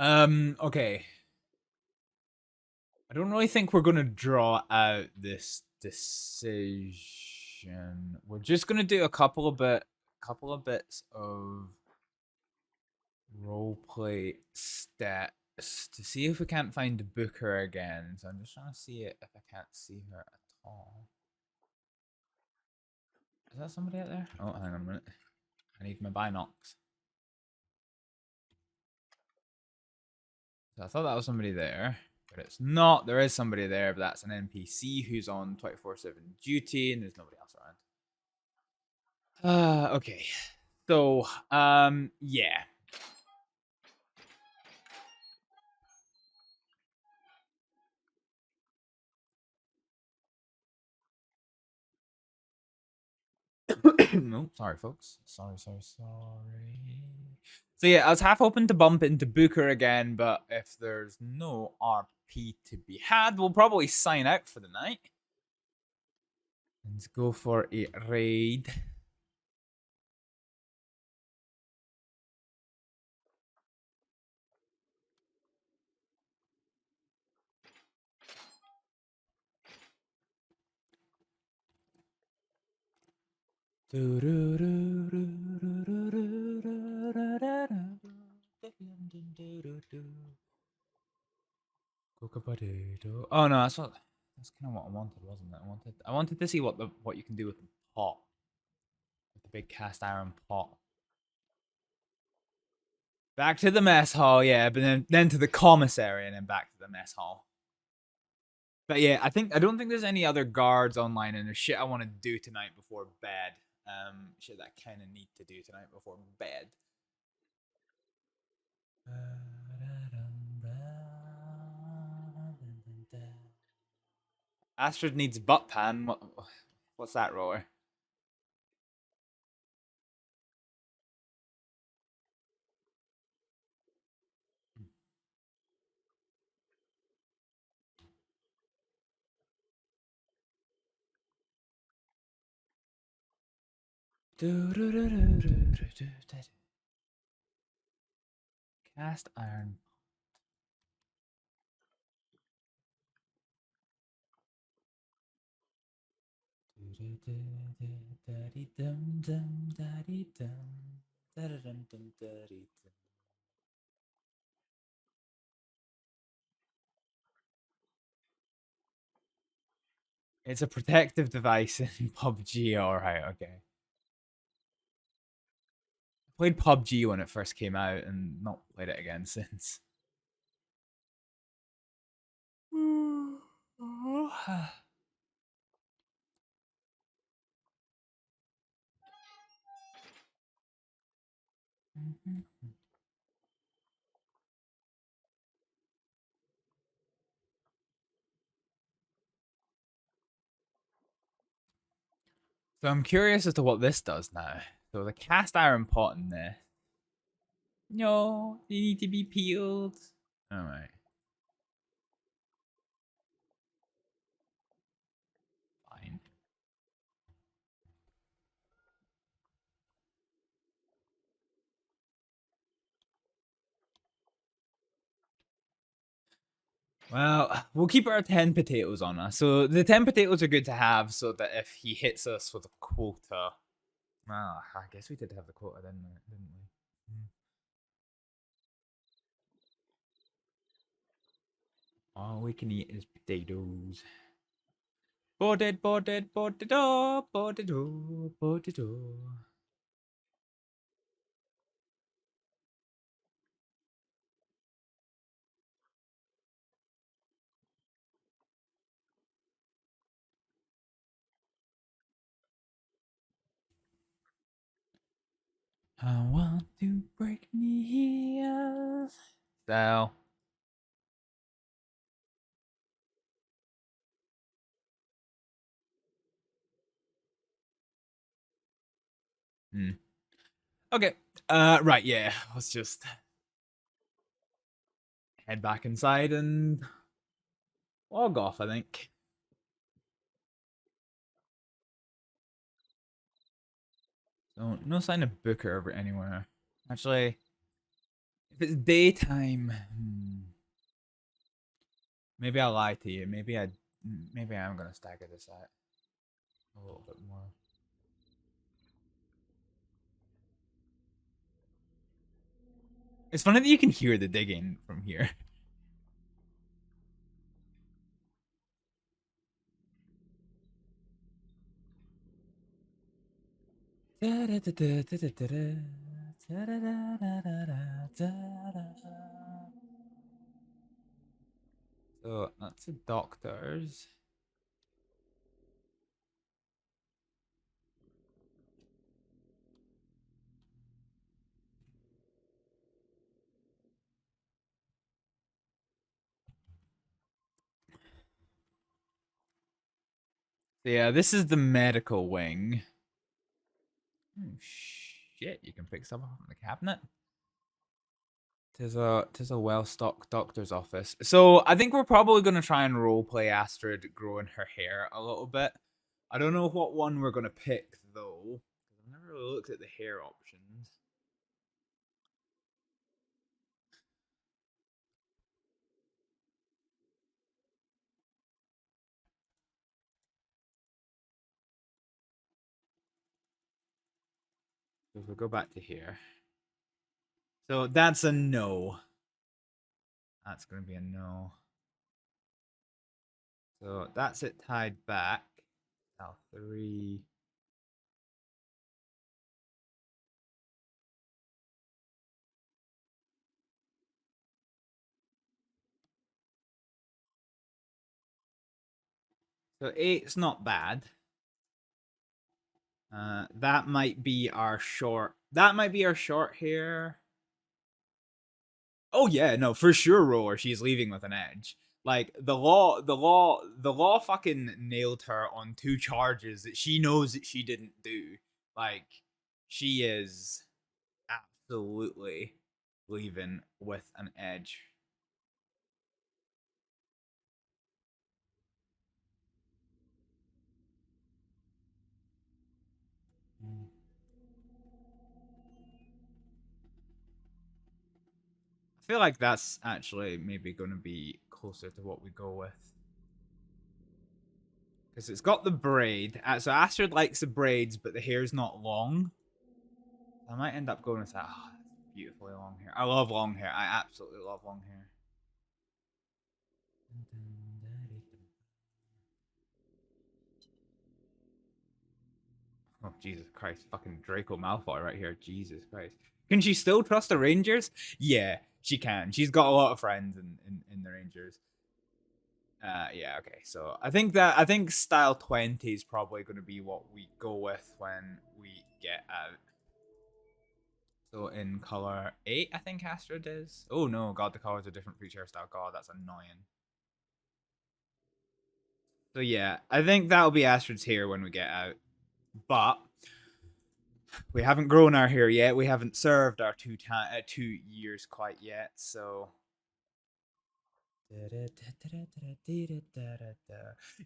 Okay. I don't really think we're gonna draw out this decision. We're just gonna do a couple of bits of roleplay steps to see if we can't find Booker again. So I'm just trying to see it if I can't see her at all. Is that somebody out there? Oh, hang on a minute. I need my binocs. So I thought that was somebody there, but it's not. There is somebody there, but that's an NPC who's on 24/7 duty, and there's nobody else around. Okay. So, yeah. No, sorry, folks. Sorry. So yeah, I was half hoping to bump into Booker again, but if there's no RP to be had, we'll probably sign out for the night. Let's go for a raid. Oh no, that's kind of what I wanted, wasn't it? I wanted to see what you can do with the pot, with the big cast iron pot. Back to the mess hall, yeah, but then to the commissary and then back to the mess hall. But yeah, I don't think there's any other guards online, and there's shit I want to do tonight before bed. Shit that I kind of need to do tonight before bed. Astrид needs butt pan. What's that, roller? Cast iron. It's a protective device in PUBG, alright, okay. I played PUBG when it first came out and not played it again since. So I'm curious as to what this does now. So the cast iron pot in this. No, they need to be peeled. Alright. Fine. Well, we'll keep our 10 potatoes on us. So the 10 potatoes are good to have so that if he hits us with a quota. Well, I guess we did have the quota, didn't we? All we can eat is potatoes. Boarded, boarded, boarded, oh, boarded, oh, boarded, oh. I want to break knees. So. Okay. Right, yeah. Let's just head back inside and log off, I think. So, no sign of Booker over anywhere. Actually, if it's daytime, maybe I'll lie to you. Maybe I am gonna stagger this out a little bit more. It's funny that you can hear the digging from here. So that's the doctor's. So yeah, this is the medical wing. Oh shit, you can pick stuff up from the cabinet. Tis a well-stocked doctor's office. So I think we're probably gonna try and roleplay Astrид growing her hair a little bit. I don't know what one we're gonna pick though. I've never really looked at the hair options. So if we go back to here. So that's a no. That's gonna be a no. So that's it tied back. Now 3. So 8's not bad. That might be our short. That might be our short hair. Oh yeah, no, for sure, Roller. She's leaving with an edge. Like the law fucking nailed her on 2 charges that she knows that she didn't do. Like she is absolutely leaving with an edge. I feel like that's actually maybe going to be closer to what we go with. Because it's got the braid. So Astrид likes the braids, but the hair's not long. I might end up going with that. Oh, that's beautifully long hair. I love long hair. I absolutely love long hair. Oh, Jesus Christ. Fucking Draco Malfoy right here. Jesus Christ. Can she still trust the Rangers? Yeah, she can. She's got a lot of friends in the Rangers. Yeah, okay. So I think style 20 is probably going to be what we go with when we get out. So in color 8, I think Astrид is. Oh no, God, the colors are different for each hairstyle. God, that's annoying. So yeah, I think that'll be Astrid's hair when we get out. but we haven't grown our hair yet. We haven't served our 2 years quite yet. So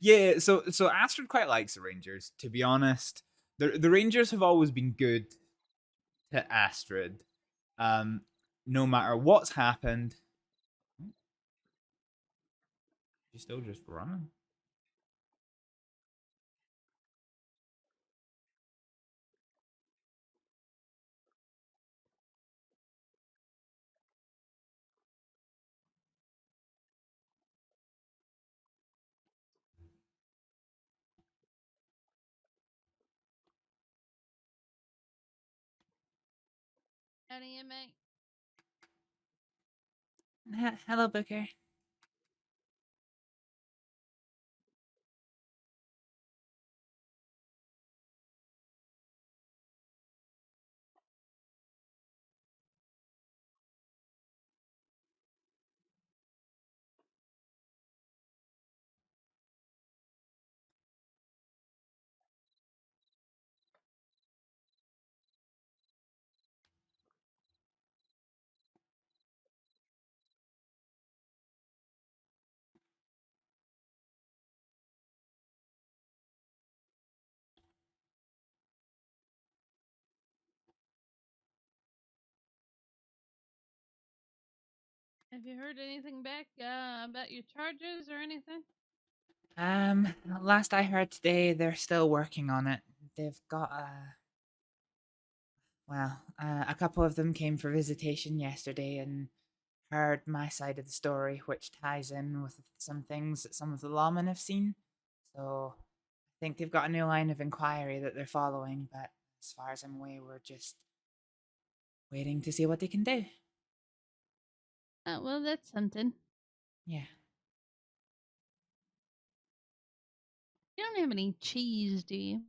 yeah, so Astrид quite likes the Rangers. To be honest, the Rangers have always been good to Astrid. No matter what's happened, she's still just running. Howdy, mate. Hello, Booker. Have you heard anything back about your charges or anything? Last I heard today, they're still working on it. They've got a couple of them came for visitation yesterday and heard my side of the story, which ties in with some things that some of the lawmen have seen. So I think they've got a new line of inquiry that they're following, but as far as I'm aware, we're just waiting to see what they can do. Oh, well, that's something. Yeah. You don't have any cheese, do you?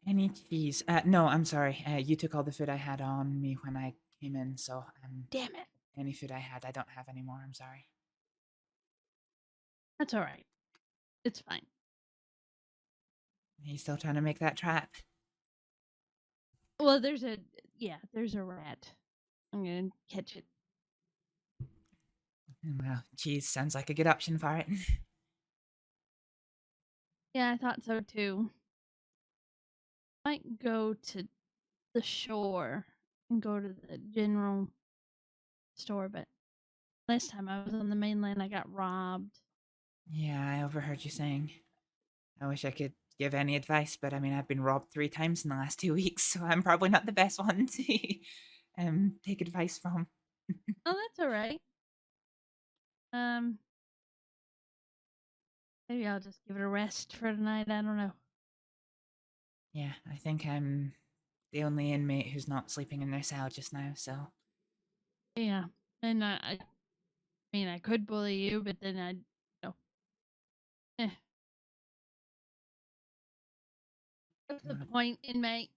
Any cheese? No, I'm sorry. You took all the food I had on me when I came in, so Damn it. any food I had, I don't have anymore. I'm sorry. That's all right. It's fine. Are you still trying to make that trap? Well, there's a rat. I'm gonna catch it. Well, cheese sounds like a good option for it. Yeah, I thought so too. Might go to the shore and go to the general store, but last time I was on the mainland, I got robbed. Yeah, I overheard you saying. I wish I could give any advice, but I mean, I've been robbed 3 times in the last 2 weeks, so I'm probably not the best one to take advice from. Oh, that's all right. Maybe I'll just give it a rest for tonight. I don't know. Yeah, I think I'm the only inmate who's not sleeping in their cell just now, so. Yeah, and I mean, I could bully you, but then I'd, eh. What's the point, inmate?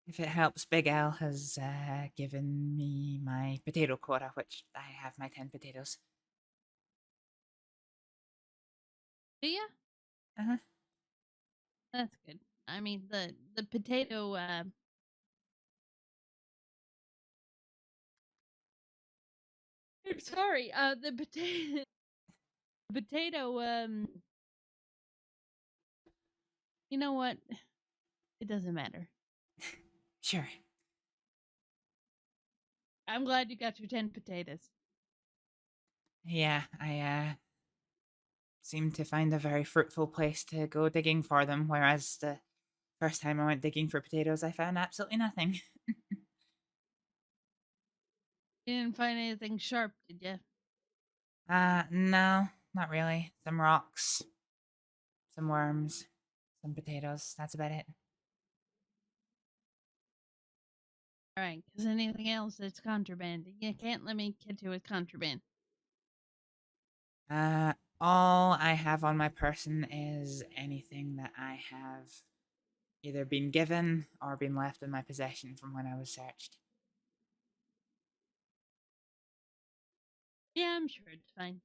If it helps, Big Al has given me my potato quota, which I have my 10 potatoes. Do ya? Uh-huh. That's good. I mean, the potato. I'm sorry. The potato. Potato. You know what? It doesn't matter. Sure. I'm glad you got your 10 potatoes. Yeah, I seem to find a very fruitful place to go digging for them, whereas the first time I went digging for potatoes, I found absolutely nothing. You didn't find anything sharp, did you? No, not really. Some rocks, some worms, some potatoes. That's about it. All right, because anything else that's contraband, you can't let me catch you with contraband. All I have on my person is anything that I have either been given or been left in my possession from when I was searched. Yeah, I'm sure it's fine.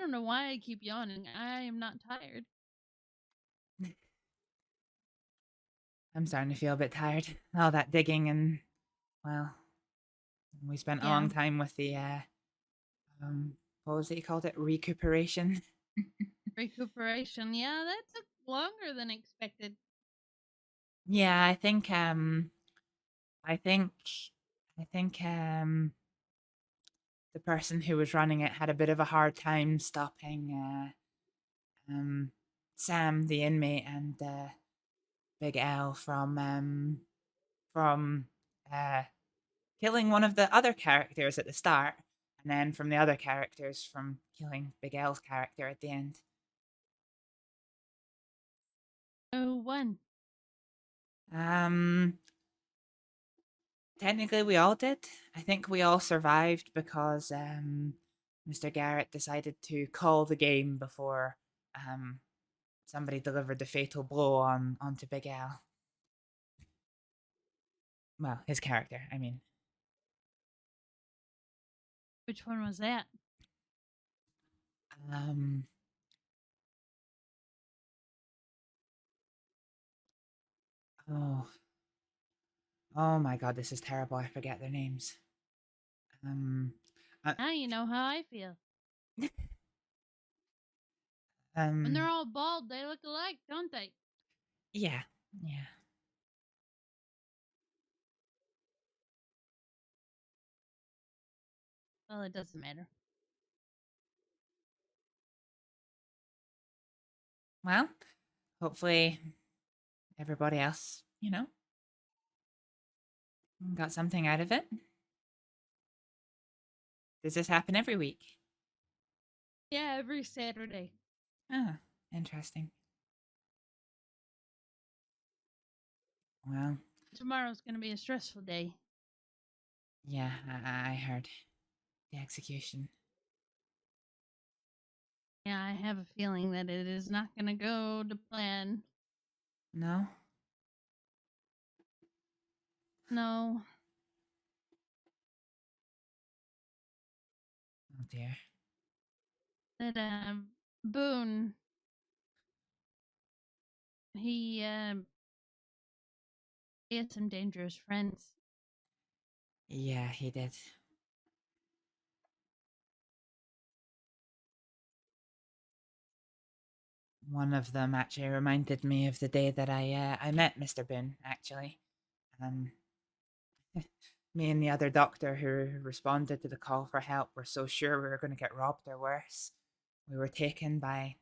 don't know why I keep yawning. I am not tired. I'm starting to feel a bit tired. All that digging and, well, we spent a Yeah. long time with the, what was it you called it? Recuperation? Recuperation. Yeah, that took longer than expected. Yeah, I think, I think, the person who was running it had a bit of a hard time stopping, Sam, the inmate, and, Big L from, killing one of the other characters at the start, and then from the other characters from killing Big L's character at the end. Oh, one. Technically we all did. I think we all survived because Mr. Garrett decided to call the game before somebody delivered the fatal blow onto Big L. Well, his character, I mean. Which one was that? Oh. Oh my god, this is terrible. I forget their names. Now you know how I feel. When they're all bald, they look alike, don't they? Yeah, yeah. Well, it doesn't matter. Well, hopefully everybody else, got something out of it. Does this happen every week? Yeah, every Saturday. Ah, interesting. Well, Tomorrow's gonna be a stressful day. yeah, I heard. The execution. Yeah, I have a feeling that it is not gonna go to plan. No? No. Oh dear. That Boone, he had some dangerous friends. Yeah, he did. One of them actually reminded me of the day that I met Mr. Boone, actually. Me and the other doctor who responded to the call for help were so sure we were going to get robbed or worse. We were taken by,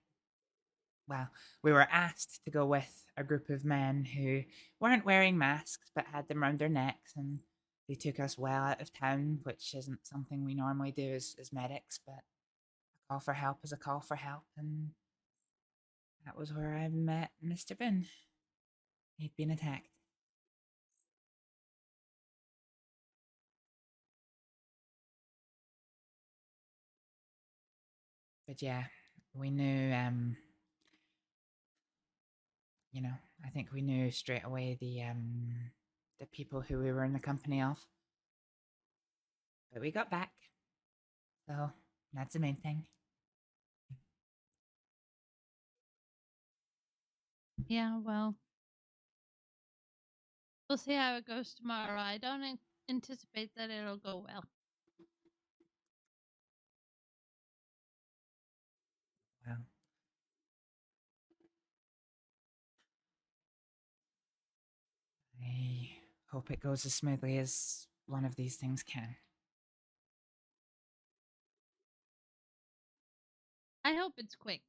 well, we were asked to go with a group of men who weren't wearing masks but had them around their necks, and they took us well out of town, which isn't something we normally do as medics, but a call for help is a call for help, and that was where I met Mr. Boone. He'd been attacked. But yeah, we knew, I think we knew straight away the people who we were in the company of. But we got back. So that's the main thing. Yeah, well, we'll see how it goes tomorrow. I don't anticipate that it'll go well. Well, I hope it goes as smoothly as one of these things can. I hope it's quick.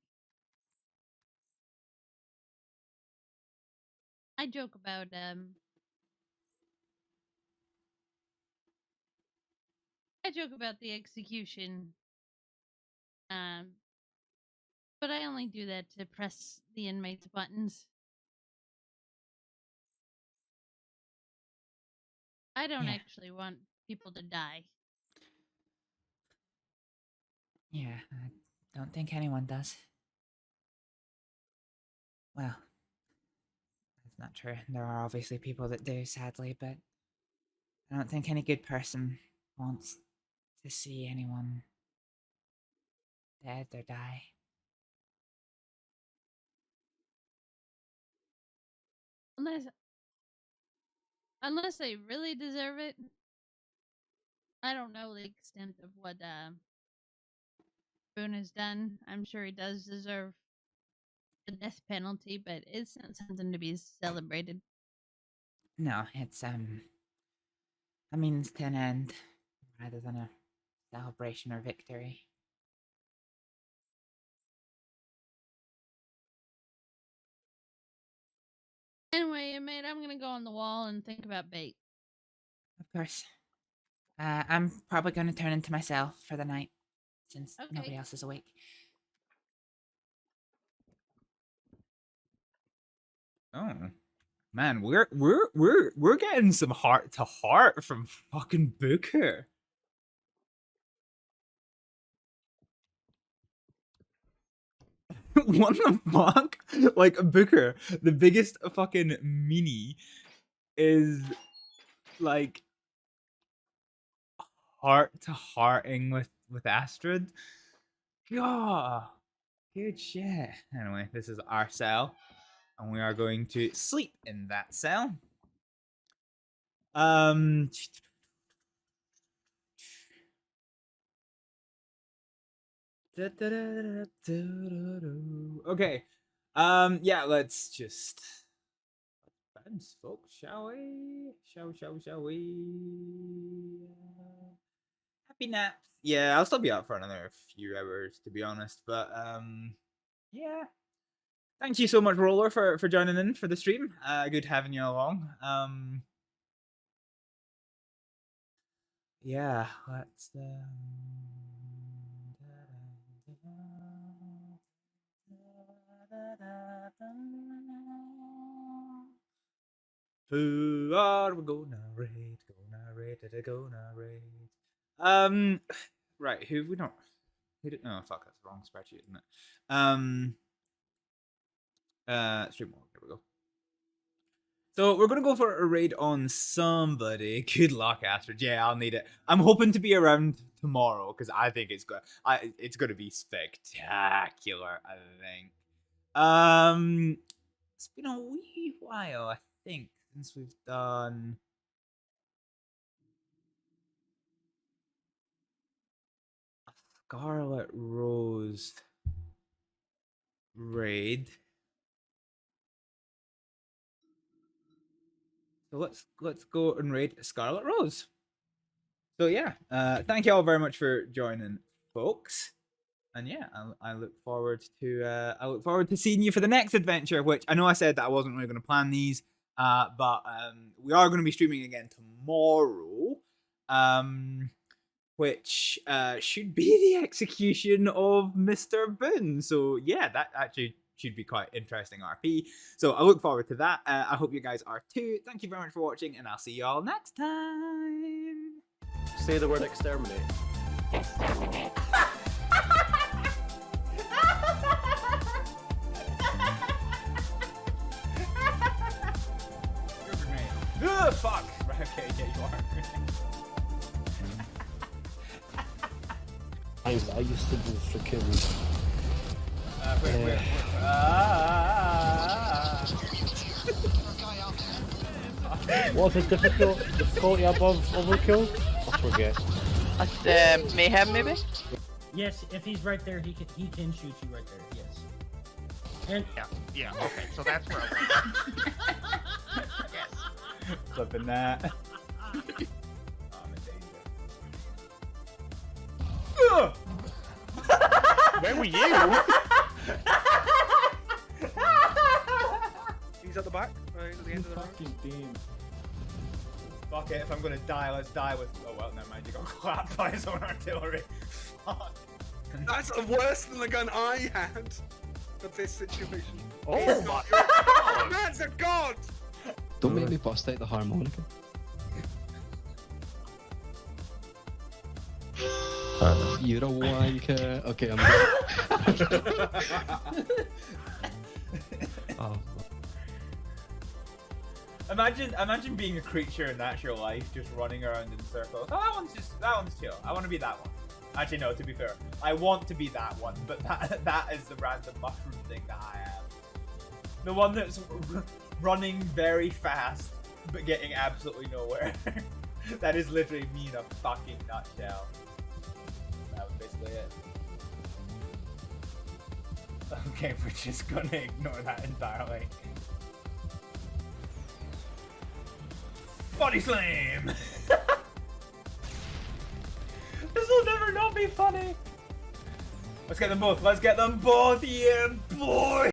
I joke about the execution. But I only do that to press the inmates' buttons. I don't Yeah. actually want people to die. Yeah, I don't think anyone does. Well, that's not true. There are obviously people that do, sadly, but I don't think any good person wants to see anyone dead or die. Unless they really deserve it. I don't know the extent of what Boone has done. I'm sure he does deserve the death penalty, but it's not something to be celebrated. No, it's a means to an end rather than a celebration or victory. Anyway, mate, I'm gonna go on the wall and think about bait. Of course. I'm probably going to turn into myself for the night, since nobody else is awake. Oh. Man, we're getting some heart to heart from fucking Booker. What the fuck? Like Booker, the biggest fucking meanie, is like heart to hearting with Astrид. Yeah, good shit. Anyway, this is our cell, and we are going to sleep in that cell. Okay. Yeah, let's just beds, folks, shall we? Shall we? Happy naps. Yeah, I'll still be up for another few hours, to be honest. But yeah. Thank you so much, Roller, for joining in for the stream. Good having you along. Yeah, let's who are we gonna raid? Right, who we don't no, fuck, that's the wrong spreadsheet, isn't it? Stream mode, there we go. So we're gonna go for a raid on somebody. Good luck, Astrид. Yeah, I'll need it. I'm hoping to be around tomorrow because I think it's gonna be spectacular. I think. It's been a wee while, I think, since we've done a Scarlet Rose raid. So let's go and raid Scarlet Rose. So yeah, thank you all very much for joining, folks. And yeah, I look forward to seeing you for the next adventure. Which I know I said that I wasn't really going to plan these, but we are going to be streaming again tomorrow, which should be the execution of Mr. Boone. So yeah, that actually should be quite interesting RP. So I look forward to that. I hope you guys are too. Thank you very much for watching, and I'll see you all next time. Say the word exterminate. Exterminate. Ugh, fuck! Right, okay, yeah, you are. I used to do freaking. Wait. What's the difficulty above overkill? I forget. That's mayhem, maybe. Yes, if he's right there, he can shoot you right there. Yes. And yeah. Okay, so that's where. Yes. Flipping that. Where were you? He's at the back. He's at the end of the room. Damn. Fuck it, if I'm gonna die, let's die with. Oh well, never mind. You got clapped by his own artillery. Fuck. That's worse than the gun I had for this situation. Oh my god! Man's a god! Don't make me bust out the harmonica. You're a wanker. Okay, I'm good. Oh. Imagine being a creature in natural life, just running around in circles. Oh, that one's chill. I want to be that one. Actually, no. To be fair, I want to be that one, but that is the random mushroom thing that I am. The one that's running very fast, but getting absolutely nowhere. That is literally me in a fucking nutshell. That was basically it. Okay, we're just gonna ignore that entirely. Body slam! This will never not be funny! Let's get them both, yeah boy!